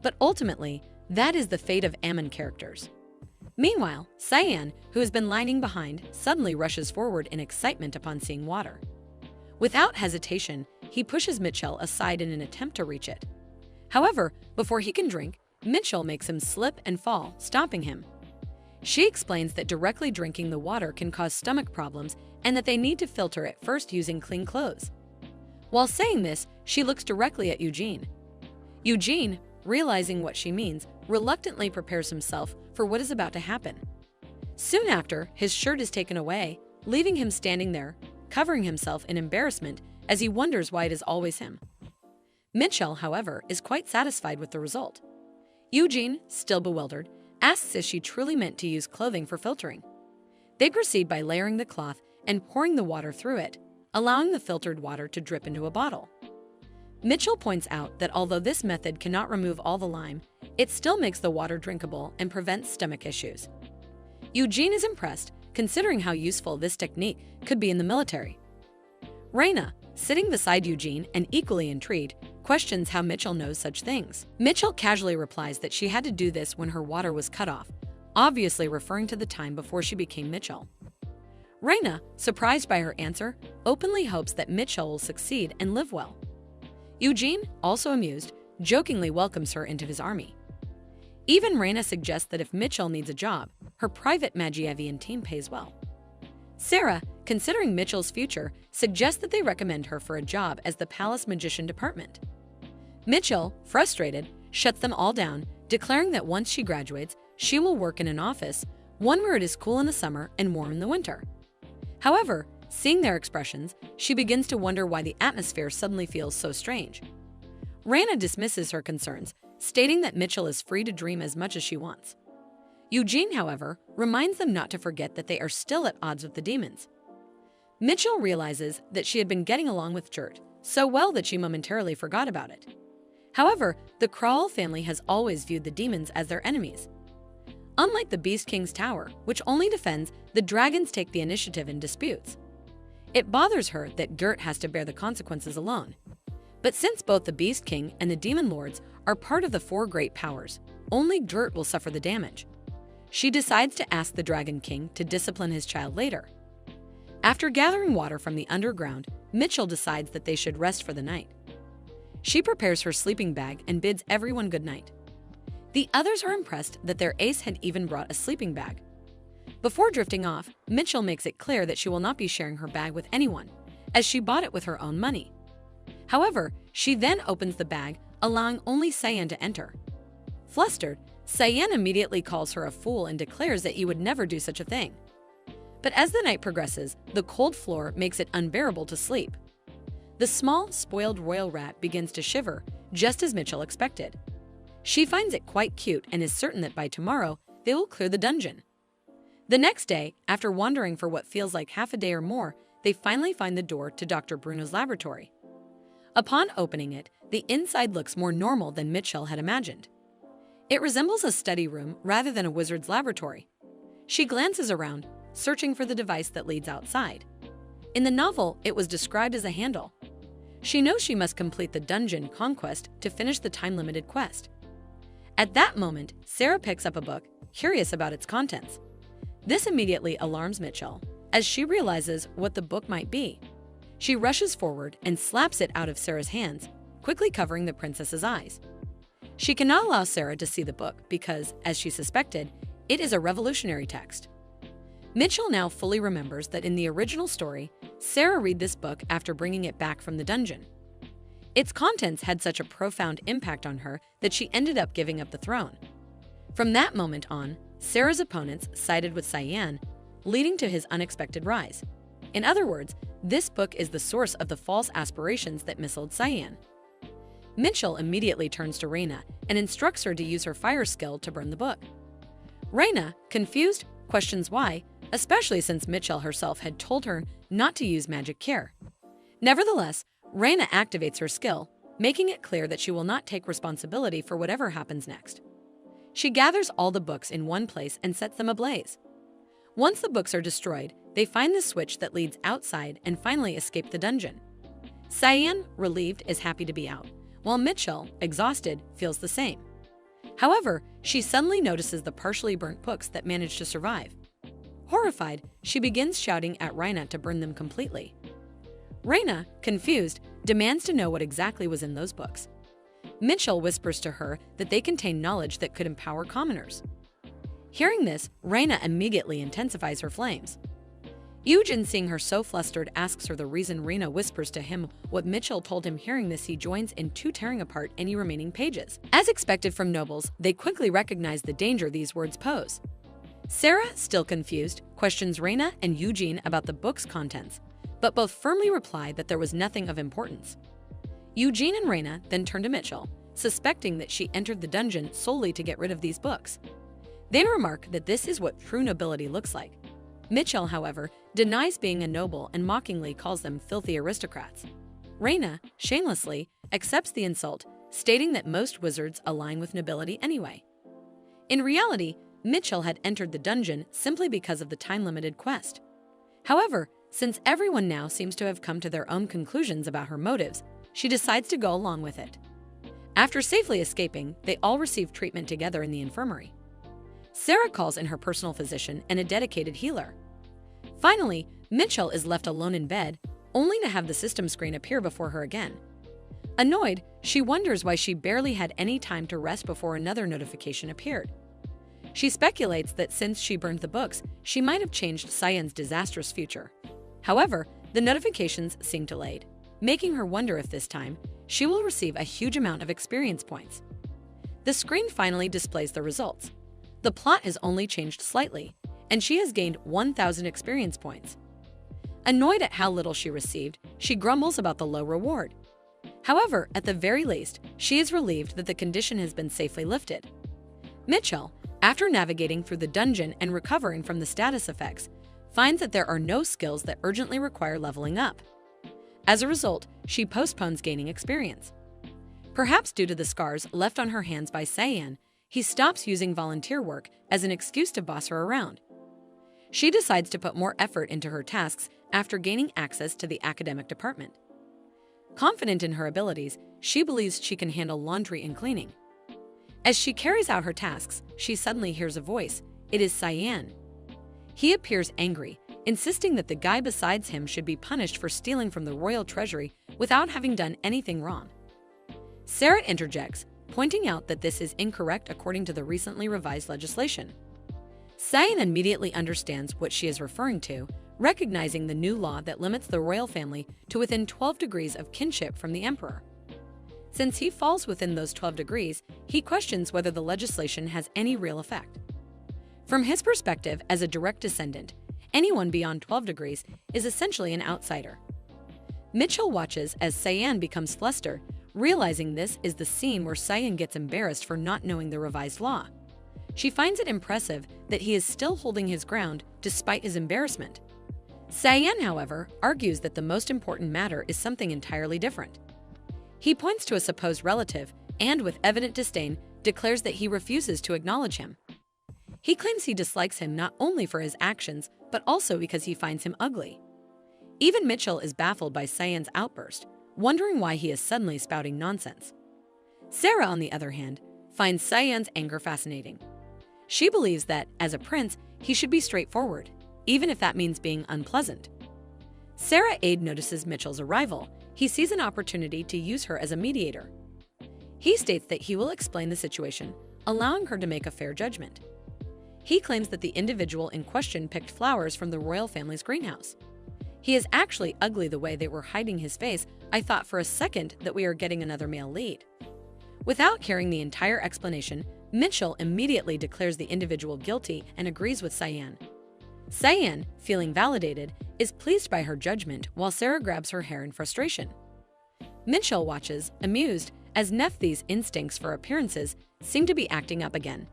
But ultimately, That is the fate of Ammon characters. Meanwhile, Cyan, who has been lagging behind, suddenly rushes forward in excitement upon seeing water. Without hesitation, he pushes Mitchell aside in an attempt to reach it. However, before he can drink, Mitchell makes him slip and fall, stopping him. She explains that directly drinking the water can cause stomach problems and that they need to filter it first using clean clothes. While saying this, she looks directly at Eugene. Eugene, realizing what she means, reluctantly prepares himself for what is about to happen. Soon after, his shirt is taken away, leaving him standing there, covering himself in embarrassment as he wonders why it is always him. Mitchell, however, is quite satisfied with the result. Eugene, still bewildered, asks if she truly meant to use clothing for filtering. They proceed by layering the cloth and pouring the water through it, allowing the filtered water to drip into a bottle. Mitchell points out that although this method cannot remove all the lime, it still makes the water drinkable and prevents stomach issues. Eugene is impressed, considering how useful this technique could be in the military. Raina, sitting beside Eugene and equally intrigued, questions how Mitchell knows such things. Mitchell casually replies that she had to do this when her water was cut off, obviously referring to the time before she became Mitchell. Raina, surprised by her answer, openly hopes that Mitchell will succeed and live well. Eugene, also amused, jokingly welcomes her into his army. Even Raina suggests that if Mitchell needs a job, her private Magievian team pays well. Sarah, considering Mitchell's future, suggests that they recommend her for a job as the Palace Magician Department. Mitchell, frustrated, shuts them all down, declaring that once she graduates, she will work in an office, one where it is cool in the summer and warm in the winter. However, seeing their expressions, she begins to wonder why the atmosphere suddenly feels so strange. Raina dismisses her concerns, stating that Mitchell is free to dream as much as she wants. Eugene, however, reminds them not to forget that they are still at odds with the demons. Mitchell realizes that she had been getting along with Jurt so well that she momentarily forgot about it. However, the Kral family has always viewed the demons as their enemies. Unlike the Beast King's tower, which only defends, the dragons take the initiative in disputes. It bothers her that Gert has to bear the consequences alone. But since both the Beast King and the Demon Lords are part of the four great powers, only Gert will suffer the damage. She decides to ask the Dragon King to discipline his child later. After gathering water from the underground, Mitchell decides that they should rest for the night. She prepares her sleeping bag and bids everyone good night. The others are impressed that their ace had even brought a sleeping bag. Before drifting off, Mitchell makes it clear that she will not be sharing her bag with anyone, as she bought it with her own money. However, she then opens the bag, allowing only Cyan to enter. Flustered, Cyan immediately calls her a fool and declares that you would never do such a thing. But as the night progresses, the cold floor makes it unbearable to sleep. The small, spoiled royal rat begins to shiver, just as Mitchell expected. She finds it quite cute and is certain that by tomorrow, they will clear the dungeon. The next day, after wandering for what feels like half a day or more, they finally find the door to Dr. Bruno's laboratory. Upon opening it, the inside looks more normal than Mitchell had imagined. It resembles a study room rather than a wizard's laboratory. She glances around, searching for the device that leads outside. In the novel, it was described as a handle. She knows she must complete the dungeon conquest to finish the time-limited quest. At that moment, Sarah picks up a book, curious about its contents. This immediately alarms Mitchell, as she realizes what the book might be. She rushes forward and slaps it out of Sarah's hands, quickly covering the princess's eyes. She cannot allow Sarah to see the book because, as she suspected, it is a revolutionary text. Mitchell now fully remembers that in the original story, Sarah read this book after bringing it back from the dungeon. Its contents had such a profound impact on her that she ended up giving up the throne. From that moment on, Sarah's opponents sided with Cyan, leading to his unexpected rise. In other words, this book is the source of the false aspirations that misled Cyan. Mitchell immediately turns to Raina and instructs her to use her fire skill to burn the book. Raina, confused, questions why, especially since Mitchell herself had told her not to use magic care. Nevertheless, Raina activates her skill, making it clear that she will not take responsibility for whatever happens next. She gathers all the books in one place and sets them ablaze. Once the books are destroyed, they find the switch that leads outside and finally escape the dungeon. Cyan, relieved, is happy to be out, while Mitchell, exhausted, feels the same. However, she suddenly notices the partially burnt books that managed to survive. Horrified, she begins shouting at Reina to burn them completely. Reina, confused, demands to know what exactly was in those books. Mitchell whispers to her that they contain knowledge that could empower commoners. Hearing this, Reina immediately intensifies her flames. Eugen, seeing her so flustered, asks her the reason. Reina whispers to him what Mitchell told him. Hearing this, he joins in to tearing apart any remaining pages. As expected from nobles, they quickly recognize the danger these words pose. Sarah, still confused, questions Reina and Eugene about the book's contents, but both firmly reply that there was nothing of importance. Eugene and Reina then turn to Mitchell, suspecting that she entered the dungeon solely to get rid of these books. They remark that this is what true nobility looks like. Mitchell, however, denies being a noble and mockingly calls them filthy aristocrats. Reina, shamelessly, accepts the insult, stating that most wizards align with nobility anyway. In reality, Mitchell had entered the dungeon simply because of the time-limited quest. However, since everyone now seems to have come to their own conclusions about her motives, she decides to go along with it. After safely escaping, they all receive treatment together in the infirmary. Sarah calls in her personal physician and a dedicated healer. Finally, Mitchell is left alone in bed, only to have the system screen appear before her again. Annoyed, she wonders why she barely had any time to rest before another notification appeared. She speculates that since she burned the books, she might have changed Cyan's disastrous future. However, the notifications seem delayed, making her wonder if this time she will receive a huge amount of experience points. The screen finally displays the results. The plot has only changed slightly, and she has gained 1,000 experience points. Annoyed at how little she received, she grumbles about the low reward. However, at the very least, she is relieved that the condition has been safely lifted. Mitchell, after navigating through the dungeon and recovering from the status effects, finds that there are no skills that urgently require leveling up. As a result, she postpones gaining experience. Perhaps due to the scars left on her hands by Cyan, he stops using volunteer work as an excuse to boss her around. She decides to put more effort into her tasks after gaining access to the academic department. Confident in her abilities, she believes she can handle laundry and cleaning. As she carries out her tasks, she suddenly hears a voice. It is Cyan. He appears angry, insisting that the guy besides him should be punished for stealing from the royal treasury without having done anything wrong. Sarah interjects, pointing out that this is incorrect according to the recently revised legislation. Cyan immediately understands what she is referring to, recognizing the new law that limits the royal family to within 12 degrees of kinship from the emperor. Since he falls within those 12 degrees, he questions whether the legislation has any real effect. From his perspective as a direct descendant, anyone beyond 12 degrees is essentially an outsider. Mitchell watches as Cyan becomes flustered, realizing this is the scene where Cyan gets embarrassed for not knowing the revised law. She finds it impressive that he is still holding his ground despite his embarrassment. Cyan, however, argues that the most important matter is something entirely different. He points to a supposed relative and, with evident disdain, declares that he refuses to acknowledge him. He claims he dislikes him not only for his actions, but also because he finds him ugly. Even Mitchell is baffled by Cyan's outburst, wondering why he is suddenly spouting nonsense. Sarah, on the other hand, finds Cyan's anger fascinating. She believes that, as a prince, he should be straightforward, even if that means being unpleasant. Sarah Ade notices Mitchell's arrival. He sees an opportunity to use her as a mediator. He states that he will explain the situation, allowing her to make a fair judgment. He claims that the individual in question picked flowers from the royal family's greenhouse. He is actually ugly the way they were hiding his face. I thought for a second that we are getting another male lead. Without hearing the entire explanation, Mitchell immediately declares the individual guilty and agrees with Cyan. Cyan, feeling validated, is pleased by her judgment while Sarah grabs her hair in frustration. Mitchell watches, amused, as Nephthys' instincts for appearances seem to be acting up again.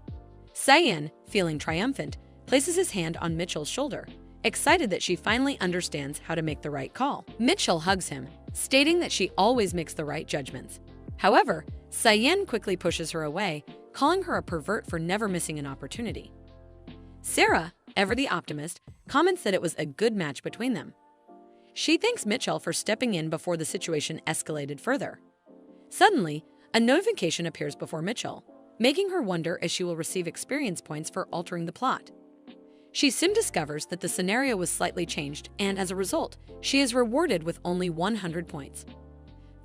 Cyan, feeling triumphant, places his hand on Mitchell's shoulder, excited that she finally understands how to make the right call. Mitchell hugs him, stating that she always makes the right judgments. However, Cyan quickly pushes her away, calling her a pervert for never missing an opportunity. Sarah, ever the optimist, comments that it was a good match between them. She thanks Mitchell for stepping in before the situation escalated further. Suddenly, a notification appears before Mitchell. making her wonder if she will receive experience points for altering the plot. She soon discovers that the scenario was slightly changed, and as a result, she is rewarded with only 100 points.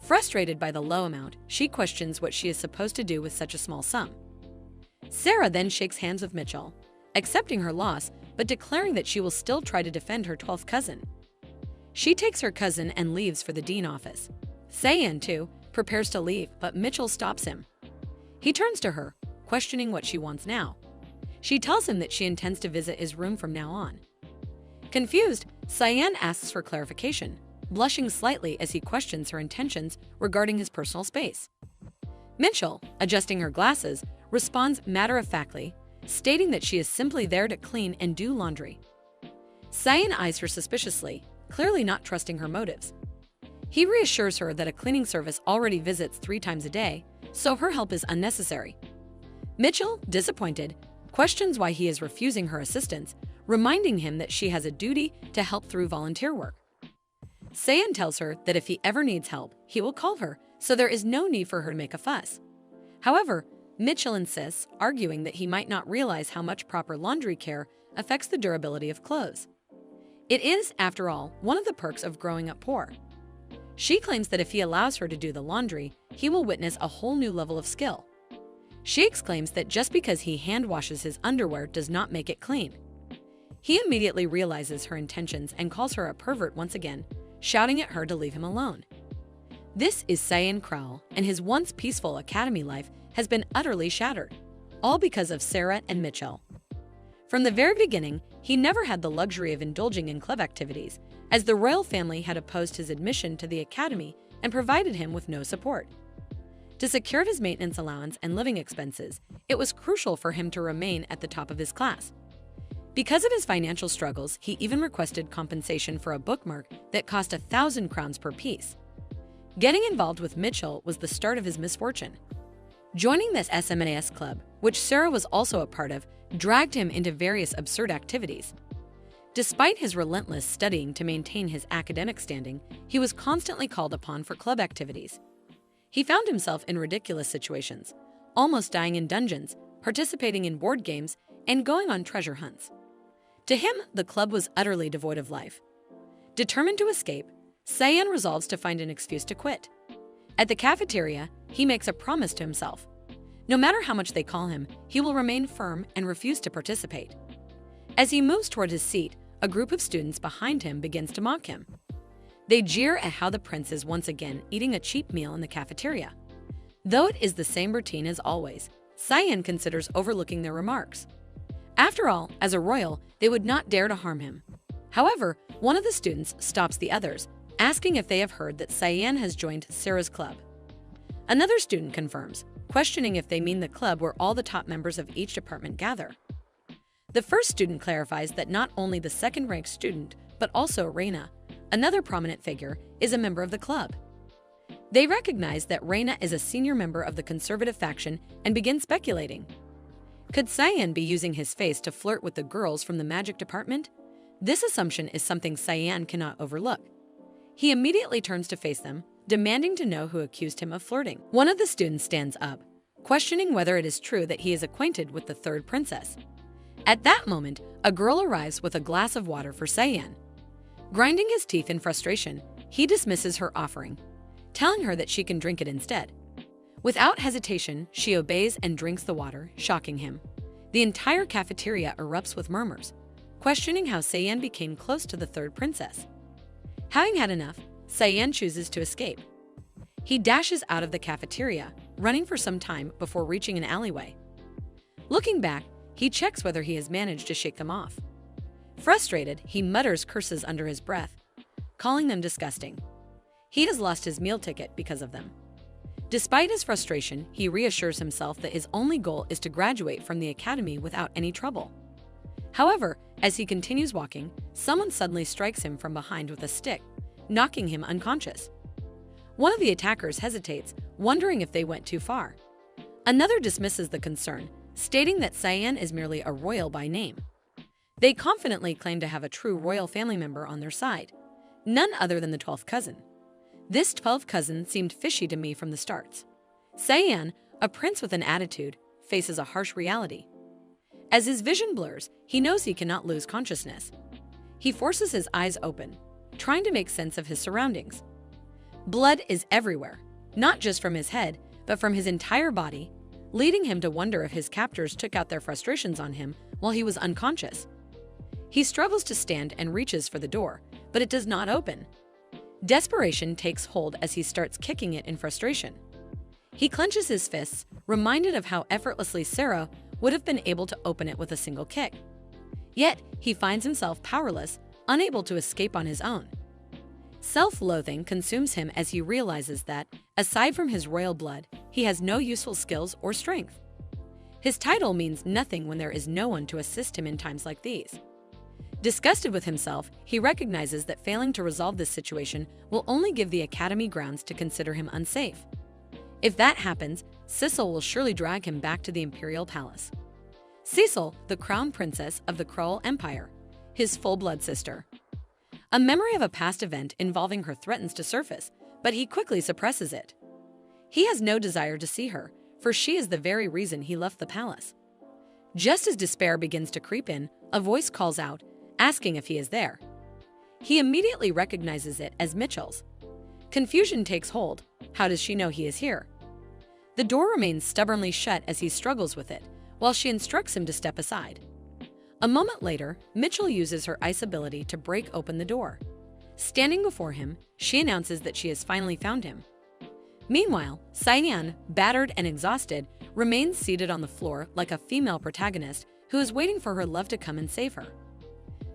Frustrated by the low amount, she questions what she is supposed to do with such a small sum. Sarah then shakes hands with Mitchell, accepting her loss but declaring that she will still try to defend her 12th cousin. She takes her cousin and leaves for the dean office. Se-yeon, too, prepares to leave, but Mitchell stops him. He turns to her, questioning what she wants now. She tells him that she intends to visit his room from now on. Confused, Se-yeon asks for clarification, blushing slightly as he questions her intentions regarding his personal space. Mitchell, adjusting her glasses, responds matter-of-factly, stating that she is simply there to clean and do laundry. Se-yeon eyes her suspiciously, clearly not trusting her motives. He reassures her that a cleaning service already visits 3 times a day, so her help is unnecessary. Mitchell, disappointed, questions why he is refusing her assistance, reminding him that she has a duty to help through volunteer work. Se-yeon tells her that if he ever needs help, he will call her, so there is no need for her to make a fuss. However, Mitchell insists, arguing that he might not realize how much proper laundry care affects the durability of clothes. It is, after all, one of the perks of growing up poor. She claims that if he allows her to do the laundry, he will witness a whole new level of skill. She exclaims that just because he hand washes his underwear does not make it clean. He immediately realizes her intentions and calls her a pervert once again, shouting at her to leave him alone. This is Se-yeon Krall, and his once peaceful academy life has been utterly shattered, all because of Sarah and Mitchell. From the very beginning, he never had the luxury of indulging in club activities, as the royal family had opposed his admission to the academy and provided him with no support. To secure his maintenance allowance and living expenses, it was crucial for him to remain at the top of his class. Because of his financial struggles, he even requested compensation for a bookmark that cost 1,000 crowns per piece. Getting involved with Mitchell was the start of his misfortune. Joining this SMNAS club, which Sarah was also a part of, dragged him into various absurd activities. Despite his relentless studying to maintain his academic standing, he was constantly called upon for club activities. He found himself in ridiculous situations, almost dying in dungeons, participating in board games, and going on treasure hunts. To him, the club was utterly devoid of life. Determined to escape, Se-yeon resolves to find an excuse to quit. At the cafeteria, he makes a promise to himself. No matter how much they call him, he will remain firm and refuse to participate. As he moves toward his seat, a group of students behind him begins to mock him. They jeer at how the prince is once again eating a cheap meal in the cafeteria. Though it is the same routine as always, Se-yeon considers overlooking their remarks. After all, as a royal, they would not dare to harm him. However, one of the students stops the others, asking if they have heard that Se-yeon has joined Sarah's club. Another student confirms, questioning if they mean the club where all the top members of each department gather. The first student clarifies that not only the second-ranked student, but also Reina, another prominent figure, is a member of the club. They recognize that Reina is a senior member of the conservative faction and begin speculating. Could Se-yeon be using his face to flirt with the girls from the magic department? This assumption is something Se-yeon cannot overlook. He immediately turns to face them, demanding to know who accused him of flirting. One of the students stands up, questioning whether it is true that he is acquainted with the third princess. At that moment, a girl arrives with a glass of water for Se-yeon. Grinding his teeth in frustration, he dismisses her offering, telling her that she can drink it instead. Without hesitation, she obeys and drinks the water, shocking him. The entire cafeteria erupts with murmurs, questioning how Se-yeon became close to the third princess. Having had enough, Se-yeon chooses to escape. He dashes out of the cafeteria, running for some time before reaching an alleyway. Looking back, he checks whether he has managed to shake them off. Frustrated, he mutters curses under his breath, calling them disgusting. He has lost his meal ticket because of them. Despite his frustration, he reassures himself that his only goal is to graduate from the academy without any trouble. However, as he continues walking, someone suddenly strikes him from behind with a stick, knocking him unconscious. One of the attackers hesitates, wondering if they went too far. Another dismisses the concern, stating that Se-yeon is merely a royal by name. They confidently claim to have a true royal family member on their side, none other than the 12th cousin. This 12th cousin seemed fishy to me from the start. Se-yeon, a prince with an attitude, faces a harsh reality. As his vision blurs, he knows he cannot lose consciousness. He forces his eyes open, trying to make sense of his surroundings. Blood is everywhere, not just from his head, but from his entire body, leading him to wonder if his captors took out their frustrations on him while he was unconscious. He struggles to stand and reaches for the door, but it does not open. Desperation takes hold as he starts kicking it in frustration. He clenches his fists, reminded of how effortlessly Sarah would have been able to open it with a single kick. Yet, he finds himself powerless, unable to escape on his own. Self-loathing consumes him as he realizes that, aside from his royal blood, he has no useful skills or strength. His title means nothing when there is no one to assist him in times like these. Disgusted with himself, he recognizes that failing to resolve this situation will only give the Academy grounds to consider him unsafe. If that happens, Cecil will surely drag him back to the Imperial Palace. Cecil, the crown princess of the Kroll Empire, his full-blood sister. A memory of a past event involving her threatens to surface, but he quickly suppresses it. He has no desire to see her, for she is the very reason he left the palace. Just as despair begins to creep in, a voice calls out, asking if he is there. He immediately recognizes it as Mitchell's. Confusion takes hold. How does she know he is here? The door remains stubbornly shut as he struggles with it, while she instructs him to step aside. A moment later, Mitchell uses her ice ability to break open the door. Standing before him, she announces that she has finally found him. Meanwhile, Cyan, battered and exhausted, remains seated on the floor like a female protagonist who is waiting for her love to come and save her.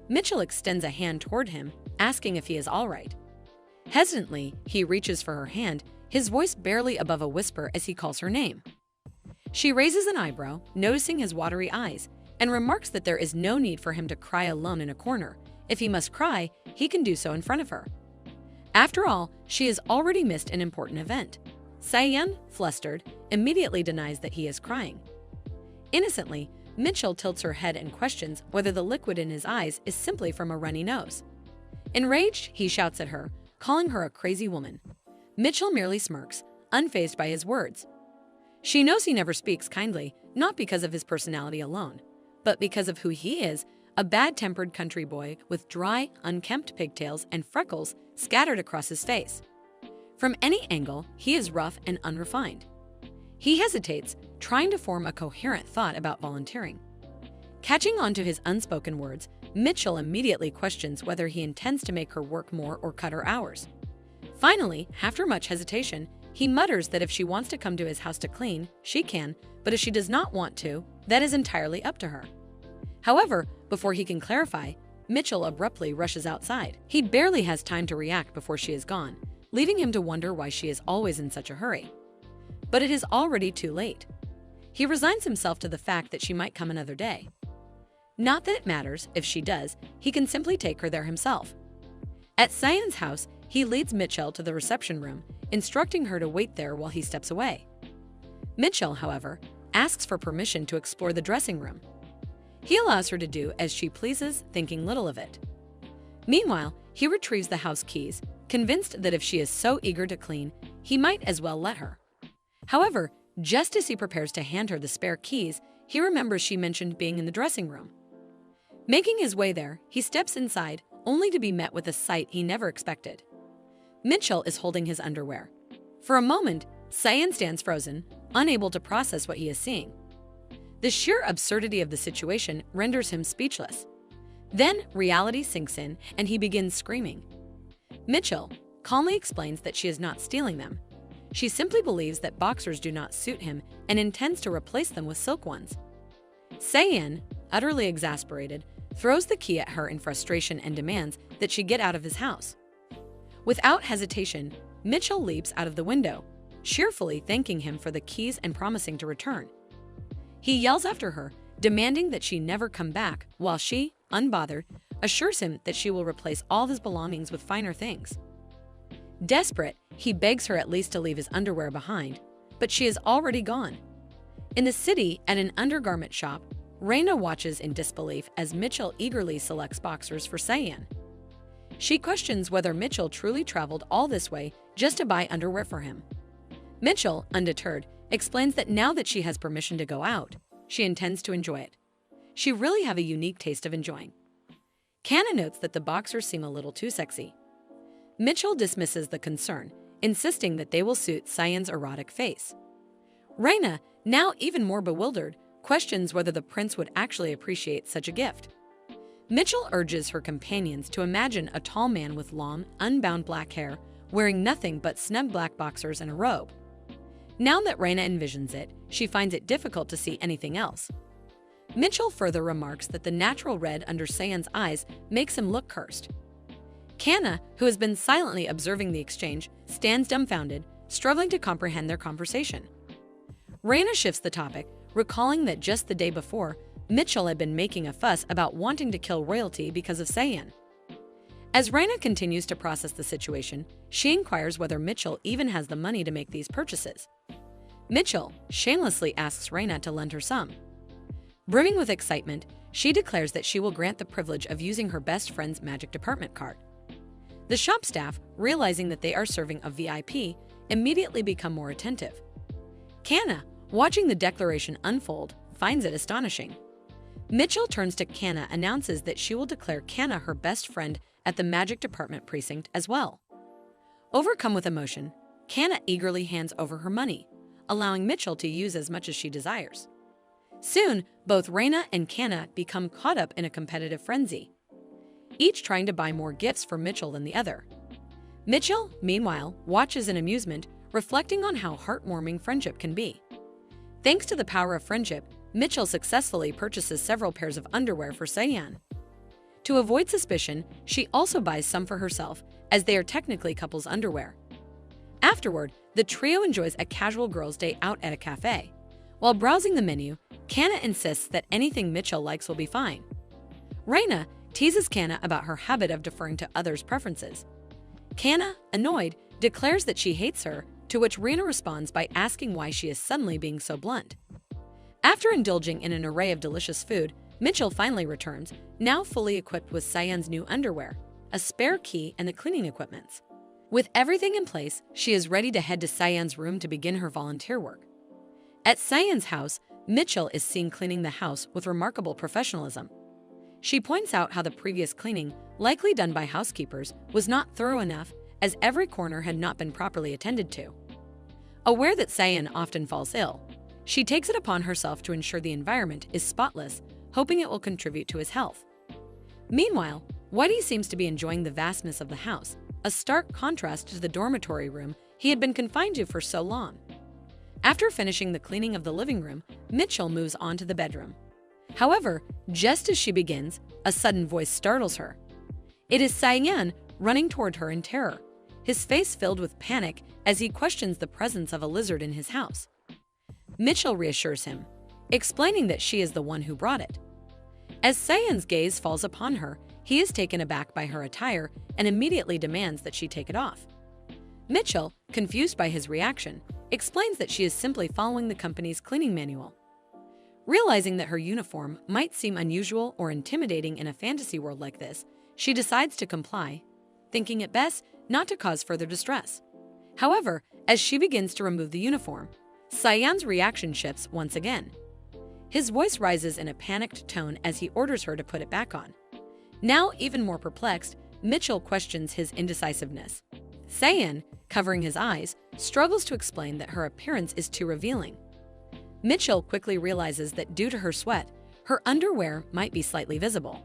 Mitchell extends a hand toward him, asking if he is all right. Hesitantly, he reaches for her hand, his voice barely above a whisper as he calls her name. She raises an eyebrow, noticing his watery eyes, and remarks that there is no need for him to cry alone in a corner. If he must cry, he can do so in front of her. After all, she has already missed an important event. Cyan, flustered, immediately denies that he is crying. Innocently, Mitchell tilts her head and questions whether the liquid in his eyes is simply from a runny nose. Enraged, he shouts at her, calling her a crazy woman. Mitchell merely smirks, unfazed by his words. She knows he never speaks kindly, not because of his personality alone, but because of who he is, a bad-tempered country boy with dry, unkempt pigtails and freckles scattered across his face. From any angle, he is rough and unrefined. He hesitates, trying to form a coherent thought about volunteering. Catching on to his unspoken words, Mitchell immediately questions whether he intends to make her work more or cut her hours. Finally, after much hesitation, he mutters that if she wants to come to his house to clean, she can, but if she does not want to, that is entirely up to her. However, before he can clarify, Mitchell abruptly rushes outside. He barely has time to react before she is gone, leaving him to wonder why she is always in such a hurry. But it is already too late. He resigns himself to the fact that she might come another day. Not that it matters if she does, he can simply take her there himself. At Cyan's house, he leads Mitchell to the reception room, instructing her to wait there while he steps away. Mitchell, however, asks for permission to explore the dressing room. He allows her to do as she pleases, thinking little of it. Meanwhile, he retrieves the house keys, convinced that if she is so eager to clean, he might as well let her. However, just as he prepares to hand her the spare keys, he remembers she mentioned being in the dressing room. Making his way there, he steps inside, only to be met with a sight he never expected. Mitchell is holding his underwear. For a moment, Cyan stands frozen, unable to process what he is seeing. The sheer absurdity of the situation renders him speechless. Then, reality sinks in, and he begins screaming. Mitchell calmly explains that she is not stealing them. She simply believes that boxers do not suit him and intends to replace them with silk ones. Cyan, utterly exasperated, throws the key at her in frustration and demands that she get out of his house. Without hesitation, Mitchell leaps out of the window, cheerfully thanking him for the keys and promising to return. He yells after her, demanding that she never come back, while she, unbothered, assures him that she will replace all his belongings with finer things. Desperate, he begs her at least to leave his underwear behind, but she is already gone. In the city, at an undergarment shop, Raina watches in disbelief as Mitchell eagerly selects boxers for Cyan. She questions whether Mitchell truly traveled all this way just to buy underwear for him. Mitchell, undeterred, explains that now that she has permission to go out, she intends to enjoy it. She really have a unique taste of enjoying. Kana notes that the boxers seem a little too sexy. Mitchell dismisses the concern, insisting that they will suit Cyan's erotic face. Reina, now even more bewildered, questions whether the prince would actually appreciate such a gift. Mitchell urges her companions to imagine a tall man with long, unbound black hair, wearing nothing but snug black boxers and a robe. Now that Reina envisions it, she finds it difficult to see anything else. Mitchell further remarks that the natural red under Cyan's eyes makes him look cursed. Kana, who has been silently observing the exchange, stands dumbfounded, struggling to comprehend their conversation. Reina shifts the topic, recalling that just the day before, Mitchell had been making a fuss about wanting to kill royalty because of Cyan. As Reina continues to process the situation, she inquires whether Mitchell even has the money to make these purchases. Mitchell shamelessly asks Reina to lend her some. Brimming with excitement, she declares that she will grant the privilege of using her best friend's magic department card. The shop staff, realizing that they are serving a VIP, immediately become more attentive. Kana, watching the declaration unfold, finds it astonishing. Mitchell turns to Kana, announces that she will declare Kana her best friend at the magic department precinct as well. Overcome with emotion, Kana eagerly hands over her money, allowing Mitchell to use as much as she desires. Soon, both Reina and Kana become caught up in a competitive frenzy, each trying to buy more gifts for Mitchell than the other. Mitchell, meanwhile, watches in amusement, reflecting on how heartwarming friendship can be. Thanks to the power of friendship, Mitchell successfully purchases several pairs of underwear for Cyan. To avoid suspicion, she also buys some for herself, as they are technically couples' underwear. Afterward, the trio enjoys a casual girls' day out at a cafe. While browsing the menu, Kana insists that anything Mitchell likes will be fine. Reina teases Kana about her habit of deferring to others' preferences. Kana, annoyed, declares that she hates her, to which Reina responds by asking why she is suddenly being so blunt. After indulging in an array of delicious food, Mitchell finally returns, now fully equipped with Cyan's new underwear, a spare key, and the cleaning equipments. With everything in place, she is ready to head to Cyan's room to begin her volunteer work. At Cyan's house, Mitchell is seen cleaning the house with remarkable professionalism. She points out how the previous cleaning, likely done by housekeepers, was not thorough enough, as every corner had not been properly attended to. Aware that Cyan often falls ill, she takes it upon herself to ensure the environment is spotless, hoping it will contribute to his health. Meanwhile, Whitey seems to be enjoying the vastness of the house, a stark contrast to the dormitory room he had been confined to for so long. After finishing the cleaning of the living room, Mitchell moves on to the bedroom. However, just as she begins, a sudden voice startles her. It is Cyan running toward her in terror, his face filled with panic as he questions the presence of a lizard in his house. Mitchell reassures him, explaining that she is the one who brought it. As Cyan's gaze falls upon her, he is taken aback by her attire and immediately demands that she take it off. Mitchell, confused by his reaction, explains that she is simply following the company's cleaning manual. Realizing that her uniform might seem unusual or intimidating in a fantasy world like this, she decides to comply, thinking it best not to cause further distress. However, as she begins to remove the uniform, Cyan's reaction shifts once again. His voice rises in a panicked tone as he orders her to put it back on. Now even more perplexed, Mitchell questions his indecisiveness. Cyan, covering his eyes, struggles to explain that her appearance is too revealing. Mitchell quickly realizes that due to her sweat, her underwear might be slightly visible.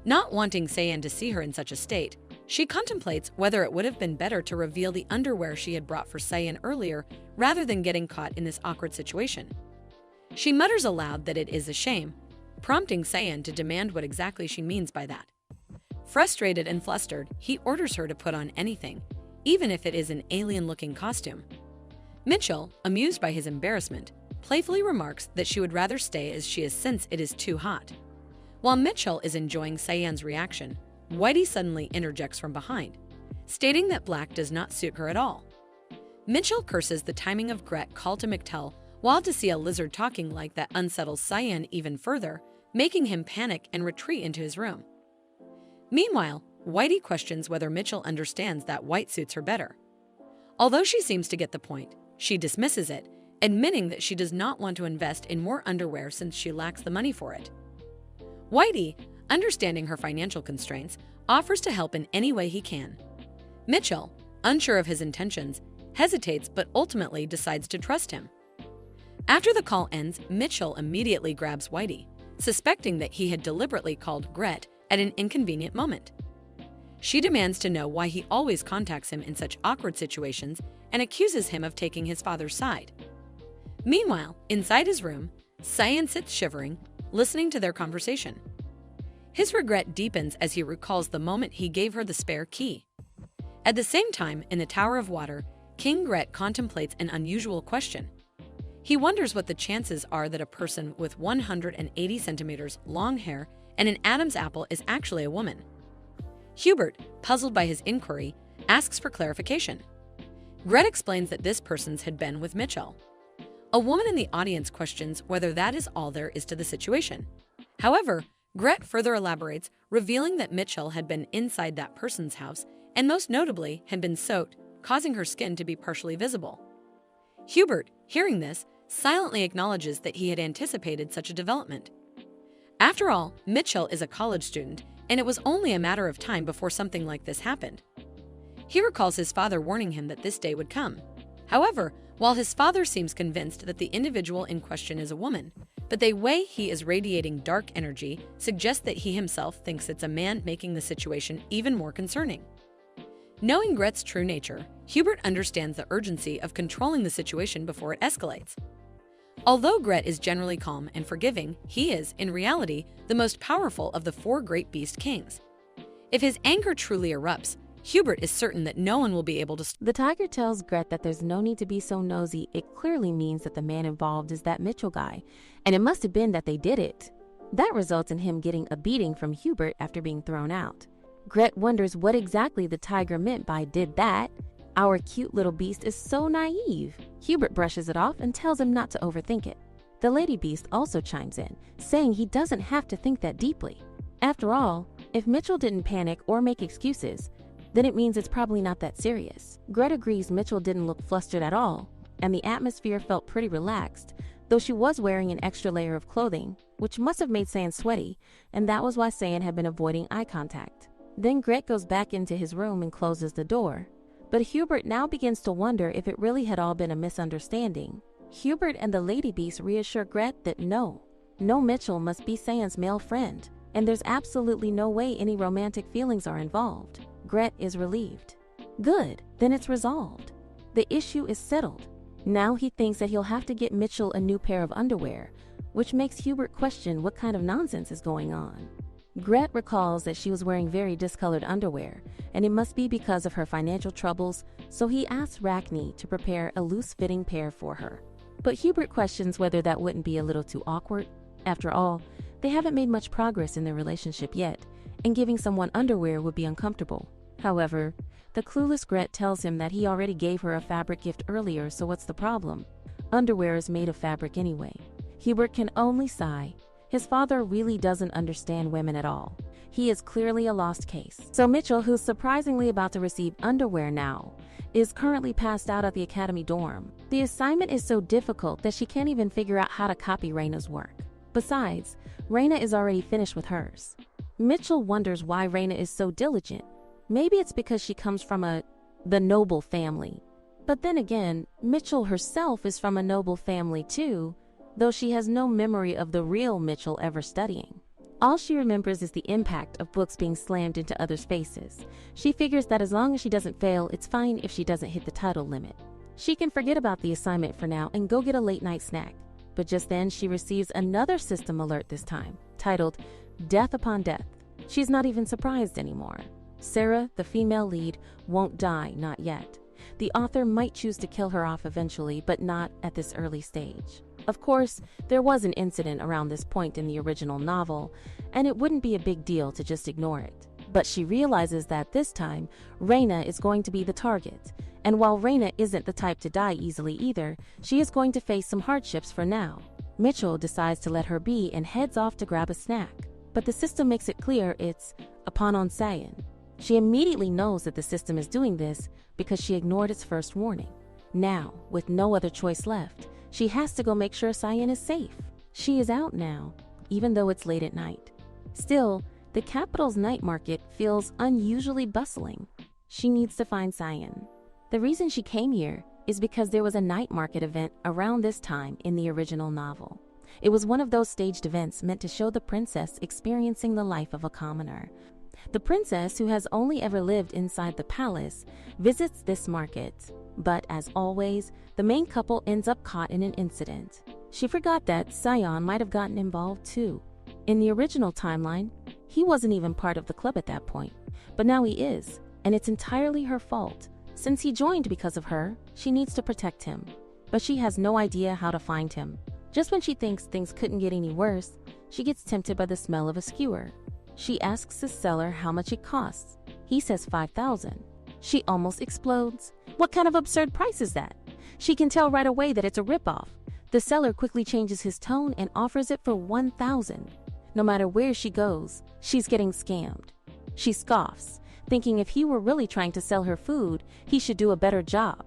Not wanting Cyan to see her in such a state, she contemplates whether it would have been better to reveal the underwear she had brought for Cyan earlier rather than getting caught in this awkward situation. She mutters aloud that it is a shame, prompting Cyan to demand what exactly she means by that. Frustrated and flustered, he orders her to put on anything, even if it is an alien-looking costume. Mitchell, amused by his embarrassment, playfully remarks that she would rather stay as she is since it is too hot. While Mitchell is enjoying Cyan's reaction, Whitey suddenly interjects from behind, stating that black does not suit her at all. Mitchell curses the timing of Gret call to McTell, while to see a lizard talking like that unsettles Cyan even further, making him panic and retreat into his room. Meanwhile, Whitey questions whether Mitchell understands that white suits her better. Although she seems to get the point, she dismisses it, admitting that she does not want to invest in more underwear since she lacks the money for it. Whitey, understanding her financial constraints, offers to help in any way he can. Mitchell, unsure of his intentions, hesitates but ultimately decides to trust him. After the call ends, Mitchell immediately grabs Whitey, suspecting that he had deliberately called Gret at an inconvenient moment. She demands to know why he always contacts him in such awkward situations and accuses him of taking his father's side. Meanwhile, inside his room, Cyan sits shivering, listening to their conversation. His regret deepens as he recalls the moment he gave her the spare key. At the same time, in the Tower of Water, King Gret contemplates an unusual question. He wonders what the chances are that a person with 180 centimeters long hair and an Adam's apple is actually a woman. Hubert, puzzled by his inquiry, asks for clarification. Gret explains that this person's had been with Mitchell. A woman in the audience questions whether that is all there is to the situation. However, Gret further elaborates, revealing that Mitchell had been inside that person's house and most notably had been soaked, causing her skin to be partially visible. Hubert, hearing this, silently acknowledges that he had anticipated such a development. After all, Mitchell is a college student, and it was only a matter of time before something like this happened. He recalls his father warning him that this day would come. However, while his father seems convinced that the individual in question is a woman, but the way he is radiating dark energy suggests that he himself thinks it's a man, making the situation even more concerning. Knowing Gret's true nature, Hubert understands the urgency of controlling the situation before it escalates. Although Gret is generally calm and forgiving, he is, in reality, the most powerful of the four great beast kings. If his anger truly erupts, Hubert is certain that no one will be able to. The tiger tells Gret that there's no need to be so nosy. It clearly means that the man involved is that Mitchell guy, and it must have been that they did it. That results in him getting a beating from Hubert after being thrown out. Gret wonders what exactly the tiger meant by "did that." Our cute little beast is so naive. Hubert brushes it off and tells him not to overthink it. The lady beast also chimes in, saying he doesn't have to think that deeply. After all, if Mitchell didn't panic or make excuses, then it means it's probably not that serious. Gret agrees Mitchell didn't look flustered at all, and the atmosphere felt pretty relaxed, though she was wearing an extra layer of clothing, which must have made Cyan sweaty, and that was why Cyan had been avoiding eye contact. Then Gret goes back into his room and closes the door. But Hubert now begins to wonder if it really had all been a misunderstanding. Hubert and the lady beast reassure Gret that no Mitchell must be Cyan's male friend, and there's absolutely no way any romantic feelings are involved. Gret is relieved. Good, then it's resolved. The issue is settled. Now he thinks that he'll have to get Mitchell a new pair of underwear, which makes Hubert question what kind of nonsense is going on. Gret recalls that she was wearing very discolored underwear, and it must be because of her financial troubles, so he asks Rachni to prepare a loose-fitting pair for her. But Hubert questions whether that wouldn't be a little too awkward. After all, they haven't made much progress in their relationship yet, and giving someone underwear would be uncomfortable. However, the clueless Gret tells him that he already gave her a fabric gift earlier, so what's the problem? Underwear is made of fabric anyway. Hubert can only sigh. His father really doesn't understand women at all. He is clearly a lost case. So Mitchell, who's surprisingly about to receive underwear now, is currently passed out at the academy dorm. The assignment is so difficult that she can't even figure out how to copy Raina's work. Besides, Raina is already finished with hers. Mitchell wonders why Raina is so diligent. Maybe it's because she comes from the noble family. But then again, Mitchell herself is from a noble family too, though she has no memory of the real Mitchell ever studying. All she remembers is the impact of books being slammed into others' faces. She figures that as long as she doesn't fail, it's fine if she doesn't hit the title limit. She can forget about the assignment for now and go get a late-night snack. But just then, she receives another system alert this time, titled Death Upon Death. She's not even surprised anymore. Sarah, the female lead, won't die, not yet. The author might choose to kill her off eventually, but not at this early stage. Of course, there was an incident around this point in the original novel, and it wouldn't be a big deal to just ignore it. But she realizes that this time, Raina is going to be the target. And while Raina isn't the type to die easily either, she is going to face some hardships for now. Mitchell decides to let her be and heads off to grab a snack. But the system makes it clear it's upon on Cyan. She immediately knows that the system is doing this because she ignored its first warning. Now, with no other choice left, She has to go make sure Cyan is safe. She is out now, even though it's late at night. Still, the capital's night market feels unusually bustling. She needs to find Cyan. The reason she came here is because there was a night market event around this time in the original novel. It was one of those staged events meant to show the princess experiencing the life of a commoner. The princess, who has only ever lived inside the palace, visits this market. But as always, the main couple ends up caught in an incident. She forgot that Cyan might have gotten involved too. In the original timeline, he wasn't even part of the club at that point. But now he is, and it's entirely her fault. Since he joined because of her, she needs to protect him. But she has no idea how to find him. Just when she thinks things couldn't get any worse, she gets tempted by the smell of a skewer. She asks the seller how much it costs. He says 5,000. She almost explodes. What kind of absurd price is that? She can tell right away that it's a ripoff. The seller quickly changes his tone and offers it for 1,000. No matter where she goes, she's getting scammed. She scoffs, thinking if he were really trying to sell her food, he should do a better job.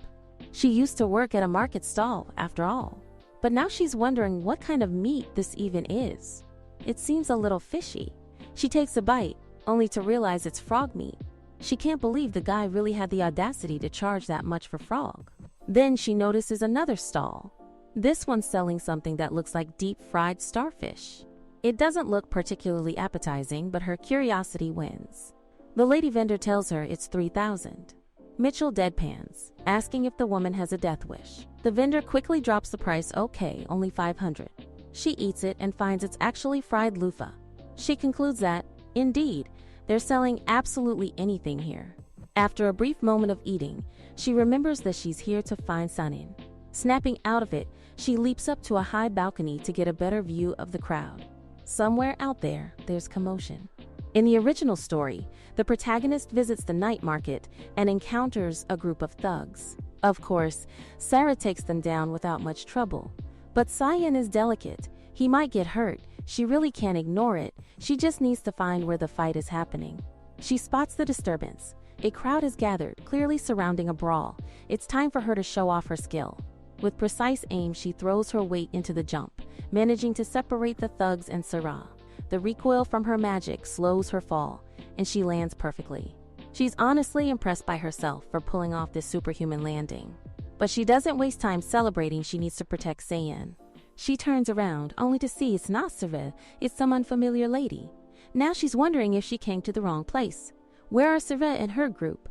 She used to work at a market stall, after all. But now she's wondering what kind of meat this even is. It seems a little fishy. She takes a bite, only to realize it's frog meat. She can't believe the guy really had the audacity to charge that much for frog. Then she notices another stall. This one's selling something that looks like deep-fried starfish. It doesn't look particularly appetizing, but her curiosity wins. The lady vendor tells her it's 3,000. Mitchell deadpans, asking if the woman has a death wish. The vendor quickly drops the price, okay, only 500. She eats it and finds it's actually fried loofah. She concludes that, indeed, they're selling absolutely anything here. After a brief moment of eating, she remembers that she's here to find Sanin. Snapping out of it, she leaps up to a high balcony to get a better view of the crowd. Somewhere out there, there's commotion. In the original story, the protagonist visits the night market and encounters a group of thugs. Of course, Sarah takes them down without much trouble. But Cyan is delicate. He might get hurt. She really can't ignore it. She just needs to find where the fight is happening. She spots the disturbance. A crowd is gathered, clearly surrounding a brawl. It's time for her to show off her skill. With precise aim, she throws her weight into the jump, managing to separate the thugs and Sarah. The recoil from her magic slows her fall, and she lands perfectly. She's honestly impressed by herself for pulling off this superhuman landing. But she doesn't waste time celebrating. She needs to protect Cyan. She turns around, only to see it's not Sarah, it's some unfamiliar lady. Now she's wondering if she came to the wrong place. Where are Sarah and her group?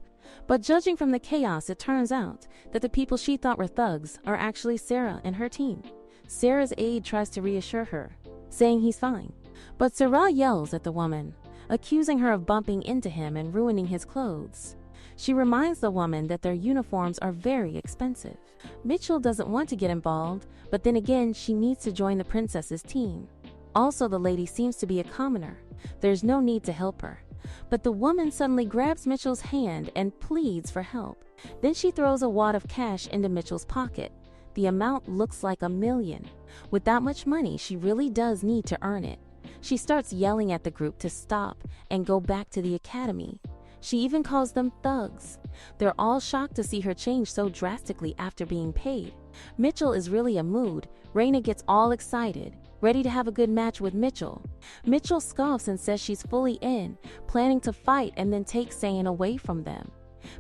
But judging from the chaos, it turns out that the people she thought were thugs are actually Sarah and her team. Sarah's aide tries to reassure her, saying he's fine. But Sarah yells at the woman, accusing her of bumping into him and ruining his clothes. She reminds the woman that their uniforms are very expensive. Mitchell doesn't want to get involved, but then again, she needs to join the princess's team. Also, the lady seems to be a commoner. There's no need to help her. But the woman suddenly grabs Mitchell's hand and pleads for help. Then she throws a wad of cash into Mitchell's pocket. The amount looks like $1 million. With that much money, she really does need to earn it. She starts yelling at the group to stop and go back to the academy. She even calls them thugs. They're all shocked to see her change so drastically after being paid. Mitchell is really a mood. Raina gets all excited, ready to have a good match with Mitchell. Mitchell scoffs and says she's fully in, planning to fight and then take Cyan away from them.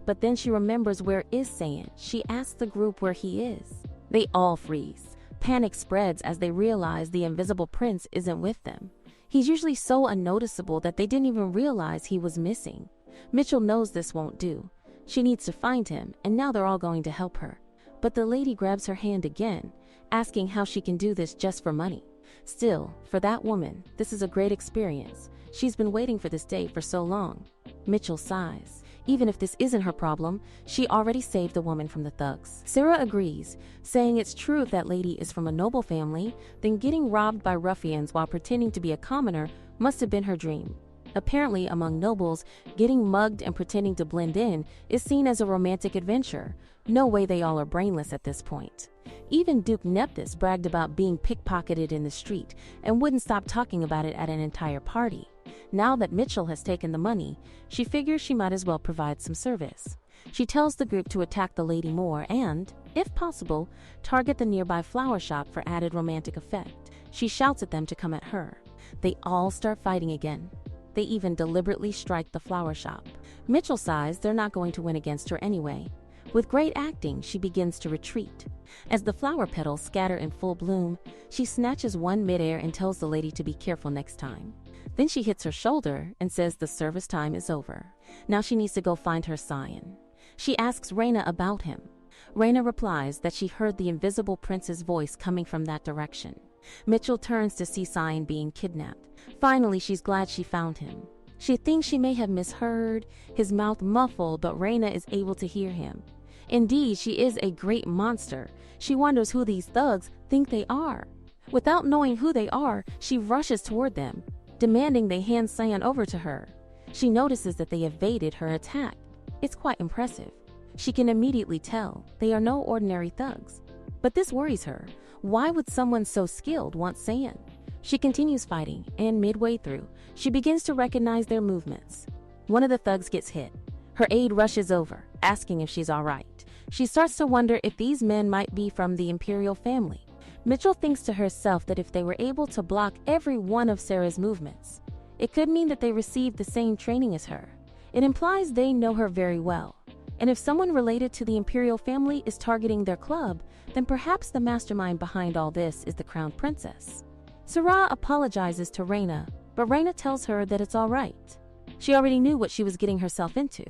But then she remembers where is Cyan. She asks the group where he is. They all freeze. Panic spreads as they realize the invisible prince isn't with them. He's usually so unnoticeable that they didn't even realize he was missing. Mitchell knows this won't do. She needs to find him, and now they're all going to help her. But the lady grabs her hand again, asking how she can do this just for money. Still, for that woman, this is a great experience. She's been waiting for this day for so long. Mitchell sighs. Even if this isn't her problem, she already saved the woman from the thugs. Sarah agrees, saying it's true if that lady is from a noble family, then getting robbed by ruffians while pretending to be a commoner must have been her dream. Apparently, among nobles, getting mugged and pretending to blend in is seen as a romantic adventure. No way they all are brainless at this point. Even Duke Neptus bragged about being pickpocketed in the street and wouldn't stop talking about it at an entire party. Now that Mitchell has taken the money, she figures she might as well provide some service. She tells the group to attack the lady more and, if possible, target the nearby flower shop for added romantic effect. She shouts at them to come at her. They all start fighting again. They even deliberately strike the flower shop. Mitchell sighs they're not going to win against her anyway. With great acting, she begins to retreat. As the flower petals scatter in full bloom, she snatches one midair and tells the lady to be careful next time. Then she hits her shoulder and says the service time is over. Now she needs to go find her scion. She asks Reina about him. Reina replies that she heard the invisible prince's voice coming from that direction. Mitchell turns to see Scion being kidnapped. Finally, she's glad she found him. She thinks she may have misheard, his mouth muffled, but Reina is able to hear him. Indeed, she is a great monster. She wonders who these thugs think they are. Without knowing who they are, she rushes toward them, demanding they hand Scion over to her. She notices that they evaded her attack. It's quite impressive. She can immediately tell they are no ordinary thugs. But this worries her. Why would someone so skilled want Scion? She continues fighting, and midway through, she begins to recognize their movements. One of the thugs gets hit. Her aide rushes over, asking if she's all right. She starts to wonder if these men might be from the imperial family. Mitchell thinks to herself that if they were able to block every one of Sarah's movements, it could mean that they received the same training as her. It implies they know her very well. And if someone related to the imperial family is targeting their club, then perhaps the mastermind behind all this is the crown princess. Sarah apologizes to Reina, but Reina tells her that it's all right. She already knew what she was getting herself into.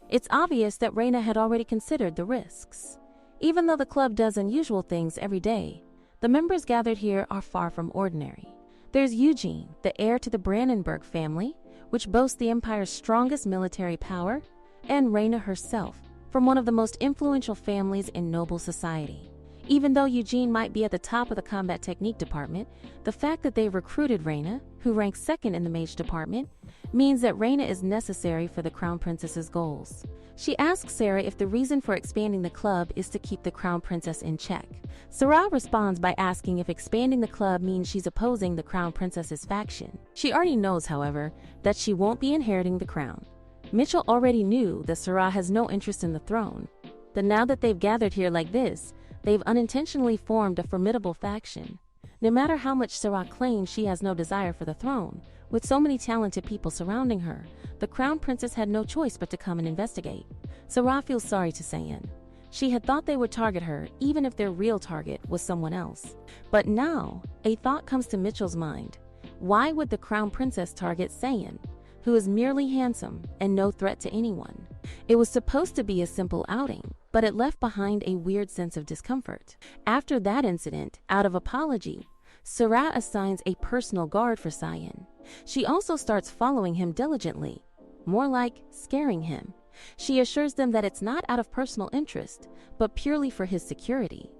It's obvious that Reina had already considered the risks. Even though the club does unusual things every day, the members gathered here are far from ordinary. There's Eugene, the heir to the Brandenburg family, which boasts the empire's strongest military power, and Reina herself, from one of the most influential families in noble society. Even though Eugene might be at the top of the combat technique department, the fact that they recruited Reina, who ranks second in the mage department, means that Reina is necessary for the crown princess's goals. She asks Sarah if the reason for expanding the club is to keep the crown princess in check. Sarah responds by asking if expanding the club means she's opposing the crown princess's faction. She already knows, however, that she won't be inheriting the crown. Mitchell already knew that Sarah has no interest in the throne. That now that they've gathered here like this, they've unintentionally formed a formidable faction. No matter how much Sarah claims she has no desire for the throne, with so many talented people surrounding her, the crown princess had no choice but to come and investigate. Sarah feels sorry to Scion. She had thought they would target her even if their real target was someone else. But now, a thought comes to Mitchell's mind. Why would the crown princess target Scion, who is merely handsome and no threat to anyone? It was supposed to be a simple outing, but it left behind a weird sense of discomfort. After that incident, out of apology, Sarah assigns a personal guard for Scion. She also starts following him diligently, more like scaring him. She assures them that it's not out of personal interest, but purely for his security.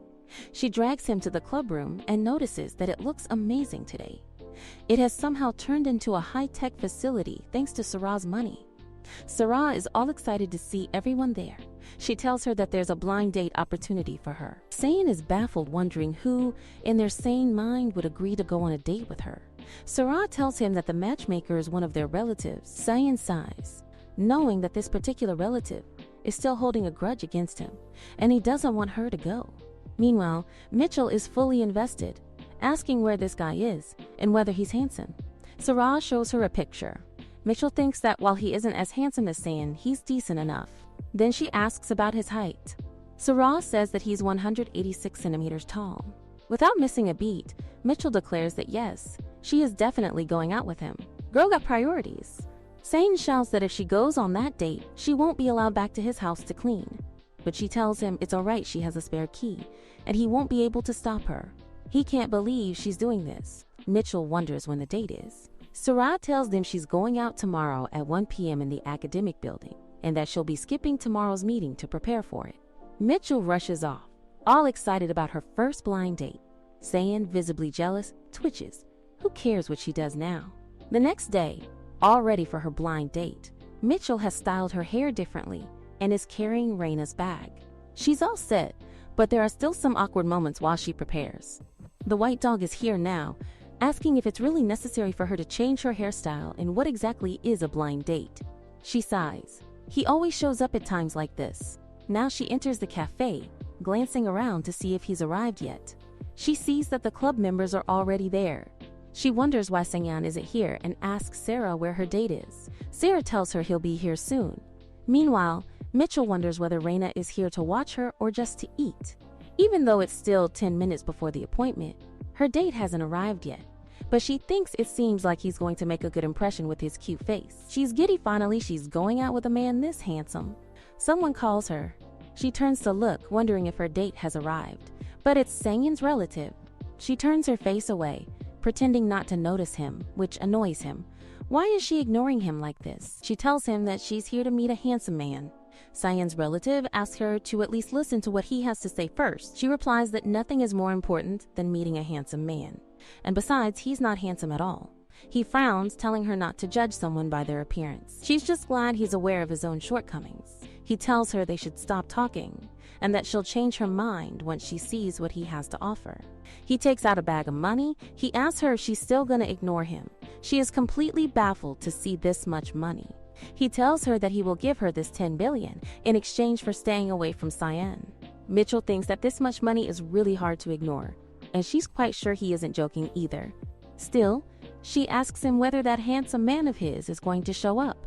She drags him to the club room and notices that it looks amazing today. It has somehow turned into a high-tech facility thanks to Sarah's money. Sarah is all excited to see everyone there. She tells her that there's a blind date opportunity for her. Scion is baffled, wondering who, in their sane mind, would agree to go on a date with her. Sarah tells him that the matchmaker is one of their relatives. Scion sighs, knowing that this particular relative is still holding a grudge against him, and he doesn't want her to go. Meanwhile, Mitchell is fully invested, asking where this guy is and whether he's handsome. Sarah shows her a picture. Mitchell thinks that while he isn't as handsome as Scion, he's decent enough. Then she asks about his height. Sarah says that he's 186 centimeters tall. Without missing a beat, Mitchell declares that yes, she is definitely going out with him. Girl got priorities. Scion shouts that if she goes on that date, she won't be allowed back to his house to clean. But she tells him it's alright, she has a spare key, and he won't be able to stop her. He can't believe she's doing this. Mitchell wonders when the date is. Sarah tells them she's going out tomorrow at 1 p.m. in the academic building, and that she'll be skipping tomorrow's meeting to prepare for it. Mitchell rushes off, all excited about her first blind date. Scion, visibly jealous, twitches. Who cares what she does now? The next day, all ready for her blind date, Mitchell has styled her hair differently and is carrying Reina's bag. She's all set, but there are still some awkward moments while she prepares. The white dog is here now, asking if it's really necessary for her to change her hairstyle and what exactly is a blind date. She sighs. He always shows up at times like this. Now she enters the cafe, glancing around to see if he's arrived yet. She sees that the club members are already there. She wonders why Sang-yeon isn't here and asks Sarah where her date is. Sarah tells her he'll be here soon. Meanwhile, Mitchell wonders whether Raina is here to watch her or just to eat. Even though it's still 10 minutes before the appointment, her date hasn't arrived yet. But she thinks it seems like he's going to make a good impression with his cute face. She's giddy finally she's going out with a man this handsome. Someone calls her. She turns to look, wondering if her date has arrived. But it's Sang-yeon's relative. She turns her face away, pretending not to notice him, which annoys him. Why is she ignoring him like this? She tells him that she's here to meet a handsome man. Sang-yeon's relative asks her to at least listen to what he has to say first. She replies that nothing is more important than meeting a handsome man. And besides, he's not handsome at all. He frowns, telling her not to judge someone by their appearance. She's just glad he's aware of his own shortcomings. He tells her they should stop talking, and that she'll change her mind once she sees what he has to offer. He takes out a bag of money. He asks her if she's still gonna ignore him. She is completely baffled to see this much money. He tells her that he will give her this 10 billion in exchange for staying away from Sang-yeon. Mitchell thinks that this much money is really hard to ignore, and she's quite sure he isn't joking either. Still, she asks him whether that handsome man of his is going to show up,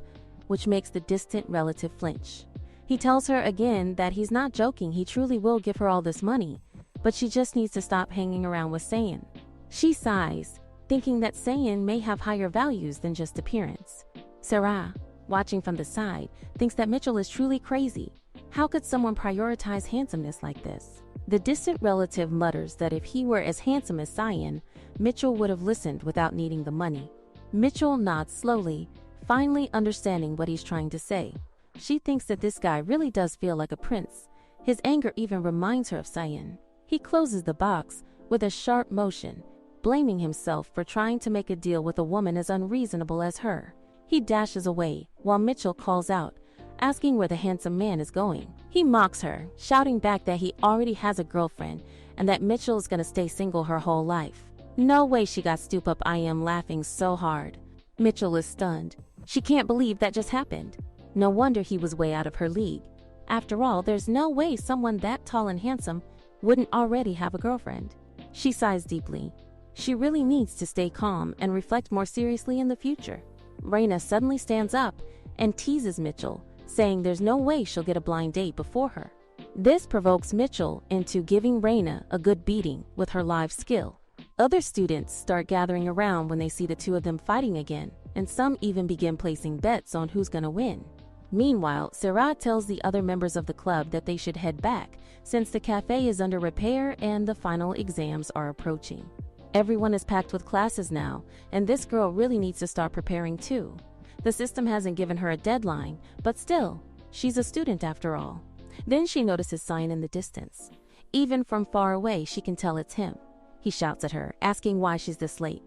which makes the distant relative flinch. He tells her again that he's not joking, he truly will give her all this money, but she just needs to stop hanging around with Sang-yeon. She sighs, thinking that Sang-yeon may have higher values than just appearance. Sarah, watching from the side, thinks that Mitchell is truly crazy. How could someone prioritize handsomeness like this? The distant relative mutters that if he were as handsome as Sang-yeon, Mitchell would have listened without needing the money. Mitchell nods slowly, finally understanding what he's trying to say. She thinks that this guy really does feel like a prince. His anger even reminds her of Sang-yeon. He closes the box with a sharp motion, blaming himself for trying to make a deal with a woman as unreasonable as her. He dashes away, while Mitchell calls out, asking where the handsome man is going. He mocks her, shouting back that he already has a girlfriend and that Mitchell is gonna stay single her whole life. No way she got stoop up. I am laughing so hard. Mitchell is stunned. She can't believe that just happened. No wonder he was way out of her league. After all, there's no way someone that tall and handsome wouldn't already have a girlfriend. She sighs deeply. She really needs to stay calm and reflect more seriously in the future. Raina suddenly stands up and teases Mitchell, saying there's no way she'll get a blind date before her. This provokes Mitchell into giving Raina a good beating with her live skill. Other students start gathering around when they see the two of them fighting again, and some even begin placing bets on who's gonna win. Meanwhile, Sarah tells the other members of the club that they should head back since the cafe is under repair and the final exams are approaching. Everyone is packed with classes now, and this girl really needs to start preparing too. The system hasn't given her a deadline, but still, she's a student after all. Then she notices Sang-yeon in the distance. Even from far away, she can tell it's him. He shouts at her, asking why she's this late.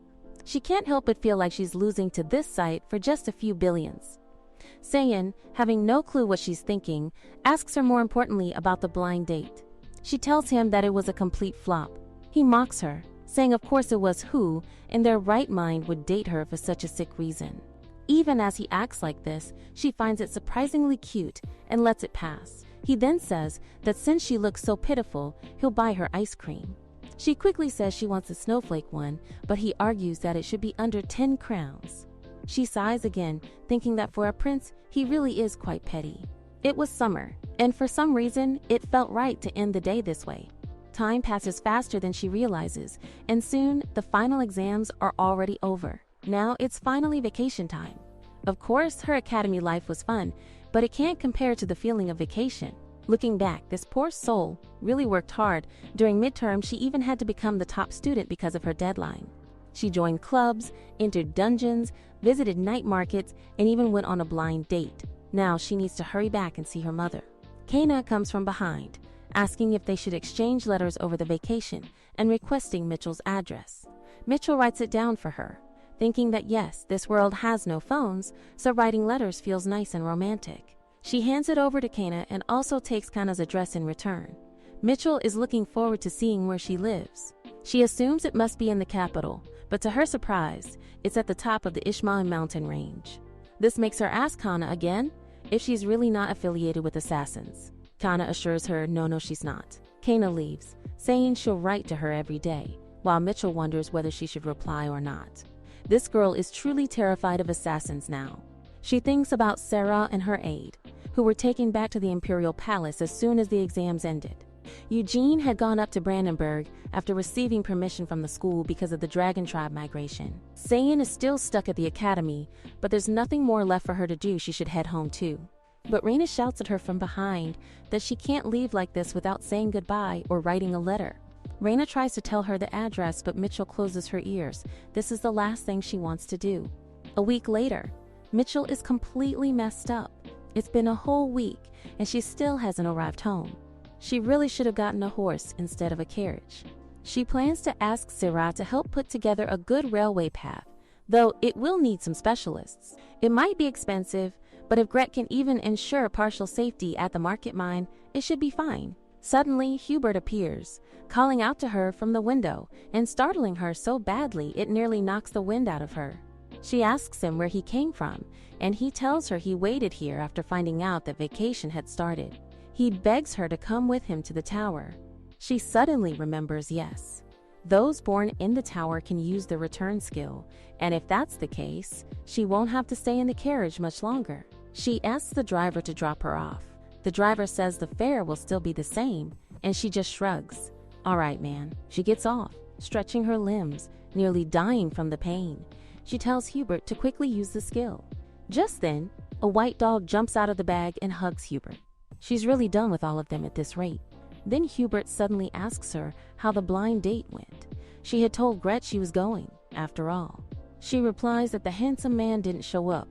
She can't help but feel like she's losing to this sight for just a few billions. Sang-yeon, having no clue what she's thinking, asks her more importantly about the blind date. She tells him that it was a complete flop. He mocks her, saying of course it was who, in their right mind, would date her for such a sick reason. Even as he acts like this, she finds it surprisingly cute and lets it pass. He then says that since she looks so pitiful, he'll buy her ice cream. She quickly says she wants a snowflake one, but he argues that it should be under 10 crowns. She sighs again, thinking that for a prince, he really is quite petty. It was summer, and for some reason, it felt right to end the day this way. Time passes faster than she realizes, and soon the final exams are already over. Now it's finally vacation time. Of course, her academy life was fun, but it can't compare to the feeling of vacation. Looking back, this poor soul really worked hard. During midterm, she even had to become the top student because of her deadline. She joined clubs, entered dungeons, visited night markets, and even went on a blind date. Now she needs to hurry back and see her mother. Kana comes from behind, asking if they should exchange letters over the vacation and requesting Mitchell's address. Mitchell writes it down for her, thinking that yes, this world has no phones, so writing letters feels nice and romantic. She hands it over to Kana and also takes Kana's address in return. Mitchell is looking forward to seeing where she lives. She assumes it must be in the capital, but to her surprise, it's at the top of the Ishmael mountain range. This makes her ask Kana again if she's really not affiliated with assassins. Kana assures her no, she's not. Kana leaves, saying she'll write to her every day, while Mitchell wonders whether she should reply or not. This girl is truly terrified of assassins now. She thinks about Sarah and her aide, who were taken back to the Imperial Palace as soon as the exams ended. Eugene had gone up to Brandenburg after receiving permission from the school because of the Dragon Tribe migration. Sayin is still stuck at the academy, but there's nothing more left for her to do. She should head home too. But Raina shouts at her from behind that she can't leave like this without saying goodbye or writing a letter. Raina tries to tell her the address, but Mitchell closes her ears. This is the last thing she wants to do. A week later, Mitchell is completely messed up. It's been a whole week, and she still hasn't arrived home. She really should have gotten a horse instead of a carriage. She plans to ask Sarah to help put together a good railway path, though it will need some specialists. It might be expensive, but if Gret can even ensure partial safety at the market mine, it should be fine. Suddenly, Hubert appears, calling out to her from the window and startling her so badly it nearly knocks the wind out of her. She asks him where he came from, and he tells her he waited here after finding out that vacation had started. He begs her to come with him to the tower. She suddenly remembers yes. Those born in the tower can use the return skill, and if that's the case, she won't have to stay in the carriage much longer. She asks the driver to drop her off. The driver says the fare will still be the same, and she just shrugs. All right, man. She gets off, stretching her limbs, nearly dying from the pain. She tells Hubert to quickly use the skill. Just then, a white dog jumps out of the bag and hugs Hubert. She's really done with all of them at this rate. Then Hubert suddenly asks her how the blind date went. She had told Gret she was going, after all. She replies that the handsome man didn't show up,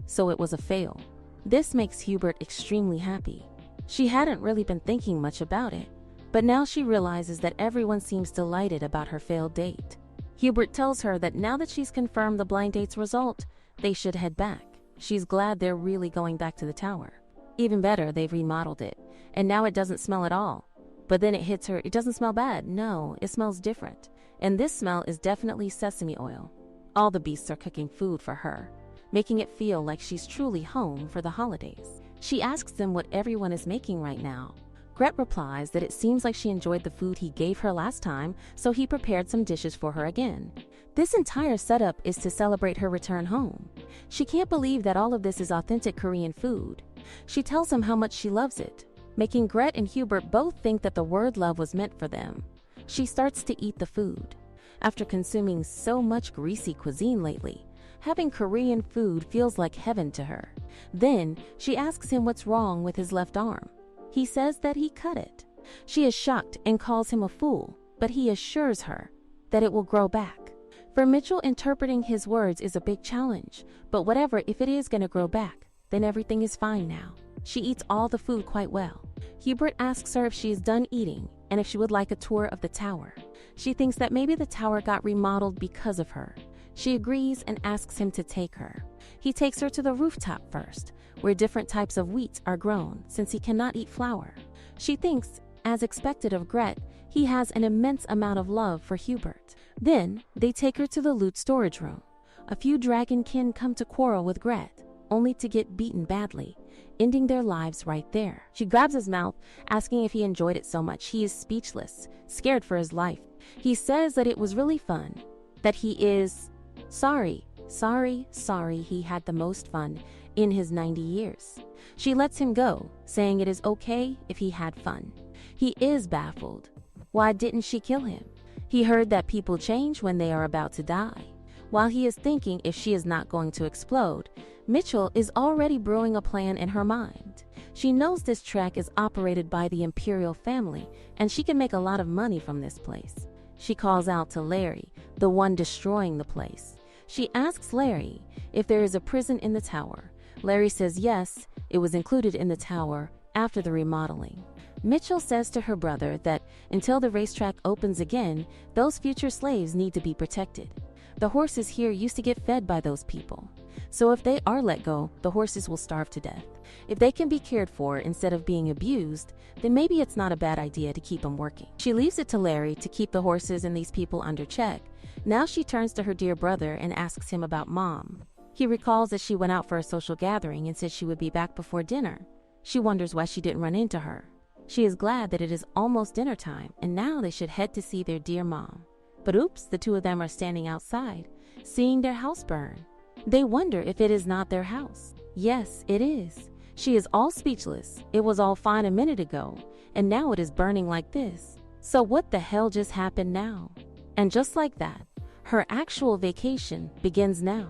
so it was a fail. This makes Hubert extremely happy. She hadn't really been thinking much about it, but now she realizes that everyone seems delighted about her failed date. Hubert tells her that now that she's confirmed the blind date's result, they should head back. She's glad they're really going back to the tower. Even better, they've remodeled it, and now it doesn't smell at all. But then it hits her, it doesn't smell bad. No, it smells different. And this smell is definitely sesame oil. All the beasts are cooking food for her, making it feel like she's truly home for the holidays. She asks them what everyone is making right now. Gret replies that it seems like she enjoyed the food he gave her last time, so he prepared some dishes for her again. This entire setup is to celebrate her return home. She can't believe that all of this is authentic Korean food. She tells him how much she loves it, making Gret and Hubert both think that the word love was meant for them. She starts to eat the food. After consuming so much greasy cuisine lately, having Korean food feels like heaven to her. Then she asks him what's wrong with his left arm. He says that he cut it. She is shocked and calls him a fool, but he assures her that it will grow back. For Mitchell, interpreting his words is a big challenge, but whatever, if it is going to grow back, then everything is fine now. She eats all the food quite well. Hubert asks her if she is done eating and if she would like a tour of the tower. She thinks that maybe the tower got remodeled because of her. She agrees and asks him to take her. He takes her to the rooftop first, where different types of wheat are grown since he cannot eat flour. She thinks, as expected of Gret, he has an immense amount of love for Hubert. Then they take her to the loot storage room. A few dragonkin come to quarrel with Gret, only to get beaten badly, ending their lives right there. She grabs his mouth, asking if he enjoyed it so much. He is speechless, scared for his life. He says that it was really fun, that he is sorry he had the most fun in his 90 years. She lets him go, saying it is okay if he had fun. He is baffled. Why didn't she kill him? He heard that people change when they are about to die. While he is thinking if she is not going to explode, Mitchell is already brewing a plan in her mind. She knows this track is operated by the Imperial family, and she can make a lot of money from this place. She calls out to Larry, the one destroying the place. She asks Larry if there is a prison in the tower. Larry says yes, it was included in the tower after the remodeling. Mitchell says to her brother that until the racetrack opens again, those future slaves need to be protected. The horses here used to get fed by those people. So if they are let go, the horses will starve to death. If they can be cared for instead of being abused, then maybe it's not a bad idea to keep them working. She leaves it to Larry to keep the horses and these people under check. Now she turns to her dear brother and asks him about Mom. He recalls that she went out for a social gathering and said she would be back before dinner. She wonders why she didn't run into her. She is glad that it is almost dinner time and now they should head to see their dear mom. But oops, the two of them are standing outside, seeing their house burn. They wonder if it is not their house. Yes, it is. She is all speechless. It was all fine a minute ago, and now it is burning like this. So what the hell just happened now? And just like that, her actual vacation begins now.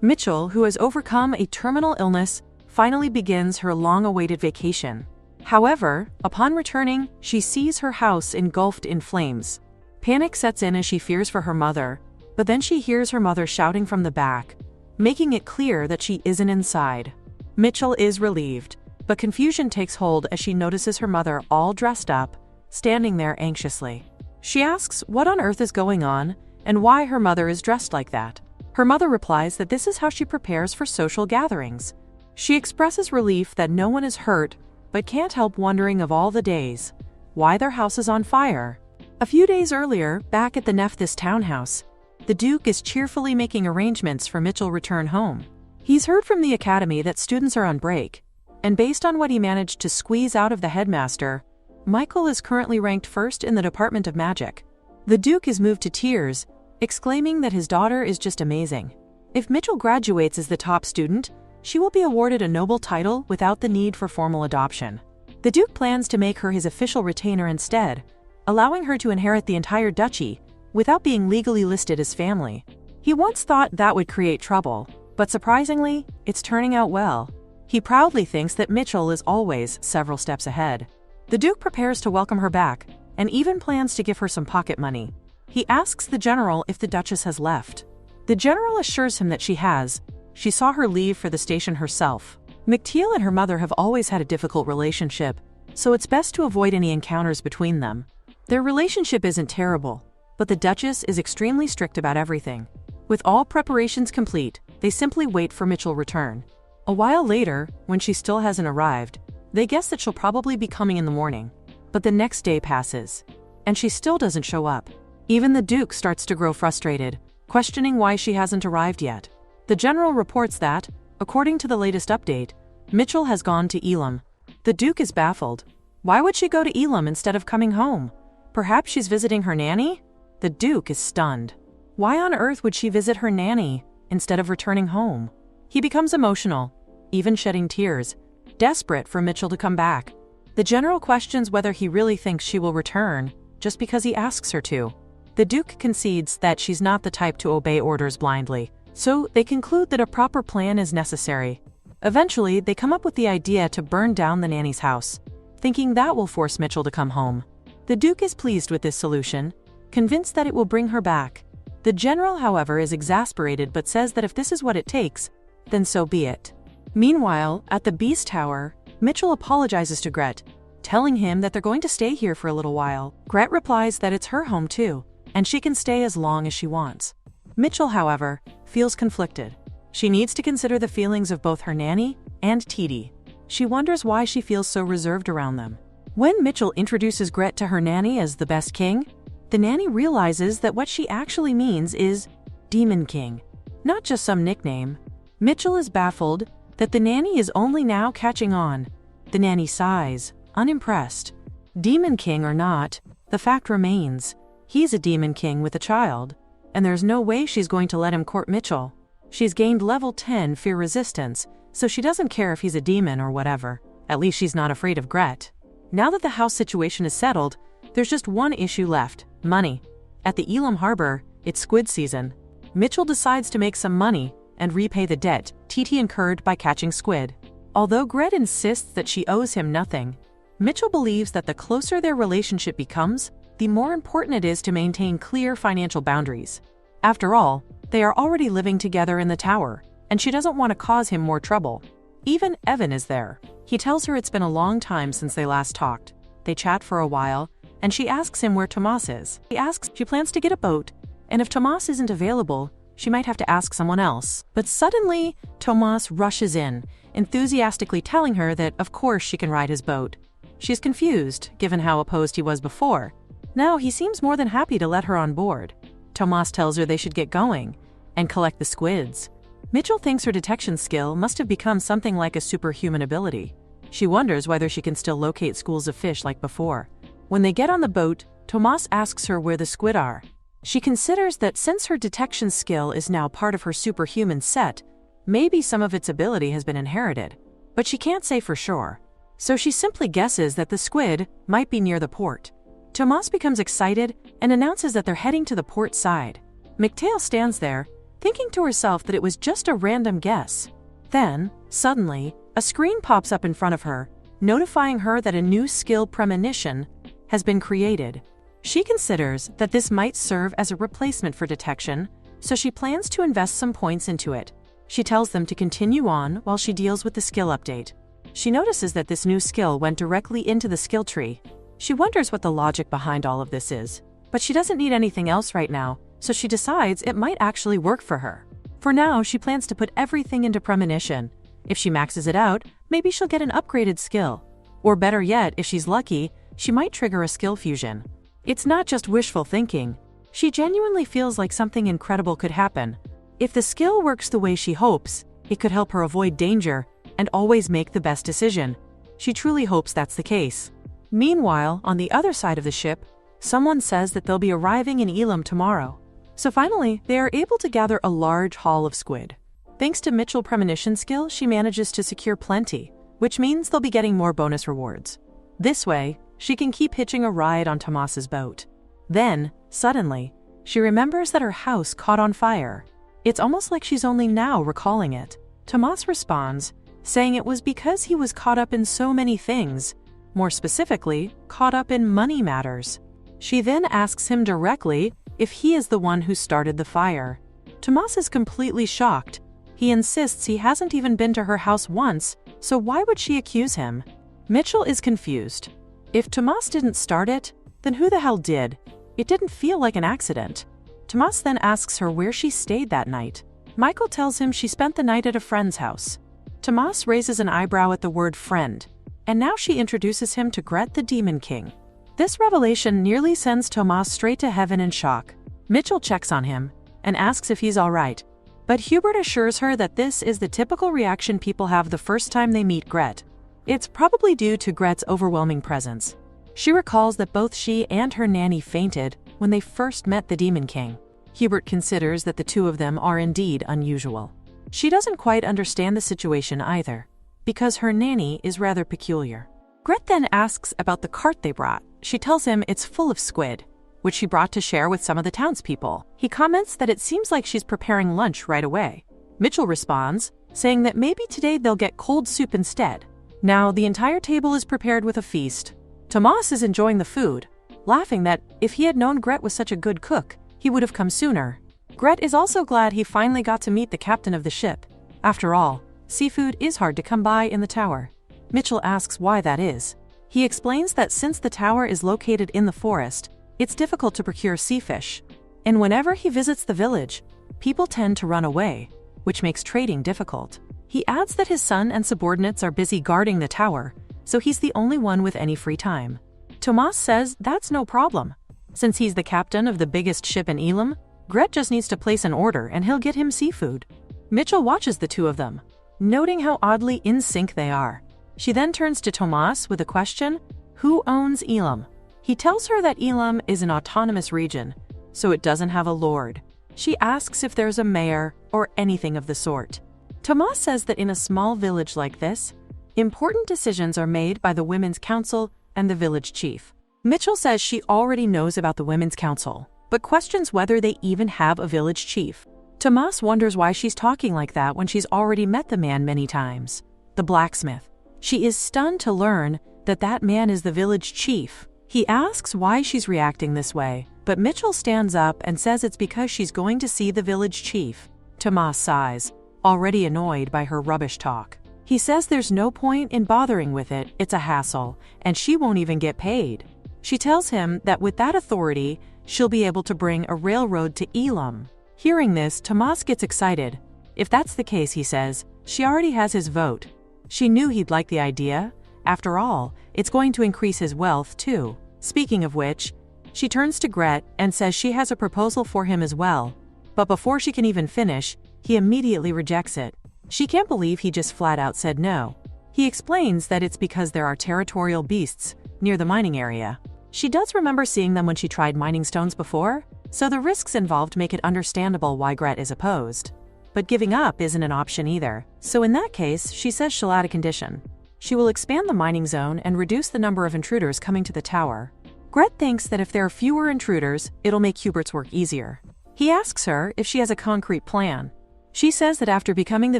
Mitchell, who has overcome a terminal illness, finally begins her long-awaited vacation. However, upon returning, she sees her house engulfed in flames. Panic sets in as she fears for her mother, but then she hears her mother shouting from the back, making it clear that she isn't inside. Mitchell is relieved, but confusion takes hold as she notices her mother all dressed up, standing there anxiously. She asks what on earth is going on and why her mother is dressed like that. Her mother replies that this is how she prepares for social gatherings. She expresses relief that no one is hurt, but can't help wondering of all the days, why their house is on fire. A few days earlier, back at the Nephthys townhouse, the Duke is cheerfully making arrangements for Mitchell's return home. He's heard from the academy that students are on break, and based on what he managed to squeeze out of the headmaster, Michael is currently ranked first in the Department of Magic. The Duke is moved to tears, exclaiming that his daughter is just amazing. If Mitchell graduates as the top student, she will be awarded a noble title without the need for formal adoption. The Duke plans to make her his official retainer instead, allowing her to inherit the entire duchy without being legally listed as family. He once thought that would create trouble, but surprisingly, it's turning out well. He proudly thinks that Mitchell is always several steps ahead. The Duke prepares to welcome her back and even plans to give her some pocket money. He asks the general if the Duchess has left. The general assures him that she has. She saw her leave for the station herself. McTeal and her mother have always had a difficult relationship, so it's best to avoid any encounters between them. Their relationship isn't terrible, but the Duchess is extremely strict about everything. With all preparations complete, they simply wait for Mitchell's return. A while later, when she still hasn't arrived, they guess that she'll probably be coming in the morning. But the next day passes, and she still doesn't show up. Even the Duke starts to grow frustrated, questioning why she hasn't arrived yet. The general reports that, according to the latest update, Mitchell has gone to Elam. The Duke is baffled. Why would she go to Elam instead of coming home? Perhaps she's visiting her nanny? The Duke is stunned. Why on earth would she visit her nanny instead of returning home? He becomes emotional, even shedding tears, desperate for Mitchell to come back. The general questions whether he really thinks she will return, just because he asks her to. The Duke concedes that she's not the type to obey orders blindly, so they conclude that a proper plan is necessary. Eventually, they come up with the idea to burn down the nanny's house, thinking that will force Mitchell to come home. The Duke is pleased with this solution, convinced that it will bring her back. The general, however, is exasperated but says that if this is what it takes, then so be it. Meanwhile, at the Beast Tower, Mitchell apologizes to Gret, telling him that they're going to stay here for a little while. Gret replies that it's her home too, and she can stay as long as she wants. Mitchell, however, feels conflicted. She needs to consider the feelings of both her nanny and Titi. She wonders why she feels so reserved around them. When Mitchell introduces Gret to her nanny as the best king, the nanny realizes that what she actually means is Demon King, not just some nickname. Mitchell is baffled that the nanny is only now catching on. The nanny sighs, unimpressed. Demon King or not, the fact remains, he's a Demon King with a child, and there's no way she's going to let him court Mitchell. She's gained level 10 fear resistance, so she doesn't care if he's a demon or whatever. At least she's not afraid of Gret. Now that the house situation is settled, there's just one issue left: money. At the Elam Harbor, it's squid season. Mitchell decides to make some money and repay the debt Titi incurred by catching squid. Although Gret insists that she owes him nothing, Mitchell believes that the closer their relationship becomes, the more important it is to maintain clear financial boundaries. After all, they are already living together in the tower, and she doesn't want to cause him more trouble. Even Evan is there. He tells her it's been a long time since they last talked. They chat for a while, and she asks him where Tomas is. He asks if she plans to get a boat, and if Tomas isn't available, she might have to ask someone else. But suddenly, Tomas rushes in, enthusiastically telling her that of course she can ride his boat. She's confused, given how opposed he was before. Now he seems more than happy to let her on board. Tomas tells her they should get going and collect the squids. Mitchell thinks her detection skill must have become something like a superhuman ability. She wonders whether she can still locate schools of fish like before. When they get on the boat, Tomas asks her where the squid are. She considers that since her detection skill is now part of her superhuman set, maybe some of its ability has been inherited, but she can't say for sure. So she simply guesses that the squid might be near the port. Tomas becomes excited and announces that they're heading to the port side. McTail stands there, thinking to herself that it was just a random guess. Then, suddenly, a screen pops up in front of her, notifying her that a new skill premonition has been created. She considers that this might serve as a replacement for detection, so she plans to invest some points into it. She tells them to continue on while she deals with the skill update. She notices that this new skill went directly into the skill tree. She wonders what the logic behind all of this is, but she doesn't need anything else right now, so she decides it might actually work for her. For now, she plans to put everything into premonition. If she maxes it out, maybe she'll get an upgraded skill. Or better yet, if she's lucky, she might trigger a skill fusion. It's not just wishful thinking. She genuinely feels like something incredible could happen. If the skill works the way she hopes, it could help her avoid danger and always make the best decision. She truly hopes that's the case. Meanwhile, on the other side of the ship, someone says that they'll be arriving in Elam tomorrow. So finally, they are able to gather a large haul of squid. Thanks to Mitchell's premonition skill, she manages to secure plenty, which means they'll be getting more bonus rewards. This way, she can keep hitching a ride on Tomas's boat. Then, suddenly, she remembers that her house caught on fire. It's almost like she's only now recalling it. Tomas responds, saying it was because he was caught up in so many things, more specifically, caught up in money matters. She then asks him directly if he is the one who started the fire. Tomas is completely shocked. He insists he hasn't even been to her house once, so why would she accuse him? Mitchell is confused. If Tomas didn't start it, then who the hell did? It didn't feel like an accident. Tomas then asks her where she stayed that night. Michael tells him she spent the night at a friend's house. Tomas raises an eyebrow at the word friend, and now she introduces him to Gret the Demon King. This revelation nearly sends Tomas straight to heaven in shock. Mitchell checks on him and asks if he's all right, but Hubert assures her that this is the typical reaction people have the first time they meet Gret. It's probably due to Gret's overwhelming presence. She recalls that both she and her nanny fainted when they first met the Demon King. Hubert considers that the two of them are indeed unusual. She doesn't quite understand the situation either, because her nanny is rather peculiar. Gret then asks about the cart they brought. She tells him it's full of squid, which she brought to share with some of the townspeople. He comments that it seems like she's preparing lunch right away. Mitchell responds, saying that maybe today they'll get cold soup instead. Now the entire table is prepared with a feast. Tomas is enjoying the food, laughing that if he had known Gret was such a good cook, he would have come sooner. Gret is also glad he finally got to meet the captain of the ship. After all, seafood is hard to come by in the tower. Mitchell asks why that is. He explains that since the tower is located in the forest, it's difficult to procure sea fish. And whenever he visits the village, people tend to run away, which makes trading difficult. He adds that his son and subordinates are busy guarding the tower, so he's the only one with any free time. Tomas says that's no problem. Since he's the captain of the biggest ship in Elam, Gret just needs to place an order and he'll get him seafood. Mitchell watches the two of them, noting how oddly in sync they are. She then turns to Tomas with a question: who owns Elam? He tells her that Elam is an autonomous region, so it doesn't have a lord. She asks if there's a mayor or anything of the sort. Tomas says that in a small village like this, important decisions are made by the Women's Council and the village chief. Mitchell says she already knows about the Women's Council, but questions whether they even have a village chief. Tomas wonders why she's talking like that when she's already met the man many times, the blacksmith. She is stunned to learn that that man is the village chief. He asks why she's reacting this way, but Mitchell stands up and says it's because she's going to see the village chief. Tomas sighs, already annoyed by her rubbish talk. He says there's no point in bothering with it, it's a hassle, and she won't even get paid. She tells him that with that authority, she'll be able to bring a railroad to Elam. Hearing this, Tomas gets excited. If that's the case, he says, she already has his vote. She knew he'd like the idea. After all, it's going to increase his wealth, too. Speaking of which, she turns to Gret and says she has a proposal for him as well. But before she can even finish, He immediately rejects it. She can't believe he just flat out said no. He explains that it's because there are territorial beasts near the mining area. She does remember seeing them when she tried mining stones before, so the risks involved make it understandable why Gret is opposed. But giving up isn't an option either, so in that case, she says she'll add a condition. She will expand the mining zone and reduce the number of intruders coming to the tower. Gret thinks that if there are fewer intruders, it'll make Hubert's work easier. He asks her if she has a concrete plan. She says that after becoming the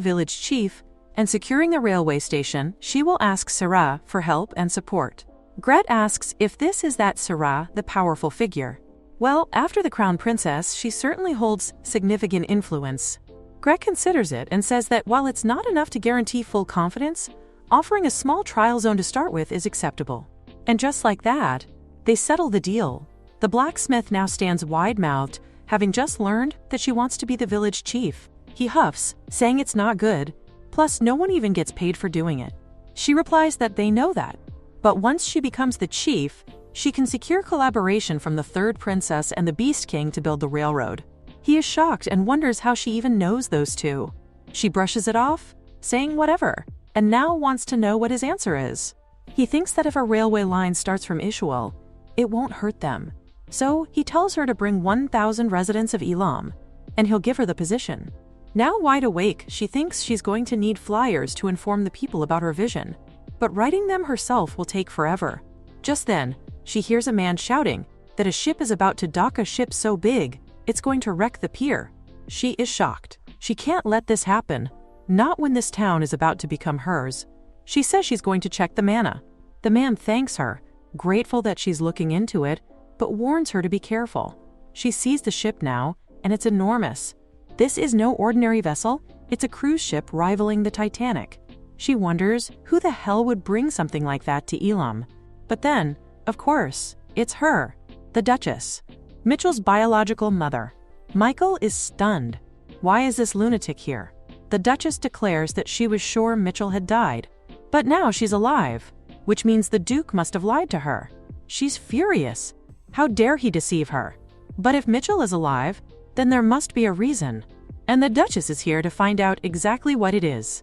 village chief and securing the railway station, she will ask Sarah for help and support. Gret asks if this is that Sarah, the powerful figure. Well, after the crown princess, she certainly holds significant influence. Gret considers it and says that while it's not enough to guarantee full confidence, offering a small trial zone to start with is acceptable. And just like that, they settle the deal. The blacksmith now stands wide-mouthed, having just learned that she wants to be the village chief. He huffs, saying it's not good, plus no one even gets paid for doing it. She replies that they know that, but once she becomes the chief, she can secure collaboration from the third princess and the Beast King to build the railroad. He is shocked and wonders how she even knows those two. She brushes it off, saying whatever, and now wants to know what his answer is. He thinks that if a railway line starts from Ishuel, it won't hurt them. So he tells her to bring 1,000 residents of Elam, and he'll give her the position. Now wide awake, she thinks she's going to need flyers to inform the people about her vision, but writing them herself will take forever. Just then, she hears a man shouting that a ship is about to dock, a ship so big, it's going to wreck the pier. She is shocked. She can't let this happen, not when this town is about to become hers. She says she's going to check the mana. The man thanks her, grateful that she's looking into it, but warns her to be careful. She sees the ship now, and it's enormous. This is no ordinary vessel, it's a cruise ship rivaling the Titanic. She wonders who the hell would bring something like that to Elam. But then, of course, it's her, the Duchess, Mitchell's biological mother. Michael is stunned. Why is this lunatic here? The Duchess declares that she was sure Mitchell had died, but now she's alive, which means the Duke must have lied to her. She's furious. How dare he deceive her? But if Mitchell is alive, then there must be a reason. And the Duchess is here to find out exactly what it is.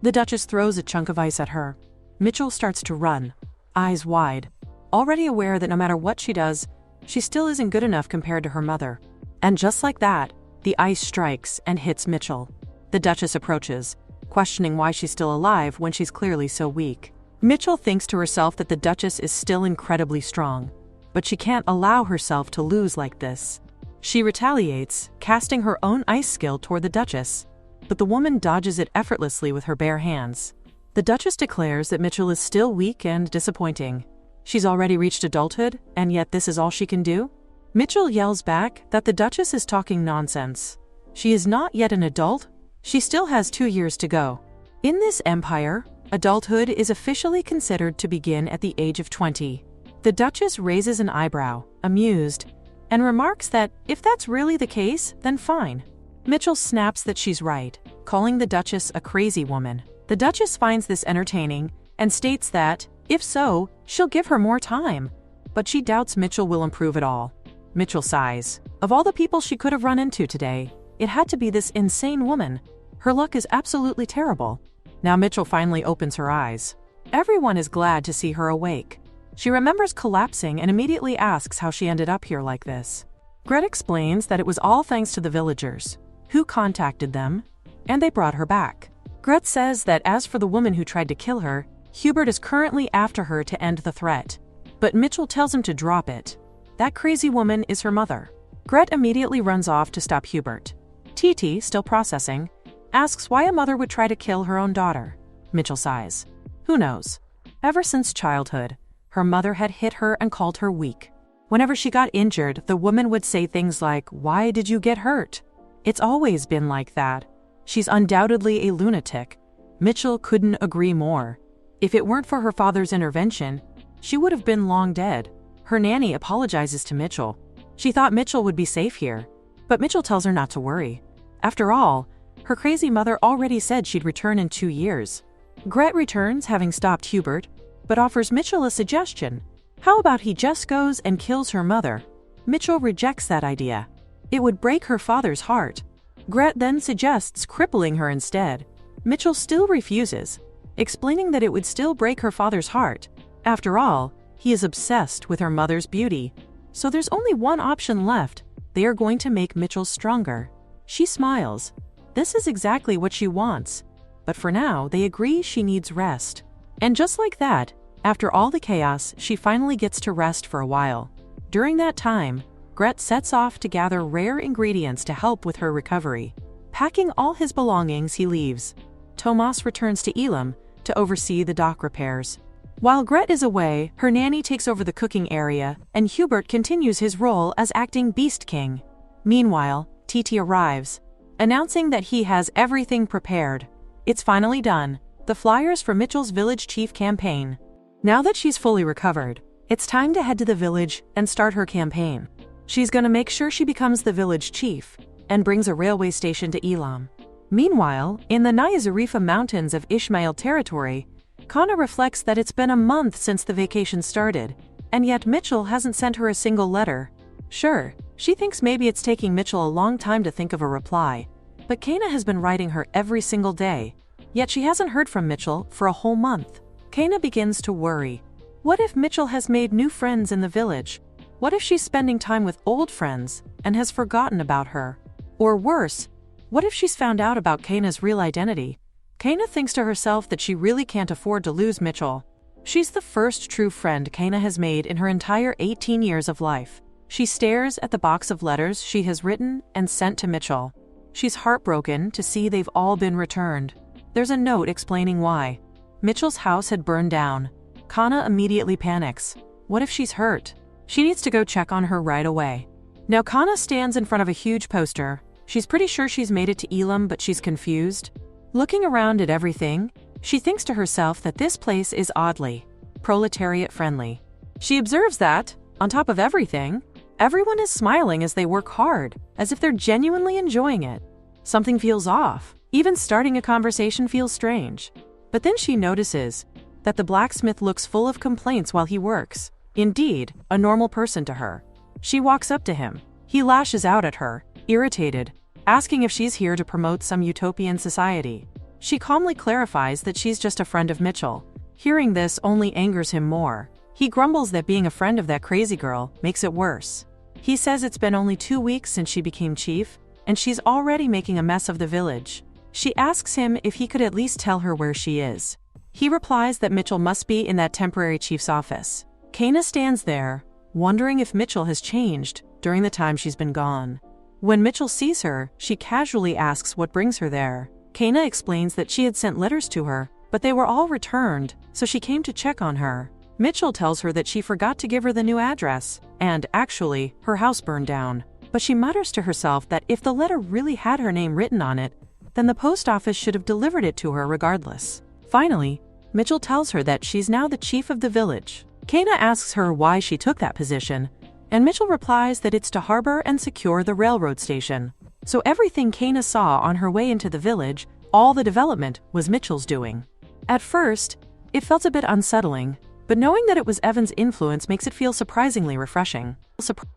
The Duchess throws a chunk of ice at her. Mitchell starts to run, eyes wide, already aware that no matter what she does, she still isn't good enough compared to her mother. And just like that, the ice strikes and hits Mitchell. The Duchess approaches, questioning why she's still alive when she's clearly so weak. Mitchell thinks to herself that the Duchess is still incredibly strong, but she can't allow herself to lose like this. She retaliates, casting her own ice skill toward the Duchess, but the woman dodges it effortlessly with her bare hands. The Duchess declares that Mitchell is still weak and disappointing. She's already reached adulthood, and yet this is all she can do? Mitchell yells back that the Duchess is talking nonsense. She is not yet an adult. She still has 2 years to go. In this empire, adulthood is officially considered to begin at the age of 20. The Duchess raises an eyebrow, amused, and remarks that if that's really the case, then fine. Mitchell snaps that she's right, calling the Duchess a crazy woman. The Duchess finds this entertaining and states that, if so, she'll give her more time, but she doubts Mitchell will improve at all. Mitchell sighs. Of all the people she could have run into today, it had to be this insane woman. Her luck is absolutely terrible. Now Mitchell finally opens her eyes. Everyone is glad to see her awake. She remembers collapsing and immediately asks how she ended up here like this. Gret explains that it was all thanks to the villagers, who contacted them, and they brought her back. Gret says that as for the woman who tried to kill her, Hubert is currently after her to end the threat. But Mitchell tells him to drop it. That crazy woman is her mother. Gret immediately runs off to stop Hubert. TT, still processing, asks why a mother would try to kill her own daughter. Mitchell sighs. Who knows? Ever since childhood, her mother had hit her and called her weak. Whenever she got injured, the woman would say things like, "Why did you get hurt?" It's always been like that. She's undoubtedly a lunatic. Mitchell couldn't agree more. If it weren't for her father's intervention, she would have been long dead. Her nanny apologizes to Mitchell. She thought Mitchell would be safe here, but Mitchell tells her not to worry. After all, her crazy mother already said she'd return in 2 years. Gret returns, having stopped Hubert, but offers Mitchell a suggestion. How about he just goes and kills her mother? Mitchell rejects that idea. It would break her father's heart. Gret then suggests crippling her instead. Mitchell still refuses, explaining that it would still break her father's heart. After all, he is obsessed with her mother's beauty. So there's only one option left. They are going to make Mitchell stronger. She smiles. This is exactly what she wants. But for now, they agree she needs rest. And just like that, after all the chaos, she finally gets to rest for a while. During that time, Gret sets off to gather rare ingredients to help with her recovery. Packing all his belongings, he leaves. Tomas returns to Elam to oversee the dock repairs. While Gret is away, her nanny takes over the cooking area, and Hubert continues his role as acting Beast King. Meanwhile, Titi arrives, announcing that he has everything prepared. It's finally done, the flyers for Mitchell's Village Chief campaign. Now that she's fully recovered, it's time to head to the village and start her campaign. She's gonna make sure she becomes the village chief and brings a railway station to Elam. Meanwhile, in the Nyazarifa Mountains of Ishmael territory, Kana reflects that it's been a month since the vacation started, and yet Mitchell hasn't sent her a single letter. Sure, she thinks maybe it's taking Mitchell a long time to think of a reply, but Kana has been writing her every single day, yet she hasn't heard from Mitchell for a whole month. Kana begins to worry. What if Mitchell has made new friends in the village? What if she's spending time with old friends and has forgotten about her? Or worse, what if she's found out about Kana's real identity? Kana thinks to herself that she really can't afford to lose Mitchell. She's the first true friend Kana has made in her entire 18 years of life. She stares at the box of letters she has written and sent to Mitchell. She's heartbroken to see they've all been returned. There's a note explaining why. Mitchell's house had burned down. Kana immediately panics. What if she's hurt? She needs to go check on her right away. Now Kana stands in front of a huge poster. She's pretty sure she's made it to Elam, but she's confused. Looking around at everything, she thinks to herself that this place is oddly proletariat-friendly. She observes that, on top of everything, everyone is smiling as they work hard, as if they're genuinely enjoying it. Something feels off. Even starting a conversation feels strange. But then she notices that the blacksmith looks full of complaints while he works. Indeed, a normal person to her. She walks up to him. He lashes out at her, irritated, asking if she's here to promote some utopian society. She calmly clarifies that she's just a friend of Mitchell. Hearing this only angers him more. He grumbles that being a friend of that crazy girl makes it worse. He says it's been only 2 weeks since she became chief, and she's already making a mess of the village. She asks him if he could at least tell her where she is. He replies that Mitchell must be in that temporary chief's office. Kana stands there, wondering if Mitchell has changed during the time she's been gone. When Mitchell sees her, she casually asks what brings her there. Kana explains that she had sent letters to her, but they were all returned, so she came to check on her. Mitchell tells her that she forgot to give her the new address, and actually, her house burned down. But she mutters to herself that if the letter really had her name written on it, then the post office should have delivered it to her regardless. Finally, Mitchell tells her that she's now the chief of the village. Kana asks her why she took that position, and Mitchell replies that it's to harbor and secure the railroad station. So everything Kana saw on her way into the village, all the development, was Mitchell's doing. At first, it felt a bit unsettling, but knowing that it was Evan's influence makes it feel surprisingly refreshing.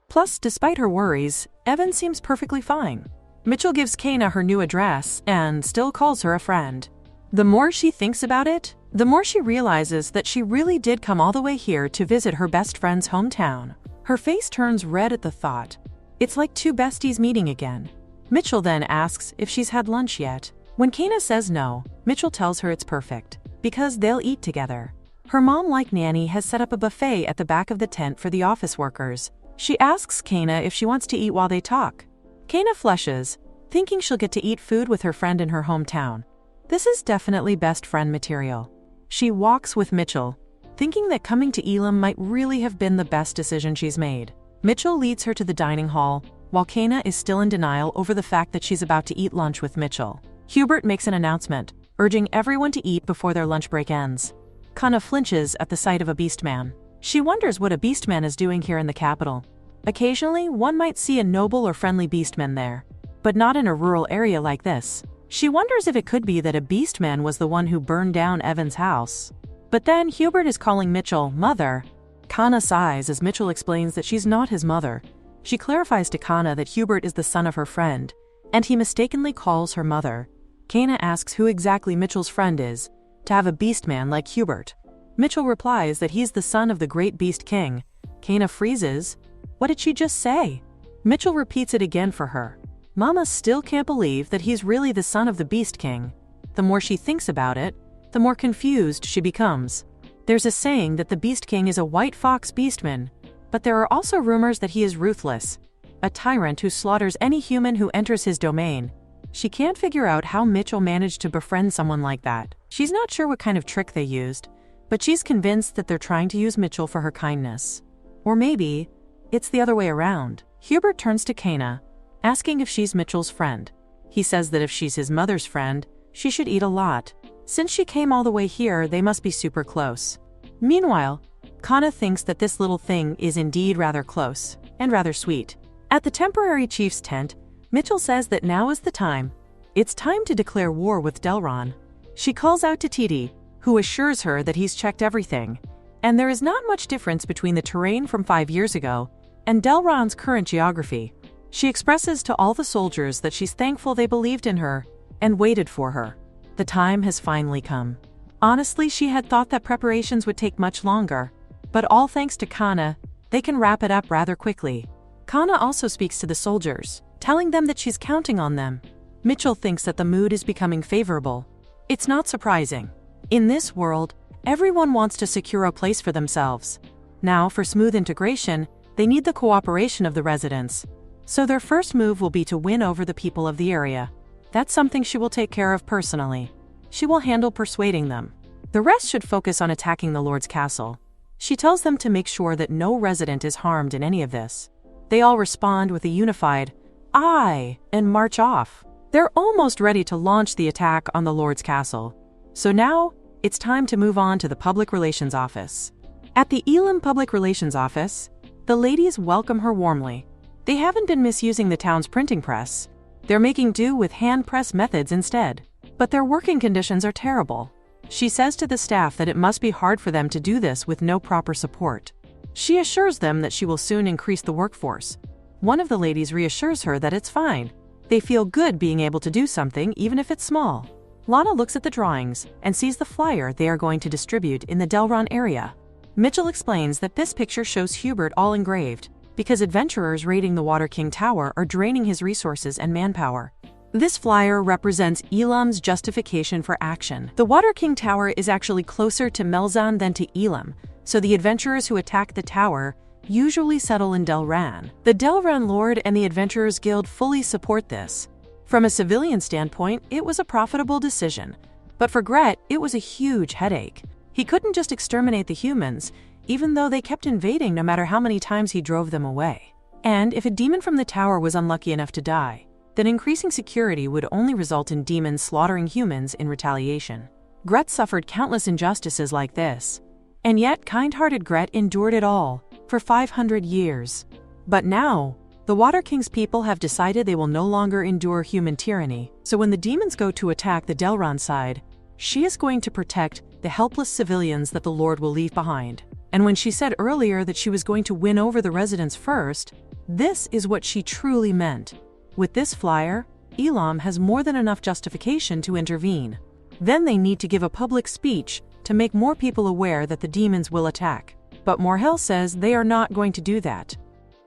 Plus, despite her worries, Evan seems perfectly fine. Mitchell gives Kana her new address and still calls her a friend. The more she thinks about it, the more she realizes that she really did come all the way here to visit her best friend's hometown. Her face turns red at the thought. It's like two besties meeting again. Mitchell then asks if she's had lunch yet. When Kana says no, Mitchell tells her it's perfect, because they'll eat together. Her mom-like nanny has set up a buffet at the back of the tent for the office workers. She asks Kana if she wants to eat while they talk. Kana flushes, thinking she'll get to eat food with her friend in her hometown. This is definitely best friend material. She walks with Mitchell, thinking that coming to Elam might really have been the best decision she's made. Mitchell leads her to the dining hall, while Kana is still in denial over the fact that she's about to eat lunch with Mitchell. Hubert makes an announcement, urging everyone to eat before their lunch break ends. Kana flinches at the sight of a beastman. She wonders what a beastman is doing here in the capital. Occasionally, one might see a noble or friendly beastman there, but not in a rural area like this. She wonders if it could be that a beastman was the one who burned down Evan's house. But then Hubert is calling Mitchell mother. Kana sighs as Mitchell explains that she's not his mother. She clarifies to Kana that Hubert is the son of her friend, and he mistakenly calls her mother. Kana asks who exactly Mitchell's friend is, to have a beast man like Hubert. Mitchell replies that he's the son of the great beast king. Kana freezes. What did she just say? Mitchell repeats it again for her. Mama still can't believe that he's really the son of the beast king. The more she thinks about it, the more confused she becomes. There's a saying that the beast king is a white fox beastman, but there are also rumors that he is ruthless, a tyrant who slaughters any human who enters his domain. She can't figure out how Mitchell managed to befriend someone like that. She's not sure what kind of trick they used, but she's convinced that they're trying to use Mitchell for her kindness. Or maybe it's the other way around. Hubert turns to Kana, asking if she's Mitchell's friend. He says that if she's his mother's friend, she should eat a lot. Since she came all the way here, they must be super close. Meanwhile, Kana thinks that this little thing is indeed rather close and rather sweet. At the temporary chief's tent, Mitchell says that now is the time. It's time to declare war with Delron. She calls out to Titi, who assures her that he's checked everything, and there is not much difference between the terrain from 5 years ago and Delron's current geography. She expresses to all the soldiers that she's thankful they believed in her and waited for her. The time has finally come. Honestly, she had thought that preparations would take much longer, but all thanks to Kana, they can wrap it up rather quickly. Kana also speaks to the soldiers, telling them that she's counting on them. Mitchell thinks that the mood is becoming favorable. It's not surprising. In this world, everyone wants to secure a place for themselves. Now, for smooth integration, they need the cooperation of the residents. So their first move will be to win over the people of the area. That's something she will take care of personally. She will handle persuading them. The rest should focus on attacking the Lord's castle. She tells them to make sure that no resident is harmed in any of this. They all respond with a unified, "Aye," and march off. They're almost ready to launch the attack on the Lord's castle. So now, it's time to move on to the Public Relations Office. At the Elam Public Relations Office, the ladies welcome her warmly. They haven't been misusing the town's printing press. They're making do with hand press methods instead. But their working conditions are terrible. She says to the staff that it must be hard for them to do this with no proper support. She assures them that she will soon increase the workforce. One of the ladies reassures her that it's fine. They feel good being able to do something even if it's small. Lana looks at the drawings and sees the flyer they are going to distribute in the Delron area. Mitchell explains that this picture shows Hubert all engraved, because adventurers raiding the Water King Tower are draining his resources and manpower. This flyer represents Elam's justification for action. The Water King Tower is actually closer to Melzan than to Elam, so the adventurers who attack the tower usually settle in Delran. The Delran Lord and the Adventurers Guild fully support this. From a civilian standpoint, it was a profitable decision, but for Gret, it was a huge headache. He couldn't just exterminate the humans, even though they kept invading no matter how many times he drove them away. And if a demon from the tower was unlucky enough to die, then increasing security would only result in demons slaughtering humans in retaliation. Gret suffered countless injustices like this, and yet kind-hearted Gret endured it all for 500 years. But now, the Water King's people have decided they will no longer endure human tyranny, so when the demons go to attack the Delron side, she is going to protect the helpless civilians that the Lord will leave behind. And when she said earlier that she was going to win over the residents first, this is what she truly meant. With this flyer, Elam has more than enough justification to intervene. Then they need to give a public speech to make more people aware that the demons will attack. But Morhel says they are not going to do that.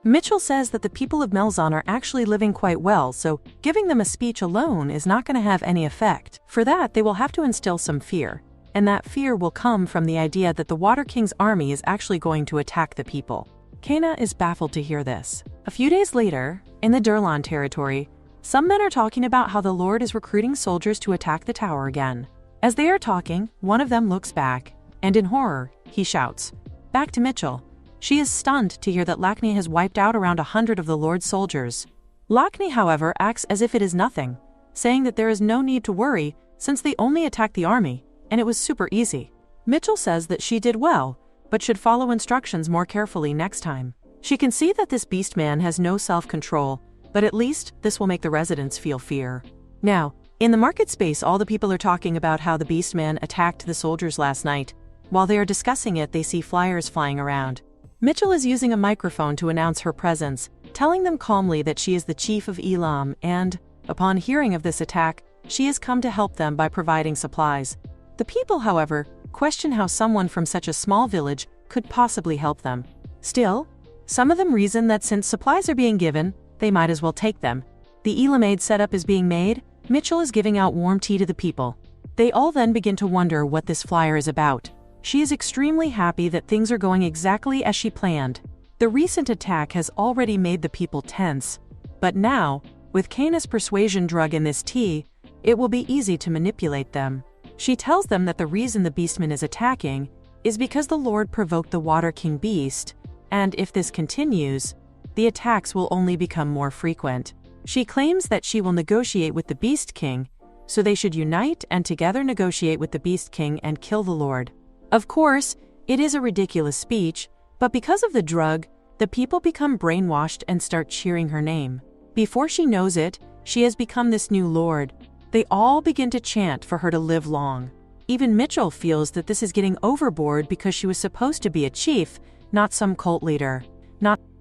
Mitchell says that the people of Melzan are actually living quite well, so giving them a speech alone is not going to have any effect. For that, they will have to instill some fear, and that fear will come from the idea that the Water King's army is actually going to attack the people. Kana is baffled to hear this. A few days later, in the Durlan territory, some men are talking about how the Lord is recruiting soldiers to attack the tower again. As they are talking, one of them looks back, and in horror, he shouts, "Back to Mitchell." She is stunned to hear that Lakni has wiped out around 100 of the Lord's soldiers. Lakni, however, acts as if it is nothing, saying that there is no need to worry since they only attacked the army, and it was super easy. Mitchell says that she did well, but should follow instructions more carefully next time. She can see that this beast man has no self-control, but at least this will make the residents feel fear. Now, in the market space, all the people are talking about how the beast man attacked the soldiers last night. While they are discussing it, they see flyers flying around. Mitchell is using a microphone to announce her presence, telling them calmly that she is the chief of Elam and Upon hearing of this attack, she has come to help them by providing supplies. The people, however, question how someone from such a small village could possibly help them. Still, some of them reason that since supplies are being given, they might as well take them. The Elamade setup is being made. Mitchell is giving out warm tea to the people. They all then begin to wonder what this flyer is about. She is extremely happy that things are going exactly as she planned. The recent attack has already made the people tense. But now, with Cana's persuasion drug in this tea, it will be easy to manipulate them. She tells them that the reason the Beastman is attacking is because the Lord provoked the Water King Beast, and if this continues, the attacks will only become more frequent. She claims that she will negotiate with the Beast King, so they should unite and together negotiate with the Beast King and kill the Lord. Of course, it is a ridiculous speech, but because of the drug, the people become brainwashed and start cheering her name. Before she knows it, she has become this new lord. They all begin to chant for her to live long. Even Mitchell feels that this is getting overboard because she was supposed to be a chief, not some cult leader.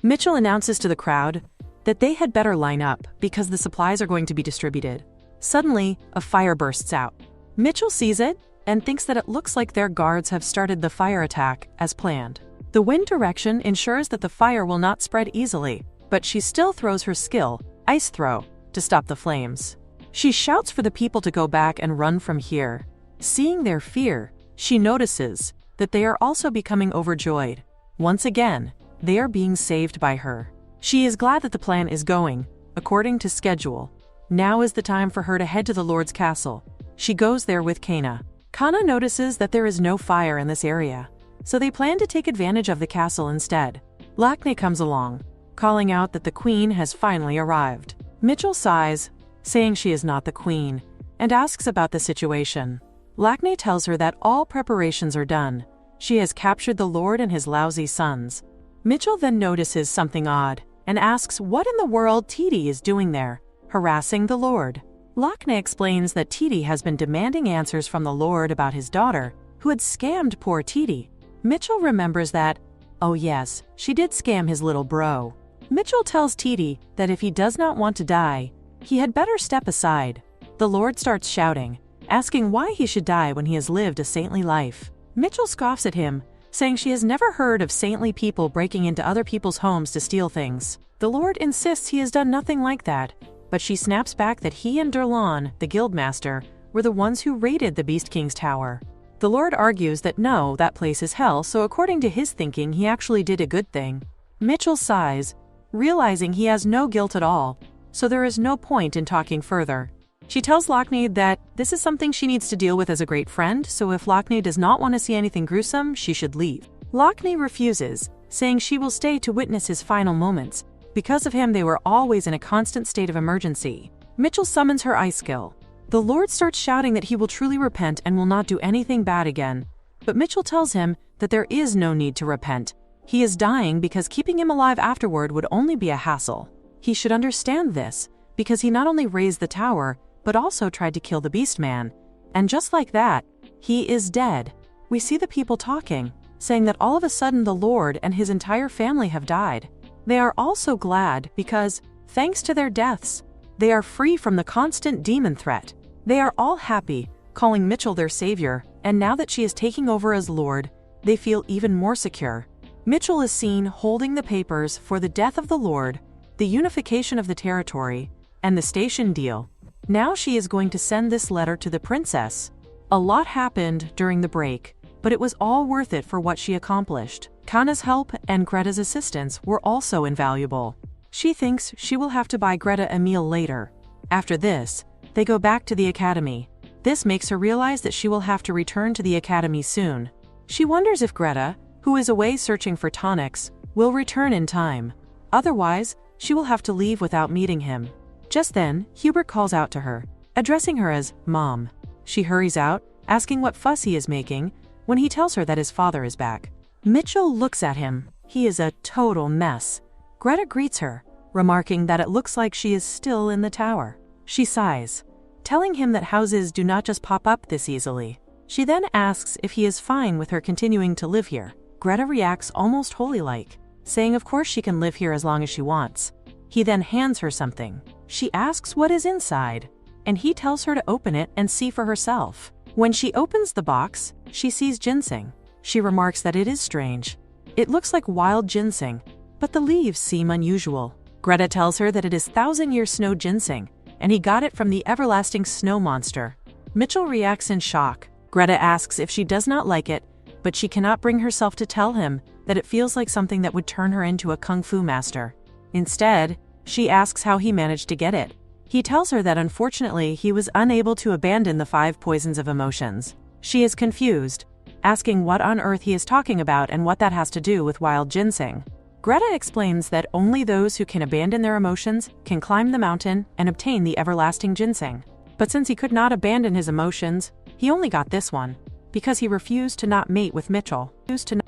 Mitchell announces to the crowd that they had better line up because the supplies are going to be distributed. Suddenly, a fire bursts out. Mitchell sees it and thinks that it looks like their guards have started the fire attack as planned. The wind direction ensures that the fire will not spread easily, but she still throws her skill, Ice Throw, to stop the flames. She shouts for the people to go back and run from here. Seeing their fear, she notices that they are also becoming overjoyed. Once again, they are being saved by her. She is glad that the plan is going according to schedule. Now is the time for her to head to the Lord's castle. She goes there with Cana. Cana notices that there is no fire in this area, so they plan to take advantage of the castle instead. Lachne comes along, calling out that the queen has finally arrived. Mitchell sighs, saying she is not the queen, and asks about the situation. Lachne tells her that all preparations are done. She has captured the Lord and his lousy sons. Mitchell then notices something odd and asks what in the world Titi is doing there, harassing the Lord. Lachne explains that Titi has been demanding answers from the Lord about his daughter, who had scammed poor Titi. Mitchell remembers that, oh yes, she did scam his little bro. Mitchell tells Titi that if he does not want to die, he had better step aside. The Lord starts shouting, asking why he should die when he has lived a saintly life. Mitchell scoffs at him, saying she has never heard of saintly people breaking into other people's homes to steal things. The Lord insists he has done nothing like that, but she snaps back that he and Durlan, the guildmaster, were the ones who raided the Beast King's tower. The Lord argues that no, that place is hell, so according to his thinking, he actually did a good thing. Mitchell sighs, realizing he has no guilt at all, so there is no point in talking further. She tells Lachne that this is something she needs to deal with as a great friend, so if Lachne does not want to see anything gruesome, she should leave. Lachne refuses, saying she will stay to witness his final moments. Because of him, they were always in a constant state of emergency. Mitchell summons her ice skill. The Lord starts shouting that he will truly repent and will not do anything bad again. But Mitchell tells him that there is no need to repent. He is dying because keeping him alive afterward would only be a hassle. He should understand this, because he not only raised the tower, but also tried to kill the Beastman. And just like that, he is dead. We see the people talking, saying that all of a sudden the Lord and his entire family have died. They are also glad because, thanks to their deaths, they are free from the constant demon threat. They are all happy, calling Mitchell their savior, and now that she is taking over as Lord, they feel even more secure. Mitchell is seen holding the papers for the death of the Lord, the unification of the territory, and the station deal. Now she is going to send this letter to the princess. A lot happened during the break, but it was all worth it for what she accomplished. Kana's help and Greta's assistance were also invaluable. She thinks she will have to buy Greta a meal later. After this, they go back to the academy. This makes her realize that she will have to return to the academy soon. She wonders if Greta, who is away searching for tonics, will return in time. Otherwise, she will have to leave without meeting him. Just then, Hubert calls out to her, addressing her as Mom. She hurries out, asking what fuss he is making, when he tells her that his father is back. Mitchell looks at him. He is a total mess. Greta greets her, remarking that it looks like she is still in the tower. She sighs, telling him that houses do not just pop up this easily. She then asks if he is fine with her continuing to live here. Greta reacts almost holy-like, saying of course she can live here as long as she wants. He then hands her something. She asks what is inside, and he tells her to open it and see for herself. When she opens the box, she sees ginseng. She remarks that it is strange. It looks like wild ginseng, but the leaves seem unusual. Greta tells her that it is 1,000-year snow ginseng, and he got it from the everlasting snow monster. Mitchell reacts in shock. Greta asks if she does not like it, but she cannot bring herself to tell him that it feels like something that would turn her into a kung fu master. Instead, she asks how he managed to get it. He tells her that unfortunately he was unable to abandon the 5 poisons of emotions. She is confused, asking what on earth he is talking about and what that has to do with wild ginseng. Greta explains that only those who can abandon their emotions can climb the mountain and obtain the everlasting ginseng. But since he could not abandon his emotions, he only got this one, because he refused to not mate with Mitchell.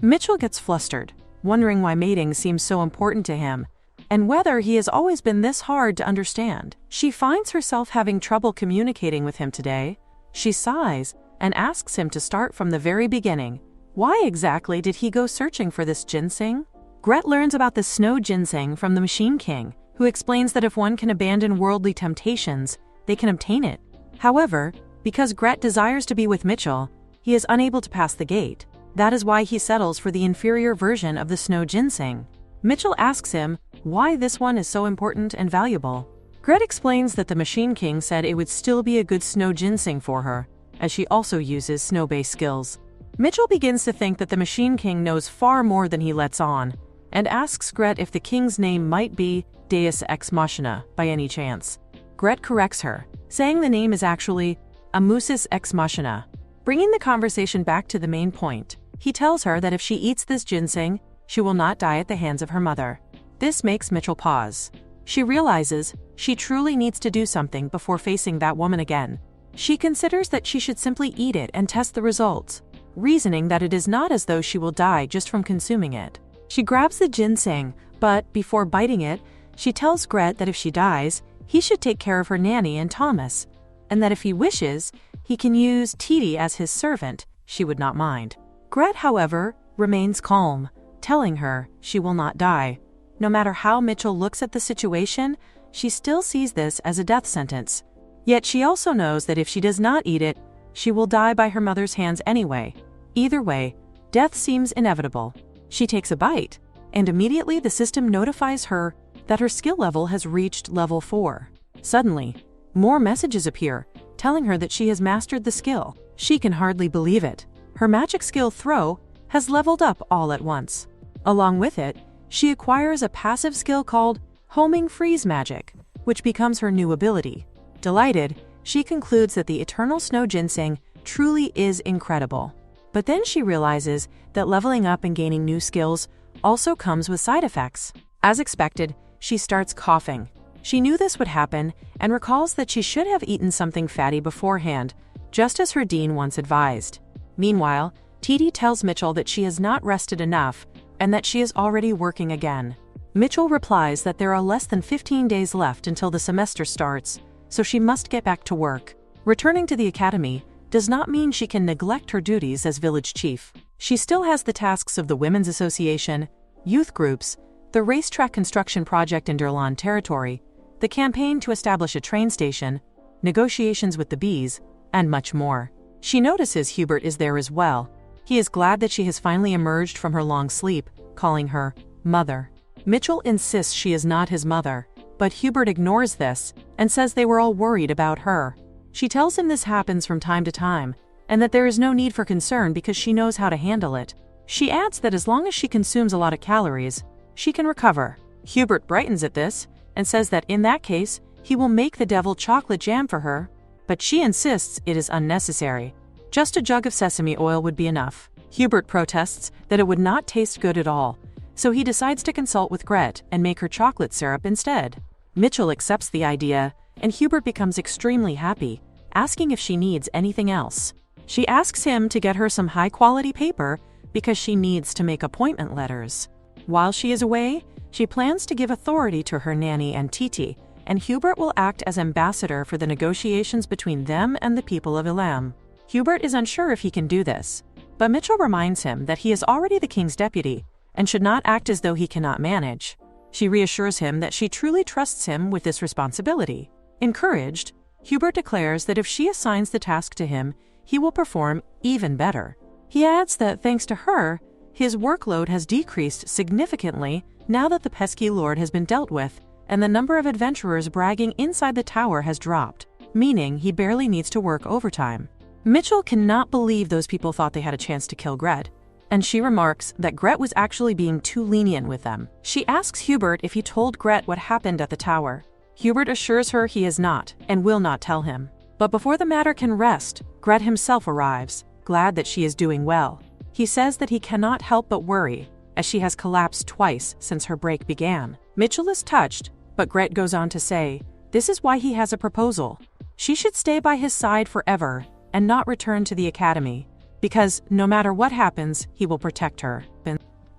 Mitchell gets flustered, wondering why mating seems so important to him, and whether he has always been this hard to understand. She finds herself having trouble communicating with him today. She sighs and asks him to start from the very beginning. Why exactly did he go searching for this ginseng? Gret learns about the snow ginseng from the Machine King, who explains that if one can abandon worldly temptations, they can obtain it. However, because Gret desires to be with Mitchell, he is unable to pass the gate. That is why he settles for the inferior version of the snow ginseng. Mitchell asks him why this one is so important and valuable. Gret explains that the Machine King said it would still be a good snow ginseng for her, as she also uses snow-based skills. Mitchell begins to think that the Machine King knows far more than he lets on, and asks Gret if the king's name might be Deus Ex Machina by any chance. Gret corrects her, saying the name is actually Amusis Ex Machina. Bringing the conversation back to the main point, he tells her that if she eats this ginseng, she will not die at the hands of her mother. This makes Mitchell pause. She realizes she truly needs to do something before facing that woman again. She considers that she should simply eat it and test the results, reasoning that it is not as though she will die just from consuming it. She grabs the ginseng, but before biting it, she tells Gret that if she dies, he should take care of her nanny and Thomas, and that if he wishes, he can use Titi as his servant. She would not mind. Gret, however, remains calm, telling her she will not die. No matter how Mitchell looks at the situation, she still sees this as a death sentence. Yet she also knows that if she does not eat it, she will die by her mother's hands anyway. Either way, death seems inevitable. She takes a bite, and immediately the system notifies her that her skill level has reached level 4. Suddenly, more messages appear, telling her that she has mastered the skill. She can hardly believe it. Her magic skill Throw has leveled up all at once. Along with it, she acquires a passive skill called Homing Freeze Magic, which becomes her new ability. Delighted, she concludes that the Eternal Snow Ginseng truly is incredible. But then she realizes that leveling up and gaining new skills also comes with side effects. As expected, she starts coughing. She knew this would happen and recalls that she should have eaten something fatty beforehand, just as her dean once advised. Meanwhile, Titi tells Mitchell that she has not rested enough and that she is already working again. Mitchell replies that there are less than 15 days left until the semester starts, so she must get back to work. Returning to the academy does not mean she can neglect her duties as village chief. She still has the tasks of the Women's Association, youth groups, the racetrack construction project in Durlan territory, the campaign to establish a train station, negotiations with the bees, and much more. She notices Hubert is there as well. He is glad that she has finally emerged from her long sleep, calling her mother. Mitchell insists she is not his mother, but Hubert ignores this and says they were all worried about her. She tells him this happens from time to time, and that there is no need for concern because she knows how to handle it. She adds that as long as she consumes a lot of calories, she can recover. Hubert brightens at this and says that in that case, he will make the devil chocolate jam for her, but she insists it is unnecessary. Just a jug of sesame oil would be enough. Hubert protests that it would not taste good at all, so he decides to consult with Gret and make her chocolate syrup instead. Mitchell accepts the idea, and Hubert becomes extremely happy, asking if she needs anything else. She asks him to get her some high-quality paper because she needs to make appointment letters. While she is away, she plans to give authority to her nanny and Titi, and Hubert will act as ambassador for the negotiations between them and the people of Elam. Hubert is unsure if he can do this, but Mitchell reminds him that he is already the king's deputy and should not act as though he cannot manage. She reassures him that she truly trusts him with this responsibility. Encouraged, Hubert declares that if she assigns the task to him, he will perform even better. He adds that thanks to her, his workload has decreased significantly now that the pesky lord has been dealt with, and the number of adventurers bragging inside the tower has dropped, meaning he barely needs to work overtime. Mitchell cannot believe those people thought they had a chance to kill Gret, and she remarks that Gret was actually being too lenient with them. She asks Hubert if he told Gret what happened at the tower. Hubert assures her he has not, and will not tell him. But before the matter can rest, Gret himself arrives, glad that she is doing well. He says that he cannot help but worry, as she has collapsed twice since her break began. Mitchell is touched, but Gret goes on to say, this is why he has a proposal. She should stay by his side forever and not return to the academy, because no matter what happens, he will protect her.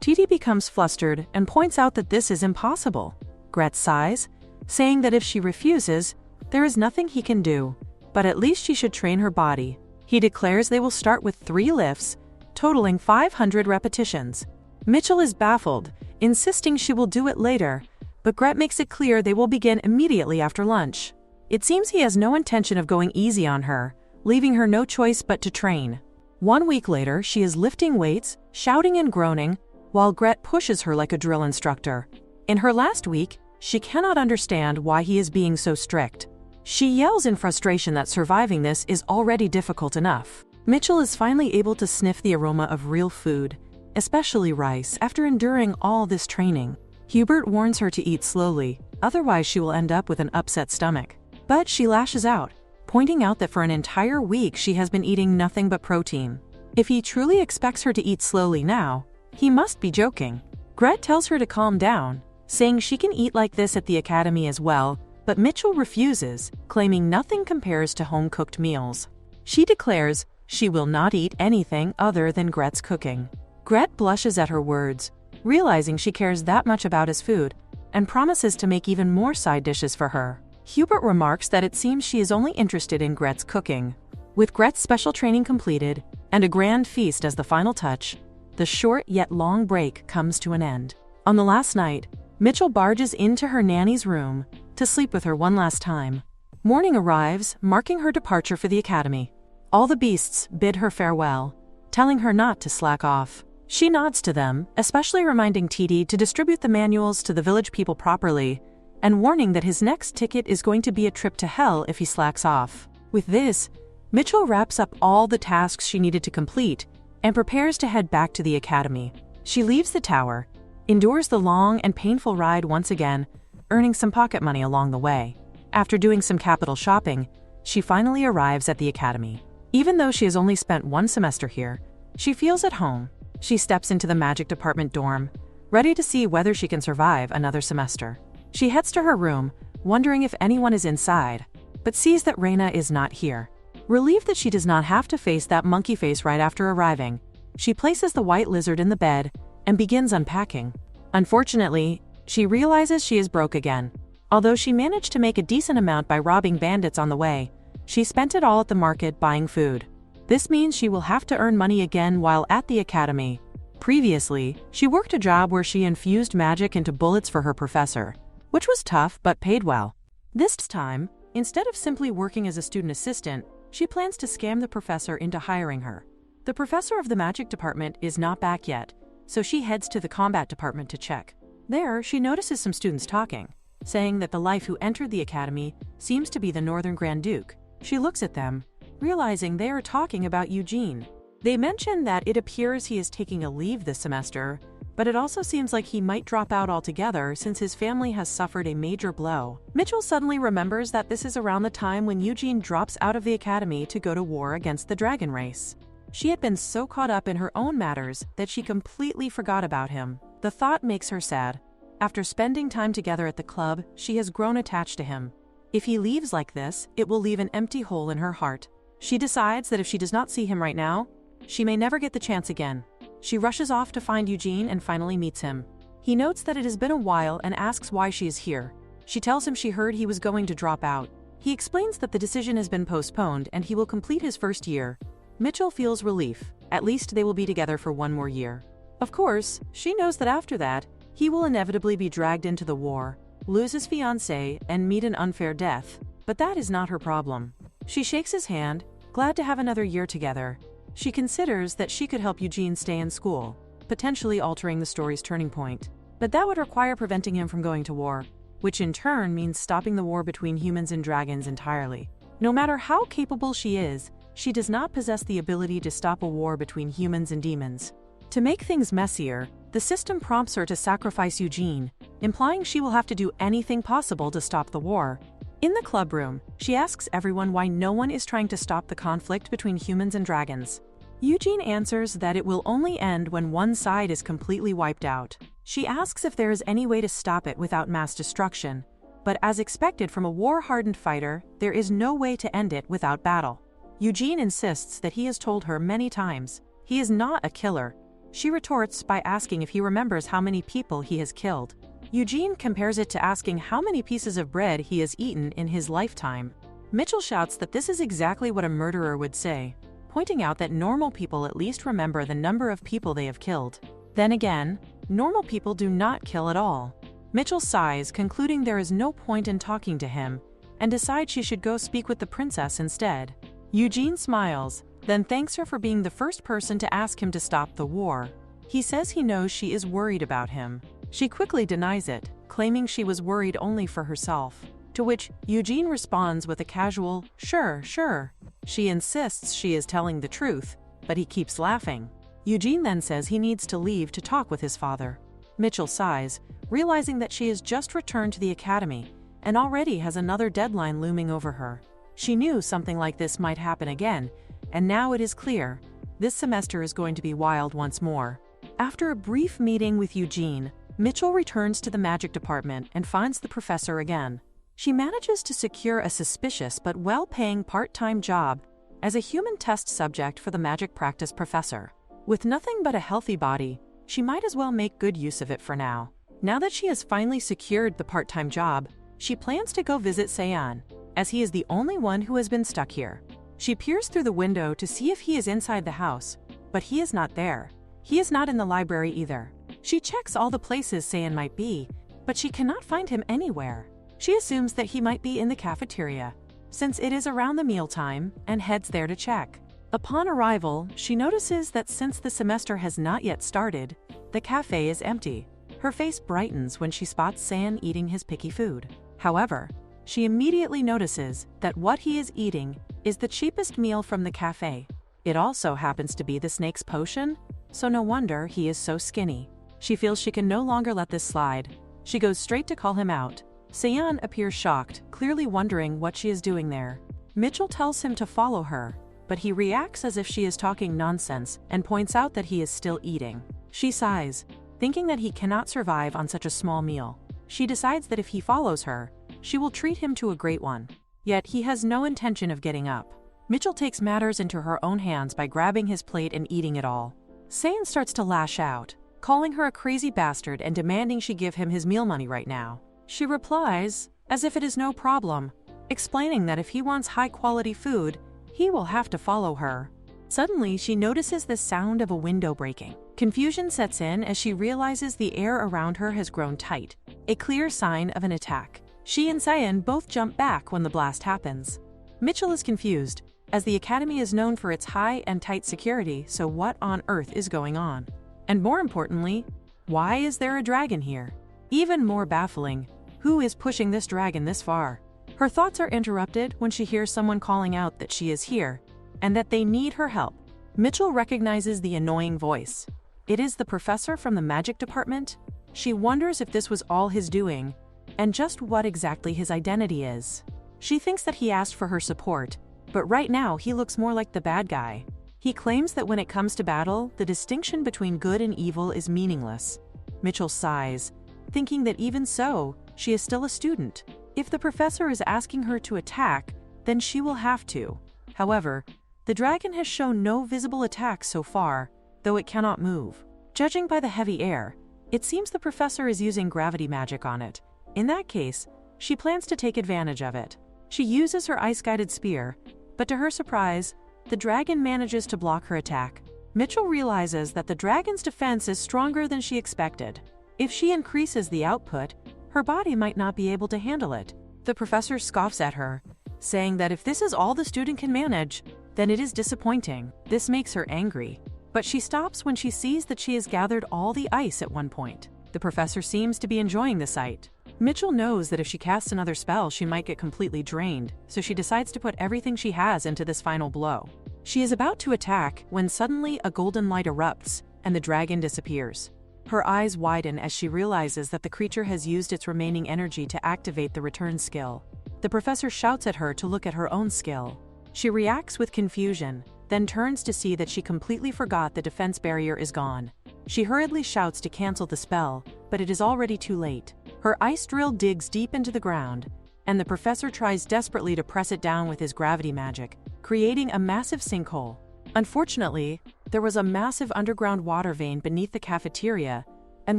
Titi becomes flustered and points out that this is impossible. Gret sighs, saying that if she refuses, there is nothing he can do, but at least she should train her body. He declares they will start with 3 lifts, totaling 500 repetitions. Mitchell is baffled, insisting she will do it later, but Gret makes it clear they will begin immediately after lunch. It seems he has no intention of going easy on her, leaving her no choice but to train. 1 week later, she is lifting weights, shouting and groaning, while Gret pushes her like a drill instructor. In her last week, she cannot understand why he is being so strict. She yells in frustration that surviving this is already difficult enough. Mitchell is finally able to sniff the aroma of real food, especially rice, after enduring all this training. Hubert warns her to eat slowly, otherwise she will end up with an upset stomach. But she lashes out, pointing out that for an entire week she has been eating nothing but protein. If he truly expects her to eat slowly now, he must be joking. Gret tells her to calm down, saying she can eat like this at the academy as well, but Mitchell refuses, claiming nothing compares to home-cooked meals. She declares she will not eat anything other than Gret's cooking. Gret blushes at her words, realizing she cares that much about his food, and promises to make even more side dishes for her. Hubert remarks that it seems she is only interested in Gret's cooking. With Gret's special training completed, and a grand feast as the final touch, the short yet long break comes to an end. On the last night, Mitchell barges into her nanny's room to sleep with her one last time. Morning arrives, marking her departure for the academy. All the beasts bid her farewell, telling her not to slack off. She nods to them, especially reminding Titi to distribute the manuals to the village people properly, and warning that his next ticket is going to be a trip to hell if he slacks off. With this, Mitchell wraps up all the tasks she needed to complete and prepares to head back to the academy. She leaves the tower, endures the long and painful ride once again, earning some pocket money along the way. After doing some capital shopping, she finally arrives at the academy. Even though she has only spent 1 semester here, she feels at home. She steps into the magic department dorm, ready to see whether she can survive another semester. She heads to her room, wondering if anyone is inside, but sees that Reina is not here. Relieved that she does not have to face that monkey face right after arriving, she places the white lizard in the bed and begins unpacking. Unfortunately, she realizes she is broke again. Although she managed to make a decent amount by robbing bandits on the way, she spent it all at the market buying food. This means she will have to earn money again while at the academy. Previously, she worked a job where she infused magic into bullets for her professor, which was tough but paid well. This time, instead of simply working as a student assistant, she plans to scam the professor into hiring her. The professor of the magic department is not back yet, so she heads to the combat department to check. There, she notices some students talking, saying that the life who entered the academy seems to be the Northern Grand Duke. She looks at them, realizing they are talking about Eugene. They mention that it appears he is taking a leave this semester, but it also seems like he might drop out altogether since his family has suffered a major blow. Mitchell suddenly remembers that this is around the time when Eugene drops out of the academy to go to war against the dragon race. She had been so caught up in her own matters that she completely forgot about him. The thought makes her sad. After spending time together at the club, she has grown attached to him. If he leaves like this, it will leave an empty hole in her heart. She decides that if she does not see him right now, she may never get the chance again. She rushes off to find Eugene and finally meets him. He notes that it has been a while and asks why she is here. She tells him she heard he was going to drop out. He explains that the decision has been postponed and he will complete his first year. Mitchell feels relief. At least they will be together for 1 more year. Of course, she knows that after that, He will inevitably be dragged into the war, lose his fiancée, and meet an unfair death, but that is not her problem. She shakes his hand, glad to have another year together. She considers that she could help Eugene stay in school, potentially altering the story's turning point. But that would require preventing him from going to war, which in turn means stopping the war between humans and dragons entirely. No matter how capable she is, she does not possess the ability to stop a war between humans and demons. To make things messier, the system prompts her to sacrifice Eugene, implying she will have to do anything possible to stop the war. In the club room, she asks everyone why no one is trying to stop the conflict between humans and dragons. Eugene answers that it will only end when one side is completely wiped out. She asks if there is any way to stop it without mass destruction, but as expected from a war-hardened fighter, there is no way to end it without battle. Eugene insists that he has told her many times he is not a killer. She retorts by asking if he remembers how many people he has killed. Eugene compares it to asking how many pieces of bread he has eaten in his lifetime. Mitchell shouts that this is exactly what a murderer would say, pointing out that normal people at least remember the number of people they have killed. Then again, normal people do not kill at all. Mitchell sighs, concluding there is no point in talking to him, and decides she should go speak with the princess instead. Eugene smiles, then thanks her for being the first person to ask him to stop the war. He says he knows she is worried about him. She quickly denies it, claiming she was worried only for herself, to which Eugene responds with a casual, "Sure, sure." She insists she is telling the truth, but he keeps laughing. Eugene then says he needs to leave to talk with his father. Mitchell sighs, realizing that she has just returned to the academy and already has another deadline looming over her. She knew something like this might happen again, and now it is clear this semester is going to be wild once more. After a brief meeting with Eugene, Mitchell returns to the magic department and finds the professor again. She manages to secure a suspicious but well-paying part-time job as a human test subject for the magic practice professor. With nothing but a healthy body, she might as well make good use of it for now. Now that she has finally secured the part-time job, she plans to go visit Sean, as he is the only one who has been stuck here. She peers through the window to see if he is inside the house, but he is not there. He is not in the library either. She checks all the places Sean might be, but she cannot find him anywhere. She assumes that he might be in the cafeteria, since it is around the mealtime, and heads there to check. Upon arrival, she notices that since the semester has not yet started, the cafe is empty. Her face brightens when she spots Sean eating his picky food. However, she immediately notices that what he is eating is the cheapest meal from the cafe. It also happens to be the snake's potion, so no wonder he is so skinny. She feels she can no longer let this slide. She goes straight to call him out. Seon appears shocked, clearly wondering what she is doing there. Mitchell tells him to follow her, but he reacts as if she is talking nonsense and points out that he is still eating. She sighs, thinking that he cannot survive on such a small meal. She decides that if he follows her, she will treat him to a great one. Yet he has no intention of getting up. Mitchell takes matters into her own hands by grabbing his plate and eating it all. Seon starts to lash out, calling her a crazy bastard and demanding she give him his meal money right now. She replies, as if it is no problem, explaining that if he wants high-quality food, he will have to follow her. Suddenly, she notices the sound of a window breaking. Confusion sets in as she realizes the air around her has grown tight, a clear sign of an attack. She and Seon both jump back when the blast happens. Mitchell is confused, as the academy is known for its high and tight security, so what on earth is going on? And more importantly, why is there a dragon here? Even more baffling, who is pushing this dragon this far? Her thoughts are interrupted when she hears someone calling out that she is here, and that they need her help. Mitchell recognizes the annoying voice. It is the professor from the magic department. She wonders if this was all his doing, and just what exactly his identity is. She thinks that he asked for her support, but right now he looks more like the bad guy. He claims that when it comes to battle, the distinction between good and evil is meaningless. Mitchell sighs, thinking that even so, she is still a student. If the professor is asking her to attack, then she will have to. However, the dragon has shown no visible attacks so far, though it cannot move. Judging by the heavy air, it seems the professor is using gravity magic on it. In that case, she plans to take advantage of it. She uses her ice-guided spear, but to her surprise, the dragon manages to block her attack. Mitchell realizes that the dragon's defense is stronger than she expected. If she increases the output, her body might not be able to handle it. The professor scoffs at her, saying that if this is all the student can manage, then it is disappointing. This makes her angry, but she stops when she sees that she has gathered all the ice at one point. The professor seems to be enjoying the sight. Mitchell knows that if she casts another spell, she might get completely drained, so she decides to put everything she has into this final blow. She is about to attack when suddenly a golden light erupts and the dragon disappears. Her eyes widen as she realizes that the creature has used its remaining energy to activate the return skill. The professor shouts at her to look at her own skill. She reacts with confusion, then turns to see that she completely forgot the defense barrier is gone. She hurriedly shouts to cancel the spell, but it is already too late. Her ice drill digs deep into the ground, and the professor tries desperately to press it down with his gravity magic, creating a massive sinkhole. Unfortunately, there was a massive underground water vein beneath the cafeteria, and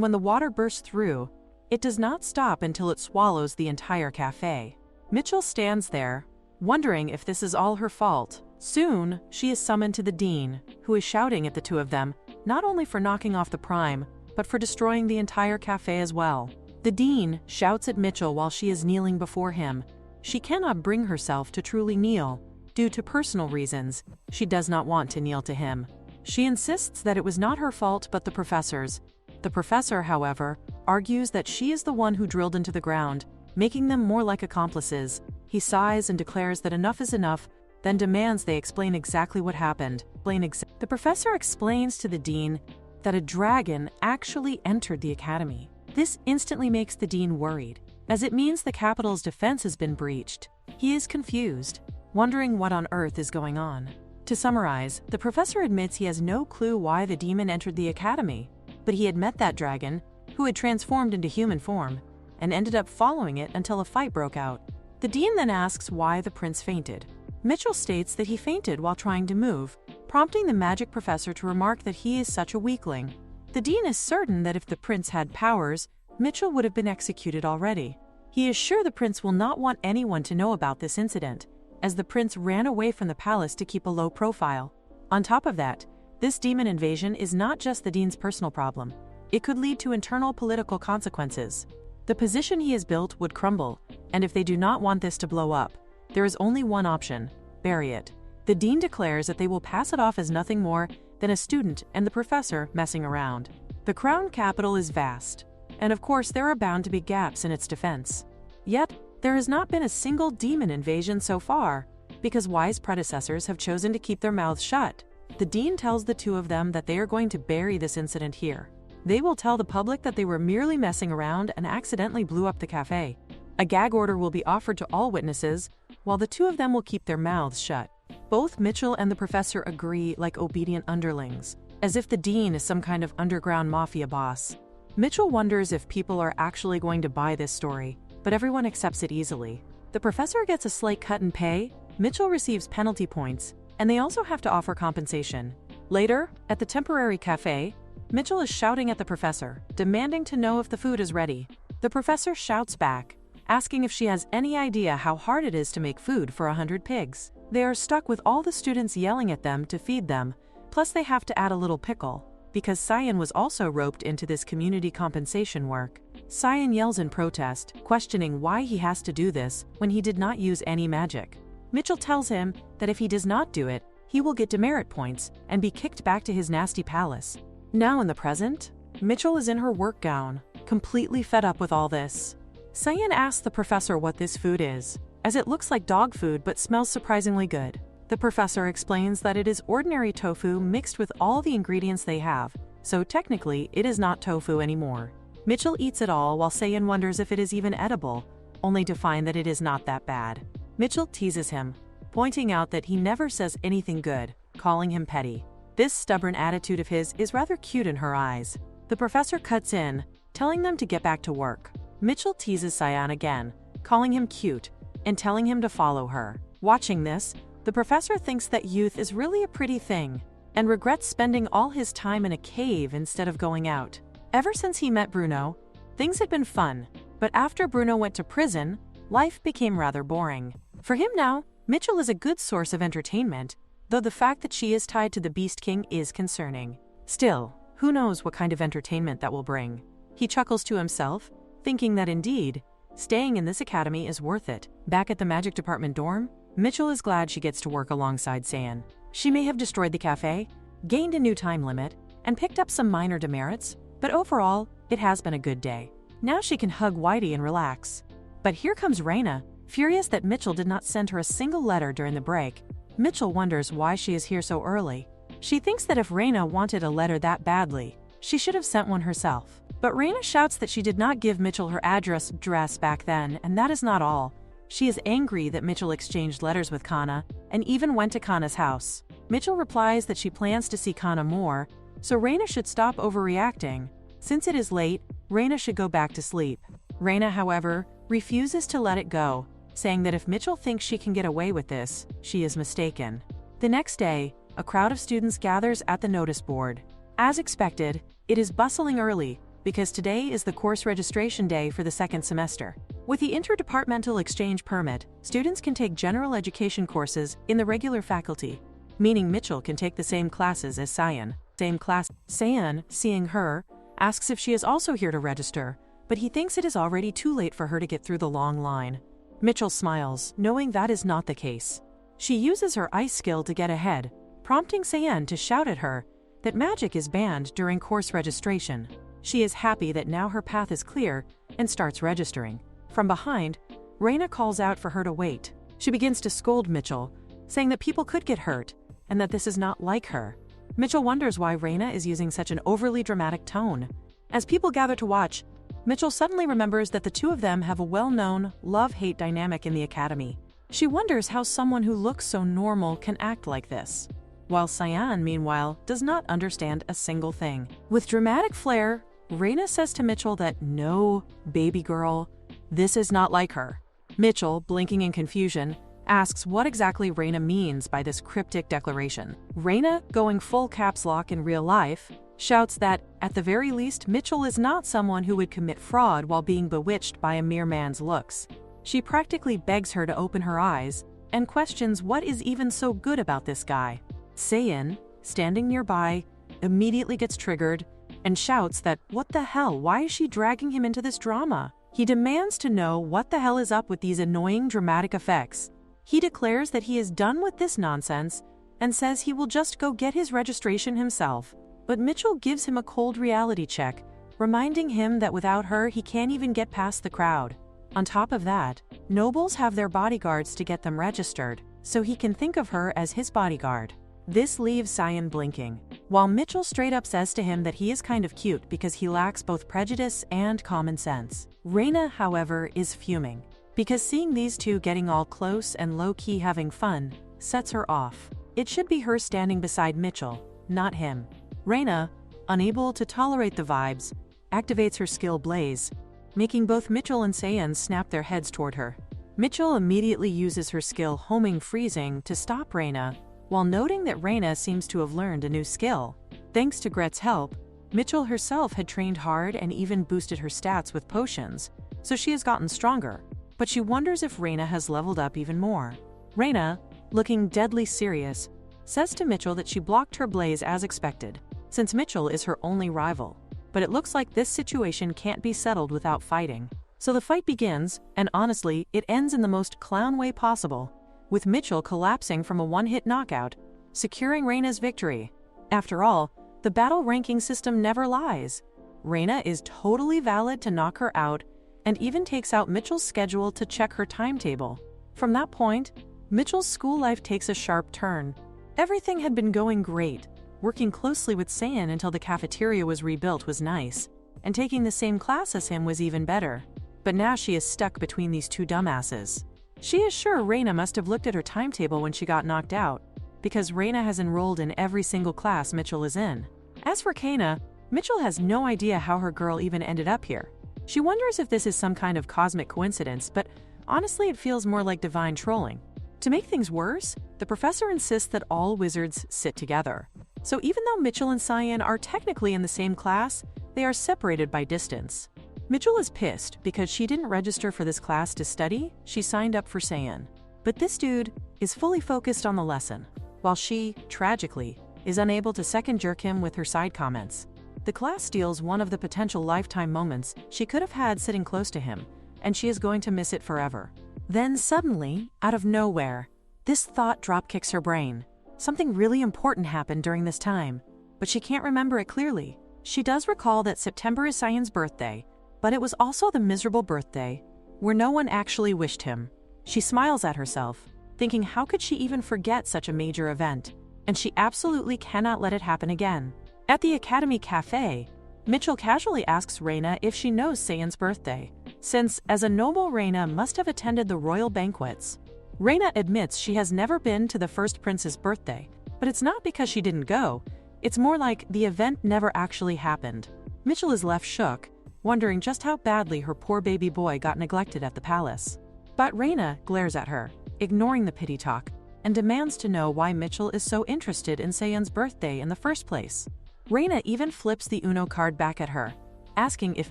when the water bursts through, it does not stop until it swallows the entire cafe. Mitchell stands there, wondering if this is all her fault. Soon, she is summoned to the dean, who is shouting at the two of them, not only for knocking off the prime, but for destroying the entire cafe as well. The dean shouts at Mitchell while she is kneeling before him. She cannot bring herself to truly kneel. Due to personal reasons, she does not want to kneel to him. She insists that it was not her fault but the professor's. The professor, however, argues that she is the one who drilled into the ground, making them more like accomplices. He sighs and declares that enough is enough, then demands they explain exactly what happened. The professor explains to the dean that a dragon actually entered the academy. This instantly makes the dean worried, as it means the capital's defense has been breached. He is confused, wondering what on earth is going on. To summarize, the professor admits he has no clue why the demon entered the academy, but he had met that dragon, who had transformed into human form, and ended up following it until a fight broke out. The dean then asks why the prince fainted. Mitchell states that he fainted while trying to move, prompting the magic professor to remark that he is such a weakling. The dean is certain that if the prince had powers, Mitchell would have been executed already. He is sure the prince will not want anyone to know about this incident, as the prince ran away from the palace to keep a low profile. On top of that, this demon invasion is not just the dean's personal problem. It could lead to internal political consequences. The position he has built would crumble, and if they do not want this to blow up, there is only one option: bury it. The dean declares that they will pass it off as nothing more than a student and the professor messing around. The crown capital is vast, and of course there are bound to be gaps in its defense. Yet, there has not been a single demon invasion so far, because wise predecessors have chosen to keep their mouths shut. The dean tells the two of them that they are going to bury this incident here. They will tell the public that they were merely messing around and accidentally blew up the cafe. A gag order will be offered to all witnesses, while the two of them will keep their mouths shut. Both Mitchell and the professor agree like obedient underlings, as if the dean is some kind of underground mafia boss. Mitchell wonders if people are actually going to buy this story, but everyone accepts it easily. The professor gets a slight cut in pay, Mitchell receives penalty points, and they also have to offer compensation. Later, at the temporary cafe, Mitchell is shouting at the professor, demanding to know if the food is ready. The professor shouts back, asking if she has any idea how hard it is to make food for 100 pigs. They are stuck with all the students yelling at them to feed them, plus they have to add a little pickle, because Cyan was also roped into this community compensation work. Cyan yells in protest, questioning why he has to do this when he did not use any magic. Mitchell tells him that if he does not do it, he will get demerit points and be kicked back to his nasty palace. Now in the present, Mitchell is in her work gown, completely fed up with all this. Cyan asks the professor what this food is, as it looks like dog food but smells surprisingly good. The professor explains that it is ordinary tofu mixed with all the ingredients they have, so technically it is not tofu anymore. Mitchell eats it all while Cyan wonders if it is even edible, only to find that it is not that bad. Mitchell teases him, pointing out that he never says anything good, calling him petty. This stubborn attitude of his is rather cute in her eyes. The professor cuts in, telling them to get back to work. Mitchell teases Cyan again, calling him cute, and telling him to follow her. Watching this, the professor thinks that youth is really a pretty thing, and regrets spending all his time in a cave instead of going out. Ever since he met Bruno, things had been fun, but after Bruno went to prison, life became rather boring. For him now, Mitchell is a good source of entertainment, though the fact that she is tied to the Beast King is concerning. Still, who knows what kind of entertainment that will bring. He chuckles to himself, thinking that indeed, staying in this academy is worth it. Back at the magic department dorm, Mitchell is glad she gets to work alongside Sayan. She may have destroyed the cafe, gained a new time limit, and picked up some minor demerits, but overall, it has been a good day. Now she can hug Whitey and relax. But here comes Raina, furious that Mitchell did not send her a single letter during the break. Mitchell wonders why she is here so early. She thinks that if Raina wanted a letter that badly, she should have sent one herself. But Raina shouts that she did not give Mitchell her address back then, and that is not all. She is angry that Mitchell exchanged letters with Kana and even went to Kana's house. Mitchell replies that she plans to see Kana more, so Raina should stop overreacting. Since it is late, Raina should go back to sleep. Raina, however, refuses to let it go, saying that if Mitchell thinks she can get away with this, she is mistaken. The next day, a crowd of students gathers at the notice board. As expected, it is bustling early, because today is the course registration day for the second semester. With the interdepartmental exchange permit, students can take general education courses in the regular faculty, meaning Mitchell can take the same classes as Sayan. Sayan, seeing her, asks if she is also here to register, but he thinks it is already too late for her to get through the long line. Mitchell smiles, knowing that is not the case. She uses her ice skill to get ahead, prompting Sayan to shout at her that magic is banned during course registration. She is happy that now her path is clear and starts registering. From behind, Raina calls out for her to wait. She begins to scold Mitchell, saying that people could get hurt and that this is not like her. Mitchell wonders why Raina is using such an overly dramatic tone. As people gather to watch, Mitchell suddenly remembers that the two of them have a well-known love-hate dynamic in the academy. She wonders how someone who looks so normal can act like this, while Sayan, meanwhile, does not understand a single thing. With dramatic flair, Raina says to Mitchell that no, baby girl, this is not like her. Mitchell, blinking in confusion, asks what exactly Raina means by this cryptic declaration. Raina, going full caps lock in real life, shouts that, at the very least, Mitchell is not someone who would commit fraud while being bewitched by a mere man's looks. She practically begs her to open her eyes and questions what is even so good about this guy. Sayan, standing nearby, immediately gets triggered and shouts that, what the hell, why is she dragging him into this drama? He demands to know what the hell is up with these annoying dramatic effects. He declares that he is done with this nonsense and says he will just go get his registration himself. But Mitchell gives him a cold reality check, reminding him that without her he can't even get past the crowd. On top of that, nobles have their bodyguards to get them registered, so he can think of her as his bodyguard. This leaves Sayan blinking, while Mitchell straight up says to him that he is kind of cute because he lacks both prejudice and common sense. Raina, however, is fuming, because seeing these two getting all close and low-key having fun sets her off. It should be her standing beside Mitchell, not him. Raina, unable to tolerate the vibes, activates her skill Blaze, making both Mitchell and Sayan snap their heads toward her. Mitchell immediately uses her skill Homing Freezing to stop Raina, while noting that Raina seems to have learned a new skill. Thanks to Gret's help, Mitchell herself had trained hard and even boosted her stats with potions, so she has gotten stronger, but she wonders if Raina has leveled up even more. Raina, looking deadly serious, says to Mitchell that she blocked her Blaze as expected, since Mitchell is her only rival. But it looks like this situation can't be settled without fighting. So the fight begins, and honestly, it ends in the most clown way possible, with Mitchell collapsing from a one-hit knockout, securing Raina's victory. After all, the battle ranking system never lies. Raina is totally valid to knock her out, and even takes out Mitchell's schedule to check her timetable. From that point, Mitchell's school life takes a sharp turn. Everything had been going great. Working closely with Sayan until the cafeteria was rebuilt was nice, and taking the same class as him was even better. But now she is stuck between these two dumbasses. She is sure Raina must have looked at her timetable when she got knocked out, because Raina has enrolled in every single class Mitchell is in. As for Kana, Mitchell has no idea how her girl even ended up here. She wonders if this is some kind of cosmic coincidence, but honestly it feels more like divine trolling. To make things worse, the professor insists that all wizards sit together. So even though Mitchell and Sayan are technically in the same class, they are separated by distance. Mitchell is pissed because she didn't register for this class to study, she signed up for Sayan. But this dude is fully focused on the lesson, while she, tragically, is unable to second-jerk him with her side comments. The class steals one of the potential lifetime moments she could have had sitting close to him, and she is going to miss it forever. Then suddenly, out of nowhere, this thought dropkicks her brain. Something really important happened during this time, but she can't remember it clearly. She does recall that September is Cyan's birthday, but it was also the miserable birthday where no one actually wished him. She smiles at herself, thinking how could she even forget such a major event, and she absolutely cannot let it happen again. At the Academy Cafe, Mitchell casually asks Reina if she knows Cyan's birthday, since as a noble Reina must have attended the royal banquets. Reina admits she has never been to the first prince's birthday, but it's not because she didn't go, it's more like the event never actually happened. Mitchell is left shook, wondering just how badly her poor baby boy got neglected at the palace. But Reina glares at her, ignoring the pity talk, and demands to know why Mitchell is so interested in Cyan's birthday in the first place. Reina even flips the Uno card back at her, asking if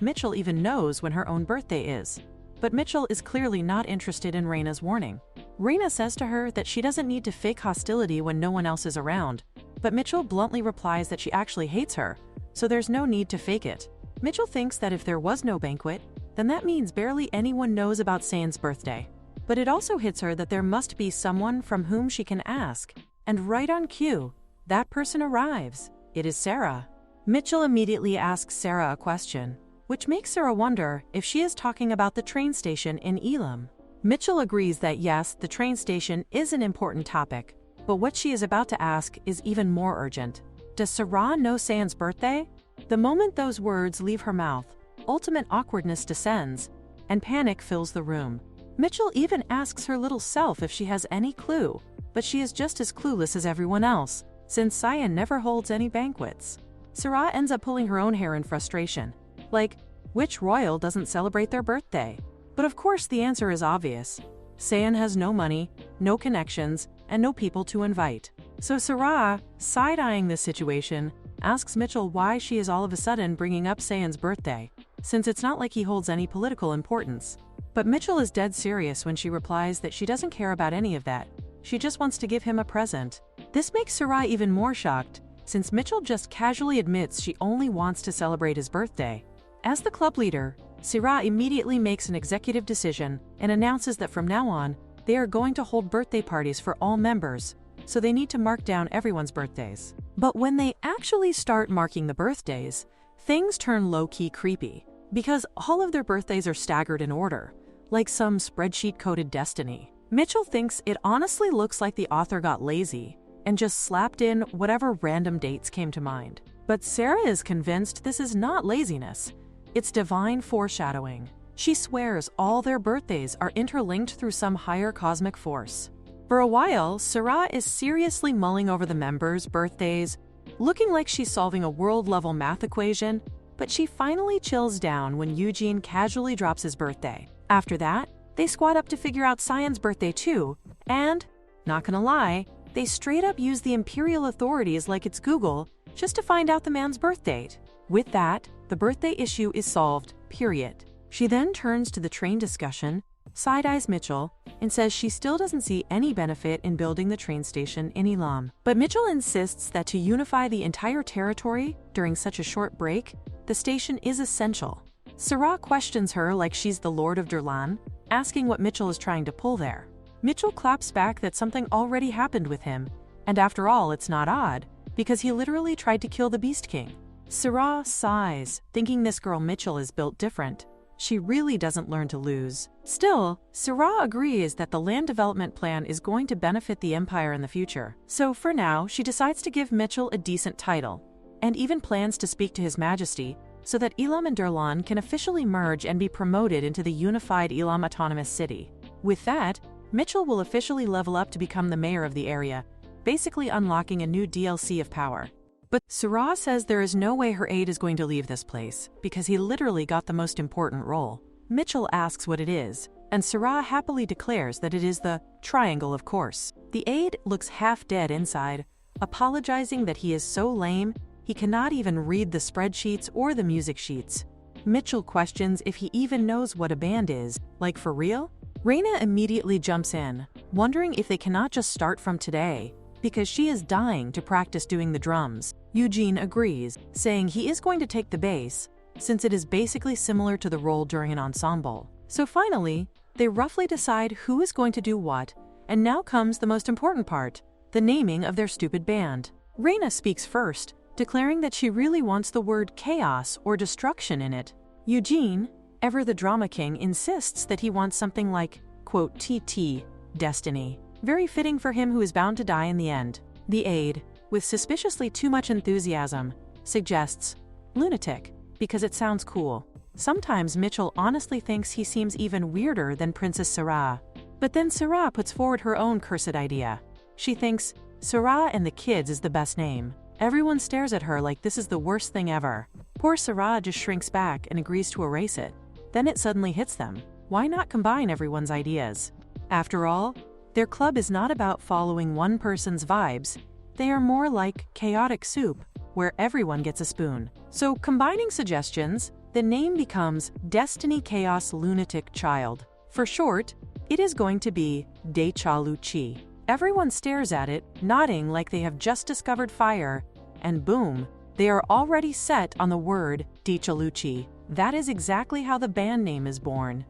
Mitchell even knows when her own birthday is. But Mitchell is clearly not interested in Reina's warning. Reina says to her that she doesn't need to fake hostility when no one else is around, but Mitchell bluntly replies that she actually hates her, so there's no need to fake it. Mitchell thinks that if there was no banquet, then that means barely anyone knows about Cyan's birthday. But it also hits her that there must be someone from whom she can ask, and right on cue, that person arrives. It is Sarah. Mitchell immediately asks Sarah a question, which makes Sarah wonder if she is talking about the train station in Elam. Mitchell agrees that yes, the train station is an important topic, but what she is about to ask is even more urgent. Does Sarah know Cyan's birthday? The moment those words leave her mouth, ultimate awkwardness descends, and panic fills the room. Mitchell even asks her little self if she has any clue, but she is just as clueless as everyone else, since Cyan never holds any banquets. Sarah ends up pulling her own hair in frustration. Like, which royal doesn't celebrate their birthday? But of course the answer is obvious. Cyan has no money, no connections, and no people to invite. So Sarah, side-eyeing this situation, asks Mitchell why she is all of a sudden bringing up Cyan's birthday, since it's not like he holds any political importance. But Mitchell is dead serious when she replies that she doesn't care about any of that. She just wants to give him a present. This makes Sarah even more shocked, since Mitchell just casually admits she only wants to celebrate his birthday. As the club leader, Sarah immediately makes an executive decision and announces that from now on, they are going to hold birthday parties for all members, so they need to mark down everyone's birthdays. But when they actually start marking the birthdays, things turn low-key creepy, because all of their birthdays are staggered in order, like some spreadsheet-coded destiny. Mitchell thinks it honestly looks like the author got lazy and just slapped in whatever random dates came to mind. But Sarah is convinced this is not laziness, it's divine foreshadowing. She swears all their birthdays are interlinked through some higher cosmic force. For a while, Sarah is seriously mulling over the members' birthdays, looking like she's solving a world-level math equation, but she finally chills down when Eugene casually drops his birthday. After that, they squad up to figure out Cyan's birthday too, and, not gonna lie, they straight up use the imperial authorities like it's Google just to find out the man's birth date. With that, the birthday issue is solved, period. She then turns to the train discussion, side-eyes Mitchell, and says she still doesn't see any benefit in building the train station in Elam. But Mitchell insists that to unify the entire territory during such a short break, the station is essential. Sarah questions her like she's the Lord of Durlan, asking what Mitchell is trying to pull there. Mitchell claps back that something already happened with him, and after all, it's not odd, because he literally tried to kill the Beast King. Sarah sighs, thinking this girl Mitchell is built different. She really doesn't learn to lose. Still, Sarah agrees that the land development plan is going to benefit the Empire in the future. So for now, she decides to give Mitchell a decent title, and even plans to speak to His Majesty so that Elam and Durlan can officially merge and be promoted into the unified Elam Autonomous City. With that, Mitchell will officially level up to become the mayor of the area, basically unlocking a new DLC of power. But Sarah says there is no way her aide is going to leave this place, because he literally got the most important role. Mitchell asks what it is, and Sarah happily declares that it is the triangle, of course. The aide looks half dead inside, apologizing that he is so lame he cannot even read the spreadsheets or the music sheets. Mitchell questions if he even knows what a band is, like for real? Reina immediately jumps in, wondering if they cannot just start from today. because she is dying to practice doing the drums. Eugene agrees, saying he is going to take the bass, since it is basically similar to the role during an ensemble. So finally, they roughly decide who is going to do what, and now comes the most important part, the naming of their stupid band. Reina speaks first, declaring that she really wants the word chaos or destruction in it. Eugene, ever the drama king, insists that he wants something like, quote, TT, destiny. Very fitting for him who is bound to die in the end. The aide, with suspiciously too much enthusiasm, suggests lunatic, because it sounds cool. Sometimes Mitchell honestly thinks he seems even weirder than Princess Sarah. But then Sarah puts forward her own cursed idea. She thinks Sarah and the kids is the best name. Everyone stares at her like this is the worst thing ever. Poor Sarah just shrinks back and agrees to erase it. Then it suddenly hits them. Why not combine everyone's ideas? After all, their club is not about following one person's vibes. They are more like chaotic soup, where everyone gets a spoon. So combining suggestions, the name becomes Destiny Chaos Lunatic Child. For short, it is going to be Dechaluchi. Everyone stares at it, nodding like they have just discovered fire, and boom, they are already set on the word Dechaluchi. That is exactly how the band name is born.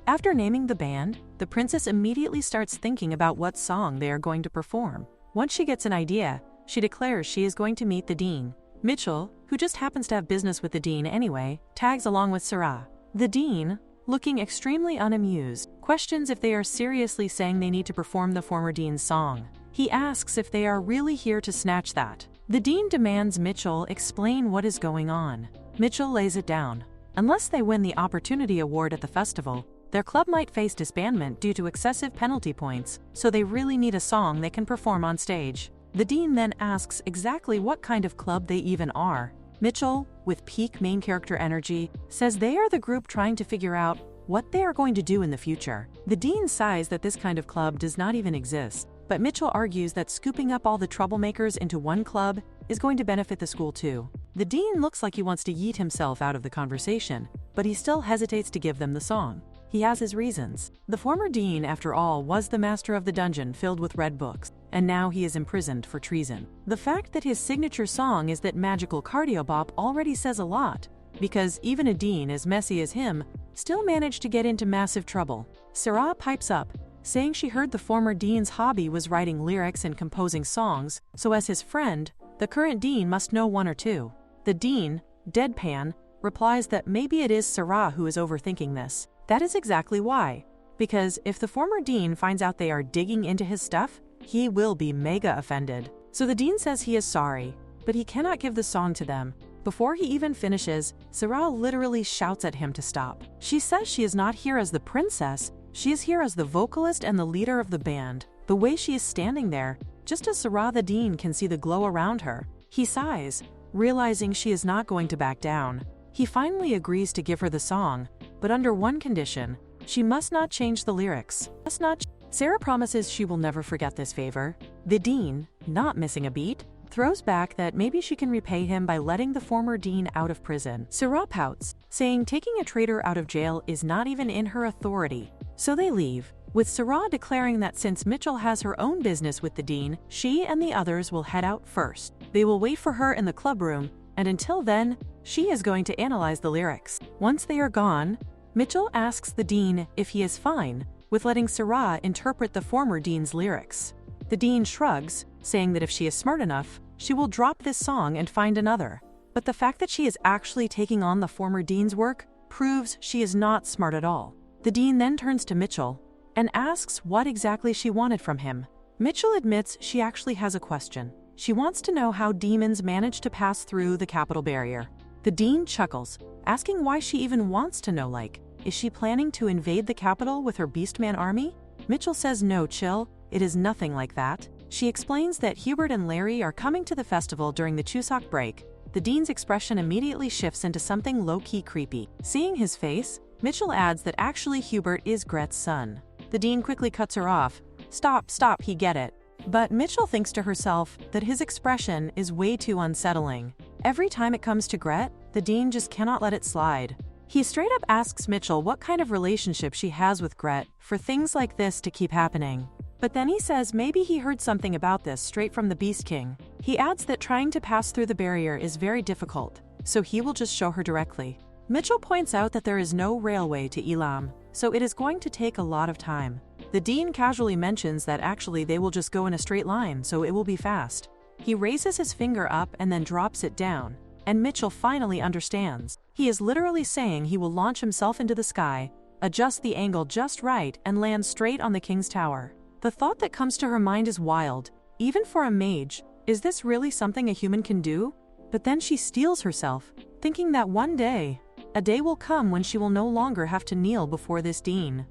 After naming the band, the princess immediately starts thinking about what song they are going to perform. Once she gets an idea, she declares she is going to meet the dean. Mitchell, who just happens to have business with the dean anyway, tags along with Sarah. The dean, looking extremely unamused, questions if they are seriously saying they need to perform the former dean's song. He asks if they are really here to snatch that. The dean demands Mitchell explain what is going on. Mitchell lays it down. Unless they win the Opportunity Award at the festival, their club might face disbandment due to excessive penalty points, so they really need a song they can perform on stage. The dean then asks exactly what kind of club they even are. Mitchell, with peak main character energy, says they are the group trying to figure out what they are going to do in the future. The dean sighs that this kind of club does not even exist, but Mitchell argues that scooping up all the troublemakers into one club is going to benefit the school too. The dean looks like he wants to yeet himself out of the conversation, but he still hesitates to give them the song. He has his reasons. The former dean, after all, was the master of the dungeon filled with red books, and now he is imprisoned for treason. The fact that his signature song is that magical cardio bop already says a lot, because even a dean as messy as him still managed to get into massive trouble. Sarah pipes up, saying she heard the former dean's hobby was writing lyrics and composing songs, so as his friend, the current dean must know one or two. The dean, deadpan, replies that maybe it is Sarah who is overthinking this. That is exactly why. Because if the former dean finds out they are digging into his stuff, he will be mega offended. So the dean says he is sorry, but he cannot give the song to them. Before he even finishes, Sarah literally shouts at him to stop. She says she is not here as the princess, she is here as the vocalist and the leader of the band. The way she is standing there, just as Sarah the dean can see the glow around her, he sighs, realizing she is not going to back down. He finally agrees to give her the song, but under one condition: she must not change the lyrics. Sarah promises she will never forget this favor. The dean, not missing a beat, throws back that maybe she can repay him by letting the former dean out of prison. Sarah pouts, saying taking a traitor out of jail is not even in her authority. So they leave, with Sarah declaring that since Mitchell has her own business with the dean, she and the others will head out first. They will wait for her in the club room, and until then, she is going to analyze the lyrics. Once they are gone, Mitchell asks the dean if he is fine with letting Sarah interpret the former dean's lyrics. The dean shrugs, saying that if she is smart enough, she will drop this song and find another. But the fact that she is actually taking on the former dean's work proves she is not smart at all. The dean then turns to Mitchell and asks what exactly she wanted from him. Mitchell admits she actually has a question. She wants to know how demons manage to pass through the capital barrier. The dean chuckles, asking why she even wants to know, like, is she planning to invade the capital with her Beastman army? Mitchell says no, chill, it is nothing like that. She explains that Hubert and Larry are coming to the festival during the Chuseok break. The dean's expression immediately shifts into something low-key creepy. Seeing his face, Mitchell adds that actually Hubert is Gret's son. The dean quickly cuts her off. Stop, he get it. But Mitchell thinks to herself that his expression is way too unsettling. Every time it comes to Gret, the dean just cannot let it slide. He straight up asks Mitchell what kind of relationship she has with Gret for things like this to keep happening. But then he says maybe he heard something about this straight from the Beast King. He adds that trying to pass through the barrier is very difficult, so he will just show her directly. Mitchell points out that there is no railway to Elam, so it is going to take a lot of time. The dean casually mentions that actually they will just go in a straight line, so it will be fast. He raises his finger up and then drops it down, and Mitchell finally understands. He is literally saying he will launch himself into the sky, adjust the angle just right, and land straight on the king's tower. The thought that comes to her mind is wild, even for a mage. Is this really something a human can do? But then she steels herself, thinking that one day, a day will come when she will no longer have to kneel before this dean.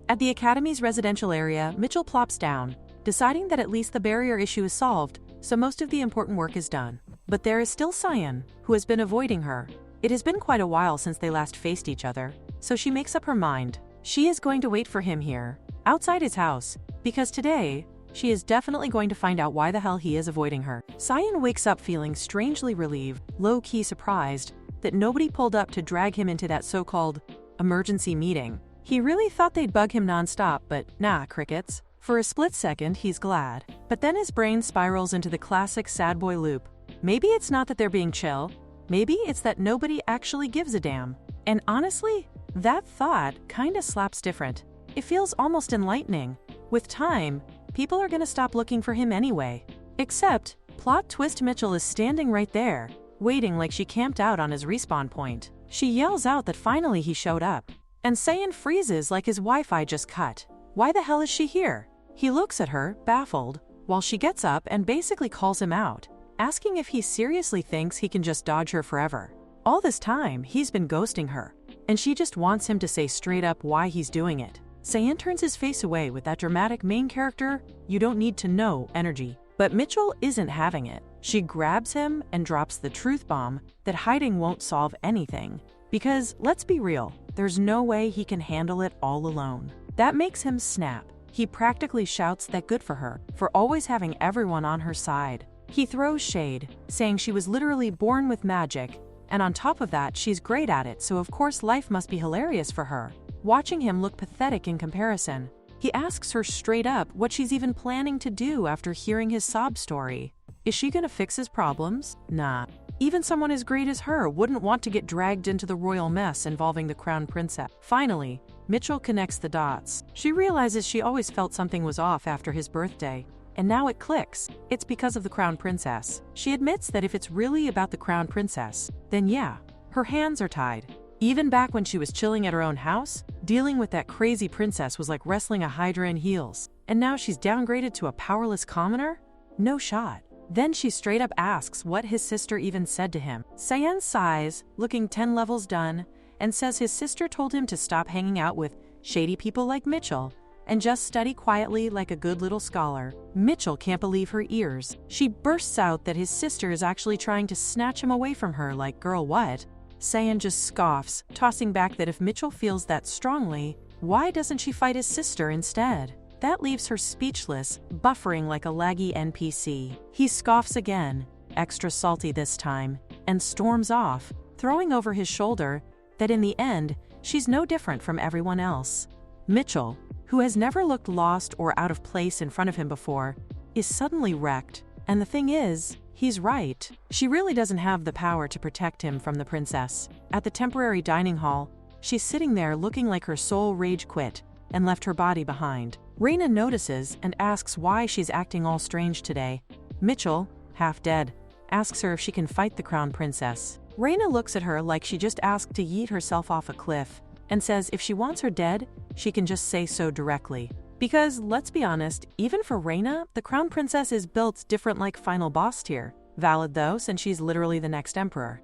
At the academy's residential area, Mitchell plops down, deciding that at least the barrier issue is solved, so most of the important work is done. But there is still Cyan, who has been avoiding her. It has been quite a while since they last faced each other, so she makes up her mind. She is going to wait for him here, outside his house, because today, she is definitely going to find out why the hell he is avoiding her. Cyan wakes up feeling strangely relieved, low-key surprised, that nobody pulled up to drag him into that so-called emergency meeting. He really thought they'd bug him nonstop, but nah, crickets. For a split second, he's glad. But then his brain spirals into the classic sad boy loop. Maybe it's not that they're being chill. Maybe it's that nobody actually gives a damn. And honestly, that thought kinda slaps different. It feels almost enlightening. With time, people are gonna stop looking for him anyway. Except, plot twist, Mitchell is standing right there, waiting like she camped out on his respawn point. She yells out that finally he showed up. And Cyan freezes like his Wi-Fi just cut. Why the hell is she here? He looks at her, baffled, while she gets up and basically calls him out, asking if he seriously thinks he can just dodge her forever. All this time, he's been ghosting her, and she just wants him to say straight up why he's doing it. Cyan turns his face away with that dramatic main character, you don't need to know energy. But Mitchell isn't having it. She grabs him and drops the truth bomb that hiding won't solve anything. Because, let's be real, there's no way he can handle it all alone. That makes him snap. He practically shouts that good for her, for always having everyone on her side. He throws shade, saying she was literally born with magic, and on top of that, she's great at it, so of course life must be hilarious for her. Watching him look pathetic in comparison, he asks her straight up what she's even planning to do after hearing his sob story. Is she gonna fix his problems? Nah. Even someone as great as her wouldn't want to get dragged into the royal mess involving the crown princess. Finally, Mitchell connects the dots. She realizes she always felt something was off after his birthday, and now it clicks. It's because of the crown princess. She admits that if it's really about the crown princess, then yeah, her hands are tied. Even back when she was chilling at her own house, dealing with that crazy princess was like wrestling a hydra in heels. And now she's downgraded to a powerless commoner? No shot. Then she straight up asks what his sister even said to him. Cyan sighs, looking 10 levels done, and says his sister told him to stop hanging out with shady people like Mitchell and just study quietly like a good little scholar. Mitchell can't believe her ears. She bursts out that his sister is actually trying to snatch him away from her, like, girl, what? Cyan just scoffs, tossing back that if Mitchell feels that strongly, why doesn't she fight his sister instead? That leaves her speechless, buffering like a laggy NPC. He scoffs again, extra salty this time, and storms off, throwing over his shoulder that in the end, she's no different from everyone else. Mitchell, who has never looked lost or out of place in front of him before, is suddenly wrecked. And the thing is, he's right. She really doesn't have the power to protect him from the princess. At the temporary dining hall, she's sitting there looking like her soul rage quit and left her body behind. Reina notices and asks why she's acting all strange today. Mitchell, half dead, asks her if she can fight the crown princess. Reina looks at her like she just asked to yeet herself off a cliff and says if she wants her dead, she can just say so directly. Because, let's be honest, even for Reina, the crown princess is built different like final boss tier. Valid though, since she's literally the next emperor.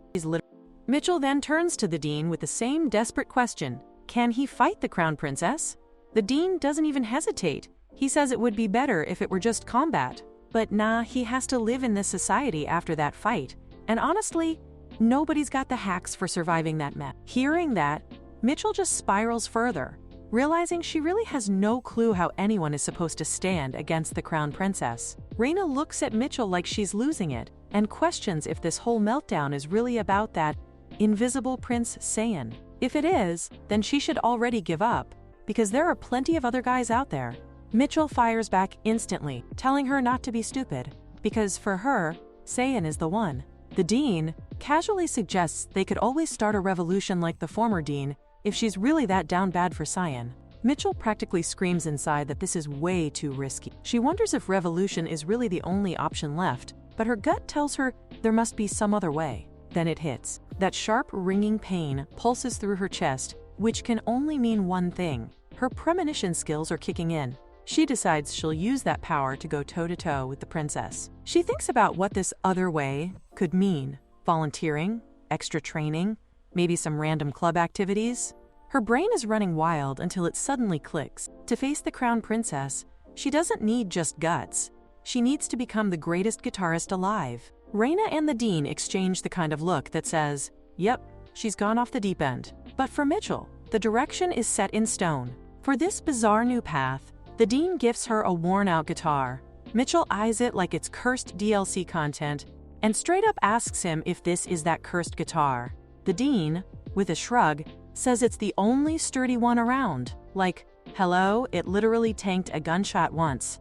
Mitchell then turns to the dean with the same desperate question. Can he fight the crown princess? The dean doesn't even hesitate. He says it would be better if it were just combat. But nah, he has to live in this society after that fight. And honestly, nobody's got the hacks for surviving that mess. Hearing that, Mitchell just spirals further, realizing she really has no clue how anyone is supposed to stand against the crown princess. Reina looks at Mitchell like she's losing it and questions if this whole meltdown is really about that invisible Prince Cyan. If it is, then she should already give up, because there are plenty of other guys out there. Mitchell fires back instantly, telling her not to be stupid, because for her, Saiyan is the one. The dean casually suggests they could always start a revolution like the former dean if she's really that down bad for Saiyan. Mitchell practically screams inside that this is way too risky. She wonders if revolution is really the only option left, but her gut tells her there must be some other way. Then it hits. That sharp, ringing pain pulses through her chest, which can only mean one thing. Her premonition skills are kicking in. She decides she'll use that power to go toe-to-toe with the princess. She thinks about what this other way could mean. Volunteering, extra training, maybe some random club activities. Her brain is running wild until it suddenly clicks. To face the crown princess, she doesn't need just guts. She needs to become the greatest guitarist alive. Reina and the dean exchange the kind of look that says, yep, she's gone off the deep end. But for Mitchell, the direction is set in stone. For this bizarre new path, the dean gifts her a worn-out guitar. Mitchell eyes it like it's cursed DLC content and straight up asks him if this is that cursed guitar. The dean, with a shrug, says it's the only sturdy one around. Like, hello, it literally tanked a gunshot once.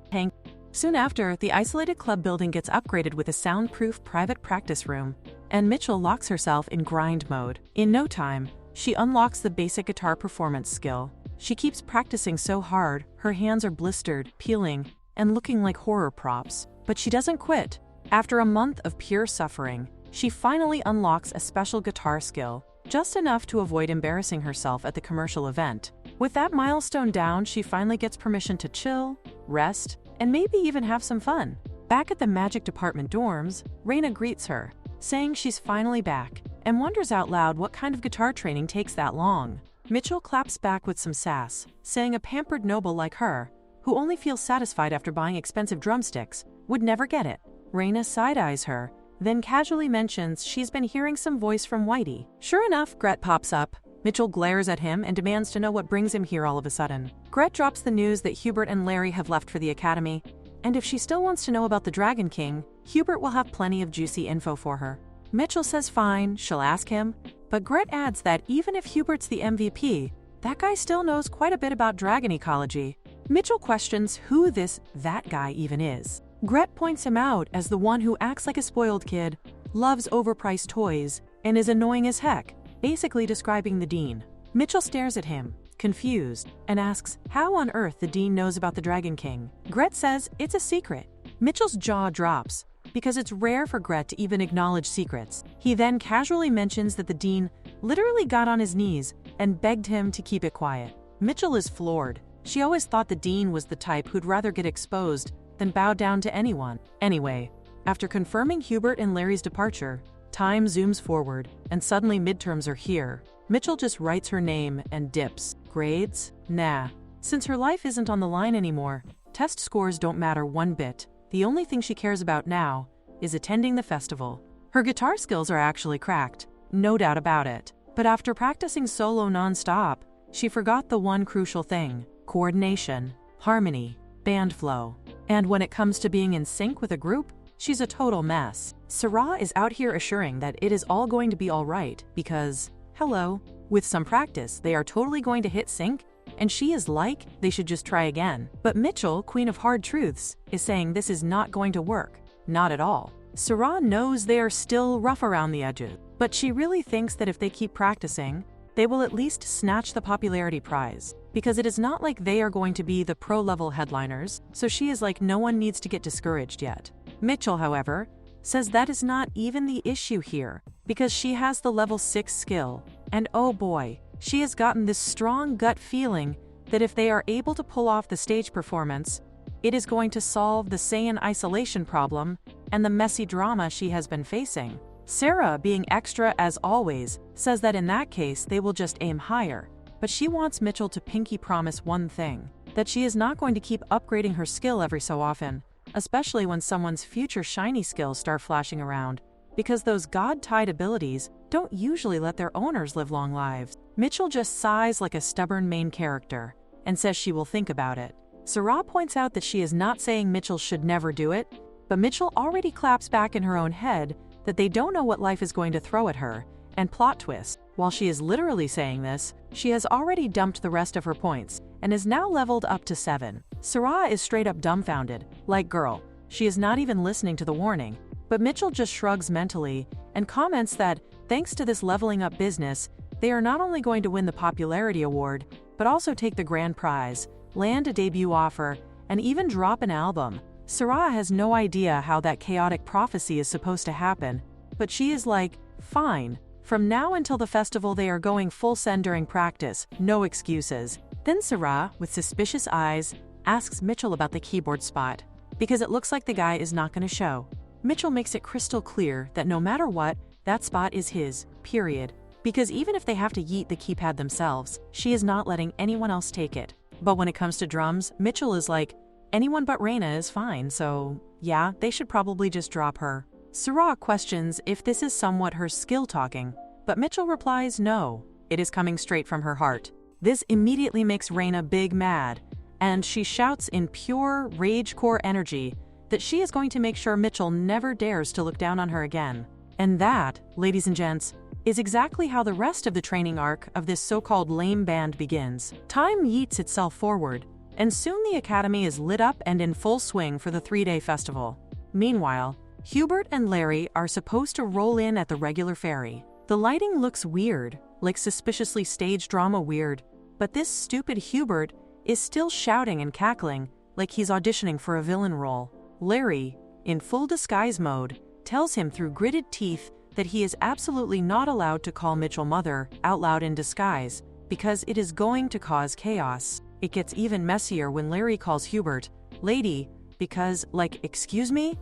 Soon after, the isolated club building gets upgraded with a soundproof private practice room, and Mitchell locks herself in grind mode. In no time, she unlocks the basic guitar performance skill. She keeps practicing so hard, her hands are blistered, peeling, and looking like horror props. But she doesn't quit. After a month of pure suffering, she finally unlocks a special guitar skill, just enough to avoid embarrassing herself at the commercial event. With that milestone down, she finally gets permission to chill, rest, and maybe even have some fun. Back at the magic department dorms, Reina greets her, saying she's finally back, and wonders out loud what kind of guitar training takes that long. Mitchell claps back with some sass, saying a pampered noble like her, who only feels satisfied after buying expensive drumsticks, would never get it. Reina side-eyes her, then casually mentions she's been hearing some voice from Whitey. Sure enough, Gret pops up. Mitchell glares at him and demands to know what brings him here all of a sudden. Gret drops the news that Hubert and Larry have left for the academy, and if she still wants to know about the Dragon King, Hubert will have plenty of juicy info for her. Mitchell says fine, she'll ask him, but Gret adds that even if Hubert's the MVP, that guy still knows quite a bit about dragon ecology. Mitchell questions who that guy even is. Gret points him out as the one who acts like a spoiled kid, loves overpriced toys, and is annoying as heck, basically describing the dean. Mitchell stares at him, confused, and asks how on earth the dean knows about the Dragon King. Gret says it's a secret. Mitchell's jaw drops, because it's rare for Gret to even acknowledge secrets. He then casually mentions that the dean literally got on his knees and begged him to keep it quiet. Mitchell is floored. She always thought the dean was the type who'd rather get exposed than bow down to anyone. Anyway, after confirming Hubert and Larry's departure, time zooms forward, and suddenly midterms are here. Mitchell just writes her name and dips. Grades? Nah. Since her life isn't on the line anymore, test scores don't matter one bit. The only thing she cares about now is attending the festival. Her guitar skills are actually cracked, no doubt about it. But after practicing solo non-stop, she forgot the one crucial thing: coordination, harmony, band flow. And when it comes to being in sync with a group, she's a total mess. Sarah is out here assuring that it is all going to be all right because, hello, with some practice, they are totally going to hit sync, and she is like, they should just try again. But Mitchell, queen of hard truths, is saying this is not going to work. Not at all. Sarah knows they are still rough around the edges, but she really thinks that if they keep practicing, they will at least snatch the popularity prize, because it is not like they are going to be the pro-level headliners, so she is like no one needs to get discouraged yet. Mitchell, however, says that is not even the issue here, because she has the level 6 skill, and oh boy, she has gotten this strong gut feeling that if they are able to pull off the stage performance, it is going to solve the Saiyan isolation problem and the messy drama she has been facing. Sarah, being extra as always, says that in that case they will just aim higher, but she wants Mitchell to pinky promise one thing, that she is not going to keep upgrading her skill every so often, especially when someone's future shiny skills start flashing around, because those god-tied abilities don't usually let their owners live long lives. Mitchell just sighs like a stubborn main character and says she will think about it. Sarah points out that she is not saying Mitchell should never do it, but Mitchell already claps back in her own head that they don't know what life is going to throw at her, And plot twist, while she is literally saying this, she has already dumped the rest of her points and is now leveled up to 7. Sarah is straight up dumbfounded, like girl, she is not even listening to the warning. But Mitchell just shrugs mentally and comments that, thanks to this leveling up business, they are not only going to win the popularity award, but also take the grand prize, land a debut offer, and even drop an album. Sarah has no idea how that chaotic prophecy is supposed to happen, but she is like, fine. From now until the festival they are going full send during practice, no excuses. Then Sarah, with suspicious eyes, asks Mitchell about the keyboard spot, because it looks like the guy is not going to show. Mitchell makes it crystal clear that no matter what, that spot is his, period. Because even if they have to yeet the keypad themselves, she is not letting anyone else take it. But when it comes to drums, Mitchell is like, anyone but Reina is fine, so yeah, they should probably just drop her. Sarah questions if this is somewhat her skill talking, but Mitchell replies no, it is coming straight from her heart. This immediately makes Reina big mad, and she shouts in pure rage-core energy that she is going to make sure Mitchell never dares to look down on her again. And that, ladies and gents, is exactly how the rest of the training arc of this so-called lame band begins. Time yeets itself forward, and soon the academy is lit up and in full swing for the 3-day festival. Meanwhile, Hubert and Larry are supposed to roll in at the regular ferry. The lighting looks weird, like suspiciously stage drama weird, but this stupid Hubert is still shouting and cackling like he's auditioning for a villain role. Larry, in full disguise mode, tells him through gritted teeth that he is absolutely not allowed to call Mitchell mother out loud in disguise because it is going to cause chaos. It gets even messier when Larry calls Hubert lady because, like, excuse me?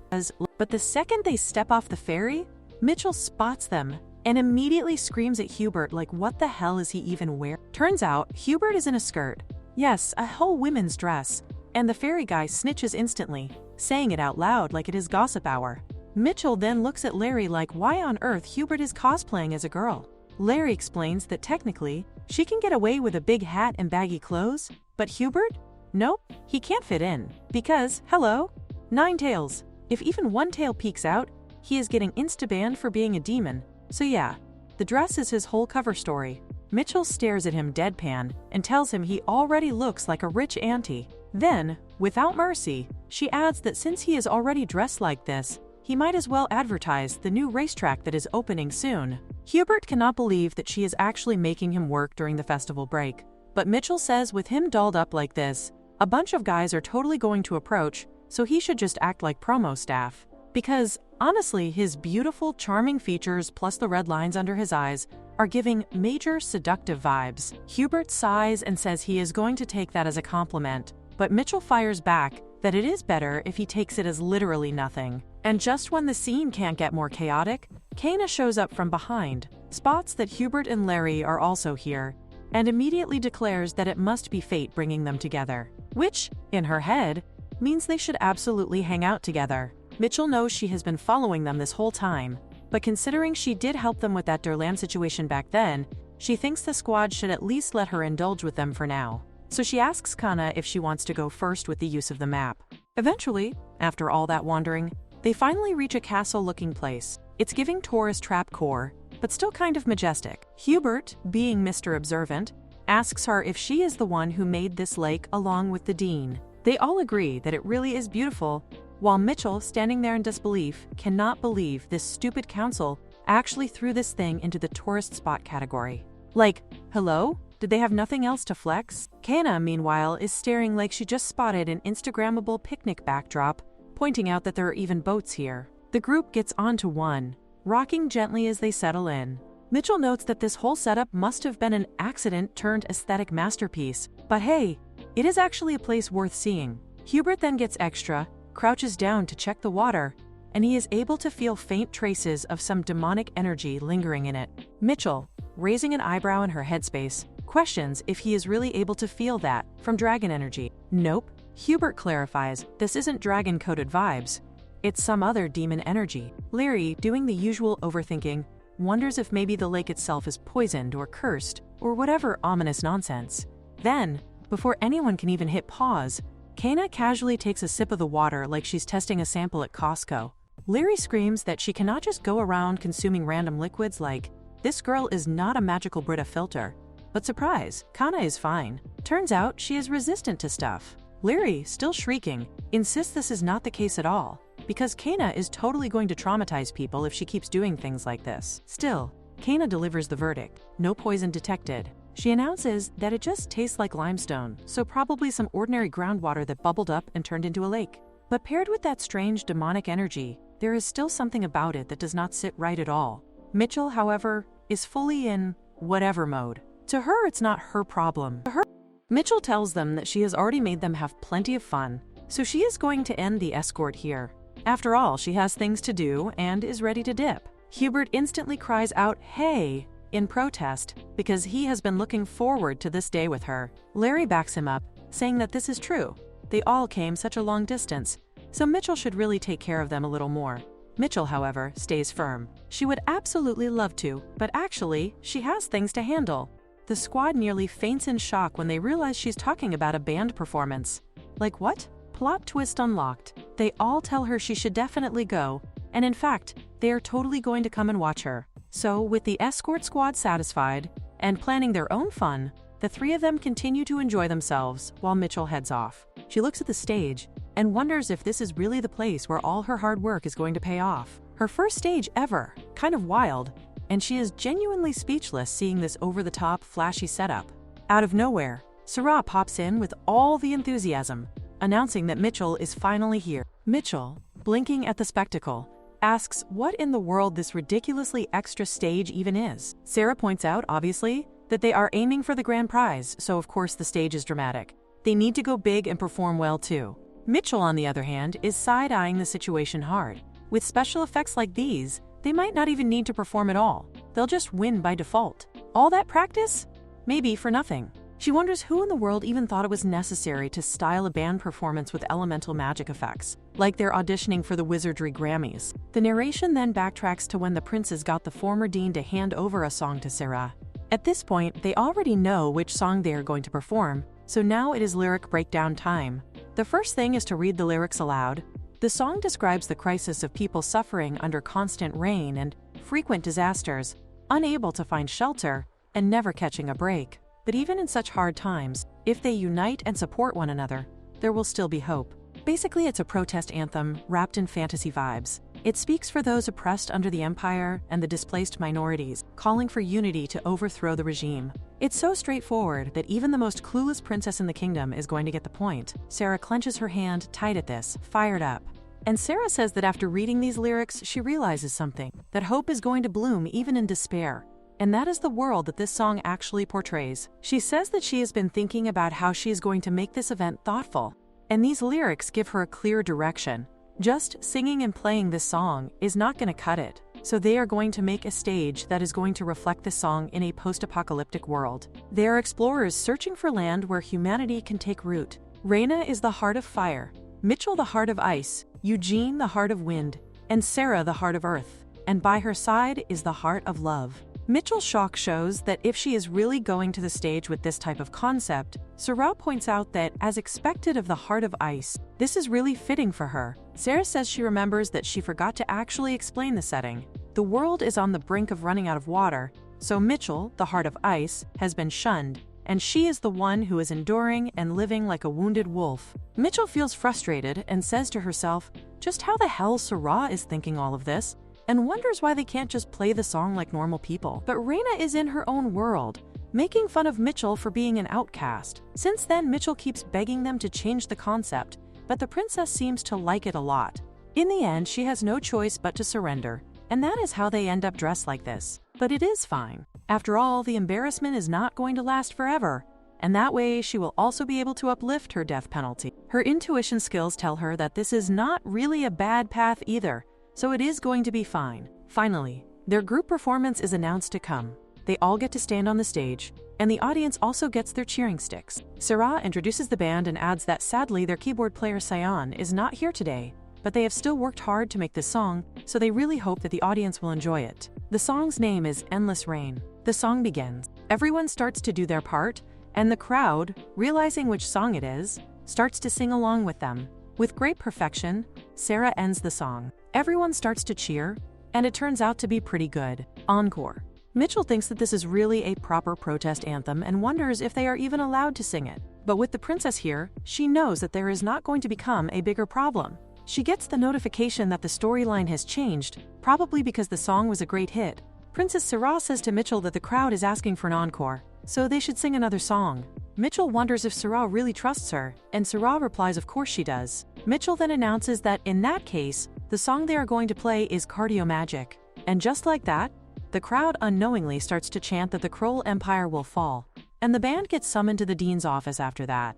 But the second they step off the ferry, Mitchell spots them and immediately screams at Hubert like what the hell is he even wearing? Turns out Hubert is in a skirt. Yes, a whole women's dress. And the ferry guy snitches instantly, saying it out loud like it is gossip hour. Mitchell then looks at Larry like why on earth Hubert is cosplaying as a girl. Larry explains that technically, she can get away with a big hat and baggy clothes, but Hubert? Nope, he can't fit in. Because, hello? 9 tails. If even one tail peeks out, he is getting insta-banned for being a demon. So yeah, the dress is his whole cover story. Mitchell stares at him deadpan and tells him he already looks like a rich auntie. Then, without mercy, she adds that since he is already dressed like this, he might as well advertise the new racetrack that is opening soon. Hubert cannot believe that she is actually making him work during the festival break. But Mitchell says with him dolled up like this, a bunch of guys are totally going to approach, so he should just act like promo staff. Because, honestly, his beautiful, charming features plus the red lines under his eyes are giving major seductive vibes. Hubert sighs and says he is going to take that as a compliment, but Mitchell fires back that it is better if he takes it as literally nothing. And just when the scene can't get more chaotic, Kana shows up from behind, spots that Hubert and Larry are also here, and immediately declares that it must be fate bringing them together. Which, in her head, means they should absolutely hang out together. Mitchell knows she has been following them this whole time, but considering she did help them with that Durland situation back then, she thinks the squad should at least let her indulge with them for now. So she asks Kana if she wants to go first with the use of the map. Eventually, after all that wandering, they finally reach a castle-looking place. It's giving tourist trap core, but still kind of majestic. Hubert, being Mr. Observant, asks her if she is the one who made this lake along with the dean. They all agree that it really is beautiful, while Mitchell, standing there in disbelief, cannot believe this stupid council actually threw this thing into the tourist spot category. Like, hello? Did they have nothing else to flex? Kana, meanwhile, is staring like she just spotted an Instagrammable picnic backdrop, pointing out that there are even boats here. The group gets onto one, rocking gently as they settle in. Mitchell notes that this whole setup must have been an accident turned aesthetic masterpiece, but hey, it is actually a place worth seeing. Hubert then gets extra, crouches down to check the water, and he is able to feel faint traces of some demonic energy lingering in it. Mitchell, raising an eyebrow in her headspace, questions if he is really able to feel that from dragon energy. Nope. Hubert clarifies this isn't dragon-coded vibes. It's some other demon energy. Larry, doing the usual overthinking, wonders if maybe the lake itself is poisoned or cursed or whatever ominous nonsense. Then, before anyone can even hit pause, Kana casually takes a sip of the water like she's testing a sample at Costco. Larry screams that she cannot just go around consuming random liquids like this girl is not a magical Brita filter. But surprise, Kana is fine. Turns out she is resistant to stuff. Leary, still shrieking, insists this is not the case at all, because Kana is totally going to traumatize people if she keeps doing things like this. Still, Kana delivers the verdict. No poison detected. She announces that it just tastes like limestone, so probably some ordinary groundwater that bubbled up and turned into a lake. But paired with that strange demonic energy, there is still something about it that does not sit right at all. Mitchell, however, is fully in whatever mode. To her, it's not her problem. Mitchell tells them that she has already made them have plenty of fun, so she is going to end the escort here. After all, she has things to do and is ready to dip. Hubert instantly cries out, "Hey!" in protest, because he has been looking forward to this day with her. Larry backs him up, saying that this is true. They all came such a long distance, so Mitchell should really take care of them a little more. Mitchell, however, stays firm. She would absolutely love to, but actually, she has things to handle. The squad nearly faints in shock when they realize she's talking about a band performance. Like what? Plot twist unlocked. They all tell her she should definitely go, and in fact, they are totally going to come and watch her. So, with the escort squad satisfied, and planning their own fun, the three of them continue to enjoy themselves while Mitchell heads off. She looks at the stage and wonders if this is really the place where all her hard work is going to pay off. Her first stage ever, kind of wild, and she is genuinely speechless seeing this over-the-top, flashy setup. Out of nowhere, Sarah pops in with all the enthusiasm, announcing that Mitchell is finally here. Mitchell, blinking at the spectacle, asks what in the world this ridiculously extra stage even is. Sarah points out, obviously, that they are aiming for the grand prize, so of course the stage is dramatic. They need to go big and perform well too. Mitchell, on the other hand, is side-eyeing the situation hard. With special effects like these, they might not even need to perform at all. They'll just win by default. All that practice? Maybe for nothing. She wonders who in the world even thought it was necessary to style a band performance with elemental magic effects, like they're auditioning for the Wizardry Grammys. The narration then backtracks to when the princes got the former dean to hand over a song to Sarah. At this point, they already know which song they are going to perform, so now it is lyric breakdown time. The first thing is to read the lyrics aloud. The song describes the crisis of people suffering under constant rain and frequent disasters, unable to find shelter, and never catching a break. But even in such hard times, if they unite and support one another, there will still be hope. Basically, it's a protest anthem wrapped in fantasy vibes. It speaks for those oppressed under the empire and the displaced minorities, calling for unity to overthrow the regime. It's so straightforward that even the most clueless princess in the kingdom is going to get the point. Sarah clenches her hand tight at this, fired up. And Sarah says that after reading these lyrics, she realizes something, that hope is going to bloom even in despair. And that is the world that this song actually portrays. She says that she has been thinking about how she is going to make this event thoughtful, and these lyrics give her a clear direction. Just singing and playing this song is not going to cut it, so they are going to make a stage that is going to reflect this song in a post-apocalyptic world. They are explorers searching for land where humanity can take root. Raina is the heart of fire, Mitchell the heart of ice, Eugene the heart of wind, and Sarah the heart of earth, and by her side is the heart of love. Mitchell's shock shows that if she is really going to the stage with this type of concept, Sarah points out that, as expected of the heart of ice, this is really fitting for her. Sarah says she remembers that she forgot to actually explain the setting. The world is on the brink of running out of water, so Mitchell, the heart of ice, has been shunned, and she is the one who is enduring and living like a wounded wolf. Mitchell feels frustrated and says to herself just how the hell Sarah is thinking all of this, and wonders why they can't just play the song like normal people. But Raina is in her own world, making fun of Mitchell for being an outcast. Since then, Mitchell keeps begging them to change the concept, but the princess seems to like it a lot. In the end, she has no choice but to surrender, and that is how they end up dressed like this. But it is fine. After all, the embarrassment is not going to last forever, and that way she will also be able to uplift her death penalty. Her intuition skills tell her that this is not really a bad path either, so it is going to be fine. Finally, their group performance is announced to come. They all get to stand on the stage, and the audience also gets their cheering sticks. Sarah introduces the band and adds that sadly their keyboard player Sion is not here today, but they have still worked hard to make this song, so they really hope that the audience will enjoy it. The song's name is Endless Rain. The song begins. Everyone starts to do their part, and the crowd, realizing which song it is, starts to sing along with them. With great perfection, Sarah ends the song. Everyone starts to cheer, and it turns out to be pretty good. Encore. Mitchell thinks that this is really a proper protest anthem and wonders if they are even allowed to sing it. But with the princess here, she knows that there is not going to become a bigger problem. She gets the notification that the storyline has changed, probably because the song was a great hit. Princess Sarah says to Mitchell that the crowd is asking for an encore, so they should sing another song. Mitchell wonders if Sarah really trusts her, and Sarah replies of course she does. Mitchell then announces that in that case, the song they are going to play is Cardio Magic. And just like that, the crowd unknowingly starts to chant that the Kroll Empire will fall, and the band gets summoned to the dean's office after that.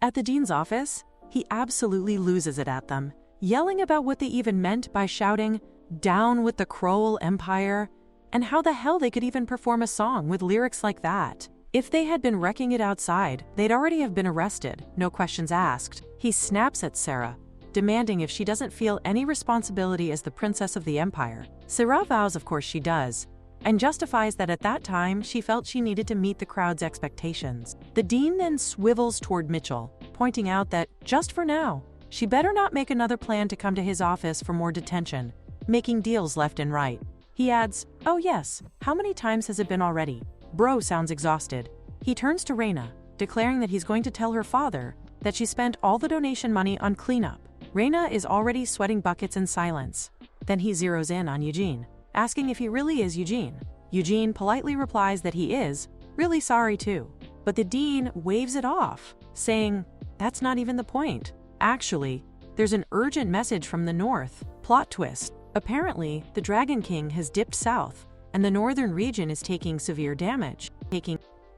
At the dean's office, he absolutely loses it at them, yelling about what they even meant by shouting, "Down with the Kroll Empire," and how the hell they could even perform a song with lyrics like that. If they had been wrecking it outside, they'd already have been arrested, no questions asked. He snaps at Sarah, demanding if she doesn't feel any responsibility as the princess of the empire. Sarah vows of course she does, and justifies that at that time she felt she needed to meet the crowd's expectations. The dean then swivels toward Mitchell, pointing out that, just for now, she better not make another plan to come to his office for more detention, making deals left and right. He adds, "Oh yes, how many times has it been already?" Bro sounds exhausted. He turns to Reina, declaring that he's going to tell her father that she spent all the donation money on cleanup. Reina is already sweating buckets in silence. Then he zeroes in on Eugene, asking if he really is Eugene. Eugene politely replies that he is, really sorry too. But the dean waves it off, saying, "That's not even the point. Actually, there's an urgent message from the north." Plot twist. Apparently, the Dragon King has dipped south, and the northern region is taking severe damage.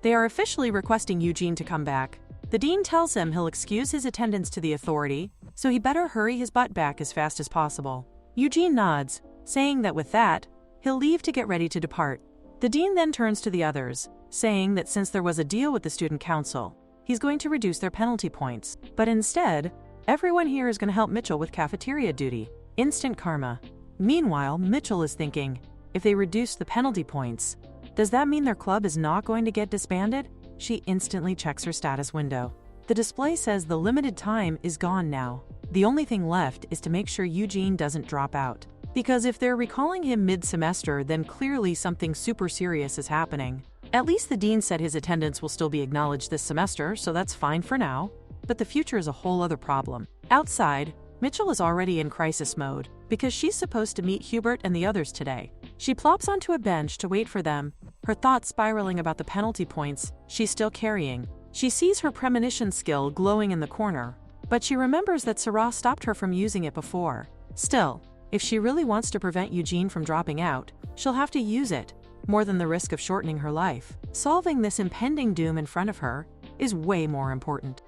They are officially requesting Eugene to come back. The dean tells him he'll excuse his attendance to the authority, so he better hurry his butt back as fast as possible. Eugene nods, saying that with that, he'll leave to get ready to depart. The dean then turns to the others, saying that since there was a deal with the student council, he's going to reduce their penalty points. But instead, everyone here is going to help Mitchell with cafeteria duty. Instant karma. Meanwhile, Mitchell is thinking, if they reduce the penalty points, does that mean their club is not going to get disbanded? She instantly checks her status window. The display says the limited time is gone now. The only thing left is to make sure Eugene doesn't drop out. Because if they're recalling him mid-semester, then clearly something super serious is happening. At least the dean said his attendance will still be acknowledged this semester, so that's fine for now. But the future is a whole other problem. Outside, Mitchell is already in crisis mode, because she's supposed to meet Hubert and the others today. She plops onto a bench to wait for them, her thoughts spiraling about the penalty points she's still carrying. She sees her premonition skill glowing in the corner, but she remembers that Sarah stopped her from using it before. Still, if she really wants to prevent Eugene from dropping out, she'll have to use it, more than the risk of shortening her life. Solving this impending doom in front of her is way more important.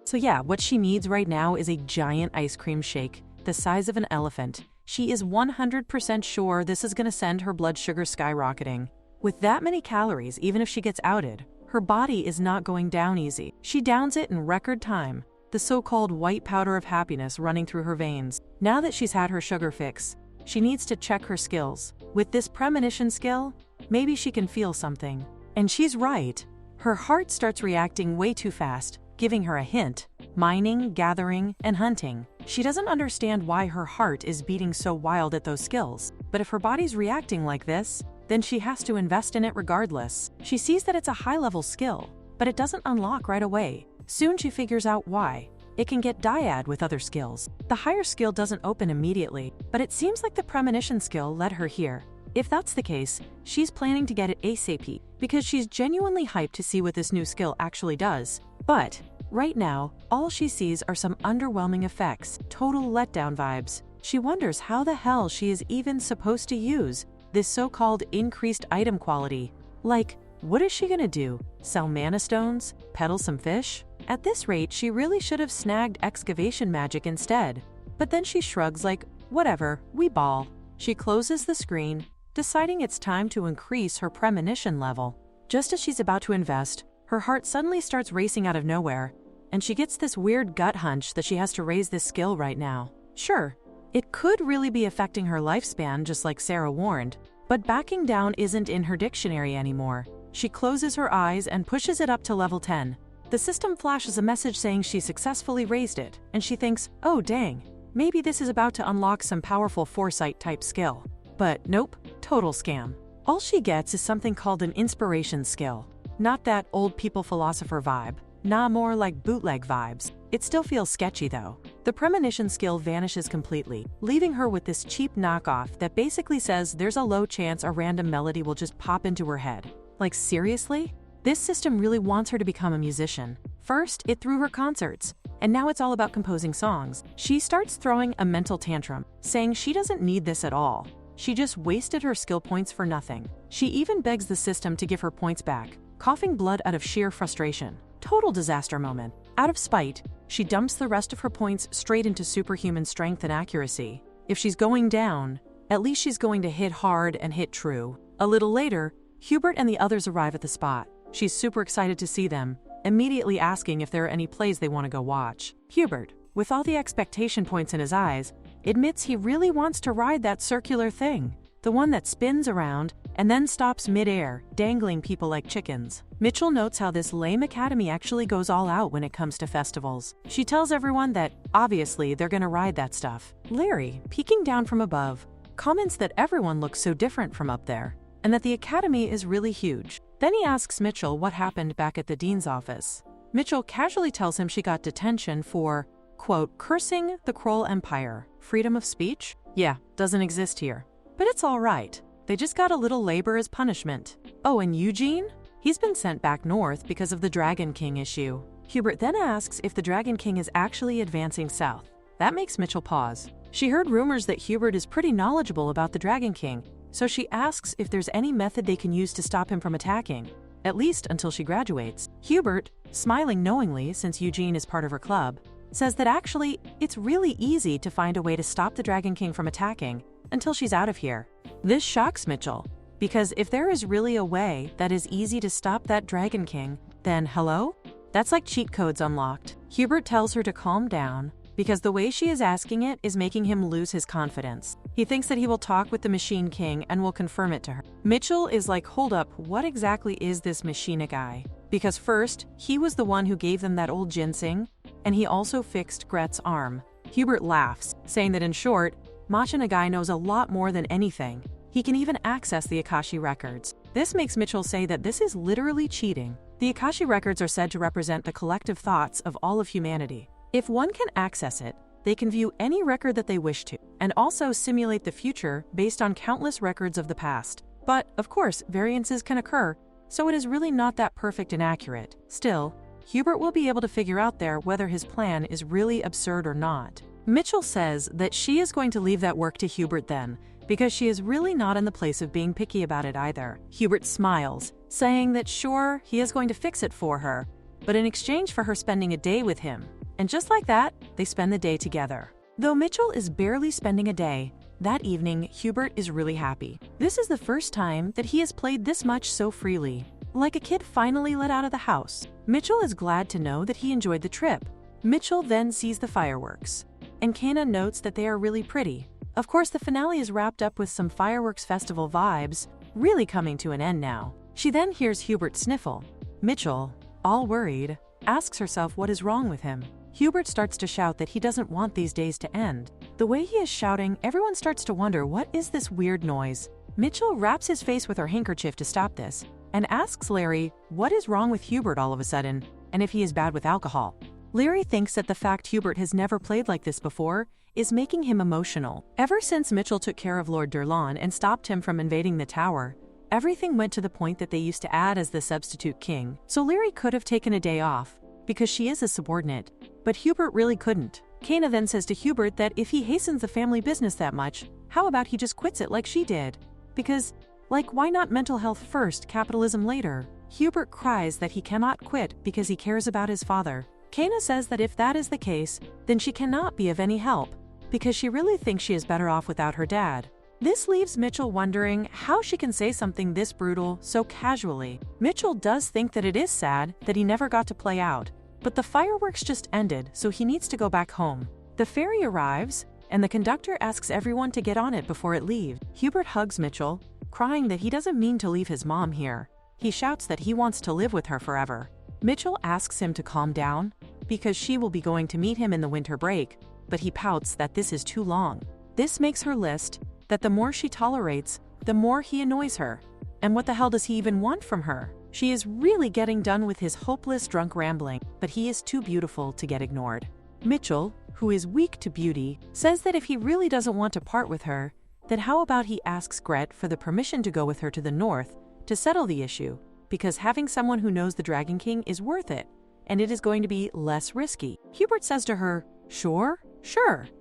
So yeah, what she needs right now is a giant ice cream shake, the size of an elephant. She is 100% sure this is going to send her blood sugar skyrocketing. With that many calories, even if she gets outed, her body is not going down easy. She downs it in record time, the so-called white powder of happiness running through her veins. Now that she's had her sugar fix, she needs to check her skills. With this premonition skill, maybe she can feel something. And she's right. Her heart starts reacting way too fast, giving her a hint: mining, gathering, and hunting. She doesn't understand why her heart is beating so wild at those skills, but if her body's reacting like this, then she has to invest in it regardless. She sees that it's a high-level skill, but it doesn't unlock right away. Soon she figures out why. It can get dyad with other skills. The higher skill doesn't open immediately, but it seems like the premonition skill led her here. If that's the case, she's planning to get it ASAP, because she's genuinely hyped to see what this new skill actually does. But right now, all she sees are some underwhelming effects, total letdown vibes. She wonders how the hell she is even supposed to use this so-called increased item quality. Like, what is she gonna do? Sell mana stones? Peddle some fish? At this rate, she really should have snagged excavation magic instead. But then she shrugs like, whatever, we ball. She closes the screen, deciding it's time to increase her premonition level. Just as she's about to invest, her heart suddenly starts racing out of nowhere, and she gets this weird gut hunch that she has to raise this skill right now. Sure, it could really be affecting her lifespan just like Sarah warned, but backing down isn't in her dictionary anymore. She closes her eyes and pushes it up to level 10. The system flashes a message saying she successfully raised it, and she thinks, oh dang, maybe this is about to unlock some powerful foresight type skill. But nope, total scam. All she gets is something called an inspiration skill. Not that old people philosopher vibe. Nah, more like bootleg vibes. It still feels sketchy though. The premonition skill vanishes completely, leaving her with this cheap knockoff that basically says there's a low chance a random melody will just pop into her head. Like seriously? This system really wants her to become a musician. First, it threw her concerts, and now it's all about composing songs. She starts throwing a mental tantrum, saying she doesn't need this at all. She just wasted her skill points for nothing. She even begs the system to give her points back, coughing blood out of sheer frustration. Total disaster moment. Out of spite, she dumps the rest of her points straight into superhuman strength and accuracy. If she's going down, at least she's going to hit hard and hit true. A little later, Hubert and the others arrive at the spot. She's super excited to see them, immediately asking if there are any plays they want to go watch. Hubert, with all the expectation points in his eyes, admits he really wants to ride that circular thing, the one that spins around and then stops mid-air, dangling people like chickens. Mitchell notes how this lame academy actually goes all out when it comes to festivals. She tells everyone that, obviously, they're gonna ride that stuff. Larry, peeking down from above, comments that everyone looks so different from up there, and that the academy is really huge. Then he asks Mitchell what happened back at the dean's office. Mitchell casually tells him she got detention for, quote, cursing the Kroll Empire. Freedom of speech? Yeah, doesn't exist here. But it's all right. They just got a little labor as punishment. Oh, and Eugene? He's been sent back north because of the Dragon King issue. Hubert then asks if the Dragon King is actually advancing south. That makes Mitchell pause. She heard rumors that Hubert is pretty knowledgeable about the Dragon King, so she asks if there's any method they can use to stop him from attacking, at least until she graduates. Hubert, smiling knowingly since Eugene is part of her club, says that actually it's really easy to find a way to stop the Dragon King from attacking until she's out of here. This shocks Mitchell, because if there is really a way that is easy to stop that Dragon King, then hello? That's like cheat codes unlocked. Hubert tells her to calm down, because the way she is asking it is making him lose his confidence. He thinks that he will talk with the Machine King and will confirm it to her. Mitchell is like, hold up, what exactly is this Machina guy? Because first, he was the one who gave them that old ginseng, and he also fixed Gret's arm. Hubert laughs, saying that in short, Machina guy knows a lot more than anything. He can even access the Akashi records. This makes Mitchell say that this is literally cheating. The Akashi records are said to represent the collective thoughts of all of humanity. If one can access it, they can view any record that they wish to, and also simulate the future based on countless records of the past. But, of course, variances can occur, so it is really not that perfect and accurate. Still, Hubert will be able to figure out there whether his plan is really absurd or not. Mitchell says that she is going to leave that work to Hubert then, because she is really not in the place of being picky about it either. Hubert smiles, saying that sure, he is going to fix it for her, but in exchange for her spending a day with him. And just like that, they spend the day together. Though Mitchell is barely spending a day, that evening, Hubert is really happy. This is the first time that he has played this much so freely, like a kid finally let out of the house. Mitchell is glad to know that he enjoyed the trip. Mitchell then sees the fireworks, and Kana notes that they are really pretty. Of course, the finale is wrapped up with some fireworks festival vibes, really coming to an end now. She then hears Hubert sniffle. Mitchell, all worried, asks herself what is wrong with him. Hubert starts to shout that he doesn't want these days to end. The way he is shouting, everyone starts to wonder what is this weird noise. Mitchell wraps his face with her handkerchief to stop this, and asks Larry what is wrong with Hubert all of a sudden, and if he is bad with alcohol. Larry thinks that the fact Hubert has never played like this before is making him emotional. Ever since Mitchell took care of Lord Durlan and stopped him from invading the tower, everything went to the point that they used to add as the substitute king. So Larry could have taken a day off, because she is a subordinate, but Hubert really couldn't. Kana then says to Hubert that if he hastens the family business that much, how about he just quits it like she did? Because, like, why not mental health first, capitalism later? Hubert cries that he cannot quit because he cares about his father. Kana says that if that is the case, then she cannot be of any help, because she really thinks she is better off without her dad. This leaves Mitchell wondering how she can say something this brutal so casually. Mitchell does think that it is sad that he never got to play out, but the fireworks just ended, so he needs to go back home. The ferry arrives, and the conductor asks everyone to get on it before it leaves. Hubert hugs Mitchell, crying that he doesn't mean to leave his mom here. He shouts that he wants to live with her forever. Mitchell asks him to calm down, because she will be going to meet him in the winter break, but he pouts that this is too long. This makes her list that the more she tolerates, the more he annoys her. And what the hell does he even want from her? She is really getting done with his hopeless drunk rambling, but he is too beautiful to get ignored. Mitchell, who is weak to beauty, says that if he really doesn't want to part with her, then how about he asks Gret for the permission to go with her to the north to settle the issue, because having someone who knows the Dragon King is worth it, and it is going to be less risky. Hubert says to her, sure,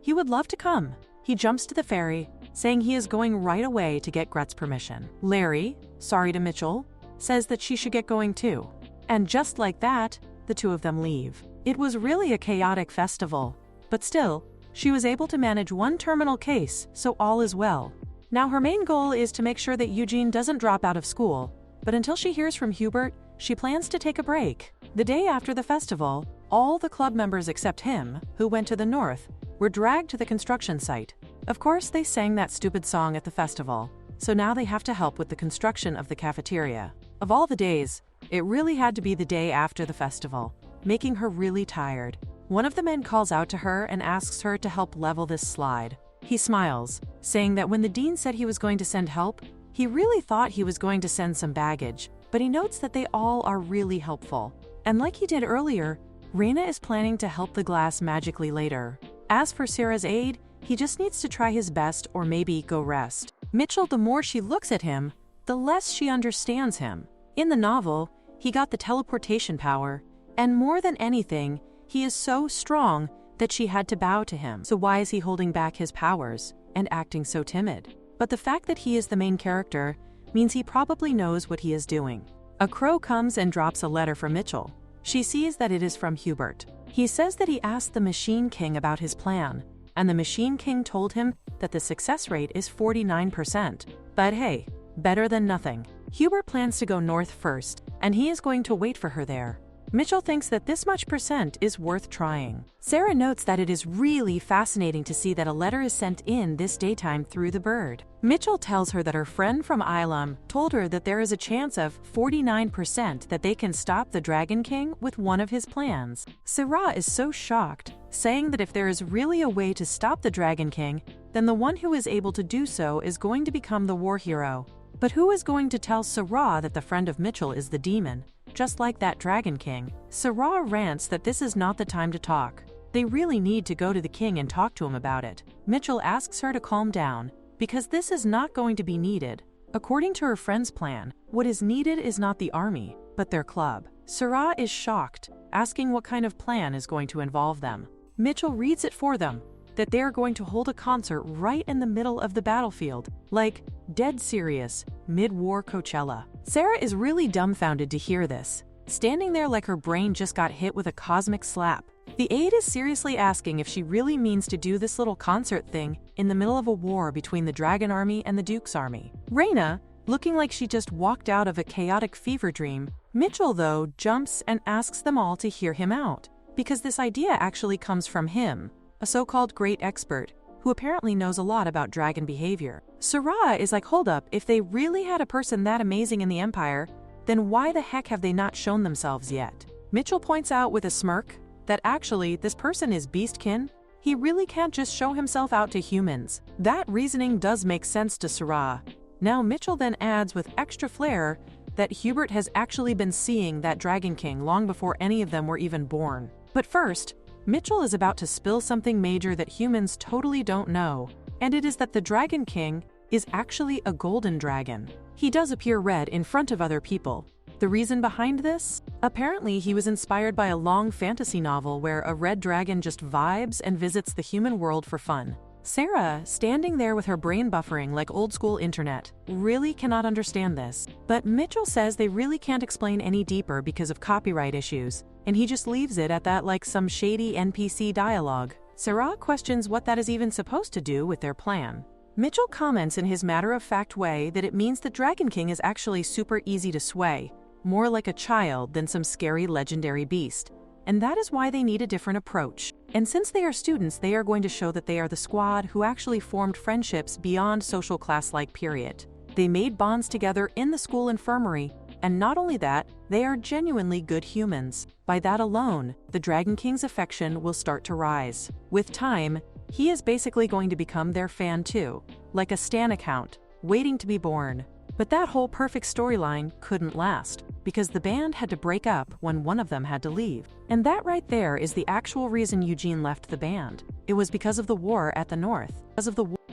he would love to come. He jumps to the ferry, saying he is going right away to get Gret's permission. Larry, sorry to Mitchell, says that she should get going too. And just like that, the two of them leave. It was really a chaotic festival, but still, she was able to manage one terminal case, so all is well. Now her main goal is to make sure that Eugene doesn't drop out of school, but until she hears from Hubert, she plans to take a break. The day after the festival, all the club members except him, who went to the north, were dragged to the construction site. Of course, they sang that stupid song at the festival, so now they have to help with the construction of the cafeteria. Of all the days, it really had to be the day after the festival, making her really tired. One of the men calls out to her and asks her to help level this slide. He smiles, saying that when the dean said he was going to send help, he really thought he was going to send some baggage, but he notes that they all are really helpful. And like he did earlier, Reina is planning to help the glass magically later. As for Sarah's aid, he just needs to try his best or maybe go rest. Mitchell, the more she looks at him, the less she understands him. In the novel, he got the teleportation power, and more than anything, he is so strong that she had to bow to him. So why is he holding back his powers and acting so timid? But the fact that he is the main character means he probably knows what he is doing. A crow comes and drops a letter for Mitchell. She sees that it is from Hubert. He says that he asked the Machine King about his plan, and the Machine King told him that the success rate is 49%. But hey, better than nothing. Hubert plans to go north first, and he is going to wait for her there. Mitchell thinks that this much percent is worth trying. Sarah notes that it is really fascinating to see that a letter is sent in this daytime through the bird. Mitchell tells her that her friend from Ilam told her that there is a chance of 49% that they can stop the Dragon King with one of his plans. Sarah is so shocked, saying that if there is really a way to stop the Dragon King, then the one who is able to do so is going to become the war hero. But who is going to tell Sarah that the friend of Mitchell is the demon? Just like that Dragon King. Sarah rants that this is not the time to talk. They really need to go to the king and talk to him about it. Mitchell asks her to calm down, because this is not going to be needed. According to her friend's plan, what is needed is not the army, but their club. Sarah is shocked, asking what kind of plan is going to involve them. Mitchell reads it for them, that they are going to hold a concert right in the middle of the battlefield, like dead serious, mid-war Coachella. Sarah is really dumbfounded to hear this, standing there like her brain just got hit with a cosmic slap. The aide is seriously asking if she really means to do this little concert thing in the middle of a war between the Dragon Army and the Duke's Army. Reina, looking like she just walked out of a chaotic fever dream. Mitchell, though, jumps and asks them all to hear him out, because this idea actually comes from him, a so-called great expert, who apparently knows a lot about dragon behavior. Sarah is like, hold up, if they really had a person that amazing in the Empire, then why the heck have they not shown themselves yet? Mitchell points out with a smirk that actually this person is beastkin. He really can't just show himself out to humans. That reasoning does make sense to Sarah. Now Mitchell then adds with extra flair that Hubert has actually been seeing that Dragon King long before any of them were even born. But first, Mitchell is about to spill something major that humans totally don't know, and it is that the Dragon King is actually a golden dragon. He does appear red in front of other people. The reason behind this? Apparently he was inspired by a long fantasy novel where a red dragon just vibes and visits the human world for fun. Sarah, standing there with her brain buffering like old school internet, really cannot understand this. But Mitchell says they really can't explain any deeper because of copyright issues, and he just leaves it at that like some shady NPC dialogue. Sarah questions what that is even supposed to do with their plan. Mitchell comments in his matter-of-fact way that it means the Dragon King is actually super easy to sway, more like a child than some scary legendary beast, and that is why they need a different approach. And since they are students, they are going to show that they are the squad who actually formed friendships beyond social class-like period. They made bonds together in the school infirmary, and not only that, they are genuinely good humans. By that alone, the Dragon King's affection will start to rise. With time, he is basically going to become their fan too, like a stan account. waiting to be born. But that whole perfect storyline couldn't last, because the band had to break up when one of them had to leave. And that right there is the actual reason Eugene left the band. It was because of the war at the north.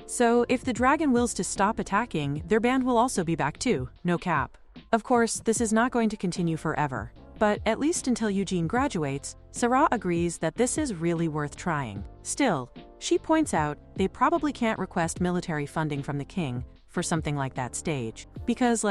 So if the dragon wills to stop attacking, their band will also be back too, no cap. Of course, this is not going to continue forever. But at least until Eugene graduates, Sarah agrees that this is really worth trying. Still, she points out they probably can't request military funding from the king for something like that stage. Because,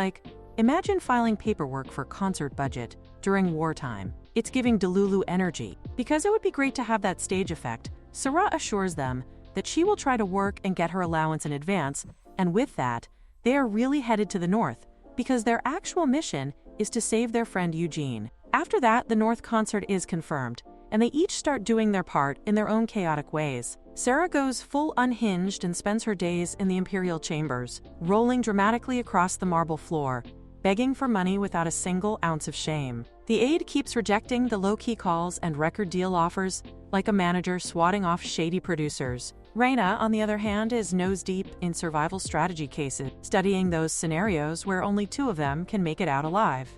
imagine filing paperwork for concert budget during wartime. It's giving Delulu energy. Because it would be great to have that stage effect, Sarah assures them that she will try to work and get her allowance in advance, and with that, they are really headed to the north, because their actual mission is to save their friend Eugene. After that, the North concert is confirmed, and they each start doing their part in their own chaotic ways. Sarah goes full unhinged and spends her days in the imperial chambers, rolling dramatically across the marble floor, begging for money without a single ounce of shame. The aide keeps rejecting the low-key calls and record deal offers, like a manager swatting off shady producers. Reina, on the other hand, is nose-deep in survival strategy cases, studying those scenarios where only two of them can make it out alive.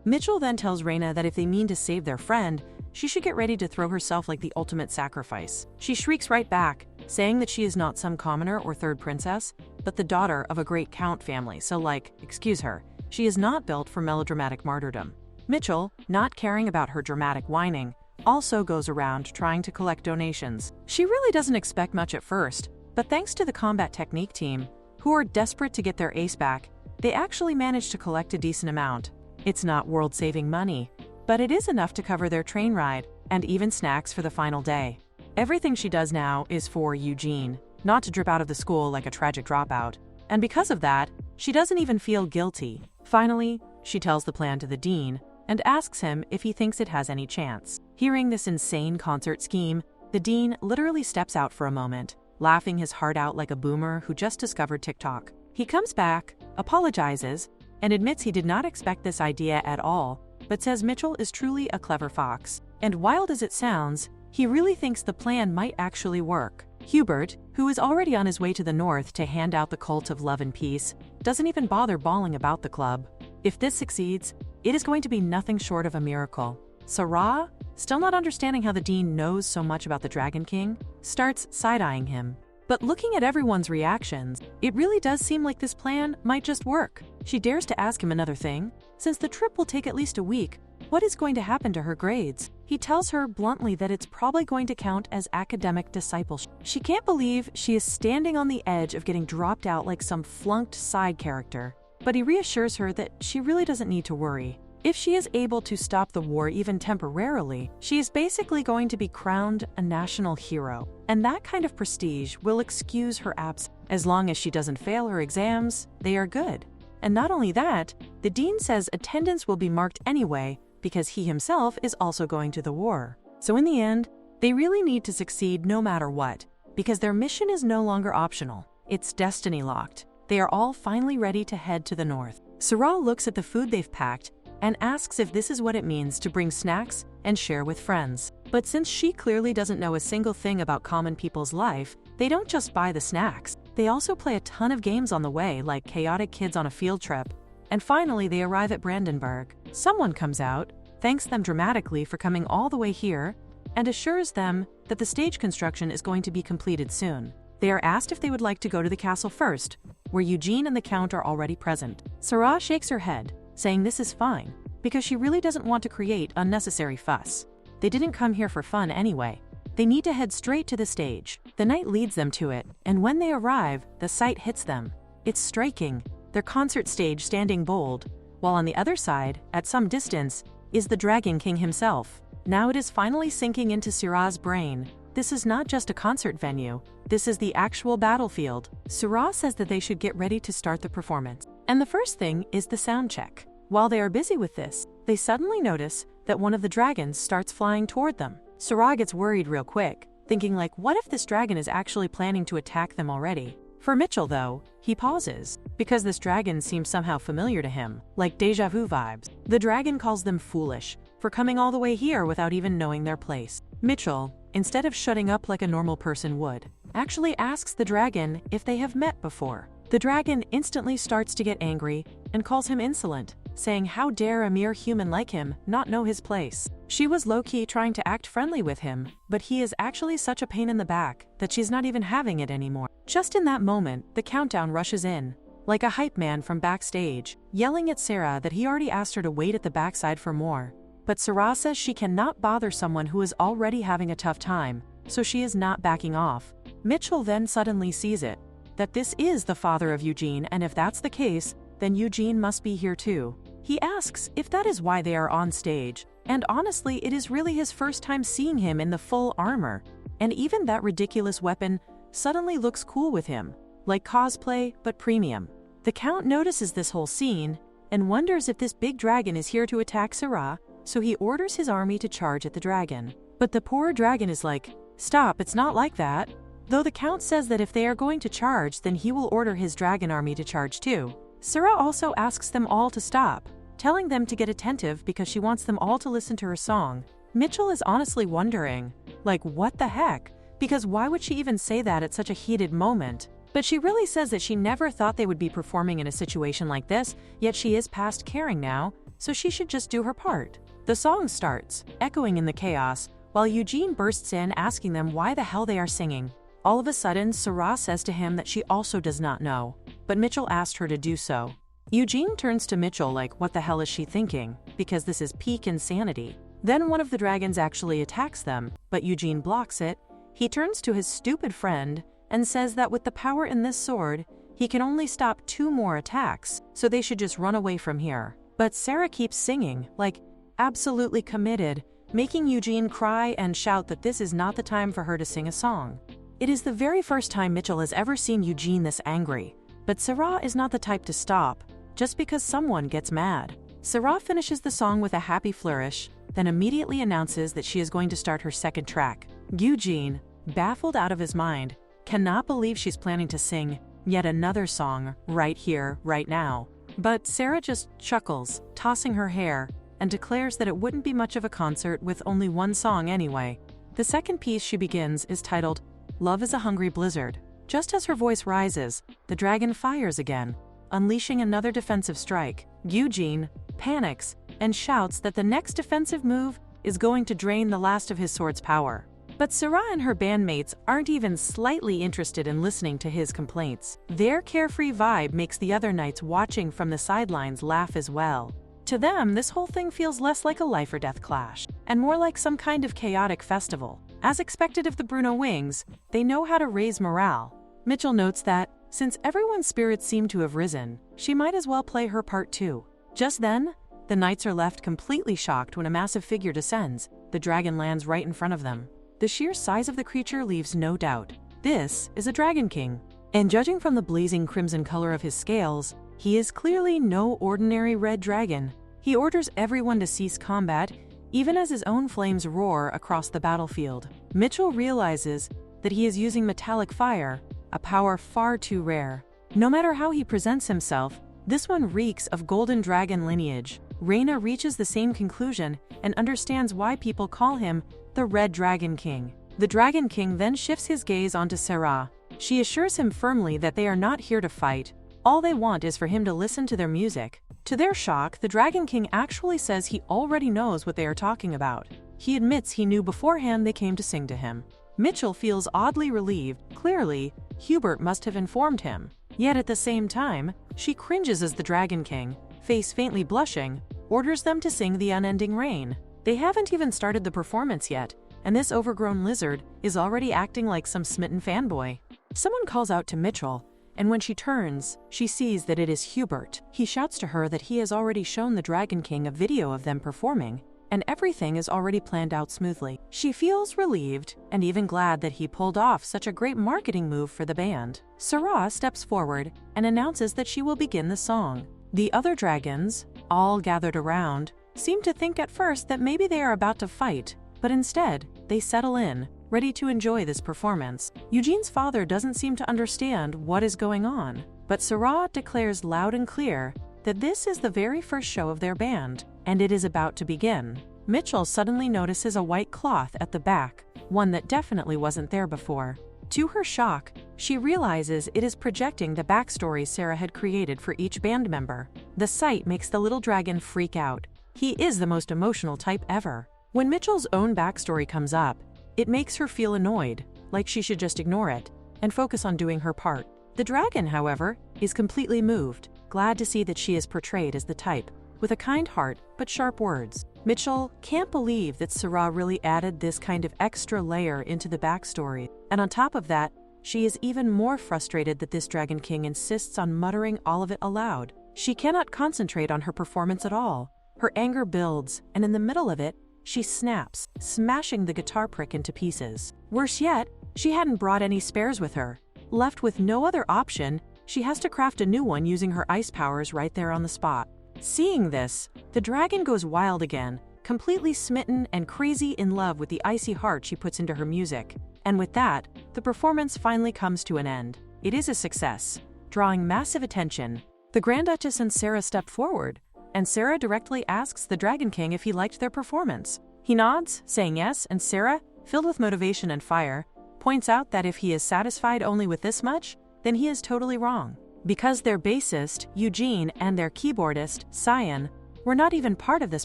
Mitchell then tells Reina that if they mean to save their friend, she should get ready to throw herself like the ultimate sacrifice. She shrieks right back, saying that she is not some commoner or third princess, but the daughter of a great count family, so excuse her, she is not built for melodramatic martyrdom. Mitchell, not caring about her dramatic whining, also goes around trying to collect donations. She really doesn't expect much at first, but thanks to the combat technique team, who are desperate to get their ace back, they actually manage to collect a decent amount. It's not world-saving money, but it is enough to cover their train ride and even snacks for the final day. Everything she does now is for Eugene, not to drip out of the school like a tragic dropout. And because of that, she doesn't even feel guilty. Finally, she tells the plan to the dean and asks him if he thinks it has any chance. Hearing this insane concert scheme, the dean literally steps out for a moment, laughing his heart out like a boomer who just discovered TikTok. He comes back, apologizes, and admits he did not expect this idea at all, but says Mitchell is truly a clever fox. And wild as it sounds, he really thinks the plan might actually work. Hubert, who is already on his way to the north to hand out the cult of love and peace, doesn't even bother bawling about the club. If this succeeds, it is going to be nothing short of a miracle. Sarah, still not understanding how the dean knows so much about the Dragon King, starts side-eyeing him. But looking at everyone's reactions, it really does seem like this plan might just work. She dares to ask him another thing. Since the trip will take at least a week, what is going to happen to her grades? He tells her bluntly that it's probably going to count as academic discipleship. She can't believe she is standing on the edge of getting dropped out like some flunked side character. But he reassures her that she really doesn't need to worry. If she is able to stop the war even temporarily, she is basically going to be crowned a national hero. And that kind of prestige will excuse her absence. As long as she doesn't fail her exams, they are good. And not only that, the dean says attendance will be marked anyway because he himself is also going to the war. So in the end, they really need to succeed no matter what, because their mission is no longer optional. It's destiny locked. They are all finally ready to head to the north. Sarah looks at the food they've packed and asks if this is what it means to bring snacks and share with friends. But since she clearly doesn't know a single thing about common people's life, they don't just buy the snacks. They also play a ton of games on the way, like chaotic kids on a field trip. And finally, they arrive at Brandenburg. Someone comes out, thanks them dramatically for coming all the way here, and assures them that the stage construction is going to be completed soon. They are asked if they would like to go to the castle first, where Eugene and the Count are already present. Sarah shakes her head, saying this is fine, because she really doesn't want to create unnecessary fuss. They didn't come here for fun anyway. They need to head straight to the stage. The knight leads them to it, and when they arrive, the sight hits them. It's striking, their concert stage standing bold, while on the other side, at some distance, is the Dragon King himself. Now it is finally sinking into Sarah's brain. This is not just a concert venue, this is the actual battlefield. Sarah says that they should get ready to start the performance. And the first thing is the sound check. While they are busy with this, they suddenly notice that one of the dragons starts flying toward them. Sarah gets worried real quick, thinking what if this dragon is actually planning to attack them already? For Mitchell though, he pauses, because this dragon seems somehow familiar to him, like deja vu vibes. The dragon calls them foolish for coming all the way here without even knowing their place. Mitchell, instead of shutting up like a normal person would, actually asks the dragon if they have met before. The dragon instantly starts to get angry and calls him insolent, saying how dare a mere human like him not know his place. She was low-key trying to act friendly with him, but he is actually such a pain in the back that she's not even having it anymore. Just in that moment, the countdown rushes in, like a hype man from backstage, yelling at Sarah that he already asked her to wait at the backside for more. But Sarah says she cannot bother someone who is already having a tough time, so she is not backing off. Mitchell then suddenly sees it, that this is the father of Eugene, and if that's the case, then Eugene must be here too. He asks if that is why they are on stage, and honestly, it is really his first time seeing him in the full armor, and even that ridiculous weapon suddenly looks cool with him, like cosplay but premium. The Count notices this whole scene and wonders if this big dragon is here to attack Sarah, so he orders his army to charge at the dragon. But the poor dragon is like, "Stop, it's not like that." Though the Count says that if they are going to charge, then he will order his dragon army to charge too. Sarah also asks them all to stop, telling them to get attentive because she wants them all to listen to her song. Mitchell is honestly wondering, like, what the heck? Because why would she even say that at such a heated moment? But she really says that she never thought they would be performing in a situation like this, yet she is past caring now, so she should just do her part. The song starts, echoing in the chaos, while Eugene bursts in asking them why the hell they are singing. All of a sudden, Sarah says to him that she also does not know, but Mitchell asked her to do so. Eugene turns to Mitchell like, what the hell is she thinking? Because this is peak insanity. Then one of the dragons actually attacks them, but Eugene blocks it. He turns to his stupid friend and says that with the power in this sword, he can only stop 2 more attacks, so they should just run away from here. But Sarah keeps singing, like, absolutely committed, making Eugene cry and shout that this is not the time for her to sing a song. It is the very first time Mitchell has ever seen Eugene this angry, but Sarah is not the type to stop, just because someone gets mad. Sarah finishes the song with a happy flourish, then immediately announces that she is going to start her second track. Eugene, baffled out of his mind, cannot believe she's planning to sing yet another song right here, right now. But Sarah just chuckles, tossing her hair, and declares that it wouldn't be much of a concert with only one song anyway. The second piece she begins is titled, Love is a Hungry Blizzard. Just as her voice rises, the dragon fires again, unleashing another defensive strike. Eugene panics and shouts that the next defensive move is going to drain the last of his sword's power. But Sarah and her bandmates aren't even slightly interested in listening to his complaints. Their carefree vibe makes the other knights watching from the sidelines laugh as well. To them, this whole thing feels less like a life or death clash, and more like some kind of chaotic festival. As expected of the Bruno Wings, they know how to raise morale. Mitchell notes that, since everyone's spirits seem to have risen, she might as well play her part too. Just then, the knights are left completely shocked when a massive figure descends. The dragon lands right in front of them. The sheer size of the creature leaves no doubt. This is a Dragon King. And judging from the blazing crimson color of his scales, he is clearly no ordinary red dragon. He orders everyone to cease combat, even as his own flames roar across the battlefield. Mitchell realizes that he is using metallic fire, a power far too rare. No matter how he presents himself, this one reeks of golden dragon lineage. Reina reaches the same conclusion and understands why people call him the Red Dragon King. The Dragon King then shifts his gaze onto Sarah. She assures him firmly that they are not here to fight. All they want is for him to listen to their music. To their shock, the Dragon King actually says he already knows what they are talking about. He admits he knew beforehand they came to sing to him. Mitchell feels oddly relieved. Clearly, Hubert must have informed him. Yet at the same time, she cringes as the Dragon King, face faintly blushing, orders them to sing The Unending Rain. They haven't even started the performance yet, and this overgrown lizard is already acting like some smitten fanboy. Someone calls out to Mitchell, and when she turns, she sees that it is Hubert. He shouts to her that he has already shown the Dragon King a video of them performing, and everything is already planned out smoothly. She feels relieved and even glad that he pulled off such a great marketing move for the band. Sarah steps forward and announces that she will begin the song. The other dragons, all gathered around, seem to think at first that maybe they are about to fight, but instead, they settle in, ready to enjoy this performance. Eugene's father doesn't seem to understand what is going on, but Sarah declares loud and clear that this is the very first show of their band, and it is about to begin. Mitchell suddenly notices a white cloth at the back, one that definitely wasn't there before. To her shock, She realizes it is projecting the backstory Sarah had created for each band member. The sight makes the little dragon freak out. He is the most emotional type ever. When Mitchell's own backstory comes up, it makes her feel annoyed, like she should just ignore it and focus on doing her part. The dragon, however, is completely moved, glad to see that she is portrayed as the type, with a kind heart but sharp words. Mitchell can't believe that Sarah really added this kind of extra layer into the backstory, and on top of that, she is even more frustrated that this Dragon King insists on muttering all of it aloud. She cannot concentrate on her performance at all. Her anger builds, and in the middle of it, she snaps, smashing the guitar pick into pieces. Worse yet, she hadn't brought any spares with her. Left with no other option, she has to craft a new one using her ice powers right there on the spot. Seeing this, the dragon goes wild again, completely smitten and crazy in love with the icy heart she puts into her music. And with that, the performance finally comes to an end. It is a success, drawing massive attention. The Grand Duchess and Sarah step forward, and Sarah directly asks the Dragon King if he liked their performance. He nods, saying yes, and Sarah, filled with motivation and fire, points out that if he is satisfied only with this much, then he is totally wrong. Because their bassist, Eugene, and their keyboardist, Cyan, were not even part of this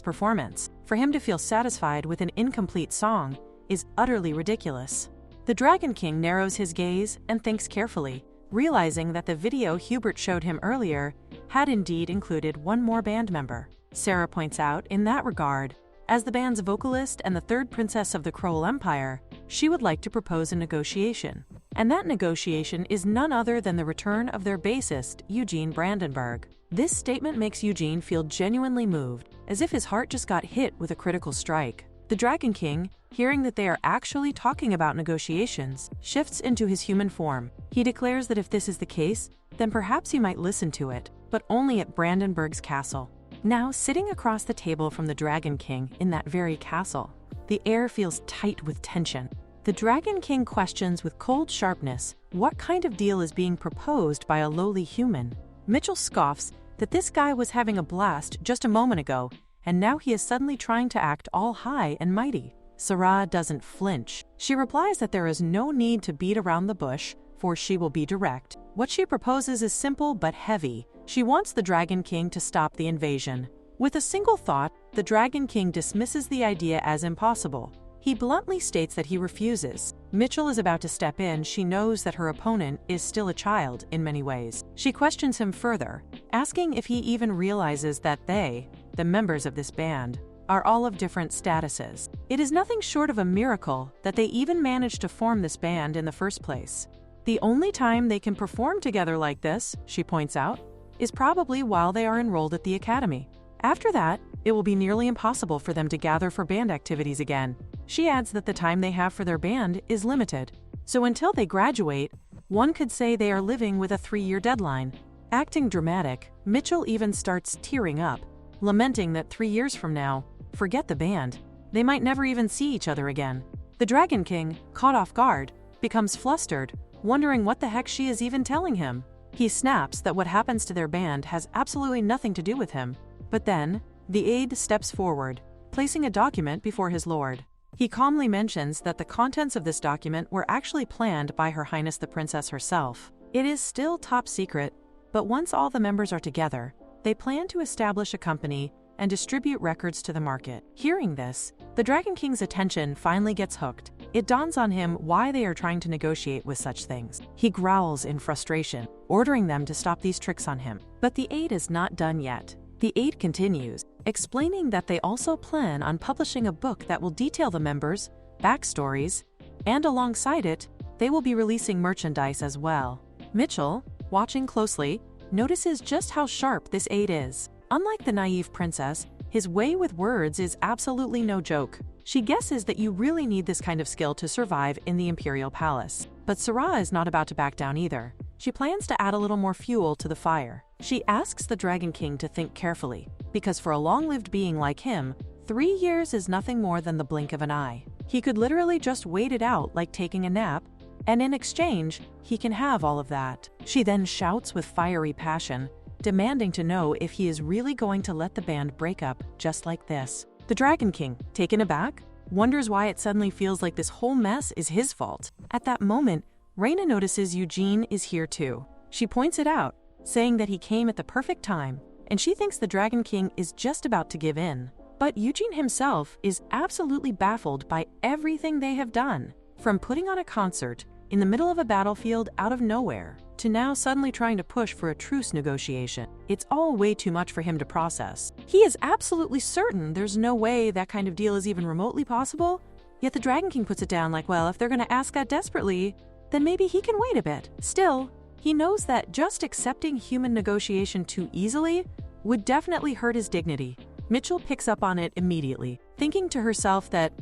performance, for him to feel satisfied with an incomplete song is utterly ridiculous. The Dragon King narrows his gaze and thinks carefully, realizing that the video Hubert showed him earlier had indeed included one more band member. Sarah points out, in that regard, as the band's vocalist and the third princess of the Kroll Empire, she would like to propose a negotiation. And that negotiation is none other than the return of their bassist, Eugene Brandenburg. This statement makes Eugene feel genuinely moved, as if his heart just got hit with a critical strike. The Dragon King, hearing that they are actually talking about negotiations, shifts into his human form. He declares that if this is the case, then perhaps he might listen to it, but only at Brandenburg's castle. Now, sitting across the table from the Dragon King in that very castle, the air feels tight with tension. The Dragon King questions with cold sharpness what kind of deal is being proposed by a lowly human. Mitchell scoffs that this guy was having a blast just a moment ago, and now he is suddenly trying to act all high and mighty. Sarah doesn't flinch. She replies that there is no need to beat around the bush, for she will be direct. What she proposes is simple but heavy. She wants the Dragon King to stop the invasion. With a single thought, the Dragon King dismisses the idea as impossible. He bluntly states that he refuses. Mitchell is about to step in. She knows that her opponent is still a child in many ways. She questions him further, asking if he even realizes that they, the members of this band, are all of different statuses. It is nothing short of a miracle that they even managed to form this band in the first place. The only time they can perform together like this, she points out, is probably while they are enrolled at the academy. After that, it will be nearly impossible for them to gather for band activities again. She adds that the time they have for their band is limited. So until they graduate, one could say they are living with a 3-year deadline. Acting dramatic, Mitchell even starts tearing up, lamenting that 3 years from now, forget the band, they might never even see each other again. The Dragon King, caught off guard, becomes flustered, wondering what the heck she is even telling him. He snaps that what happens to their band has absolutely nothing to do with him. But then, the aide steps forward, placing a document before his lord. He calmly mentions that the contents of this document were actually planned by Her Highness the Princess herself. It is still top secret, but once all the members are together, they plan to establish a company and distribute records to the market. Hearing this, the Dragon King's attention finally gets hooked. It dawns on him why they are trying to negotiate with such things. He growls in frustration, ordering them to stop these tricks on him. But the aide is not done yet. The aide continues, explaining that they also plan on publishing a book that will detail the members' backstories, and alongside it, they will be releasing merchandise as well. Mitchell, watching closely, notices just how sharp this aide is. Unlike the naive princess, his way with words is absolutely no joke. She guesses that you really need this kind of skill to survive in the Imperial Palace. But Sarah is not about to back down either. She plans to add a little more fuel to the fire. She asks the Dragon King to think carefully, because for a long-lived being like him, 3 years is nothing more than the blink of an eye. He could literally just wait it out like taking a nap, and in exchange, he can have all of that. She then shouts with fiery passion, demanding to know if he is really going to let the band break up just like this. The Dragon King, taken aback, wonders why it suddenly feels like this whole mess is his fault. At that moment, Reina notices Eugene is here too. She points it out, saying that he came at the perfect time, and she thinks the Dragon King is just about to give in. But Eugene himself is absolutely baffled by everything they have done, from putting on a concert in the middle of a battlefield out of nowhere, to now suddenly trying to push for a truce negotiation. It's all way too much for him to process. He is absolutely certain there's no way that kind of deal is even remotely possible, yet the Dragon King puts it down like, well, if they're gonna ask that desperately, then maybe he can wait a bit. Still, he knows that just accepting human negotiation too easily would definitely hurt his dignity. Mitchell picks up on it immediately, thinking to herself that,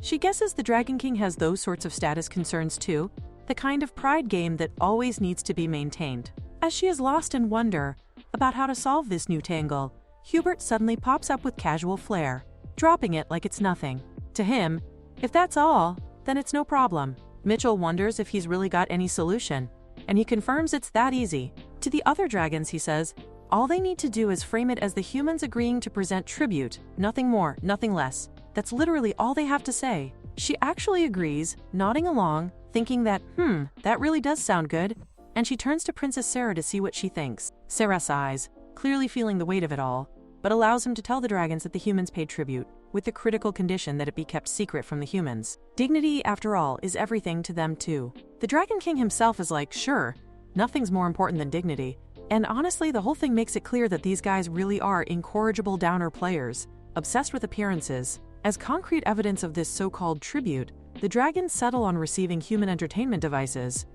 she guesses the Dragon King has those sorts of status concerns too, the kind of pride game that always needs to be maintained. As she is lost in wonder about how to solve this new tangle, Hubert suddenly pops up with casual flair, dropping it like it's nothing. To him, if that's all, then it's no problem. Mitchell wonders if he's really got any solution, and he confirms it's that easy. To the other dragons, he says, all they need to do is frame it as the humans agreeing to present tribute, nothing more, nothing less. That's literally all they have to say. She actually agrees, nodding along, thinking that, that really does sound good, and she turns to Princess Sarah to see what she thinks. Sarah sighs, clearly feeling the weight of it all, but allows him to tell the dragons that the humans paid tribute, with the critical condition that it be kept secret from the humans. Dignity, after all, is everything to them too. The Dragon King himself is like, sure, nothing's more important than dignity. And honestly, the whole thing makes it clear that these guys really are incorrigible downer players, obsessed with appearances. As concrete evidence of this so-called tribute, the dragons settle on receiving human entertainment devices,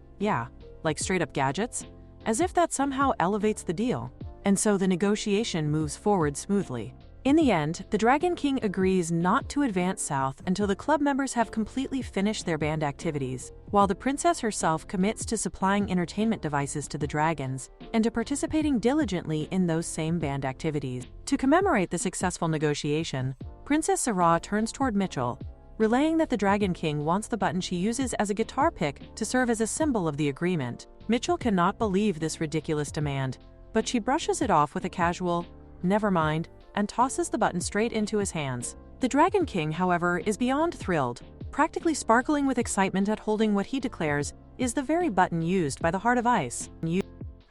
like straight-up gadgets, as if that somehow elevates the deal. And so the negotiation moves forward smoothly. In the end, the Dragon King agrees not to advance south until the club members have completely finished their band activities, while the princess herself commits to supplying entertainment devices to the dragons and to participating diligently in those same band activities. To commemorate the successful negotiation, Princess Sarah turns toward Mitchell, relaying that the Dragon King wants the button she uses as a guitar pick to serve as a symbol of the agreement. Mitchell cannot believe this ridiculous demand, but she brushes it off with a casual, "Never mind," and tosses the button straight into his hands. The Dragon King, however, is beyond thrilled, practically sparkling with excitement at holding what he declares is the very button used by the Heart of Ice.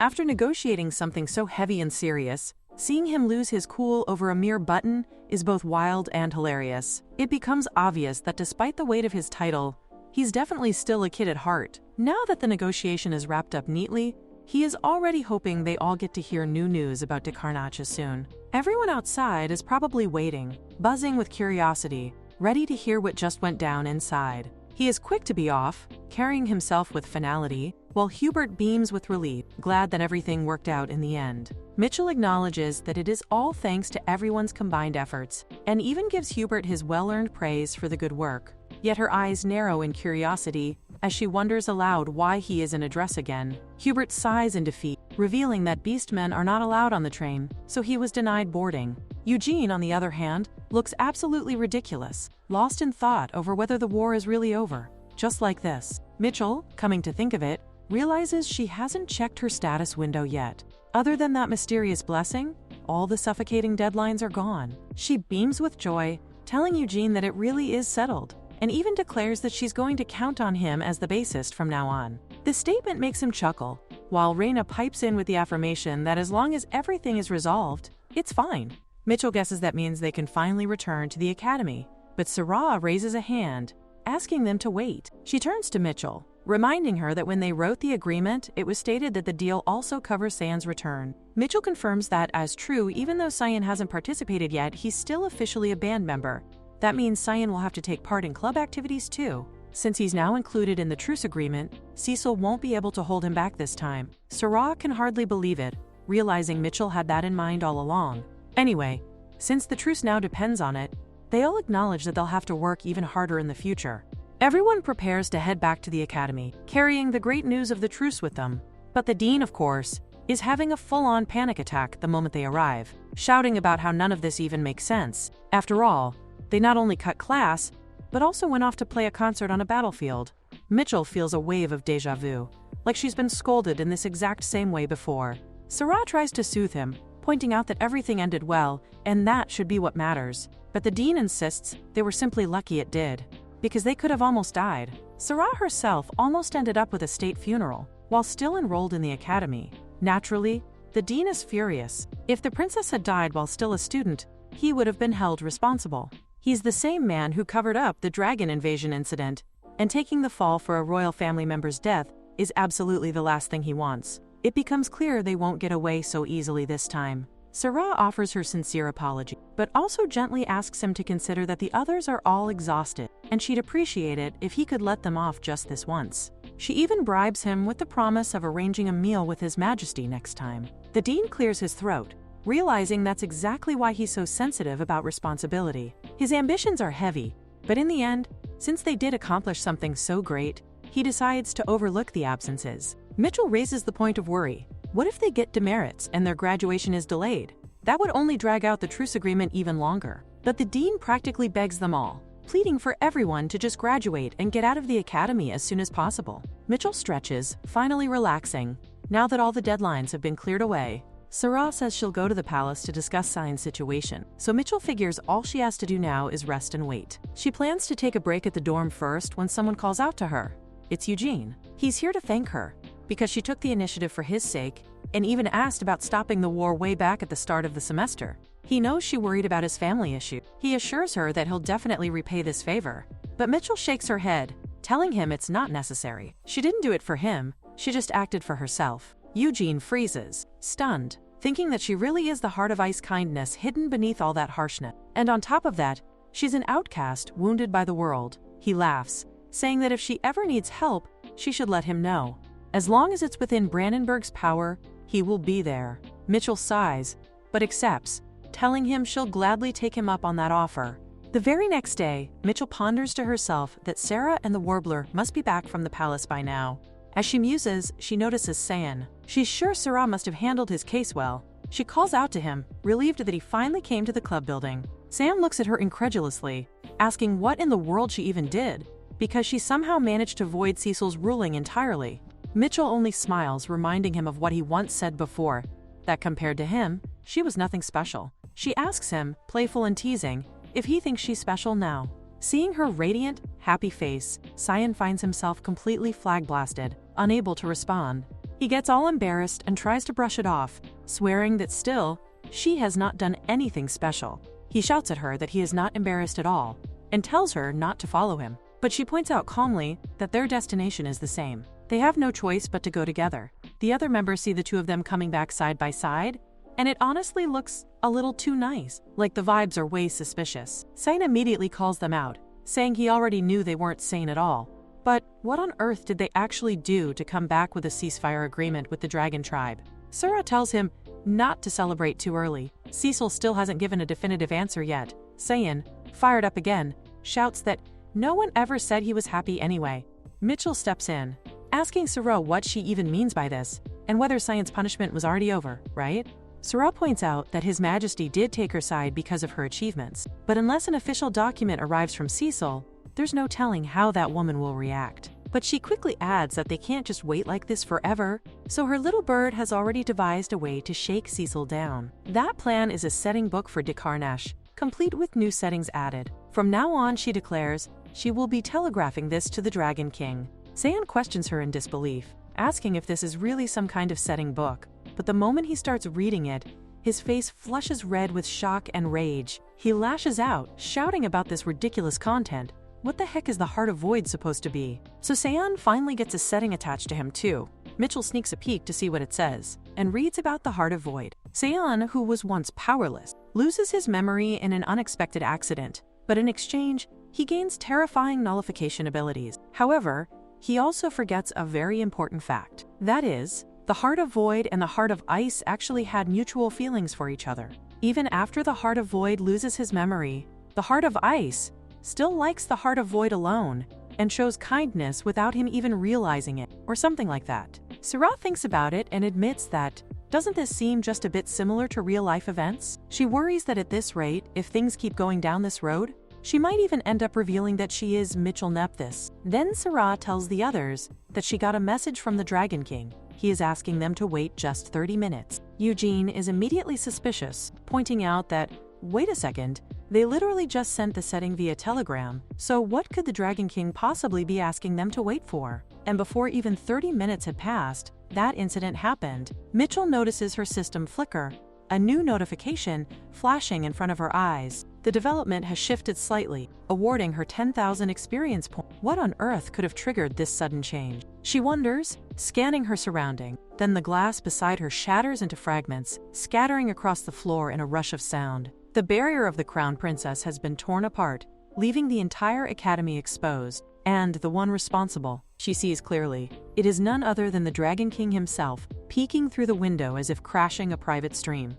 After negotiating something so heavy and serious, seeing him lose his cool over a mere button is both wild and hilarious. It becomes obvious that despite the weight of his title, he's definitely still a kid at heart. Now that the negotiation is wrapped up neatly, he is already hoping they all get to hear new news about Reincarnates soon. Everyone outside is probably waiting, buzzing with curiosity, ready to hear what just went down inside. He is quick to be off, carrying himself with finality, while Hubert beams with relief, glad that everything worked out in the end. Mitchell acknowledges that it is all thanks to everyone's combined efforts, and even gives Hubert his well-earned praise for the good work. Yet her eyes narrow in curiosity as she wonders aloud why he is in a dress again. Hubert sighs in defeat, revealing that beastmen are not allowed on the train, so he was denied boarding. Eugene, on the other hand, looks absolutely ridiculous, lost in thought over whether the war is really over. Just like this. Mitchell, coming to think of it, realizes she hasn't checked her status window yet. Other than that mysterious blessing, all the suffocating deadlines are gone. She beams with joy, telling Eugene that it really is settled, and even declares that she's going to count on him as the bassist from now on. This statement makes him chuckle, while Reina pipes in with the affirmation that as long as everything is resolved, it's fine. Mitchell guesses that means they can finally return to the academy, but Sarah raises a hand, asking them to wait. She turns to Mitchell, reminding her that when they wrote the agreement, it was stated that the deal also covers Cyan's return. Mitchell confirms that as true, even though Cyan hasn't participated yet, he's still officially a band member. That means Cyan will have to take part in club activities too. Since he's now included in the truce agreement, Cecil won't be able to hold him back this time. Sarah can hardly believe it, realizing Mitchell had that in mind all along. Anyway, since the truce now depends on it, they all acknowledge that they'll have to work even harder in the future. Everyone prepares to head back to the academy, carrying the great news of the truce with them. But the dean, of course, is having a full-on panic attack the moment they arrive, shouting about how none of this even makes sense. After all, they not only cut class, but also went off to play a concert on a battlefield. Mitchell feels a wave of déjà vu, like she's been scolded in this exact same way before. Sarah tries to soothe him, pointing out that everything ended well, and that should be what matters. But the dean insists they were simply lucky it did, because they could have almost died. Sarah herself almost ended up with a state funeral while still enrolled in the academy. Naturally, the dean is furious. If the princess had died while still a student, he would have been held responsible. He's the same man who covered up the dragon invasion incident, and taking the fall for a royal family member's death is absolutely the last thing he wants. It becomes clear they won't get away so easily this time. Sarah offers her sincere apology, but also gently asks him to consider that the others are all exhausted, and she'd appreciate it if he could let them off just this once. She even bribes him with the promise of arranging a meal with His Majesty next time. The dean clears his throat, realizing that's exactly why he's so sensitive about responsibility. His ambitions are heavy, but in the end, since they did accomplish something so great, he decides to overlook the absences. Mitchell raises the point of worry. What if they get demerits and their graduation is delayed? That would only drag out the truce agreement even longer. But the dean practically begs them all, pleading for everyone to just graduate and get out of the academy as soon as possible. Mitchell stretches, finally relaxing. Now that all the deadlines have been cleared away, Sarah says she'll go to the palace to discuss Cyan's situation, so Mitchell figures all she has to do now is rest and wait. She plans to take a break at the dorm first when someone calls out to her. It's Eugene. He's here to thank her, because she took the initiative for his sake and even asked about stopping the war way back at the start of the semester. He knows she worried about his family issue. He assures her that he'll definitely repay this favor, but Mitchell shakes her head, telling him it's not necessary. She didn't do it for him, she just acted for herself. Eugene freezes, stunned, thinking that she really is the heart of ice kindness hidden beneath all that harshness. And on top of that, she's an outcast wounded by the world. He laughs, saying that if she ever needs help, she should let him know. As long as it's within Brandenburg's power, he will be there. Mitchell sighs, but accepts, telling him she'll gladly take him up on that offer. The very next day, Mitchell ponders to herself that Sarah and the Warbler must be back from the palace by now. As she muses, she notices Cyan. She's sure Sarah must have handled his case well. She calls out to him, relieved that he finally came to the club building. Cyan looks at her incredulously, asking what in the world she even did, because she somehow managed to void Cecil's ruling entirely. Mitchell only smiles, reminding him of what he once said before, that compared to him, she was nothing special. She asks him, playful and teasing, if he thinks she's special now. Seeing her radiant, happy face, Cyan finds himself completely flag-blasted, unable to respond. He gets all embarrassed and tries to brush it off, swearing that still, she has not done anything special. He shouts at her that he is not embarrassed at all, and tells her not to follow him. But she points out calmly that their destination is the same. They have no choice but to go together. The other members see the two of them coming back side by side, and it honestly looks a little too nice, like the vibes are way suspicious. Cyan immediately calls them out, saying he already knew they weren't sane at all. But what on earth did they actually do to come back with a ceasefire agreement with the Dragon Tribe? Sarah tells him not to celebrate too early. Cecil still hasn't given a definitive answer yet. Cyan, fired up again, shouts that no one ever said he was happy anyway. Mitchell steps in, asking Sarah what she even means by this, and whether Cyan's punishment was already over, right? Sarah points out that His Majesty did take her side because of her achievements, but unless an official document arrives from Cecil, there's no telling how that woman will react. But she quickly adds that they can't just wait like this forever, so her little bird has already devised a way to shake Cecil down. That plan is a setting book for Reincarnates, complete with new settings added. From now on, she declares, she will be telegraphing this to the Dragon King. Cyan questions her in disbelief, asking if this is really some kind of setting book. But the moment he starts reading it, his face flushes red with shock and rage. He lashes out, shouting about this ridiculous content. What the heck is the Heart of Void supposed to be? So Cyan finally gets a setting attached to him too. Mitchell sneaks a peek to see what it says, and reads about the Heart of Void. Cyan, who was once powerless, loses his memory in an unexpected accident, but in exchange, he gains terrifying nullification abilities. However, he also forgets a very important fact. That is, the Heart of Void and the Heart of Ice actually had mutual feelings for each other. Even after the Heart of Void loses his memory, the Heart of Ice still likes the Heart of Void alone and shows kindness without him even realizing it, or something like that. Sarah thinks about it and admits that, doesn't this seem just a bit similar to real-life events? She worries that at this rate, if things keep going down this road, she might even end up revealing that she is Mitchell Nephthys. Then Sarah tells the others that she got a message from the Dragon King. He is asking them to wait just 30 minutes. Eugene is immediately suspicious, pointing out that, wait a second, They literally just sent the setting via telegram, so what could the Dragon King possibly be asking them to wait for? And before even 30 minutes had passed, that incident happened. Mitchell notices her system flicker, a new notification flashing in front of her eyes. The development has shifted slightly, awarding her 10,000 experience points. What on earth could have triggered this sudden change? She wonders, scanning her surrounding. Then the glass beside her shatters into fragments, scattering across the floor in a rush of sound. The barrier of the Crown Princess has been torn apart, leaving the entire academy exposed. And the one responsible, she sees clearly. It is none other than the Dragon King himself, peeking through the window as if crashing a private stream.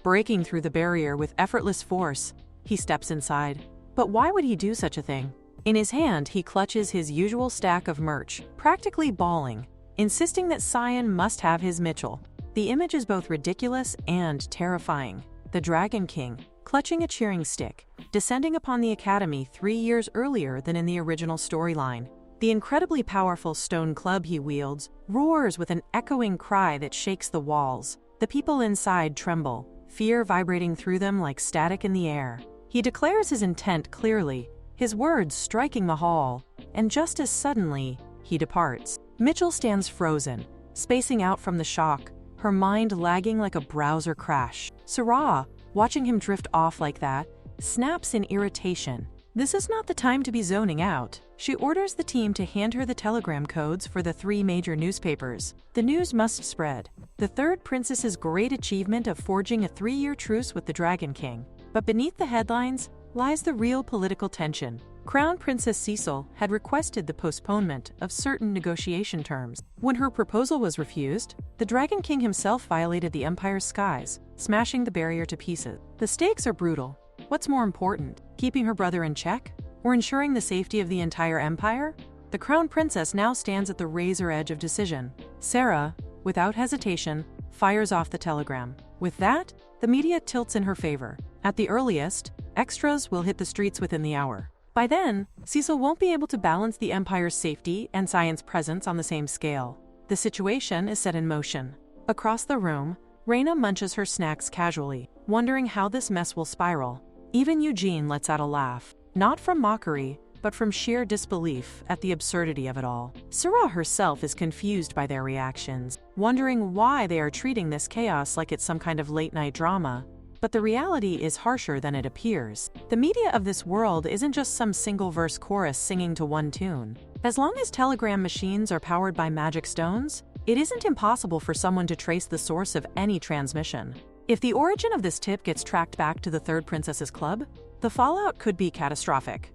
Breaking through the barrier with effortless force, he steps inside. But why would he do such a thing? In his hand, he clutches his usual stack of merch, practically bawling, insisting that Cyan must have his Mitchell. The image is both ridiculous and terrifying. The Dragon King, clutching a cheering stick, descending upon the Academy 3 years earlier than in the original storyline. The incredibly powerful stone club he wields roars with an echoing cry that shakes the walls. The people inside tremble, fear vibrating through them like static in the air. He declares his intent clearly, his words striking the hall, and just as suddenly, he departs. Mitchell stands frozen, spacing out from the shock, her mind lagging like a browser crash. Sarah, watching him drift off like that, snaps in irritation. This is not the time to be zoning out. She orders the team to hand her the telegram codes for the 3 major newspapers. The news must spread. The third princess's great achievement of forging a 3-year truce with the Dragon King. But beneath the headlines lies the real political tension. Crown Princess Cecil had requested the postponement of certain negotiation terms. When her proposal was refused, the Dragon King himself violated the Empire's skies, smashing the barrier to pieces. The stakes are brutal. What's more important, keeping her brother in check, or ensuring the safety of the entire Empire? The Crown Princess now stands at the razor edge of decision. Sarah, without hesitation, fires off the telegram. With that, the media tilts in her favor. At the earliest, extras will hit the streets within the hour. By then, Cecil won't be able to balance the Empire's safety and Cyan's presence on the same scale. The situation is set in motion. Across the room, Reina munches her snacks casually, wondering how this mess will spiral. Even Eugene lets out a laugh, not from mockery, but from sheer disbelief at the absurdity of it all. Sarah herself is confused by their reactions, wondering why they are treating this chaos like it's some kind of late-night drama. But the reality is harsher than it appears. The media of this world isn't just some single-verse chorus singing to one tune. As long as telegram machines are powered by magic stones, it isn't impossible for someone to trace the source of any transmission. If the origin of this tip gets tracked back to the Third Princess's club, the fallout could be catastrophic.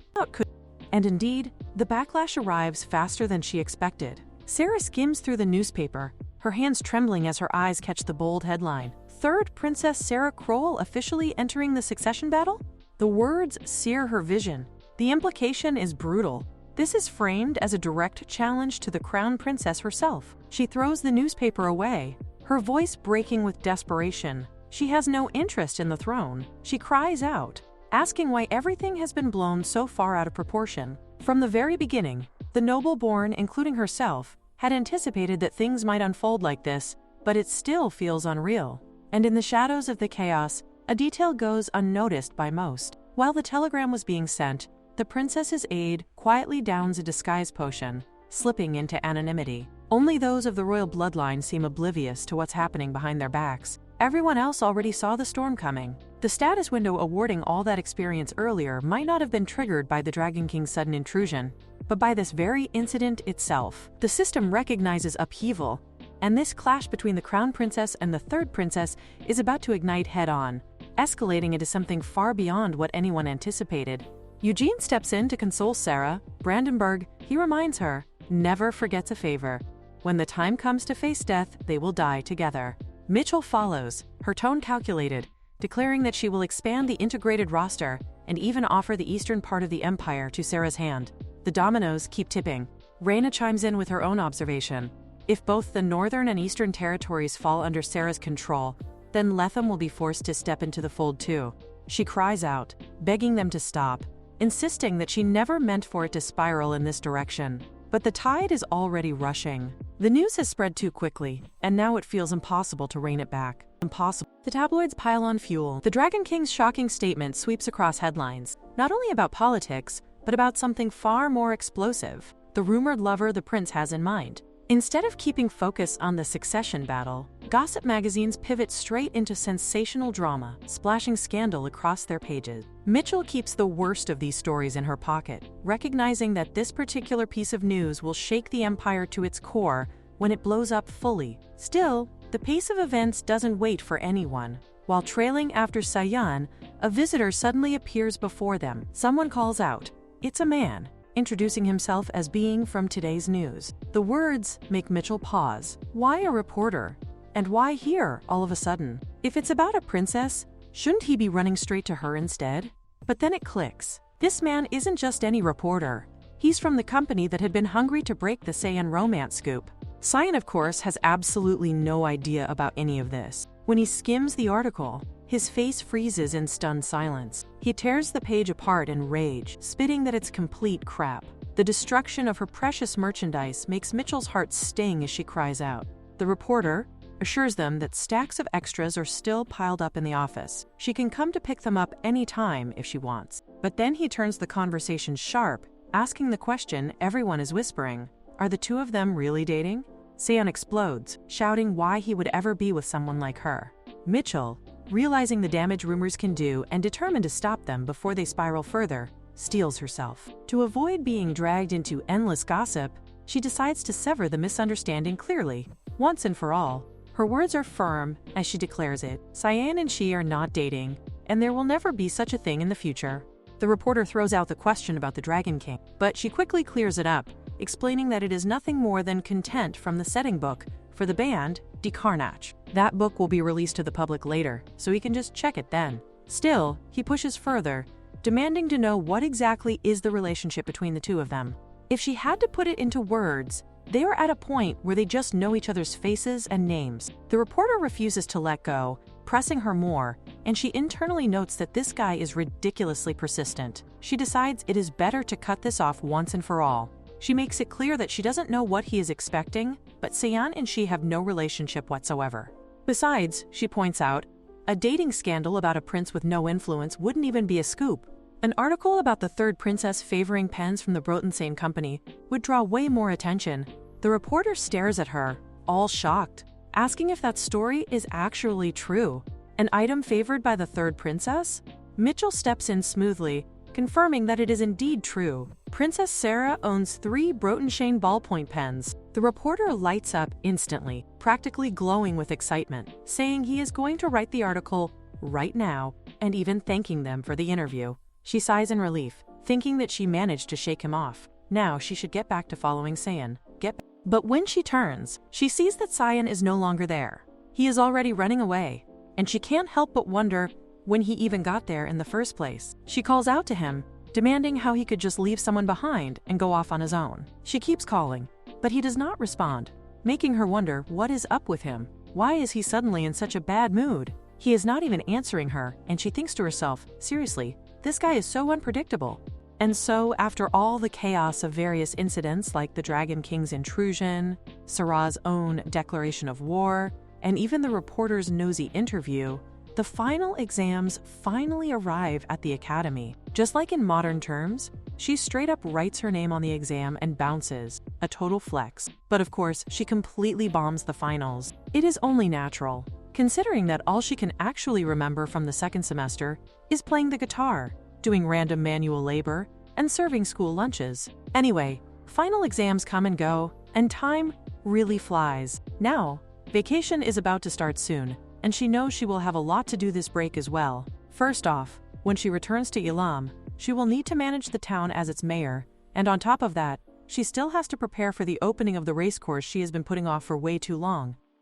And indeed, the backlash arrives faster than she expected. Sarah skims through the newspaper, her hands trembling as her eyes catch the bold headline. Third Princess Sarah Kroll officially entering the succession battle? The words sear her vision. The implication is brutal. This is framed as a direct challenge to the Crown Princess herself. She throws the newspaper away, her voice breaking with desperation. She has no interest in the throne. She cries out, asking why everything has been blown so far out of proportion. From the very beginning, the noble-born, including herself, had anticipated that things might unfold like this, but it still feels unreal. And in the shadows of the chaos, a detail goes unnoticed by most. While the telegram was being sent, the princess's aide quietly downs a disguise potion, slipping into anonymity. Only those of the royal bloodline seem oblivious to what's happening behind their backs. Everyone else already saw the storm coming. The status window awarding all that experience earlier might not have been triggered by the Dragon King's sudden intrusion, but by this very incident itself. The system recognizes upheaval, and this clash between the Crown Princess and the Third Princess is about to ignite head-on, escalating into something far beyond what anyone anticipated. Eugene steps in to console Sarah. Brandenburg, he reminds her, never forgets a favor. When the time comes to face death, they will die together. Mitchell follows, her tone calculated, declaring that she will expand the integrated roster and even offer the eastern part of the Empire to Sarah's hand. The dominoes keep tipping. Reina chimes in with her own observation. If both the northern and eastern territories fall under Sarah's control, then Letham will be forced to step into the fold too. She cries out, begging them to stop, insisting that she never meant for it to spiral in this direction. But the tide is already rushing. The news has spread too quickly, and now it feels impossible to rein it back. Impossible. The tabloids pile on fuel. The Dragon King's shocking statement sweeps across headlines, not only about politics, but about something far more explosive: the rumored lover the prince has in mind. Instead of keeping focus on the succession battle, gossip magazines pivot straight into sensational drama, splashing scandal across their pages. Mitchell keeps the worst of these stories in her pocket, recognizing that this particular piece of news will shake the empire to its core when it blows up fully. Still, the pace of events doesn't wait for anyone. While trailing after Sayan, a visitor suddenly appears before them. Someone calls out, "It's a man," introducing himself as being from today's news. The words make Mitchell pause. Why a reporter? And why here, all of a sudden? If it's about a princess, shouldn't he be running straight to her instead? But then it clicks. This man isn't just any reporter. He's from the company that had been hungry to break the Saiyan romance scoop. Saiyan, of course, has absolutely no idea about any of this. When he skims the article, his face freezes in stunned silence. He tears the page apart in rage, spitting that it's complete crap. The destruction of her precious merchandise makes Mitchell's heart sting as she cries out. The reporter assures them that stacks of extras are still piled up in the office. She can come to pick them up any time if she wants. But then he turns the conversation sharp, asking the question everyone is whispering: are the two of them really dating? Saiyan explodes, shouting why he would ever be with someone like her. Mitchell, realizing the damage rumors can do and determined to stop them before they spiral further, steels herself. To avoid being dragged into endless gossip, she decides to sever the misunderstanding clearly, once and for all. Her words are firm as she declares it. Cyan and she are not dating, and there will never be such a thing in the future. The reporter throws out the question about the Dragon King, but she quickly clears it up, explaining that it is nothing more than content from the setting book for the band Reincarnates. That book will be released to the public later, so he can just check it then. Still, he pushes further, demanding to know what exactly is the relationship between the two of them. If she had to put it into words, they are at a point where they just know each other's faces and names. The reporter refuses to let go, pressing her more, and she internally notes that this guy is ridiculously persistent. She decides it is better to cut this off once and for all. She makes it clear that she doesn't know what he is expecting, but Saiyan and she have no relationship whatsoever. Besides, she points out, a dating scandal about a prince with no influence wouldn't even be a scoop. An article about the third princess favoring pens from the Brotensane company would draw way more attention. The reporter stares at her, all shocked, asking if that story is actually true. An item favored by the third princess? Mitchell steps in smoothly, confirming that it is indeed true. Princess Sarah owns 3 Brotensane ballpoint pens. The reporter lights up instantly, practically glowing with excitement, saying he is going to write the article right now and even thanking them for the interview. She sighs in relief, thinking that she managed to shake him off. Now she should get back to following Saiyan. But when she turns, she sees that Saiyan is no longer there. He is already running away, and she can't help but wonder when he even got there in the first place. She calls out to him, demanding how he could just leave someone behind and go off on his own. She keeps calling, but he does not respond, making her wonder what is up with him. Why is he suddenly in such a bad mood? He is not even answering her, and she thinks to herself, seriously, this guy is so unpredictable. And so, after all the chaos of various incidents like the Dragon King's intrusion, Sarah's own declaration of war, and even the reporter's nosy interview, the final exams finally arrive at the academy. Just like in modern terms, she straight up writes her name on the exam and bounces, a total flex. But of course, she completely bombs the finals. It is only natural, considering that all she can actually remember from the second semester is playing the guitar, doing random manual labor, and serving school lunches. Anyway, final exams come and go, and time really flies. Now, vacation is about to start soon, and she knows she will have a lot to do this break as well. First off, when she returns to Elam, she will need to manage the town as its mayor, and on top of that, she still has to prepare for the opening of the racecourse she has been putting off for way too long.